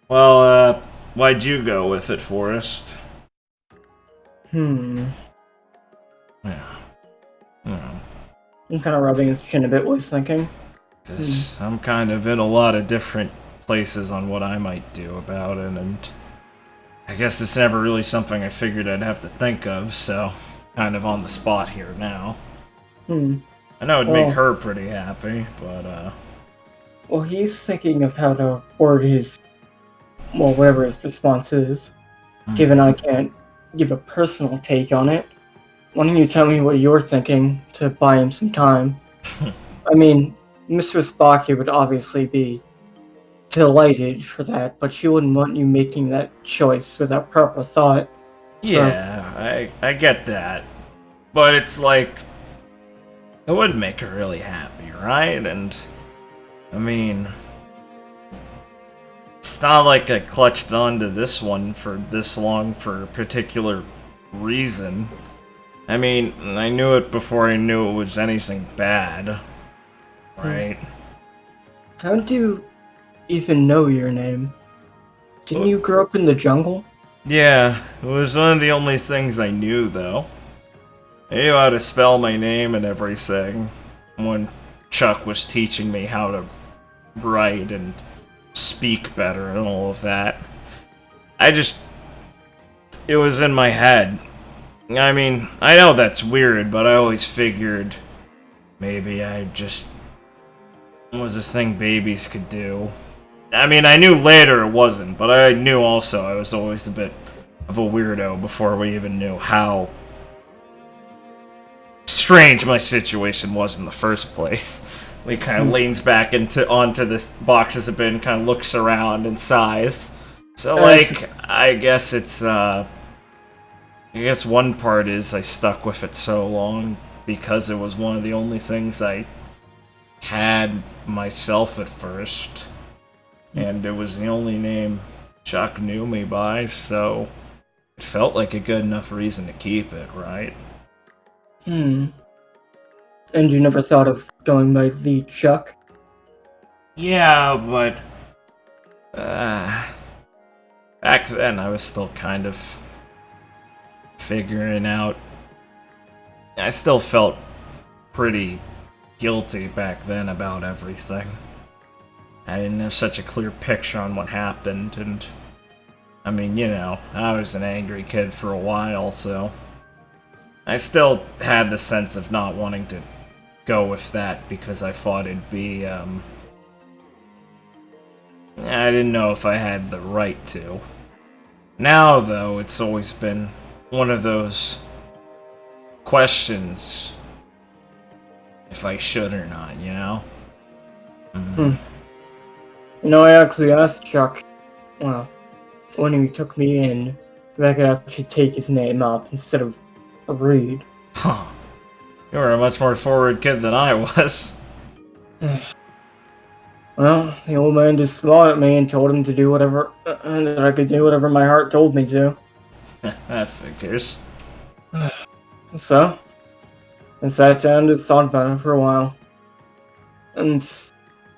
Well, why'd you go with it, Forrest? Hmm. Yeah. He's kind of rubbing his chin a bit while he's thinking. Because I'm kind of in a lot of different places on what I might do about it, and I guess it's never really something I figured I'd have to think of, so kind of on the spot here now. I know it'd make her pretty happy, but Well, he's thinking of how to word his, well, whatever his response is. Given I can't give a personal take on it, why don't you tell me what you're thinking to buy him some time? I mean, Mistress Baki would obviously be delighted for that, but she wouldn't want you making that choice without proper thought. yeah, I get that. But it's like, it would make her really happy, right? And, I mean, it's not like I clutched onto this one for this long for a particular reason. I mean, I knew it before I knew it was anything bad, right? How do you even know your name? Didn't you grow up in the jungle? Yeah, it was one of the only things I knew, though. I knew how to spell my name and everything when Chuck was teaching me how to write and speak better and all of that. It was in my head. I mean, I know that's weird, but I always figured maybe I just was this thing babies could do. I mean, I knew later it wasn't, but I knew also I was always a bit of a weirdo before we even knew how strange my situation was in the first place. He kind of leans back onto this boxes a bit and kind of looks around and sighs. So, like, I guess it's, I guess one part is I stuck with it so long because it was one of the only things I had myself at first. And it was the only name Chuck knew me by, so it felt like a good enough reason to keep it, right? And you never thought of going by the Chuck? Yeah, but back then I was still kind of figuring out. I still felt pretty guilty back then about everything. I didn't have such a clear picture on what happened, and I mean, I was an angry kid for a while, so I still had the sense of not wanting to go with that because I thought it'd be, I didn't know if I had the right to. Now, though, it's always been one of those questions if I should or not, I actually asked Chuck, well, when he took me in, if I could actually take his name up instead of Reed. Huh. You were a much more forward kid than I was. Well, the old man just smiled at me and told him to do whatever, that I could do whatever my heart told me to. That figures. So, I sat down and just thought about it for a while. And,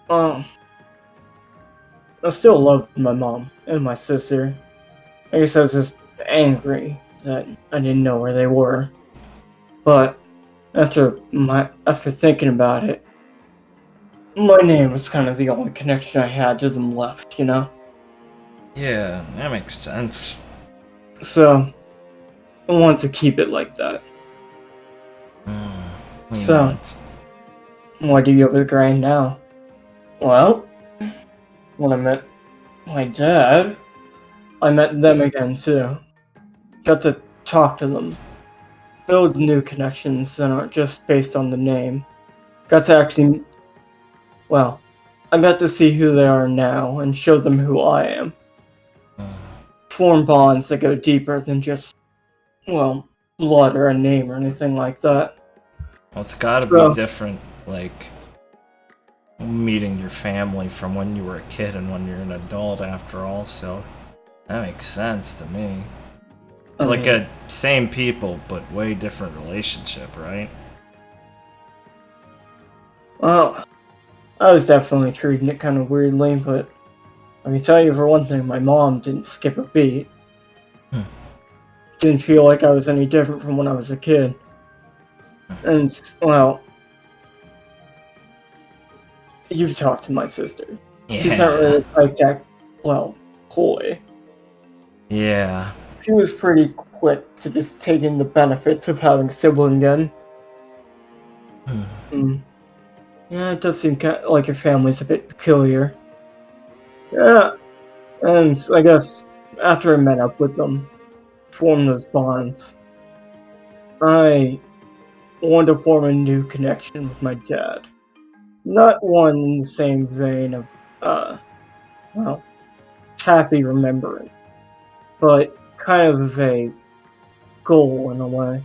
well, I still loved my mom and my sister. I guess I was just angry that I didn't know where they were. But after thinking about it, my name was kind of the only connection I had to them left, Yeah, that makes sense. So, I wanted to keep it like that. So, why do you have a grind now? Well, when I met my dad, I met them again too. Got to talk to them, build new connections that aren't just based on the name. Got to actually, well, I got to see who they are now and show them who I am. Form bonds that go deeper than just, well, blood or a name or anything like that. Well, it's gotta be different, like, meeting your family from when you were a kid and when you're an adult after all, so that makes sense to me. It's like a same people, but way different relationship, right? Well, I was definitely treating it kind of weirdly, but I can tell you for one thing, my mom didn't skip a beat. Didn't feel like I was any different from when I was a kid. And, well, you've talked to my sister. Yeah. She's not really like that, well, coy. Yeah. She was pretty quick to just take in the benefits of having a sibling again. Yeah, it does seem like your family's a bit peculiar. Yeah, and I guess after I met up with them, formed those bonds, I wanted to form a new connection with my dad. Not one in the same vein of, well, happy remembering, but kind of a goal in a way.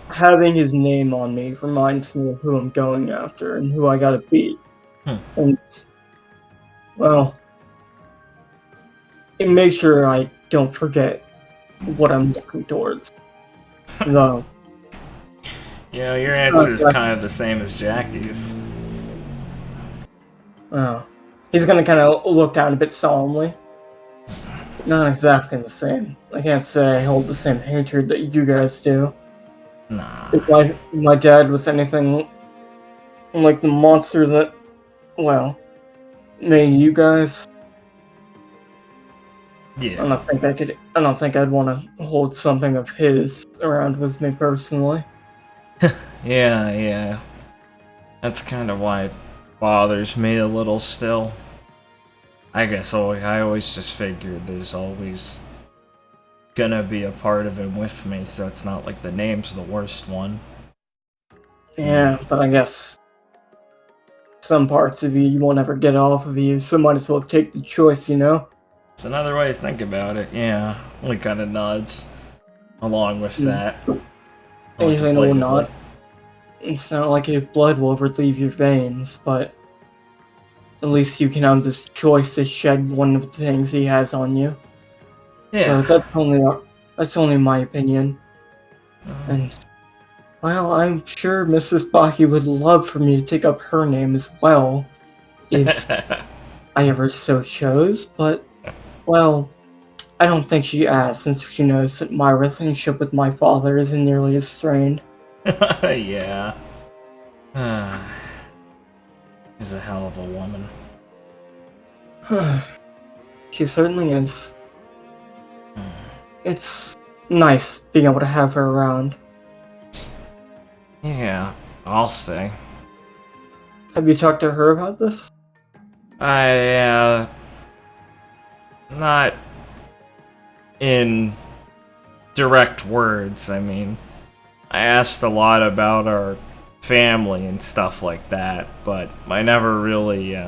Having his name on me reminds me of who I'm going after and who I gotta beat. And, well, it makes sure I don't forget what I'm looking towards. No. Yeah, your answer is kind of the same as Jackie's. Oh. He's gonna kind of look down a bit solemnly. Not exactly the same. I can't say I hold the same hatred that you guys do. Nah. If my dad was anything like the monster that, well, made you guys, Yeah. I don't think I'd want to hold something of his around with me personally. Yeah. That's kind of why it bothers me a little still. I guess I always just figured there's always gonna be a part of him with me, so it's not like the name's the worst one. Yeah, but I guess some parts of you won't ever get off of you, so might as well take the choice, you know? It's another way to think about it, yeah. Only kind of nods along with that. Anything will not. It's not like your blood will ever leave your veins, but at least you can have this choice to shed one of the things he has on you. Yeah. So that's only my opinion. And, well, I'm sure Mrs. Baki would love for me to take up her name as well, if I ever so chose, but, well, I don't think she asked, since she knows that my relationship with my father isn't nearly as strained. Yeah. She's a hell of a woman. She certainly is. It's nice being able to have her around. Yeah, I'll say. Have you talked to her about this? Not in direct words, I mean. I asked a lot about our family and stuff like that, but I never really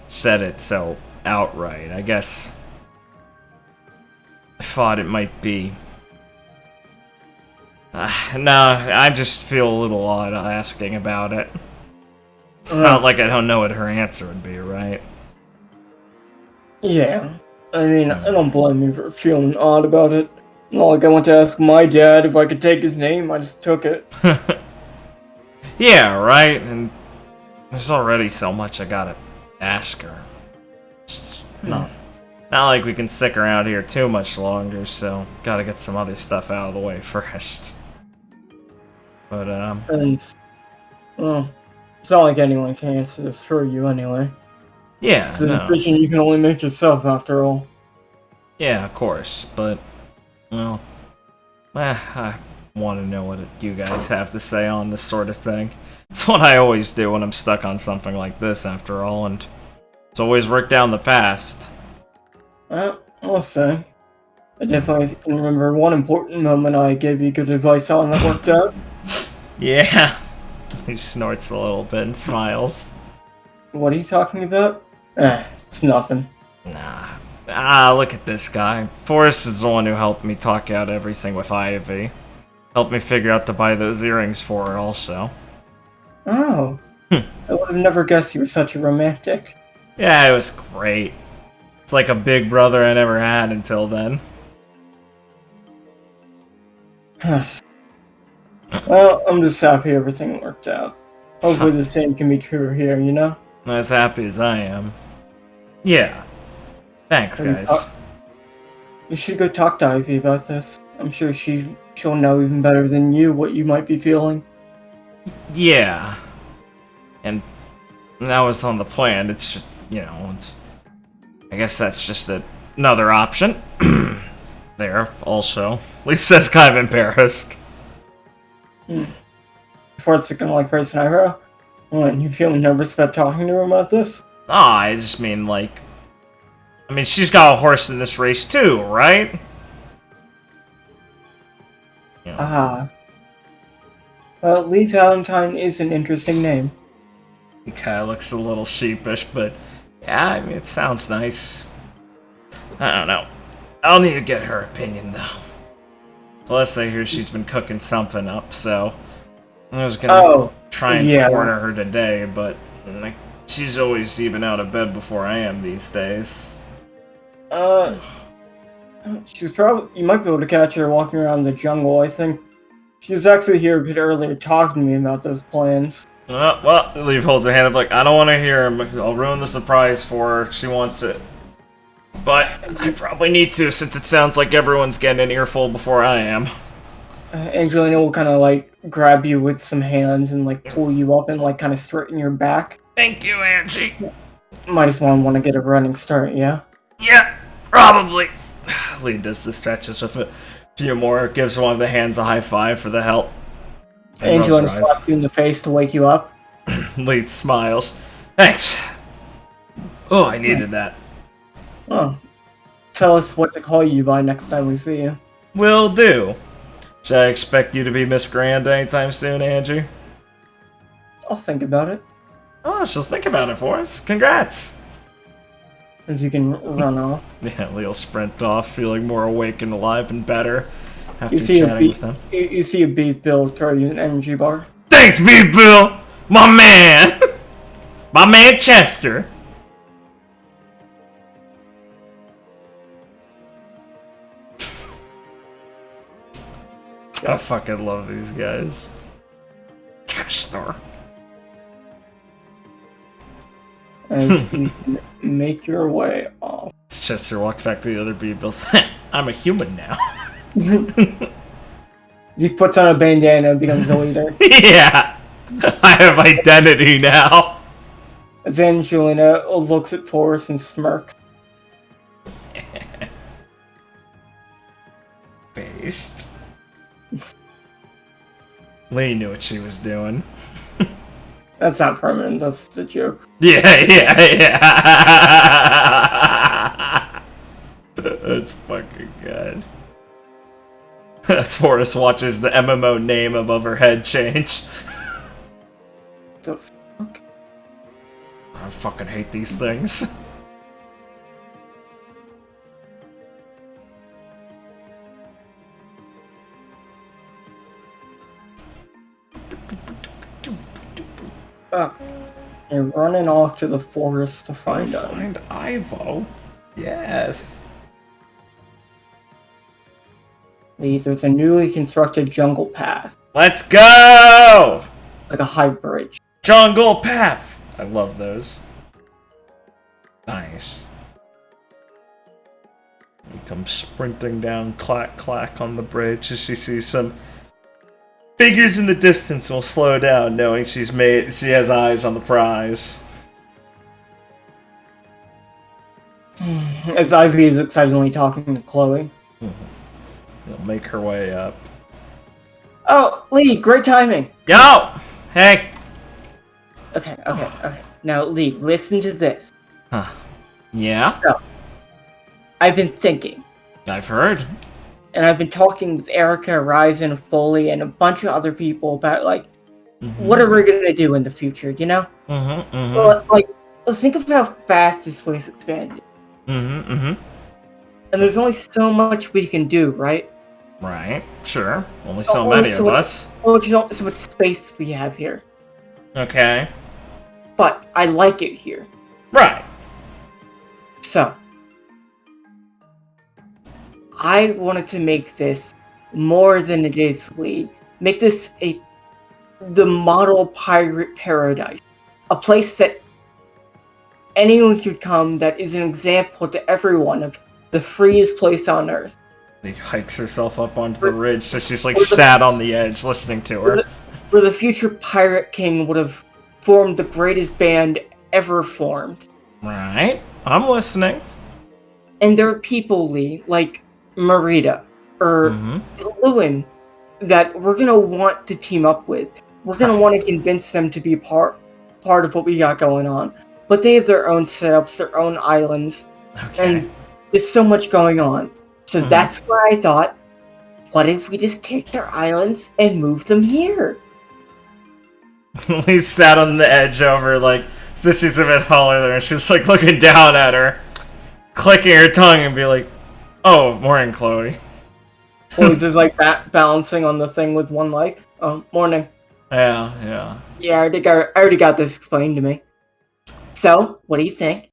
said it so outright. I guess I thought it might be. Nah, I just feel a little odd asking about it. It's not like I don't know what her answer would be, right? Yeah. I mean, I don't blame you for feeling odd about it. Not like I went to ask my dad if I could take his name, I just took it. Yeah, right? And there's already so much I gotta ask her. Not like we can stick around here too much longer, so gotta get some other stuff out of the way first. But, And, well, it's not like anyone can answer this for you anyway. yeah, It's a decision you can only make yourself, after all. Yeah, of course, but, well, I want to know what you guys have to say on this sort of thing. It's what I always do when I'm stuck on something like this, after all, and it's always worked out in the past. I'll say. I definitely can remember one important moment I gave you good advice on that worked out. Yeah. He snorts a little bit and smiles. What are you talking about? It's nothing. Nah. Look at this guy. Forrest is the one who helped me talk out everything with Ivy. Helped me figure out to buy those earrings for her also. Oh. I would have never guessed you were such a romantic. Yeah, it was great. It's like a big brother I never had until then. Well, I'm just happy everything worked out. Hopefully the same can be true here, you know? As happy as I am. Yeah. Thanks, guys. You should go talk to Ivy about this. I'm sure she'll know even better than you what you might be feeling. Yeah. And that was on the plan. It's just, I guess that's just another option. There, also. Lisa's kind of embarrassed. Before it's looking like first eyebrow? What, you feeling nervous about talking to her about this? I just mean, she's got a horse in this race too, right? Well, Lee Valentine is an interesting name. He kind of looks a little sheepish, but yeah, it sounds nice. I don't know. I'll need to get her opinion, though. Plus, I hear she's been cooking something up, so I was gonna try and corner her today, but she's always even out of bed before I am these days. You might be able to catch her walking around the jungle, I think. She was actually here a bit earlier talking to me about those plans. Well, Leaf holds her hand up like, I don't want to hear him. I'll ruin the surprise for her. She wants it. But I probably need to, since it sounds like everyone's getting an earful before I am. Angelina will kind of, grab you with some hands and, pull you up and, kind of straighten your back. Thank you, Angie. Might as well want to get a running start, yeah? Yeah, probably. Lee does the stretches with a few more, gives one of the hands a high five for the help. Angelina slaps you in the face to wake you up. Lee smiles. Thanks. Oh, I needed that. Oh. Tell us what to call you by next time we see you. Will do. Should I expect you to be Miss Grand anytime soon, Angie? I'll think about it. Oh, she'll think about it for us. Congrats. As you can run off. Yeah, Lee'll sprint off, feeling more awake and alive and better after chatting with them. You see a Beef Bill throw you an energy bar. Thanks, Beef Bill! My man! My man Chester! I fucking love these guys. Chester. As you make your way off. Chester walks back to the other Beef Bills. I'm a human now. He puts on a bandana and becomes the leader. Yeah! I have identity now! As Angelina looks at Forrest and smirks. Based. Lee knew what she was doing. That's not permanent, that's a joke. Yeah. That's fucking good. As Forrest watches the MMO name above her head change. The fuck? I fucking hate these things. Fuck. You're running off to the forest to find out. Find Ivo? Yes. Lee, there's a newly constructed jungle path. Let's go! Like a high bridge. Jungle path! I love those. Nice. He comes sprinting down, clack clack on the bridge as she sees some figures in the distance and will slow down, knowing she has eyes on the prize. As Ivy is excitedly talking to Chloe. He'll make her way up. Oh, Lee, great timing! Yo! Hey! Okay. Now, Lee, listen to this. Huh. Yeah? So, I've been thinking. I've heard. And I've been talking with Erica, Ryzen, Foley, and a bunch of other people about, what are we gonna do in the future, you know? Well, let's think of how fast this place expanded. And there's only so much we can do, right? Right, sure. Only so many of us. Well, you know, so much space we have here. Okay. but I like it here. Right. So, I wanted to make this more than it is, Lee. Make this the model pirate paradise. A place that anyone could come that is an example to everyone of the freest place on earth. He hikes herself up onto the ridge, so she's like sat on the edge listening to her. Where the future pirate king would have formed the greatest band ever formed. Right. I'm listening. And there are people, Lee, like Marita or Lewin, that we're gonna want to team up with. We're gonna want to convince them to be part of what we got going on. But they have their own setups, their own islands, and there's so much going on. So that's where I thought, what if we just take their islands and move them here? He sat on the edge over, like, so she's a bit taller there, and she's like looking down at her, clicking her tongue, and be like, "Oh, morning, Chloe." Well, he's just like balancing on the thing with one leg. Oh, morning. Yeah. Yeah, I already got this explained to me. So, what do you think?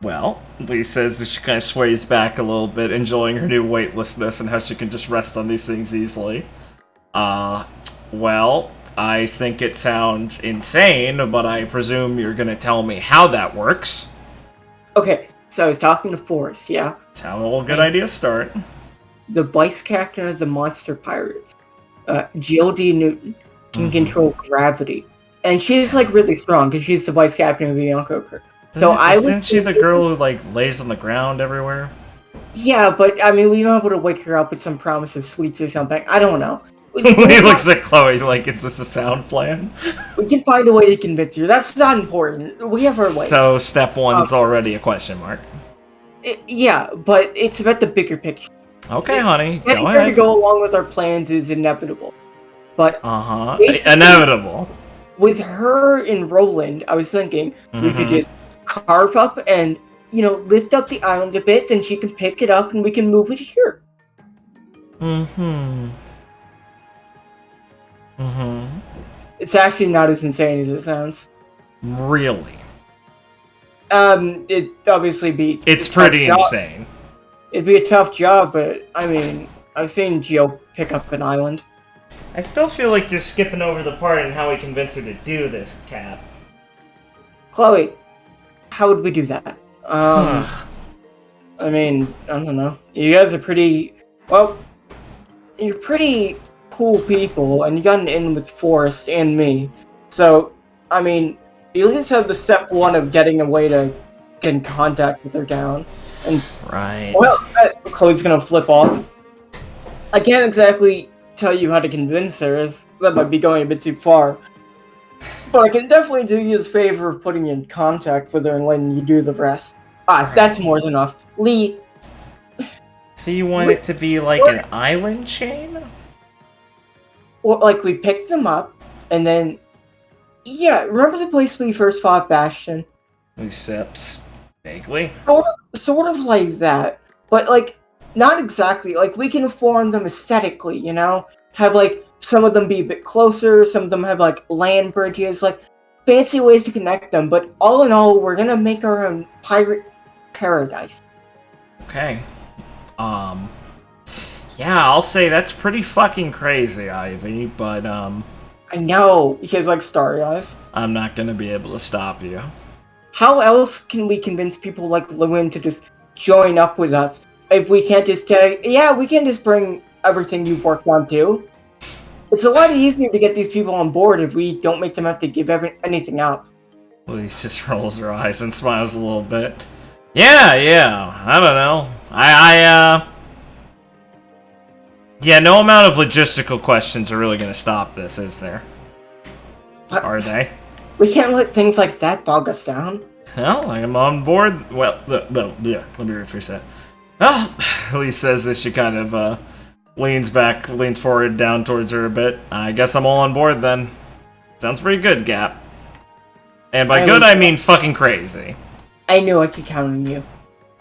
Well, Lee says that she kind of sways back a little bit, enjoying her new weightlessness and how she can just rest on these things easily. Well, I think it sounds insane, but I presume you're gonna tell me how that works. Okay, so I was talking to Forrest, yeah? That's how all good ideas start. The vice captain of the monster pirates, Jill D. Newton, can control gravity. And she's, like, really strong, because she's the vice captain of the Yonko crew. Isn't she the girl who, like, lays on the ground everywhere? Yeah, but, I mean, we might be able to wake her up with some promise of sweets or something. I don't know. He looks at Chloe like, is this a sound plan? We can find a way to convince her. That's not important. We have our way. So, step one's already a question mark. Yeah, but it's about the bigger picture. Okay, honey, Getting go her ahead. to go along with our plans is inevitable. But inevitable. With her and Roland, I was thinking we could just carve up and, lift up the island a bit, then she can pick it up and we can move it here. It's actually not as insane as it sounds. Really? It'd obviously be... It's pretty insane. It'd be a tough job, but, I mean, I've seen Jill pick up an island. I still feel like you're skipping over the part in how we convince her to do this, Cap. Chloe, how would we do that? I mean, I don't know. You guys are pretty... Well, you're pretty cool people, and you got an in with Forrest and me. So, I mean, you at least have the step one of getting a way to get in contact with her down. And, right. Well, Chloe's gonna flip off. I can't exactly tell you how to convince her, as that might be going a bit too far. But I can definitely do you a favor of putting you in contact with her and letting you do the rest. That's more than enough. Lee... So you want it to be like an island chain? Well, like, we picked them up, and then... Yeah, remember the place we first fought Bastion? Except vaguely. Sort of like that. But, like, not exactly. Like, we can form them aesthetically, Have, like, some of them be a bit closer, some of them have, like, land bridges, like, fancy ways to connect them. But all in all, we're gonna make our own pirate paradise. Okay. Yeah, I'll say that's pretty fucking crazy, Ivy, but, I know, he has, like, starry eyes. I'm not gonna be able to stop you. How else can we convince people like Lewin to just join up with us? If we can't just say, yeah, we can just bring everything you've worked on too. It's a lot easier to get these people on board if we don't make them have to give anything up. Lee just rolls her eyes and smiles a little bit. Yeah, I don't know. Yeah, no amount of logistical questions are really gonna stop this, is there? Are they? We can't let things like that bog us down. Well, I'm on board. Well, let me rephrase that. Well, Lee says that she kind of leans forward down towards her a bit. I guess I'm all on board then. Sounds pretty good, Gap. And by good, I mean fucking crazy. I knew I could count on you.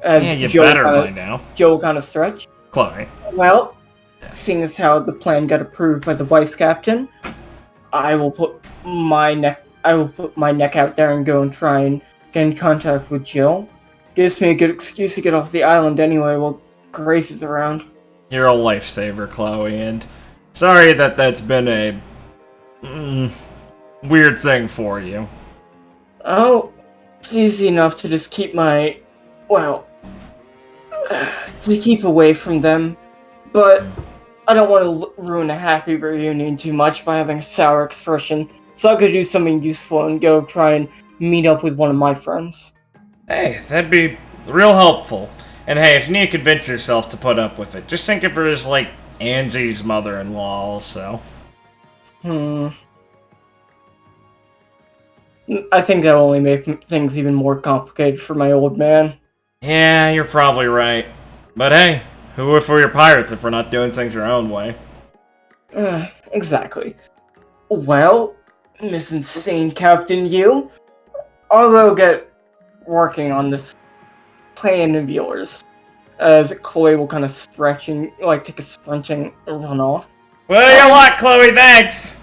Yeah, you better by now. Joe kind of stretch. Chloe. Well, seeing as how the plan got approved by the vice captain, I will put my neck I will put my neck out there and go and try and get in contact with Jill. Gives me a good excuse to get off the island anyway while Grace is around. You're a lifesaver, Chloe, and sorry that that's been a weird thing for you. Oh, it's easy enough to just keep my, well, to keep away from them, but I don't want to ruin a happy reunion too much by having a sour expression, so I could do something useful and go try and meet up with one of my friends. Hey, that'd be real helpful. And hey, if you need to convince yourself to put up with it, just think of her as, like, Angie's mother-in-law also. I think that'll only make things even more complicated for my old man. Yeah, you're probably right. But hey, who if we're pirates if we're not doing things our own way? Exactly. Well, Miss Insane Captain You, I'll go get working on this plan of yours. As Chloe will kind of stretch and, like, take a sprint and run off. Well, you lot, Chloe, thanks!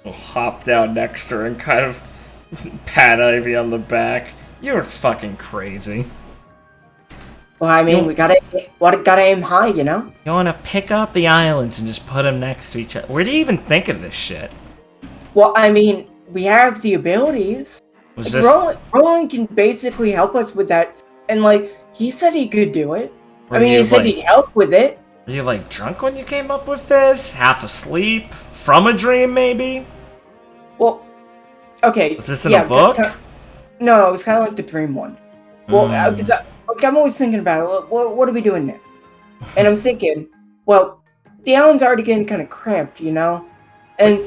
We'll hop down next to her and kind of pat Ivy on the back. You're fucking crazy. Well, I mean, we gotta aim high, you know? You wanna pick up the islands and just put them next to each other? Where do you even think of this shit? Well, I mean, we have the abilities. Was this... Roland can basically help us with that, and, like, he said he could do it. Were I mean, you, he said like, he'd help with it. Were you, like, drunk when you came up with this? Half asleep? From a dream, maybe? Well, okay. Was this in a book? No, it was kind of like the dream one. Well, because I'm always thinking about it. What are we doing now? And I'm thinking, well, the island's already getting kind of cramped, you know? And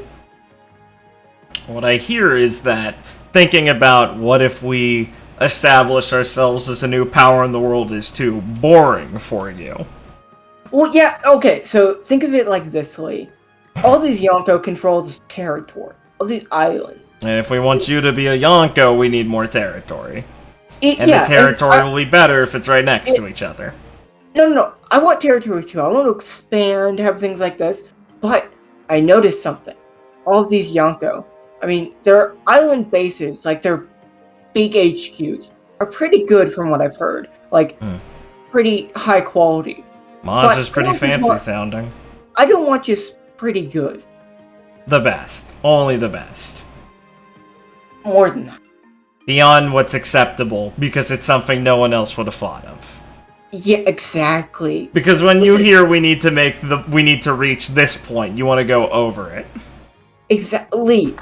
what I hear is that thinking about what if we establish ourselves as a new power in the world is too boring for you. Well, yeah, okay, so think of it like this, Lee. All these Yonko control this territory, all these islands. And if we want you to be a Yonko, we need more territory. And yeah, the territory will be better if it's right next to each other. No, I want territory too. I want to expand, have things like this. But I noticed something. All of these Yonko, I mean, their island bases, like their big HQs, are pretty good from what I've heard. Like, pretty high quality. Maz is pretty fancy sounding. I don't want just pretty good. The best. Only the best. More than that. Beyond what's acceptable, because it's something no one else would have thought of. Yeah, exactly. Because when you hear we need to reach this point, you want to go over it. Exactly.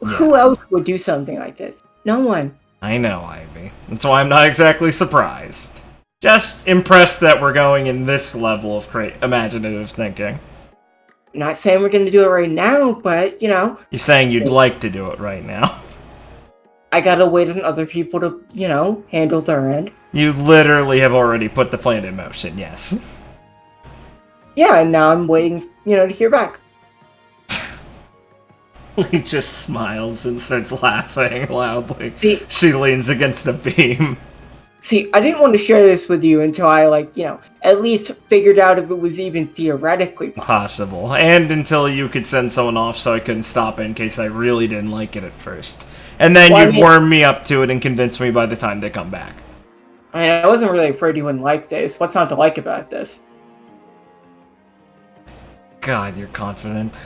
Yeah. Who else would do something like this? No one. I know, Ivy. That's why I'm not exactly surprised. Just impressed that we're going in this level of imaginative thinking. Not saying we're going to do it right now, but, you know. You're saying you'd like to do it right now. I gotta wait on other people to, you know, handle their end. You literally have already put the plan in motion, yes. Yeah, and now I'm waiting, you know, to hear back. He just smiles and starts laughing loudly. See, she leans against a beam. See, I didn't want to share this with you until I, like, you know, at least figured out if it was even theoretically possible. And until you could send someone off so I couldn't stop it in case I really didn't like it at first. And then you'd warm me up to it and convince me by the time they come back. I mean, I wasn't really afraid you wouldn't like this. What's not to like about this? God, you're confident.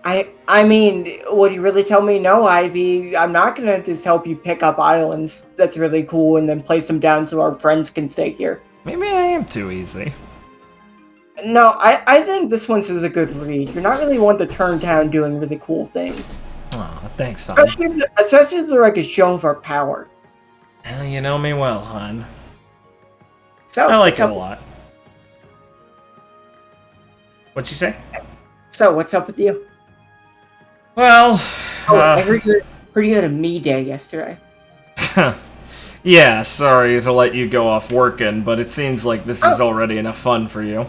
I mean, would you really tell me no, Ivy? I'm not gonna just help you pick up islands. That's really cool, and then place them down so our friends can stay here. Maybe I am too easy. No, I think this one's is a good read. You're not really one to turn down doing really cool things. Aw, thanks, son. Especially as like a show of our power. Well, you know me well, hon. So I like it a lot. What'd you say? So, what's up with you? Well, I heard you were pretty good at me day yesterday. Yeah, sorry to let you go off working, but it seems like this is already enough fun for you.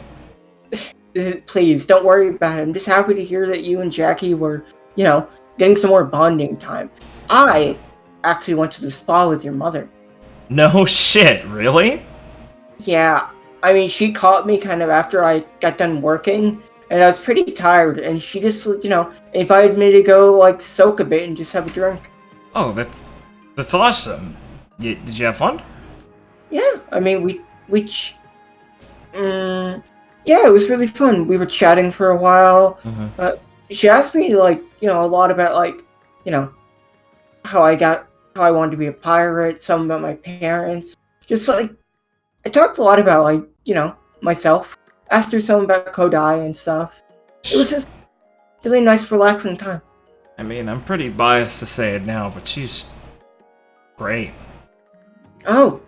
Please, don't worry about it. I'm just happy to hear that you and Jackie were, you know, getting some more bonding time. I actually went to the spa with your mother. No shit, really? Yeah, I mean, she caught me kind of after I got done working, and I was pretty tired, and she just, invited me to go, like, soak a bit and just have a drink. Oh, that's awesome. Did you have fun? Yeah, I mean, yeah, it was really fun. We were chatting for a while. She asked me, like, a lot about, like, you know, how I wanted to be a pirate, some about my parents. Just, like, I talked a lot about, like, myself. Asked her some about Kodai and stuff. It was just really nice, relaxing time. I mean, I'm pretty biased to say it now, but she's great. Oh,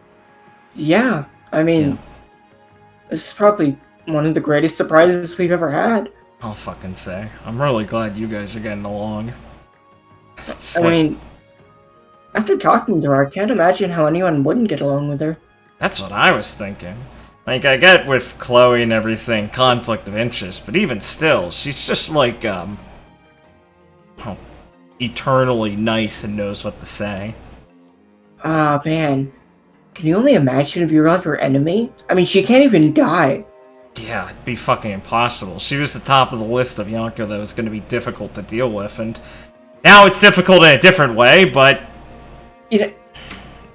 yeah. I mean, Yeah. this is probably one of the greatest surprises we've ever had. I'll fucking say. I'm really glad you guys are getting along. I mean, after talking to her, I can't imagine how anyone wouldn't get along with her. That's what I was thinking. Like, I get with Chloe and everything, conflict of interest, but even still, she's just like, eternally nice and knows what to say. Ah, man. Can you only imagine if you were like her enemy? I mean, she can't even die. Yeah, it'd be fucking impossible. She was the top of the list of Yonko that was going to be difficult to deal with, and now it's difficult in a different way, but...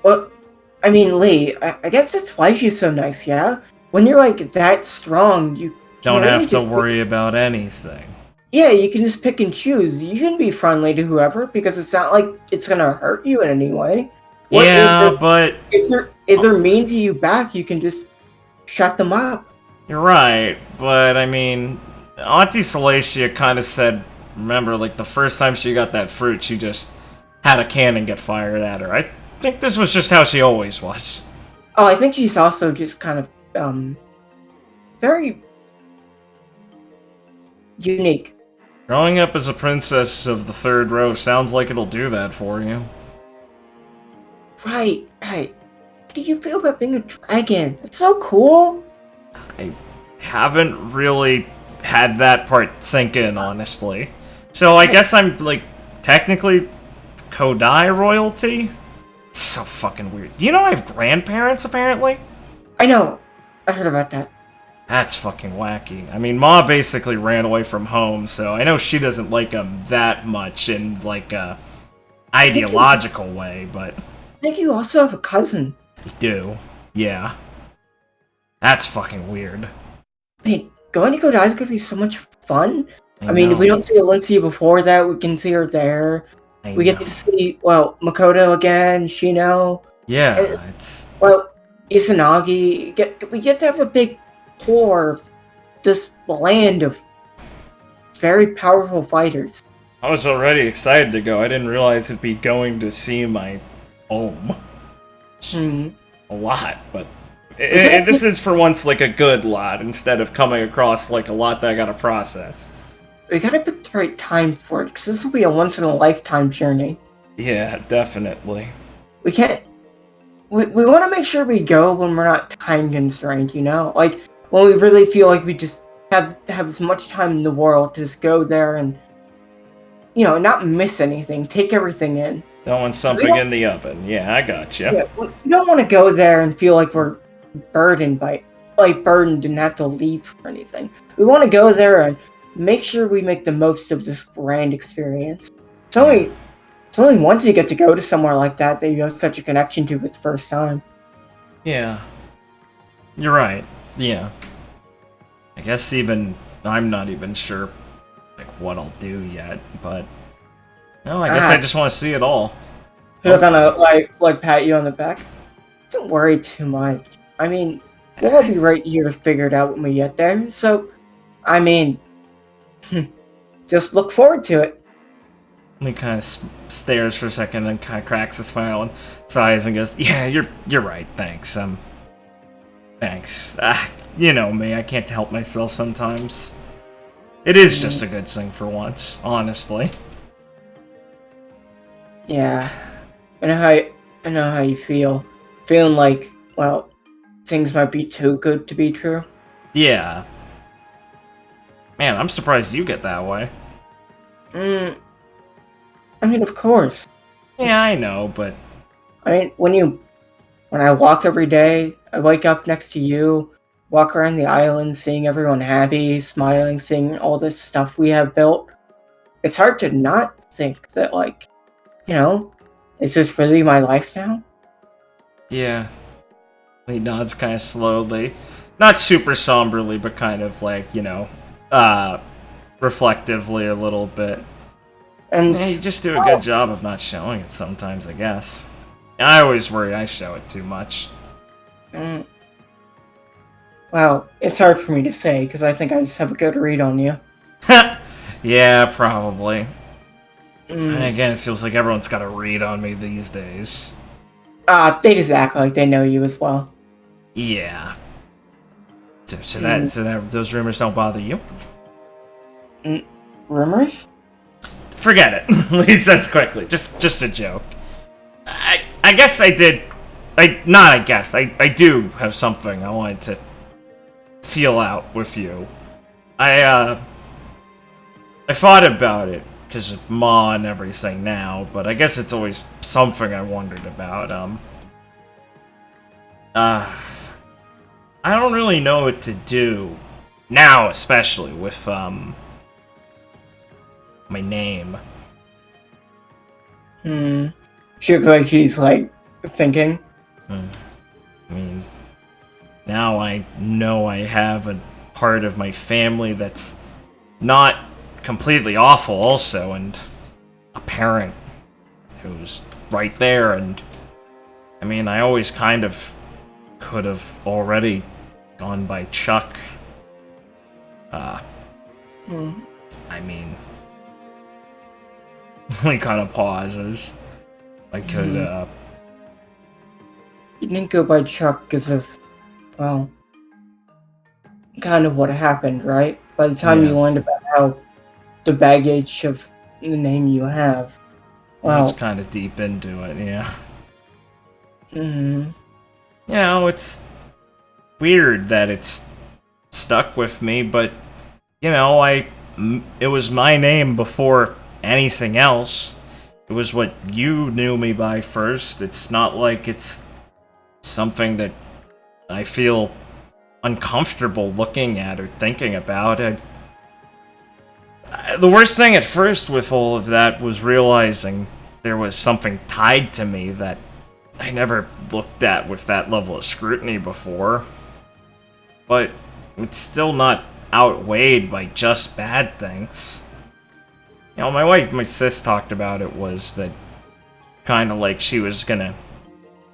Well, I mean, Lee, I guess that's why she's so nice, yeah? When you're, like, that strong, you don't really have to worry about anything. Yeah, you can just pick and choose. You can be friendly to whoever, because it's not like it's gonna hurt you in any way. But... If they're mean to you back, you can just shut them up. You're right, but I mean, Auntie Salacia kind of said, remember, like, the first time she got that fruit, she just had a cannon get fired at her. I think this was just how she always was. Oh, I think she's also just kind of, very unique. Growing up as a princess of the third row sounds like it'll do that for you. Right. How do you feel about being a dragon? It's so cool. I haven't really had that part sink in, honestly. So I guess I'm, like, technically Kodai royalty? It's so fucking weird. Do you know I have grandparents, apparently? I know. I heard about that. That's fucking wacky. I mean, Ma basically ran away from home, so I know she doesn't like him that much in, like, a ideological way, but... I think you also have a cousin. You do. Yeah. That's fucking weird. I mean, going to Kodai is gonna be so much fun. I mean, know. if we don't see Alicia before that, we can see her there. We get to see, well, Makoto again, Shino. Yeah, it's... Well, Izanagi. We get to have a big tour of this land of very powerful fighters. I was already excited to go. I didn't realize it'd be going to see my home. A lot, but... this is for once like a good lot, instead of coming across like a lot that I gotta process. We gotta pick the right time for it, because this will be a once-in-a-lifetime journey. Yeah, definitely. We can't... We want to make sure we go when we're not time-constrained, you know? Like, when we really feel like we just have as much time in the world to just go there and, not miss anything, take everything in. Don't want something in the oven. Yeah, I gotcha. Yeah, we don't want to go there and feel like we're burdened and have to leave for anything. We want to go there and make sure we make the most of this grand experience. It's only once you get to go to somewhere like that you have such a connection to it the first time. Yeah. You're right. Yeah. I guess I'm not even sure like what I'll do yet, but no, I guess I just want to see it all. They're gonna like pat you on the back. Don't worry too much. I mean, we'll all be right here to figure it out when we get there. So, I mean, just look forward to it. He kind of stares for a second, then kind of cracks a smile and sighs and goes, "Yeah, you're right. Thanks. Thanks. You know me. I can't help myself sometimes. It is just a good thing for once, honestly." Yeah, I know how you feel. Feeling like, well, things might be too good to be true. Yeah. Man, I'm surprised you get that way. I mean, of course. Yeah, I know, but... I mean, when I walk every day, I wake up next to you, walk around the island, seeing everyone happy, smiling, seeing all this stuff we have built, it's hard to not think that, like, you know, is this really my life now? Yeah. He nods kind of slowly. Not super somberly, but kind of like, reflectively a little bit. And Yeah, you just do a good job of not showing it sometimes, I guess. I always worry I show it too much. Well, it's hard for me to say, because I think I just have a good read on you. Yeah, probably. Mm. And again, it feels like everyone's got a read on me these days. They just act like they know you as well. Yeah. So that those rumors don't bother you? Rumors? Forget it. He says quickly. Just a joke. I guess I did. I do have something I wanted to feel out with you. I thought about it because of Ma and everything now, but I guess it's always something I wondered about. I don't really know what to do now, especially with my name. She looks like she's, like, thinking. I mean, now I know I have a part of my family that's not completely awful also, and a parent who's right there, and I mean, I always kind of could have already gone by Chuck. I mean, he kind of pauses. I could, You didn't go by Chuck because of, well, kind of what happened, right? By the time you learned about how the baggage of the name you have, I was kind of deep into it, yeah. Mm-hmm. You know, it's weird that it's stuck with me, but, you know, it was my name before anything else. It was what you knew me by first. It's not like it's something that I feel uncomfortable looking at or thinking about. The worst thing at first with all of that was realizing there was something tied to me that I never looked at with that level of scrutiny before. But it's still not outweighed by just bad things. You know, my sis talked about it was that kind of like she was gonna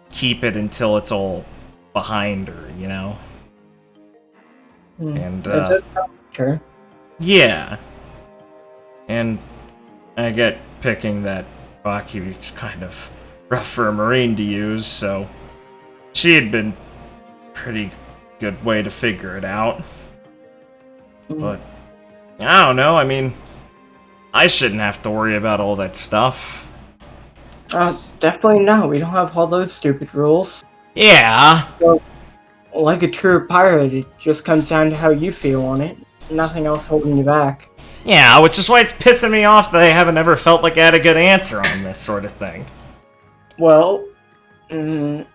keep it until it's all behind her, you know? And, Sure. yeah. And I get picking that Baki's kind of rough for a Marine to use, so she had been pretty good way to figure it out. But I don't know, I mean, I shouldn't have to worry about all that stuff. Definitely not. We don't have all those stupid rules. Yeah. Well, like a true pirate, it just comes down to how you feel on it. Nothing else holding you back. Yeah, which is why it's pissing me off that I haven't ever felt like I had a good answer on this sort of thing. Well, I'm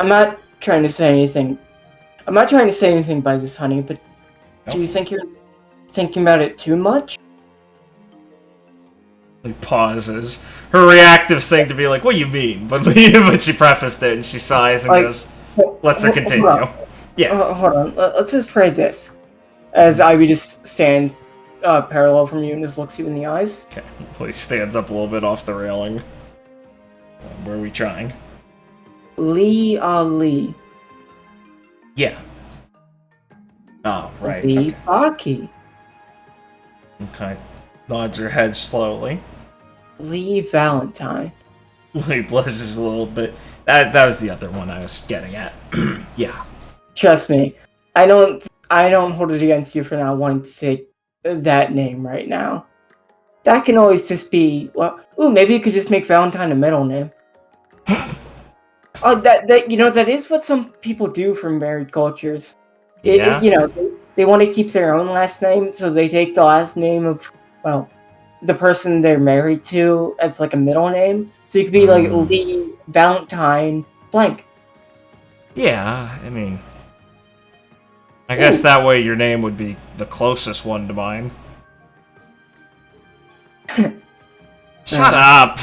not trying to say anything. I'm not trying to say anything by this, honey, but do you think you're thinking about it too much? He pauses. Her reactive thing to be like, what do you mean? But she prefaced it and she sighs and goes, let's continue. Yeah. Hold on. Let's just try this. As Ivy just stands parallel from you and just looks you in the eyes. Okay. He stands up a little bit off the railing. Where are we trying? Lee. Yeah. Oh, right. Lee Baki. Okay. Nods her head slowly. Lee Valentine. He blushes a little bit. That was the other one I was getting at. Yeah. Trust me, I don't hold it against you for not wanting to take that name right now. That can always just be, well, ooh, maybe you could just make Valentine a middle name. That is what some people do from married cultures. They want to keep their own last name, so they take the last name of, well, the person they're married to as like a middle name. So you could be like Lee Valentine blank. Yeah, I mean... I guess that way your name would be the closest one to mine. Shut up!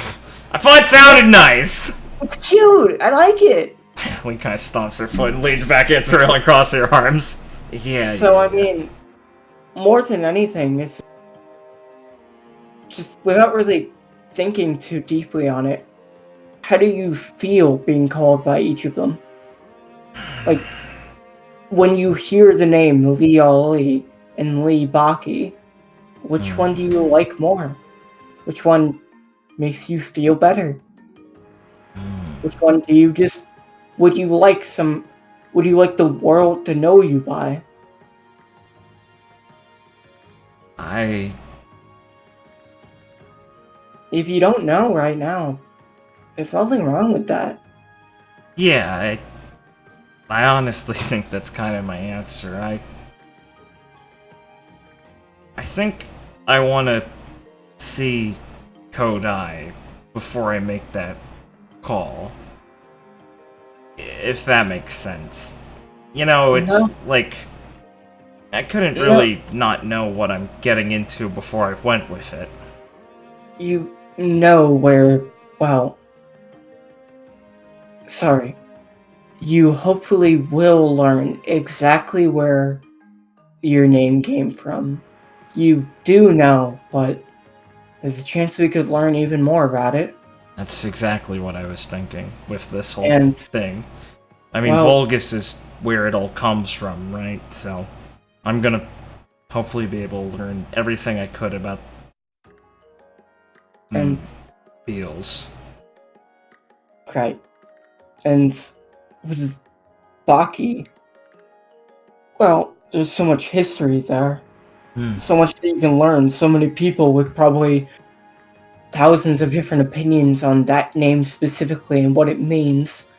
I thought it sounded nice! It's cute! I like it! Lee kind of stomps her foot and leans back against the railing, across her arms. Yeah, So, yeah. I mean, more than anything, it's just without really thinking too deeply on it, how do you feel being called by each of them? Like, when you hear the name Lee Ali and Lee Baki, which one do you like more? Which one makes you feel better? Which one do you just... Would you like the world to know you by? If you don't know right now, there's nothing wrong with that. Yeah, I honestly think that's kind of my answer. I think I want to see Kodai before I make that call. If that makes sense. You know, it's like... I couldn't really not know what I'm getting into before I went with it. You know where... Well... Sorry. You hopefully will learn exactly where your name came from. You do know, but there's a chance we could learn even more about it. That's exactly what I was thinking with this whole thing. I mean, Valgus is where it all comes from, right? So, I'm gonna hopefully be able to learn everything I could about feels. Right. And with Baki, well, there's so much history there. So much that you can learn. So many people with probably thousands of different opinions on that name specifically and what it means.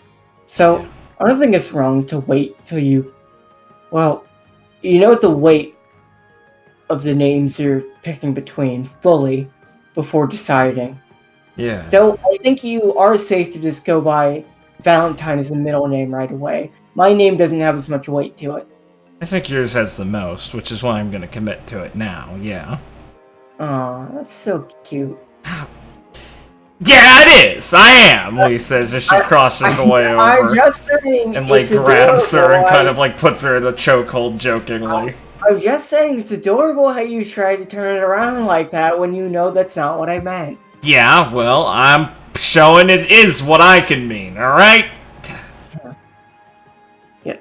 So, I don't think it's wrong to wait till you... Well, you know the weight of the names you're picking between fully before deciding. Yeah. So, I think you are safe to just go by Valentine as a middle name right away. My name doesn't have as much weight to it. I think yours has the most, which is why I'm gonna commit to it now, yeah. Aw, that's so cute. Yeah, it is! I am! Lee says as she crosses the way over. I'm just saying and like it's grabs her and adorable. kind of like puts her in a chokehold jokingly. I'm just saying it's adorable how you try to turn it around like that when you know that's not what I meant. Yeah, well, I'm showing it is what I can mean, alright? Yeah.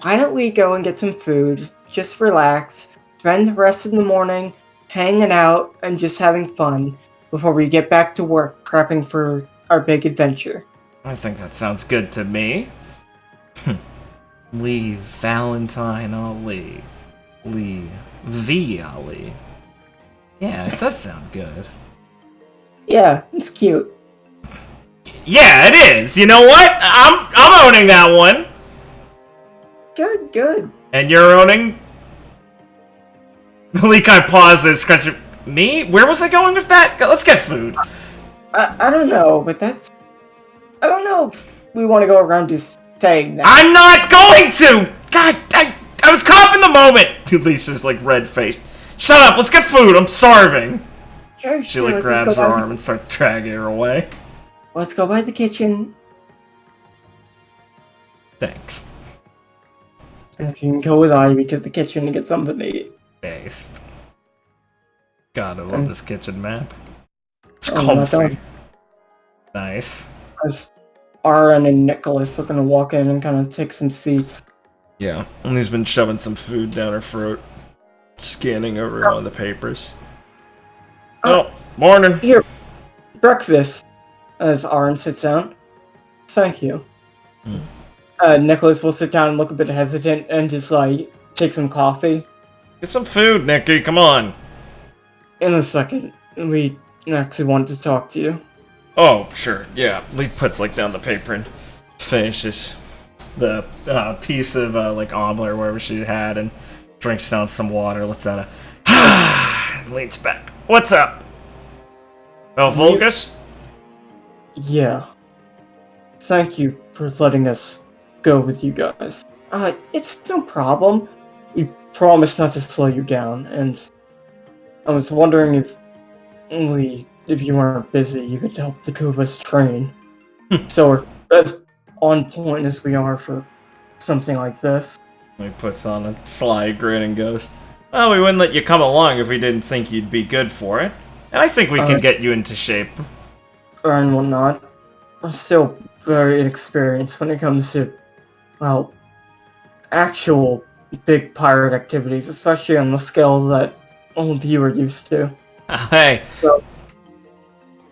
Why don't we go and get some food, just relax, spend the rest of the morning hanging out and just having fun before we get back to work prepping for our big adventure. I think that sounds good to me. Lee Valentine Ali. Lee V. Ali. Yeah, it does sound good. Yeah, it's cute. Yeah, it is! You know what? I'm owning that one! Good, good. And you're owning... Lee kind of pauses, scrunching... Me? Where was I going with that? Let's get food. I don't know, but that's... I don't know if we want to go around just saying that. I'm not going to! God, I was caught up in the moment! Lisa's like red faced. Shut up, let's get food, I'm starving! Sure, She like grabs her arm and starts dragging her away. Let's go by the kitchen. Thanks. You can go with Ivy to the kitchen and get something to eat. Based. God, I love this kitchen map. It's not comfy. done. Nice. As Aaron and Nicholas are gonna walk in and kind of take some seats. Yeah, and he's been shoving some food down her throat, scanning over one of the papers. Oh, morning. Here, breakfast. As Aaron sits down. Thank you. Nicholas will sit down and look a bit hesitant and just like take some coffee. Get some food, Nicky, come on. In a second, we actually wanted to talk to you. Oh, sure, yeah. Lee puts like down the paper and finishes the piece of like omelet or whatever she had and drinks down some water, lets out a and leans back. What's up? Oh, Valgus? Yeah. Thank you for letting us go with you guys. It's no problem. We promise not to slow you down, and I was wondering if you weren't busy, you could help the two of us train. So we're as on point as we are for something like this. He puts on a sly grin and goes, "Well, we wouldn't let you come along if we didn't think you'd be good for it. And I think we can get you into shape." And whatnot. I'm still very inexperienced when it comes to, well, actual big pirate activities, especially on the scale that all of you are used to. Hey, So,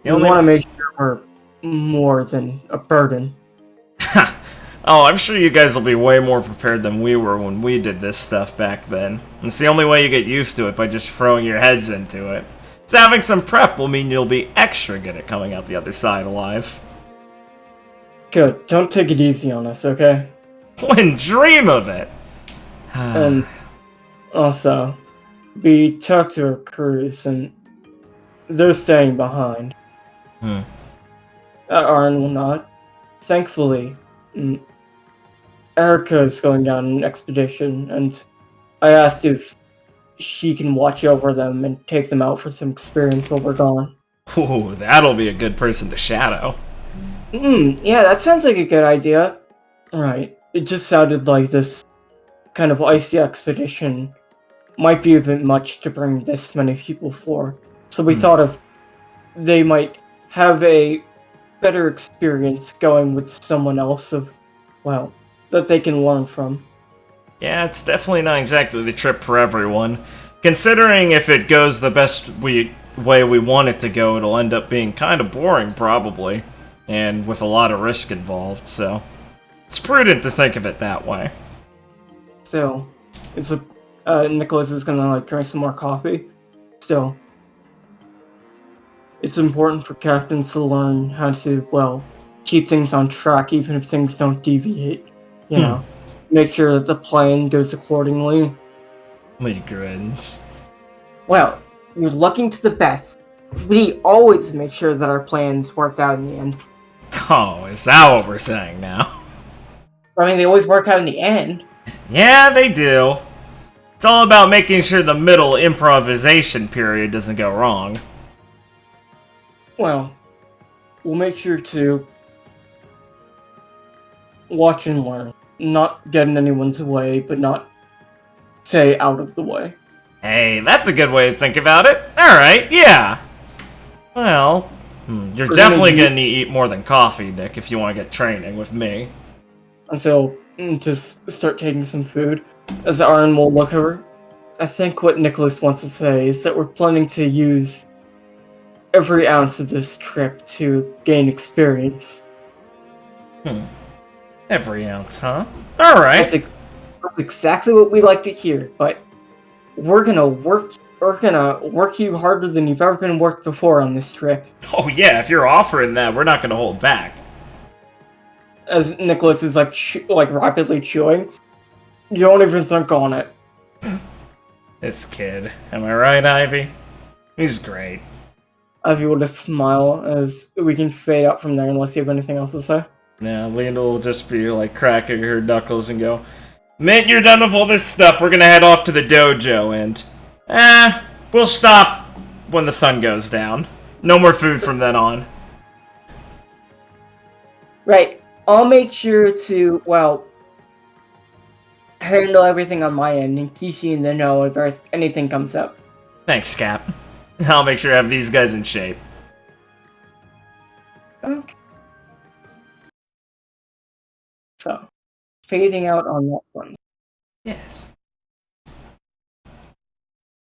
you we want to make sure we're more than a burden. Oh, I'm sure you guys will be way more prepared than we were when we did this stuff back then. It's the only way you get used to it, by just throwing your heads into it. So having some prep will mean you'll be extra good at coming out the other side alive. Good. Don't take it easy on us, okay? Wouldn't dream of it! And also, we talked to our crews, and they're staying behind. Arn will not. Thankfully, Erica is going on an expedition, and I asked if she can watch over them and take them out for some experience while we're gone. Ooh, that'll be a good person to shadow. Yeah, that sounds like a good idea. Right. It just sounded like this kind of icy expedition might be a bit much to bring this many people for. So we thought of they might have a better experience going with someone else that they can learn from. Yeah, it's definitely not exactly the trip for everyone. Considering if it goes the best way we want it to go, it'll end up being kind of boring, probably. And with a lot of risk involved, so it's prudent to think of it that way. Still, Nicholas is gonna drink some more coffee. Still, it's important for captains to learn how to, keep things on track even if things don't deviate. You know, make sure that the plan goes accordingly. Lee grins. Well, you're looking to the best. We always make sure that our plans work out in the end. Oh, is that what we're saying now? I mean, they always work out in the end. Yeah, they do. It's all about making sure the middle improvisation period doesn't go wrong. Well, we'll make sure to watch and learn. Not get in anyone's way, but not stay out of the way. Hey, that's a good way to think about it. Alright, yeah. Well, you're definitely gonna need to eat more than coffee, Nick, if you want to get training with me. And so, just start taking some food. As Arn will look over, I think what Nicholas wants to say is that we're planning to use every ounce of this trip to gain experience. Every ounce, huh? Alright. That's exactly what we like to hear, but we're gonna work you harder than you've ever been worked before on this trip. Oh yeah, if you're offering that, we're not gonna hold back. As Nicholas is rapidly chewing, you don't even think on it. This kid. Am I right, Ivy? He's great. Ivy will just smile as we can fade out from there unless you have anything else to say. Nah, Lena will just be cracking her knuckles and go, "Mint, you're done with all this stuff. We're gonna head off to the dojo and, we'll stop when the sun goes down. No more food from then on." Right. I'll make sure to, handle everything on my end and keep you in the know if anything comes up. Thanks, Cap. I'll make sure I have these guys in shape. Okay. So, fading out on that one. Yes.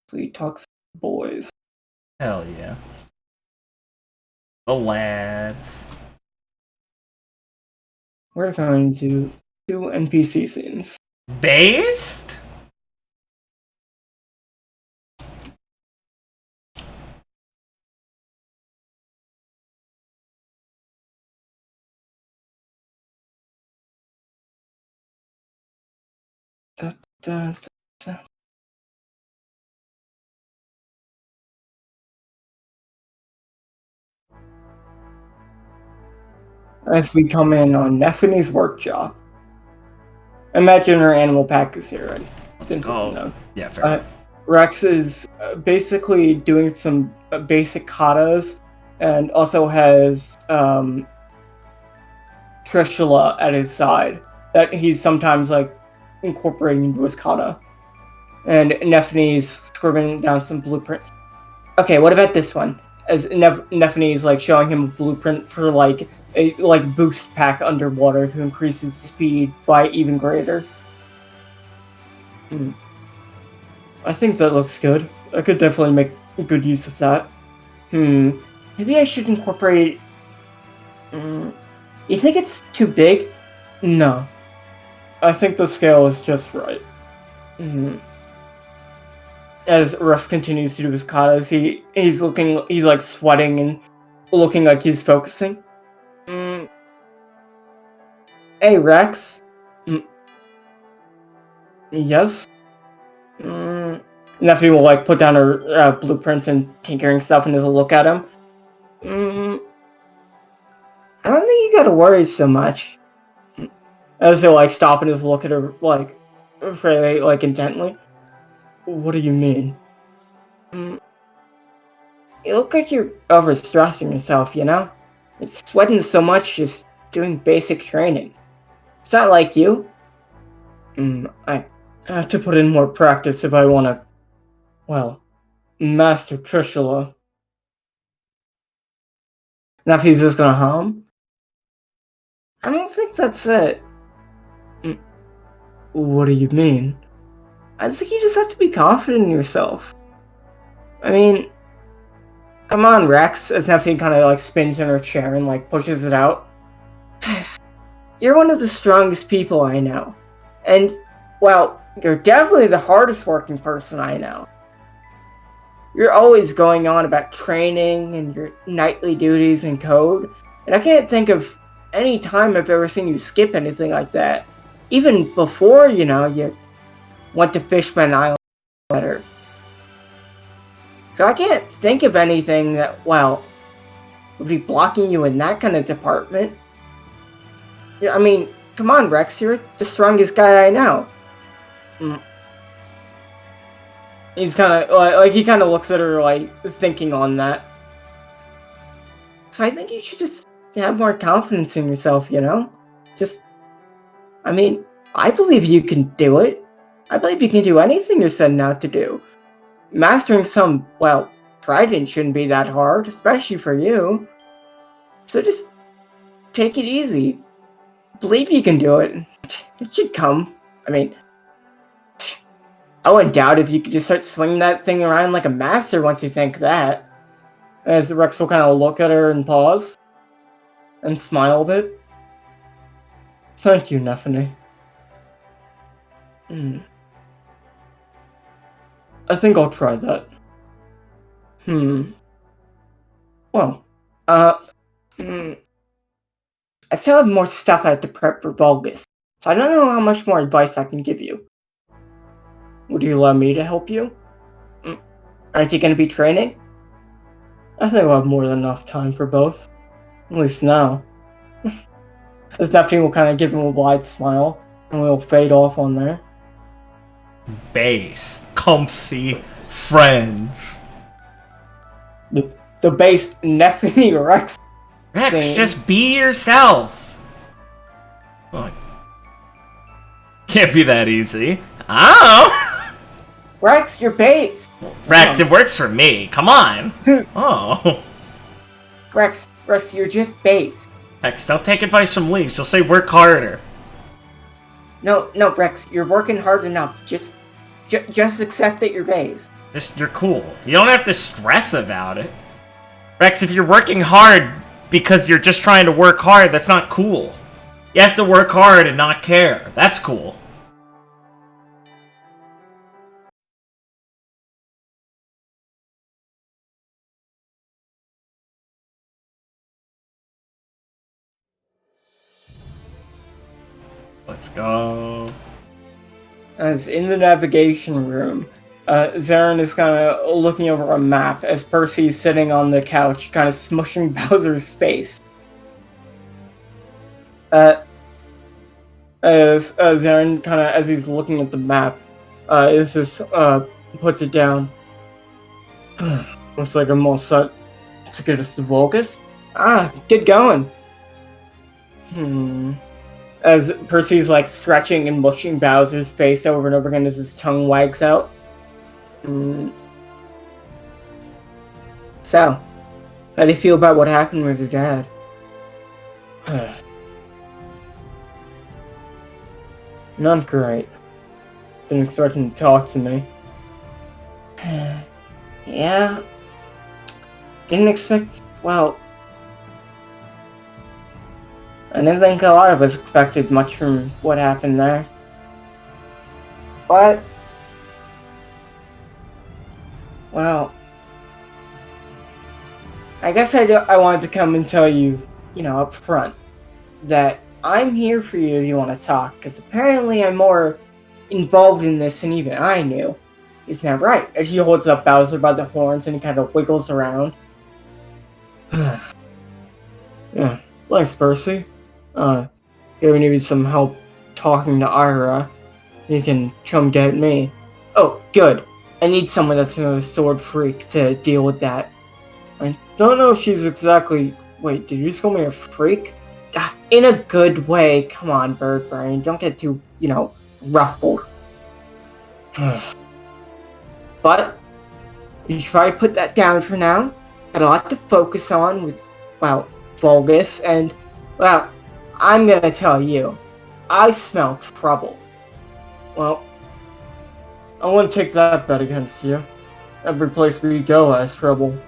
Sweet talks boys. Hell yeah. The lads. We're going to do NPC scenes. Based? Da, da, da. As we come in on Neffany's workshop, Imaginary animal pack is here. I just Let's didn't go. know. Yeah, fair. Rex is basically doing some basic katas, and also has Trishula at his side that he's sometimes like incorporating into his kata. And Nephine's scribbling down some blueprints. Okay, what about this one? As Nephine is like showing him a blueprint for like a boost pack underwater to increase his speed by even greater. I think that looks good. I could definitely make good use of that. Maybe I should incorporate it. You think it's too big? No. I think the scale is just right. As Russ continues to do his katas, he's like sweating and looking like he's focusing. Hey, Rex. Yes? Nephew will like put down her blueprints and tinkering stuff and doesn't look at him. I don't think you gotta worry so much. As he'll like stop and just look at her like fairly like intently. What do you mean? You look like you're overstressing yourself, you know? It's sweating so much just doing basic training. It's not like you. I have to put in more practice if I want to, well, master Trishula. Now if he's just gonna hum? I don't think that's it. What do you mean? I think you just have to be confident in yourself. I mean, come on, Rex, as Nephi kind of like spins in her chair and like pushes it out. You're one of the strongest people I know. And, well, you're definitely the hardest working person I know. You're always going on about training and your nightly duties and code, and I can't think of any time I've ever seen you skip anything like that. Even before, you know, you went to Fishman Island better. So I can't think of anything that, well, would be blocking you in that kind of department. Yeah, I mean, come on, Rex, you're the strongest guy I know. He's kind of, like, he kind of looks at her, like, thinking on that. So I think you should just have more confidence in yourself, you know? Just, I mean, I believe you can do it. I believe you can do anything you're setting out to do. Mastering some, well, trident shouldn't be that hard, especially for you. So just take it easy. Believe you can do it. It should come. I mean, I wouldn't doubt if you could just start swinging that thing around like a master once you think that. As Rex will kind of look at her and pause. And smile a bit. Thank you, Nephine. I think I'll try that. Well, I still have more stuff I have to prep for Valgus, so I don't know how much more advice I can give you. Would you allow me to help you? Aren't you going to be training? I think I'll have more than enough time for both. At least now. As Neptune will kind of give him a wide smile, and we'll fade off on there. Base. Comfy. Friends. The base Neptune Rex. Rex, just be yourself. Oh. Can't be that easy. Oh! Rex, you're base! Rex, it works for me. Come on. Oh. Rex, you're just base. Rex, don't take advice from Lee. She'll say work harder. No, Rex, you're working hard enough. Just accept that you're base. You're cool. You don't have to stress about it. Rex, if you're working hard because you're just trying to work hard, that's not cool. You have to work hard and not care. That's cool. Let's go. As in the navigation room, Zarin is kind of looking over a map as Percy's sitting on the couch, kind of smushing Bowser's face. As Aaron kind of, as he's looking at the map, puts it down. Looks like I'm all set to get us to Valgus. Get going. As Percy's like stretching and mushing Bowser's face over and over again as his tongue wags out. So, how do you feel about what happened with your dad? Not great. Didn't expect him to talk to me. Yeah. Didn't expect, well... I didn't think a lot of us expected much from what happened there. But... well... I guess I wanted to come and tell you, up front, that I'm here for you if you want to talk, because apparently I'm more involved in this than even I knew. Isn't that right? As he holds up Bowser by the horns and he kind of wiggles around. Yeah, thanks, Percy. If you ever need some help talking to Ira, you can come get me. Oh, good. I need someone that's another sword freak to deal with that. I don't know if she's exactly... Wait, did you just call me a freak? In a good way. Come on, Bird Brain. Don't get too, ruffled. But, you should probably put that down for now. Got a lot to focus on with, Valgus, and, I'm gonna tell you, I smell trouble. Well, I wouldn't take that bet against you. Every place we go has trouble.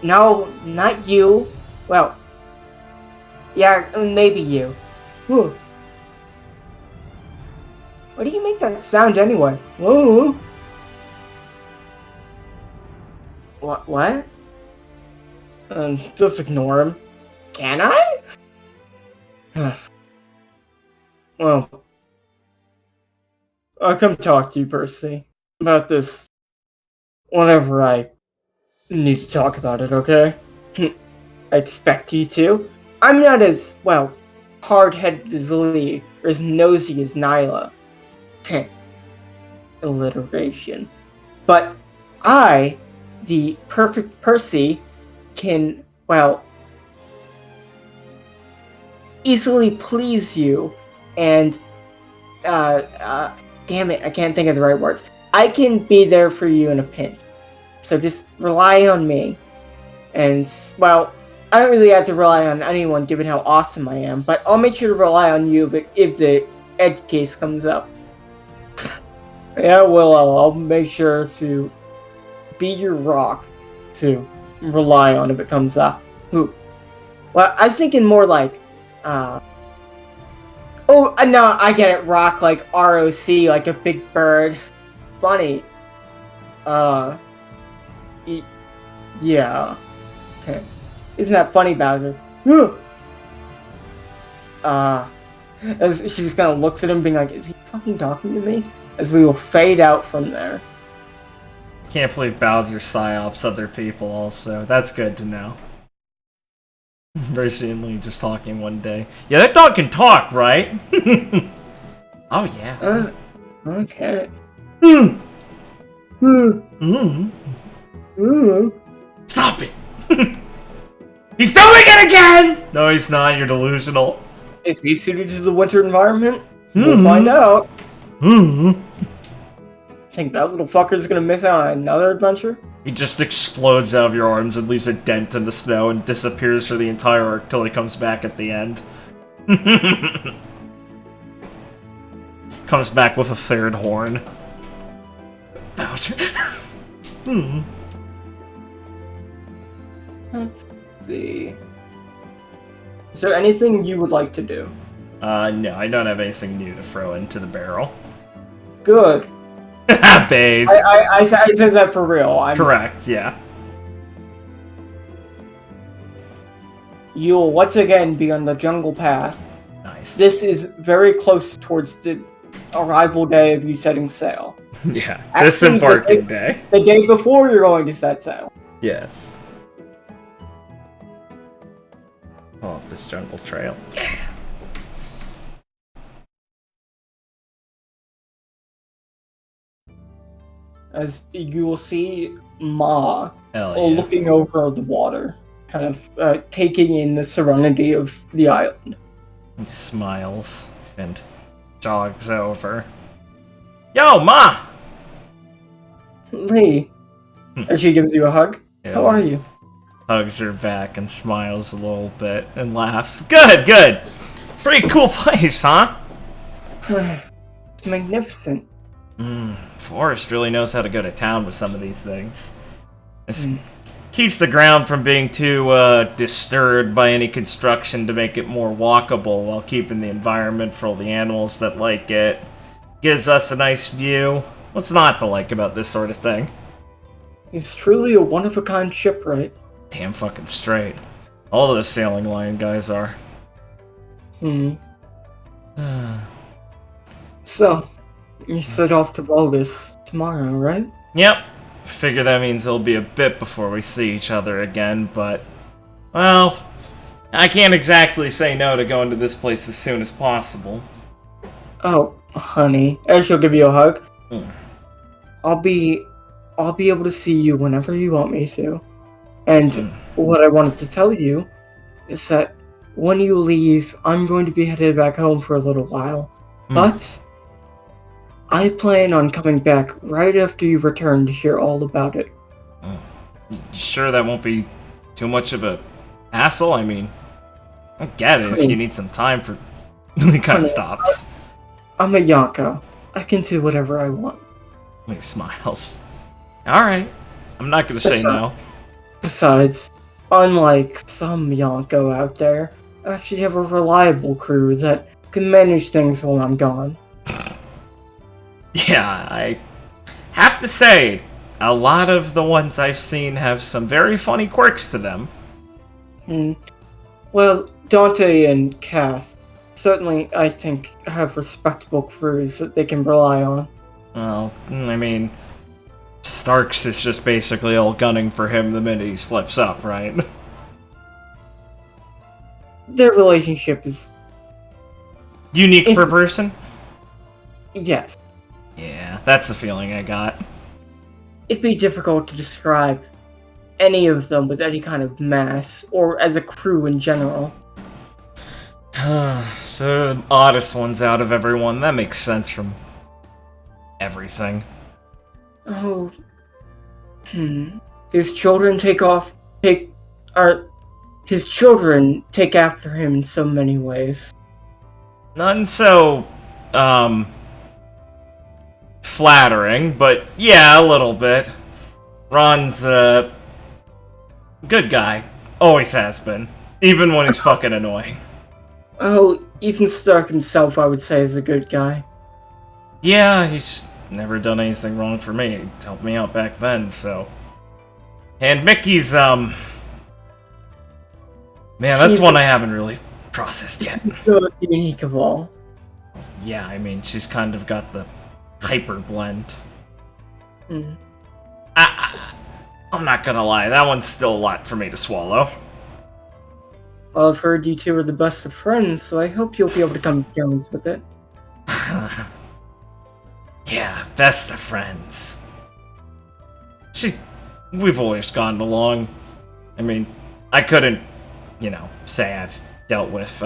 No, not you. Well, yeah, maybe you. Why do you make that sound anyway? What? Just ignore him. Can I? Well, I'll come talk to you, Percy, about this whenever I need to talk about it, okay? I expect you to. I'm not as, hard-headed as Lee, or as nosy as Nyla. Alliteration. But I, the perfect Percy, can, easily please you, and, damn it, I can't think of the right words. I can be there for you in a pinch. So just rely on me. And, I don't really have to rely on anyone given how awesome I am, but I'll make sure to rely on you if the edge case comes up. Yeah, well, I'll make sure to be your rock to rely on if it comes up. Well, I was thinking more like, oh, no, I get it, rock, like ROC, like a big bird. Funny. Yeah. Isn't that funny, Bowser? As she just kind of looks at him, being like, is he fucking talking to me? As we will fade out from there. Can't believe Bowser psyops other people also. That's good to know. Percy and Lee just talking one day. Yeah, that dog can talk, right? Oh, yeah. Okay. Stop it! He's doing it again! No, he's not. You're delusional. Is he suited to the winter environment? We'll find out. Think that little fucker's gonna miss out on another adventure? He just explodes out of your arms and leaves a dent in the snow and disappears for the entire arc till he comes back at the end. Comes back with a third horn. Bowser. Let's see. Is there anything you would like to do? No, I don't have anything new to throw into the barrel. Good. Base. I said that for real. Correct, yeah. You'll once again be on the jungle path. Nice. This is very close towards the arrival day of you setting sail. Yeah, this embarking day. The day before you're going to set sail. Yes. Oh, if the this jungle trail. Yeah. As you will see Ma Hell yeah. looking over the water, kind of taking in the serenity of the island. He smiles and jogs over. Yo, Ma! Lee, and she gives you a hug. Yeah. How are you? Hugs her back and smiles a little bit and laughs. Good, good! Pretty cool place, huh? It's magnificent. Forrest really knows how to go to town with some of these things. This keeps the ground from being too disturbed by any construction to make it more walkable while keeping the environment for all the animals that like it. Gives us a nice view. What's not to like about this sort of thing? It's truly a one-of-a-kind ship, right? Damn fucking straight. All those sailing line guys are. So, you set off to Valgus tomorrow, right? Yep. Figure that means it'll be a bit before we see each other again, but... Well, I can't exactly say no to going to this place as soon as possible. Oh, honey. And she'll give you a hug. I'll be able to see you whenever you want me to. And what I wanted to tell you is that when you leave, I'm going to be headed back home for a little while. But I plan on coming back right after you return to hear all about it. You sure that won't be too much of a hassle? I mean, I get it if you need some time for the kind of stops. I'm a Yonko. I can do whatever I want. He smiles. Alright. I'm not gonna say no. Besides, unlike some Yonko out there, I actually have a reliable crew that can manage things while I'm gone. Yeah, I have to say, a lot of the ones I've seen have some very funny quirks to them. Well, Dante and Kath certainly, I think, have respectable crews that they can rely on. Well, I mean, Starks is just basically all gunning for him the minute he slips up, right? Their relationship is... Unique per person? Yes. Yeah, that's the feeling I got. It'd be difficult to describe any of them with any kind of mass, or as a crew in general. So, the oddest ones out of everyone, that makes sense from everything. Oh. His children his children take after him in so many ways. None so, flattering, but yeah, a little bit. Ron's a good guy. Always has been. Even when he's fucking annoying. Oh, even Stark himself, I would say, is a good guy. Yeah, he's never done anything wrong for me. He helped me out back then, so... And Mickey's, man, that's one I haven't really processed yet. The most unique of all. Yeah, I mean, she's kind of got the hyper blend. I'm not gonna lie, that one's still a lot for me to swallow. Well, I've heard you two are the best of friends, so I hope you'll be able to come to terms with it. Yeah, best of friends. We've always gotten along. I mean, I couldn't, say I've dealt with,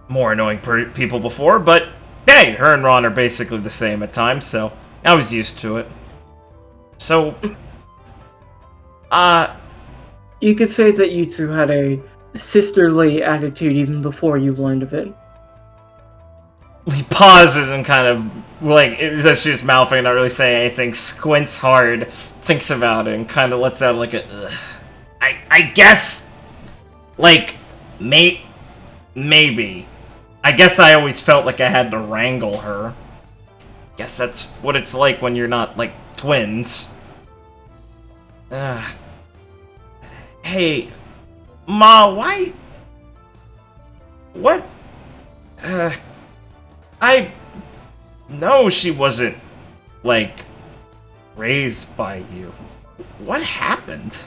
more annoying people before, but hey, her and Ron are basically the same at times, so I was used to it. So, you could say that you two had a sisterly attitude even before you learned of it. he pauses and kind of, as she's mouthing, not really saying anything, squints hard, thinks about it, and kind of lets out like a, ugh. I guess, maybe. I guess I always felt like I had to wrangle her. Guess that's what it's like when you're not, twins. Hey, Ma, why? What? I know she wasn't, raised by you. What happened?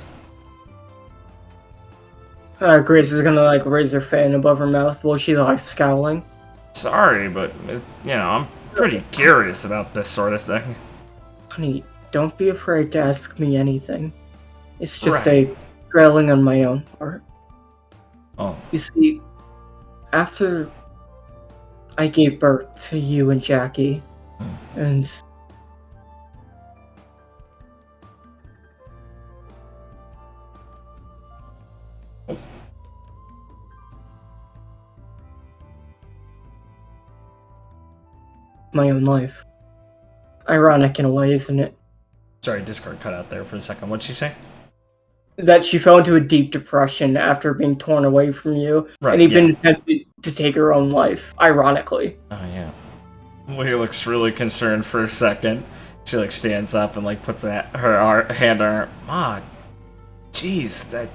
Grace is gonna like raise her fan above her mouth while she's like scowling. Sorry, but, I'm pretty curious about this sort of thing. Honey, don't be afraid to ask me anything. It's just Right. a railing on my own part. Oh, You see, after I gave birth to you and Jackie, and my own life. Ironic in a way, isn't it? sorry, Discord cut out there for a second. What'd she say? That she fell into a deep depression after being torn away from you, Right, and even yeah. attempted to take her own life, ironically. Oh, yeah. Lee looks really concerned for a second. She, stands up and, puts her hand on her... Ma, jeez, that...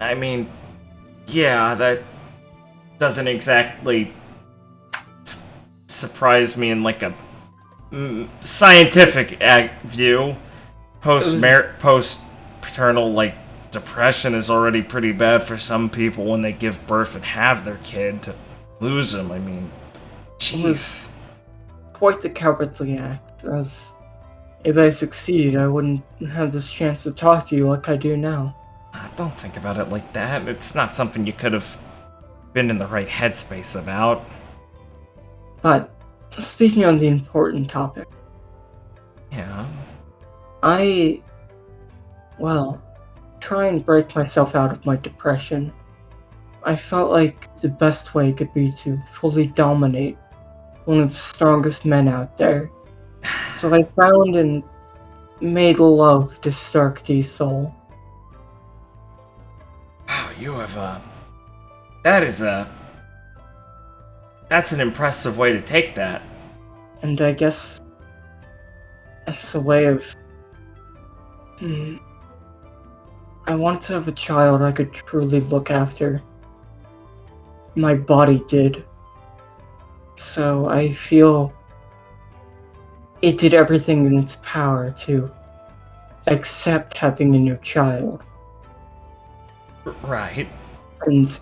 I mean, yeah, that doesn't exactly surprise me in, a scientific view. Post-paternal, depression is already pretty bad for some people when they give birth and have their kid. To lose them, I mean, jeez. Quite the cowardly act, as if I succeed, I wouldn't have this chance to talk to you like I do now. Don't think about it like that. It's not something you could have been in the right headspace about. But, speaking on the important topic, Yeah. try and break myself out of my depression. I felt like the best way could be to fully dominate one of the strongest men out there. So I found and made love to Stark D's soul. Wow, you have that's an impressive way to take that. And I guess it's a way of... I want to have a child I could truly look after. My body did. So I feel it did everything in its power to accept having a new child. Right. And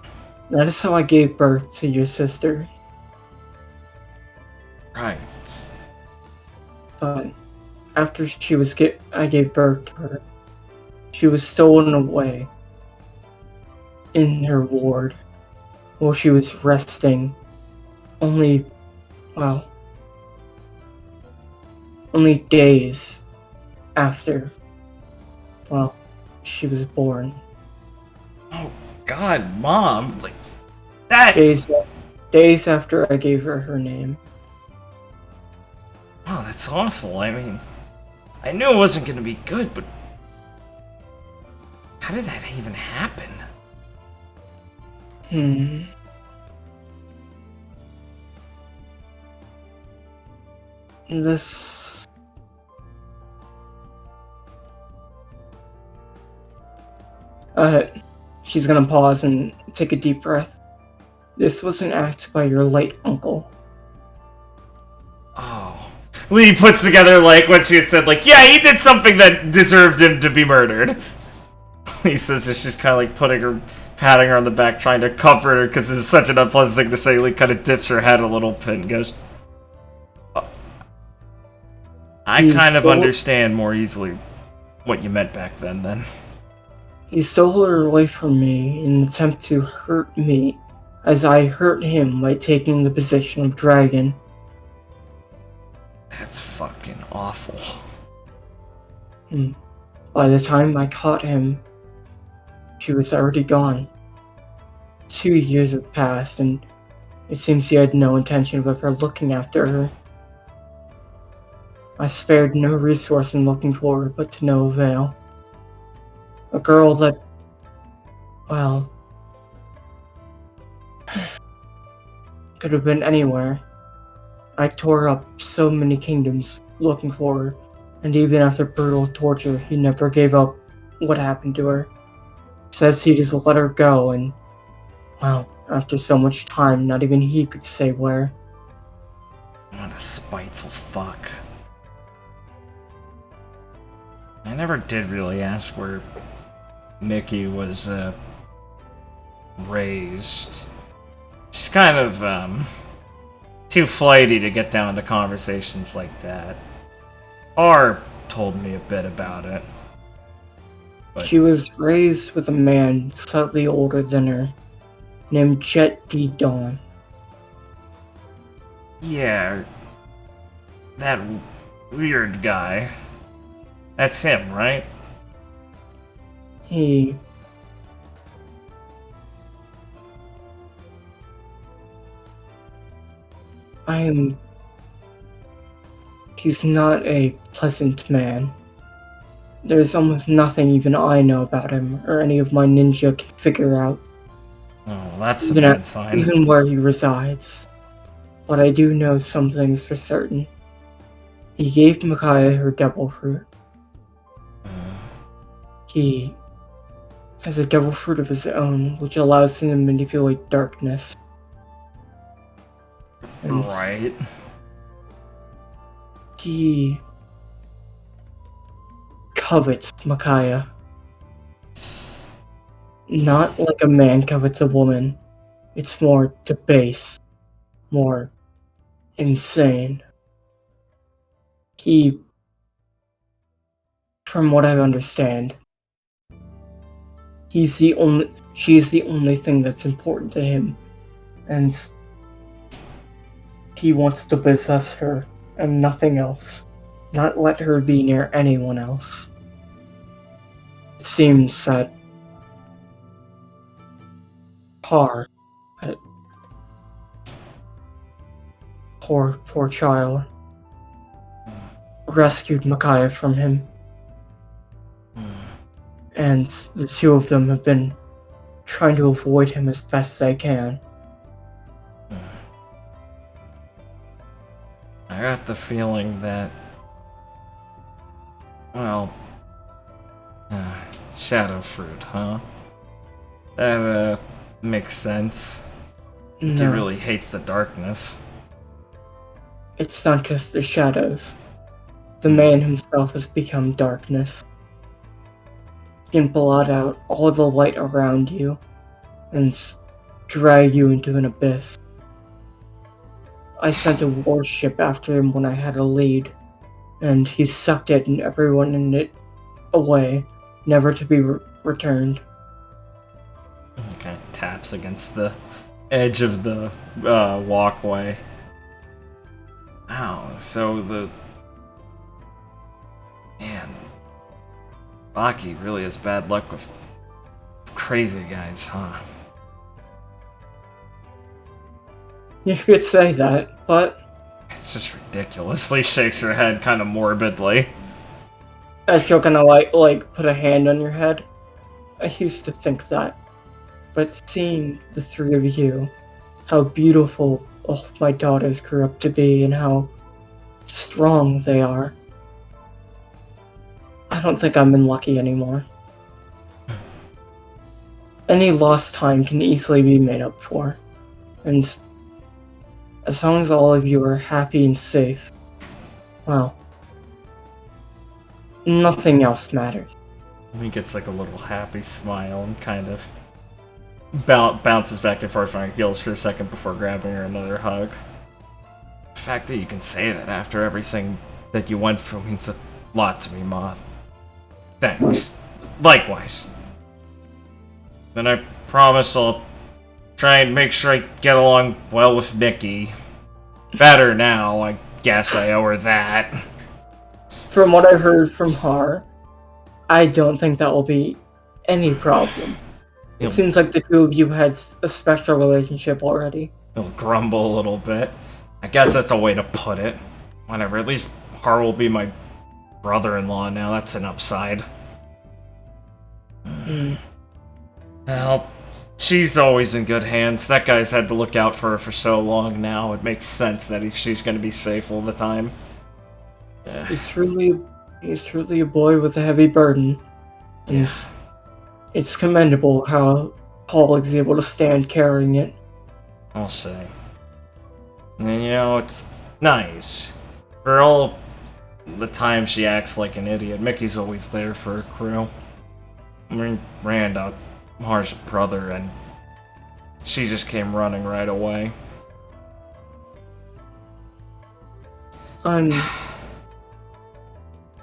that is how I gave birth to your sister. Right. But after I gave birth to her, she was stolen away in her ward while she was resting. Only days after, she was born. Oh God, Mom, that. Days after I gave her name. Oh, that's awful. I mean, I knew it wasn't going to be good, but how did that even happen? She's gonna pause and take a deep breath. This was an act by your late uncle. Oh. Lee puts together, what she had said, yeah, he did something that deserved him to be murdered. Lee says that she's kind of patting her on the back, trying to comfort her, because it's such an unpleasant thing to say. Lee kind of dips her head a little bit and goes, I kind of understand more easily what you meant back then. He stole her away from me in an attempt to hurt me, as I hurt him by taking the position of dragon. That's fucking awful. By the time I caught him, she was already gone. 2 years have passed, and it seems he had no intention of ever looking after her. I spared no resource in looking for her, but to no avail. A girl that, could have been anywhere. I tore up so many kingdoms looking for her, and even after brutal torture, he never gave up what happened to her. Says he just let her go, and, after so much time, not even he could say where. What a spiteful fuck. I never did really ask where Mickey was raised. She's kind of too flighty to get down to conversations like that. R told me a bit about it. But She was raised with a man slightly older than her, named Jet D. Dawn. yeah, that weird guy. That's him, right? He... He's not a pleasant man. There's almost nothing even I know about him, or any of my ninja can figure out, Oh, well, that's a bad sign. even where he resides. But I do know some things for certain. He gave Micaiah her devil fruit. He has a devil fruit of his own, which allows him to manipulate darkness. And Right. he covets Micaiah. Not like a man covets a woman. It's more debased, more insane. He, from what I understand, she's the only thing that's important to him, and he wants to possess her and nothing else, not let her be near anyone else. It seems that Har, that poor child, rescued Micaiah from him, and the two of them have been trying to avoid him as best they can. I got the feeling that, well, shadow fruit, huh? That makes sense. He No, really hates the darkness. it's not just the shadows. The man himself has become darkness. He can blot out all the light around you and drag you into an abyss. I sent a warship after him when I had a lead, and he sucked it and everyone in it away, never to be returned. He kind of taps against the edge of the walkway. Wow, so man, Baki really has bad luck with crazy guys, huh? You could say that, but It's just ridiculously shakes her head kind of morbidly. as you're gonna like put a hand on your head, I used to think that. But seeing the three of you, how beautiful all of my daughters grew up to be and how strong they are, I don't think I'm unlucky anymore. Any lost time can easily be made up for, and as long as all of you are happy and safe, well, nothing else matters. He gets like a little happy smile and kind of bounces back and forth on her heels for a second before grabbing her another hug. The fact that you can say that after everything that you went through means a lot to me, Moth. Thanks. Likewise. Then I promise I'll try and make sure I get along well with Nikki. Better now, I guess I owe her that. From what I heard from Har, I don't think that will be any problem. It seems like the two of you had a special relationship already. He'll grumble a little bit. I guess that's a way to put it. Whatever, at least Har will be my brother-in-law now. That's an upside. Well, she's always in good hands. That guy's had to look out for her for so long now. It makes sense that she's going to be safe all the time. Yeah. He's truly a boy with a heavy burden. And it's commendable how Paul is able to stand carrying it. I'll say. And you know, it's nice. For all the time she acts like an idiot, Mickey's always there for her crew. Rand, Mar's brother, and she just came running right away.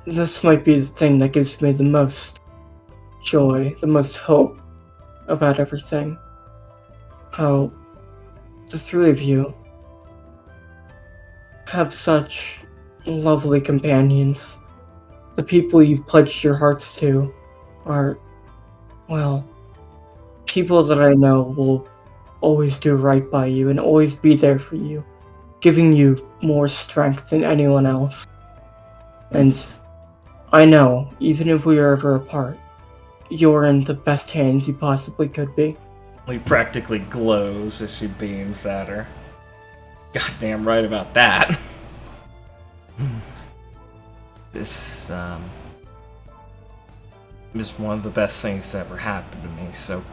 This might be the thing that gives me the most joy, the most hope about everything. How the three of you have such lovely companions. The people you've pledged your hearts to are, well, people that I know will always do right by you and always be there for you, giving you more strength than anyone else. And I know, even if we are ever apart, you're in the best hands you possibly could be. He practically glows as she beams at her. Goddamn right about that. This is one of the best things that ever happened to me, so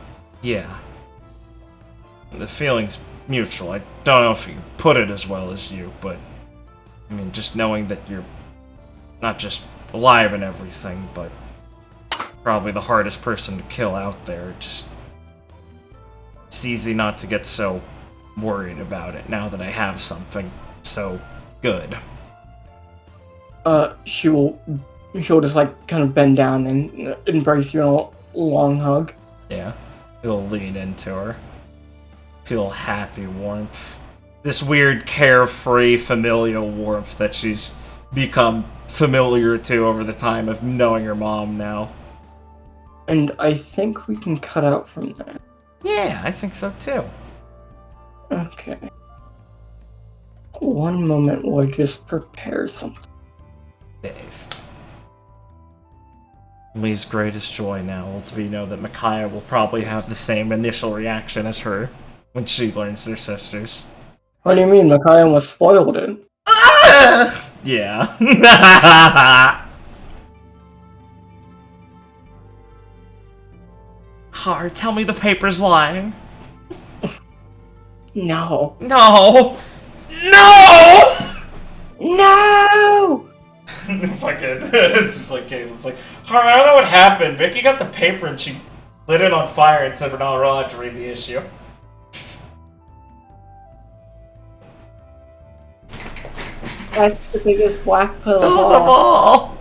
yeah. The feeling's mutual. I don't know if you put it as well as you, but I mean, just knowing that you're not just alive and everything, but probably the hardest person to kill out there, it's easy not to get so worried about it now that I have something so good. She'll just like kind of bend down and embrace you in a long hug. Yeah, he'll lean into her. Feel happy warmth. This weird, carefree, familial warmth that she's become familiar to over the time of knowing her mom now. And I think we can cut out from there. Yeah, I think so too. Okay. One moment while I just prepare something. Days. Lee's greatest joy now will be to know that Micaiah will probably have the same initial reaction as her when she learns they're sisters. What do you mean? Micaiah almost spoiled it. Yeah. Hard, tell me the paper's lying. No. No! No! No! Fucking, it's just like Caitlin's like, Har, I don't know what happened. Vicky got the paper and she lit it on fire and said we're not allowed to read the issue. That's the biggest black pill of Oh, the all. ball!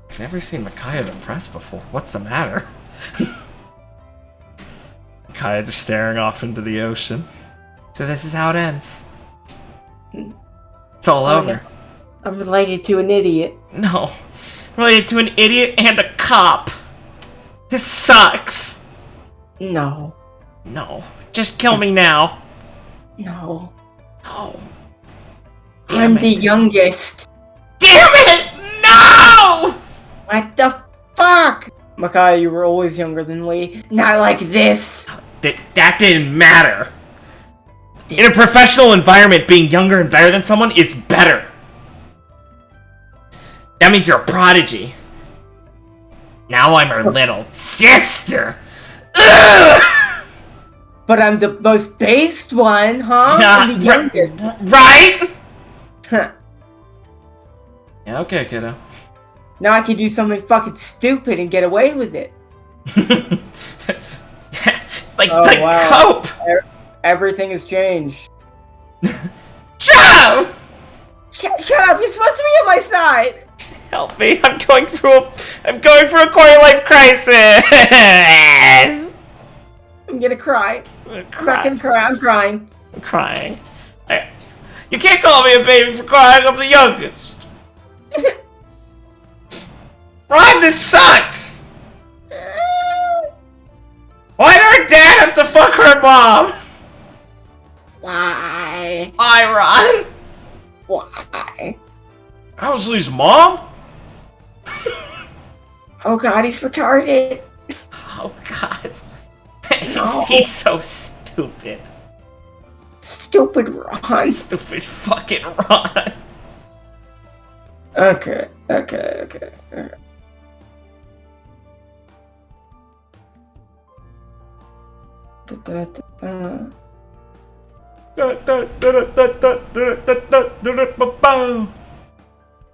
I've never seen Micaiah depressed before. What's the matter? Micaiah just staring off into the ocean. So this is how it ends. It's all over. I'm related to an idiot. No. Related to an idiot and a cop. This sucks. No. No. Just kill me now. No. No. I'm Damn the it. youngest. Damn it! No! What the fuck? Micaiah, you were always younger than Lee. Not like this. That didn't matter. In a professional environment, being younger and better than someone is better. That means you're a prodigy. Now I'm her little sister. Ugh! But I'm the most based one, huh? I'm the youngest. Right? Huh. Yeah, okay, kiddo. Now I can do something fucking stupid and get away with it. like wow. cope. Everything has changed. Shut up! Shut up! You're supposed to be on my side. Help me! I'm going through a quarter life crisis. I'm gonna cry. I'm I'm not gonna cry. I'm crying. I'm crying. You can't call me a baby for crying. I'm the youngest. Ron, this sucks. Why did her dad have to fuck her mom? Why? Ron. Why? I was Lee's mom? Oh god, he's retarded. Oh god. No. He's so stupid. Stupid Ron. Stupid fucking Ron. Okay.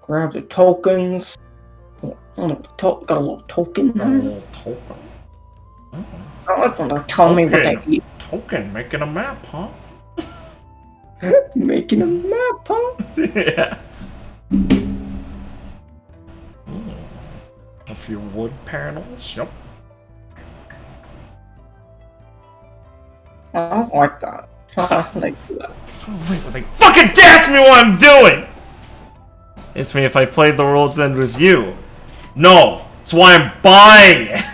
Grab the tokens. Got a little token A there. little token. I like when they tell me what they eat. Token, making a map, huh? Making a map, huh? Yeah. A few wood panels, yep. I like that. I like that. They fucking ask me what I'm doing! It's me if I played the World's End with you. No! That's why I'm buying it!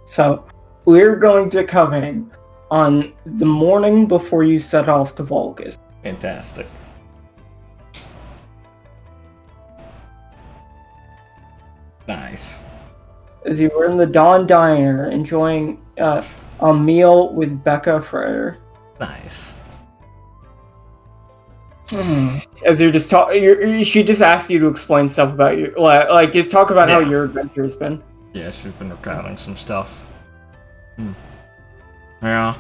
So, we're going to come in on the morning before you set off to Valgus. Fantastic. Nice. As you were in the Dawn Diner enjoying a meal with Becca Frere. Nice. As you're just talking, she just asked you to explain stuff about you, like just talk about how your adventure has been. Yeah, she's been recounting some stuff. Yeah.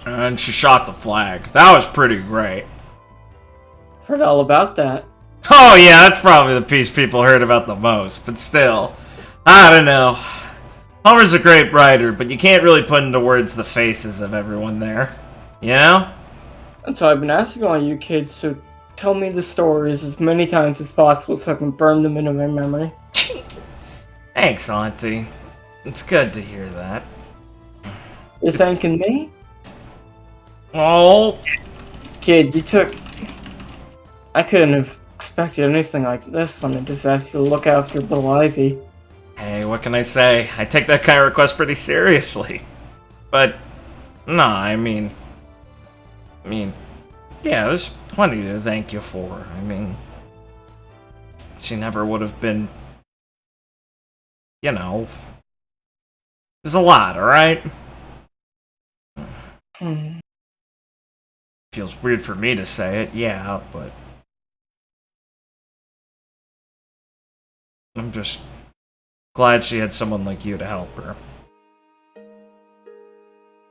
And she shot the flag. That was pretty great. Heard all about that. Oh yeah, that's probably the piece people heard about the most, but still. I don't know. Homer's a great writer, but you can't really put into words the faces of everyone there. You know? And so I've been asking all you kids to tell me the stories as many times as possible so I can burn them into my memory. Thanks, Auntie. It's good to hear that. You're thanking me? Oh! Kid, you took... I couldn't have expected anything like this when I just asked you to look after little Ivy. Hey, what can I say? I take that kind of request pretty seriously. But, no, I mean, yeah, there's plenty to thank you for. I mean, she never would have been, you know, there's a lot, alright? Feels weird for me to say it, yeah, but I'm just glad she had someone like you to help her.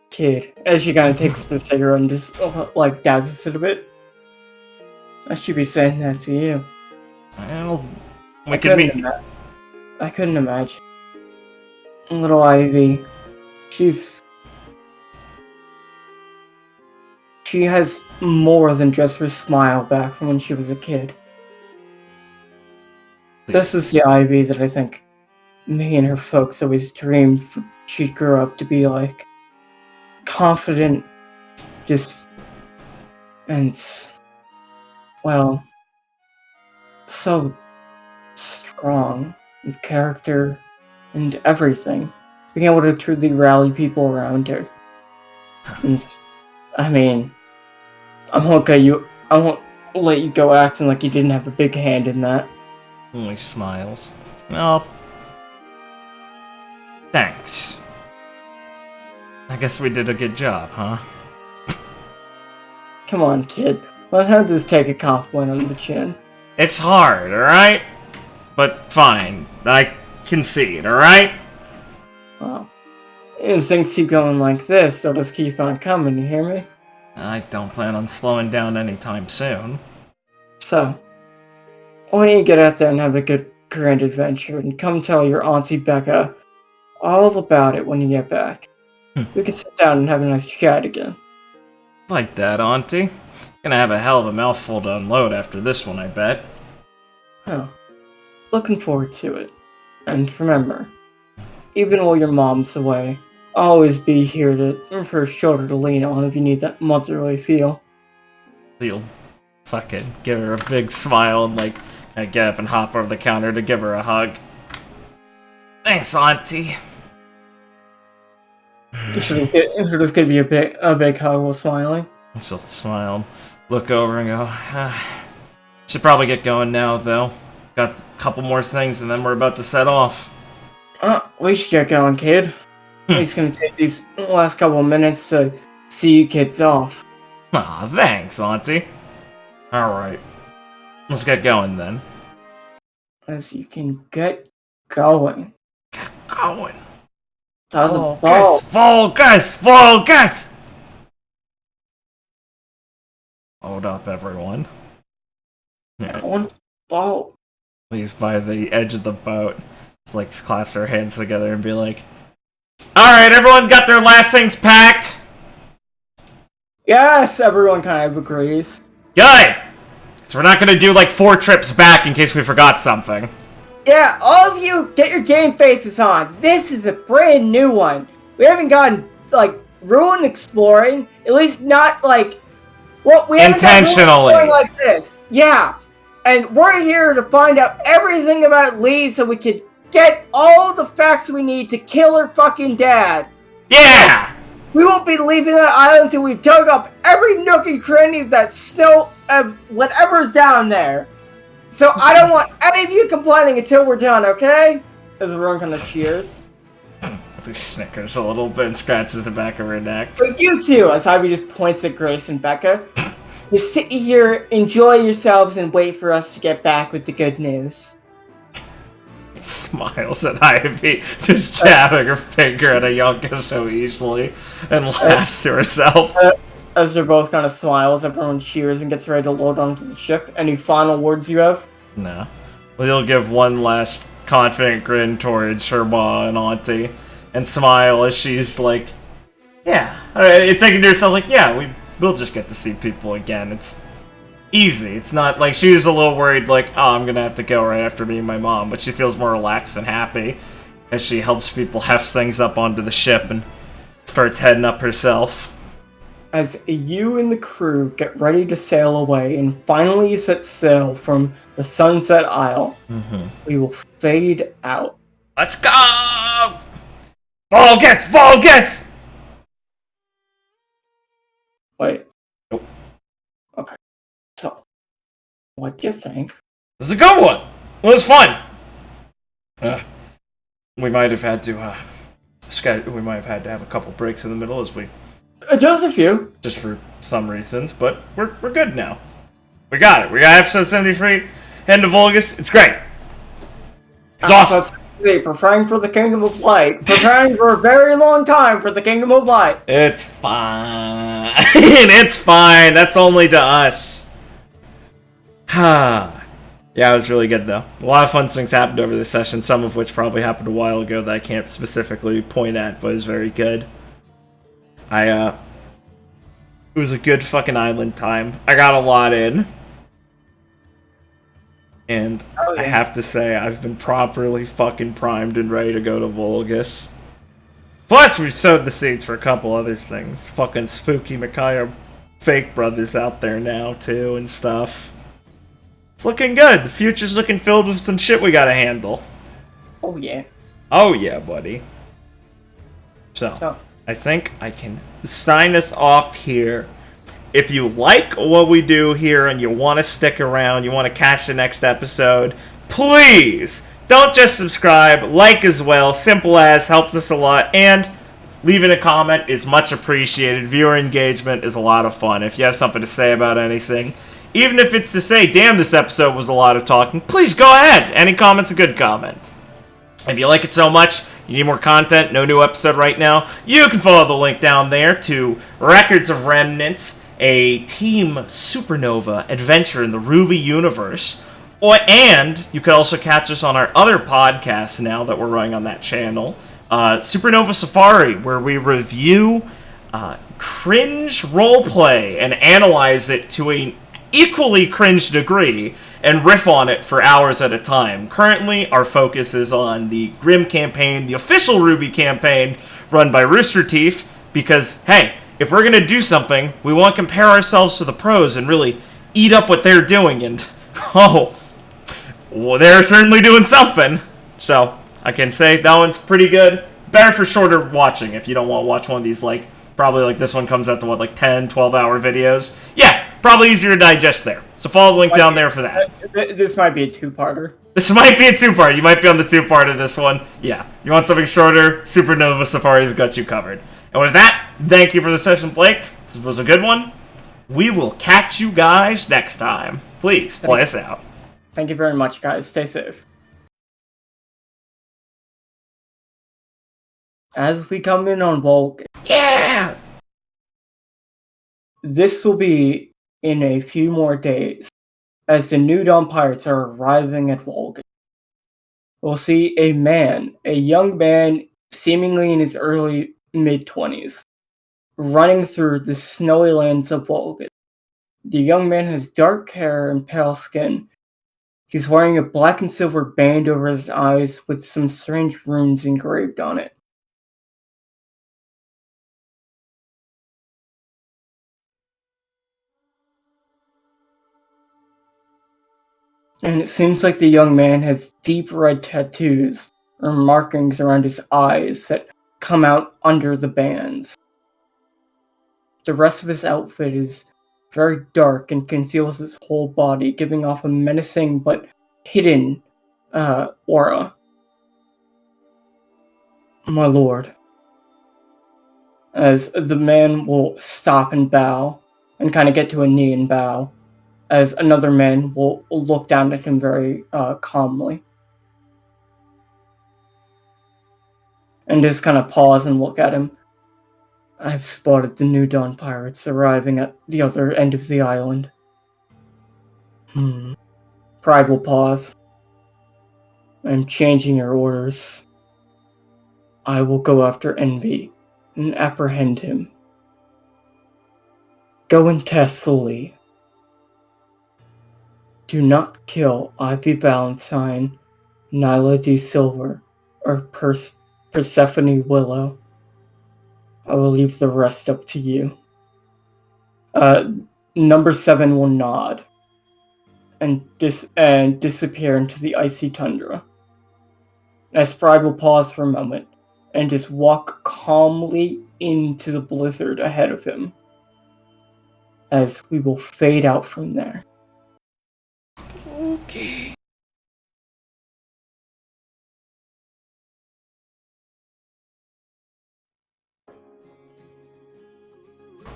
Kid, as she kind of takes the cigarette and just, like, dazzles it a bit. I should be saying that to you. Well, we could meet. I couldn't imagine. Little Ivy, she has more than just her smile back from when she was a kid. This is the Ivy that I think me and her folks always dreamed she'd grow up to be like. Confident, and, well, so strong with character and everything. Being able to truly rally people around her. And, I mean, I won't let you go acting like you didn't have a big hand in that. Only smiles. Oh. Thanks. I guess we did a good job, huh? Come on, kid. Let her just take a compliment on the chin. It's hard, alright? But fine. I concede, alright? Well, if things keep going like this, they'll just keep on coming, you hear me? I don't plan on slowing down anytime soon. So, why don't you get out there and have a good grand adventure and come tell your Auntie Becca all about it when you get back. We can sit down and have a nice chat again. Like that, Auntie. Gonna have a hell of a mouthful to unload after this one, I bet. Oh, looking forward to it. And remember, even while your mom's away, I'll always be here for a shoulder to lean on if you need that motherly feel. You'll fucking give her a big smile and like get up and hop over the counter to give her a hug. Thanks, Auntie. She'll just give you a big hug while smiling. She'll smile, look over and go, should probably get going now, though. Got a couple more things and then we're about to set off. We should get going, kid. He's gonna take these last couple of minutes to see you kids off. Aw, thanks, Auntie. Alright. Let's get going, then. As you can get going. Get going. Valgus! Hold up, everyone. Going ball. He's by the edge of the boat. Just like claps her hands together and be like, "Alright, everyone got their last things packed?" Yes, everyone kind of agrees. Good! So we're not gonna do like 4 trips back in case we forgot something. Yeah, all of you, get your game faces on. This is a brand new one. We haven't gotten, like, ruin exploring. At least not, like... Well, we haven't gotten ruin exploring like this. Yeah. And we're here to find out everything about Lee so we can get all the facts we need to kill her fucking dad. Yeah! We won't be leaving that island until we've dug up every nook and cranny of that snow, whatever's down there. So I don't want any of you complaining until we're done, okay? As everyone kind of cheers. He snickers a little bit and scratches the back of her neck. So you two, as Ivy just points at Grace and Becca, just sit here, enjoy yourselves, and wait for us to get back with the good news. He smiles at Ivy, just jabbing her finger at Ayunka so easily, and laughs to herself. As they're both kind of smiles, everyone cheers and gets ready to load onto the ship. Any final words you have? No. Well, he'll give one last confident grin towards her ma and auntie, and smile as she's like, yeah. It's thinking to herself, like, yeah, we'll just get to see people again. It's easy. It's not like she was a little worried, like, oh, I'm gonna have to go right after meeting my mom, but she feels more relaxed and happy as she helps people heft things up onto the ship and starts heading up herself. As you and the crew get ready to sail away and finally set sail from the Sunset Isle, we will fade out. Let's go! Valgus! Valgus! Wait. Nope. Okay. So, what do you think? This is a good one! It was fun! We might have had to, we might have had to have a couple breaks in the middle as we... Just a few. Just for some reasons, but we're good now. We got it. We got episode 73, End of Valgus. It's great. It's awesome. Preparing for the Kingdom of Light. Preparing for a very long time for the Kingdom of Light. It's fine. It's fine. That's only to us. Yeah, it was really good though. A lot of fun things happened over this session, some of which probably happened a while ago that I can't specifically point at, but is very good. It was a good fucking island time. I got a lot in. And I have to say, I've been properly fucking primed and ready to go to Valgus. Plus, we've sowed the seeds for a couple other things. Fucking spooky Micaiah fake brothers out there now, too, and stuff. It's looking good. The future's looking filled with some shit we gotta handle. Oh, yeah. Oh, yeah, buddy. So, I think I can sign us off here. If you like what we do here and you want to stick around, you want to catch the next episode, please don't just subscribe, like as well. Simple as, helps us a lot. And leaving a comment is much appreciated. Viewer engagement is a lot of fun. If you have something to say about anything, even if it's to say, damn, this episode was a lot of talking, please go ahead. Any comment's a good comment. If you like it so much, you need more content, no new episode right now, you can follow the link down there to Records of Remnants, a Team Supernova adventure in the Ruby universe. And you can also catch us on our other podcasts now that we're running on that channel. Supernova Safari, where we review cringe roleplay and analyze it to an equally cringe degree and riff on it for hours at a time. Currently, our focus is on the Grim campaign, the official Ruby campaign run by Rooster Teeth, because, hey, if we're going to do something, we want to compare ourselves to the pros and really eat up what they're doing, and, oh, well, they're certainly doing something. So, I can say that one's pretty good. Better for shorter watching if you don't want to watch one of these, like, probably like this one comes out to, what, like 10, 12-hour videos? Yeah, probably easier to digest there. So follow the link down there for that. This might be a two-parter. This might be a two-part. You might be on the two-part of this one. Yeah. You want something shorter? Supernova Safari's got you covered. And with that, thank you for the session, Blake. This was a good one. We will catch you guys next time. Please, play us out. Thank you very much, guys. Stay safe. As we come in on Volk, Yeah! this will be in a few more days. As the New Dawn pirates are arriving at Valgus, we'll see a young man, seemingly in his early mid-20s, running through the snowy lands of Valgus. The young man has dark hair and pale skin. He's wearing a black and silver band over his eyes with some strange runes engraved on it. And it seems like the young man has deep red tattoos or markings around his eyes that come out under the bands. The rest of his outfit is very dark and conceals his whole body, giving off a menacing but hidden aura. My lord. As the man will stop and bow, and kind of get to a knee and bow, as another man will look down at him very calmly. And just kind of pause and look at him. I've spotted the New Dawn pirates arriving at the other end of the island. Pride will pause. I'm changing your orders. I will go after Envy and apprehend him. Go and test Sully. Do not kill Ivy Valentine, Nyla D. Silver, or Persephone Willow. I will leave the rest up to you. Number 7 will nod and disappear into the icy tundra. As Pride will pause for a moment and just walk calmly into the blizzard ahead of him, as we will fade out from there. Okay.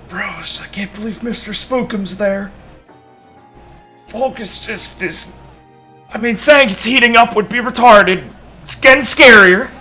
Bros, I can't believe Mr. Spookum's there. Valgus just is... I mean, saying it's heating up would be retarded. It's getting scarier.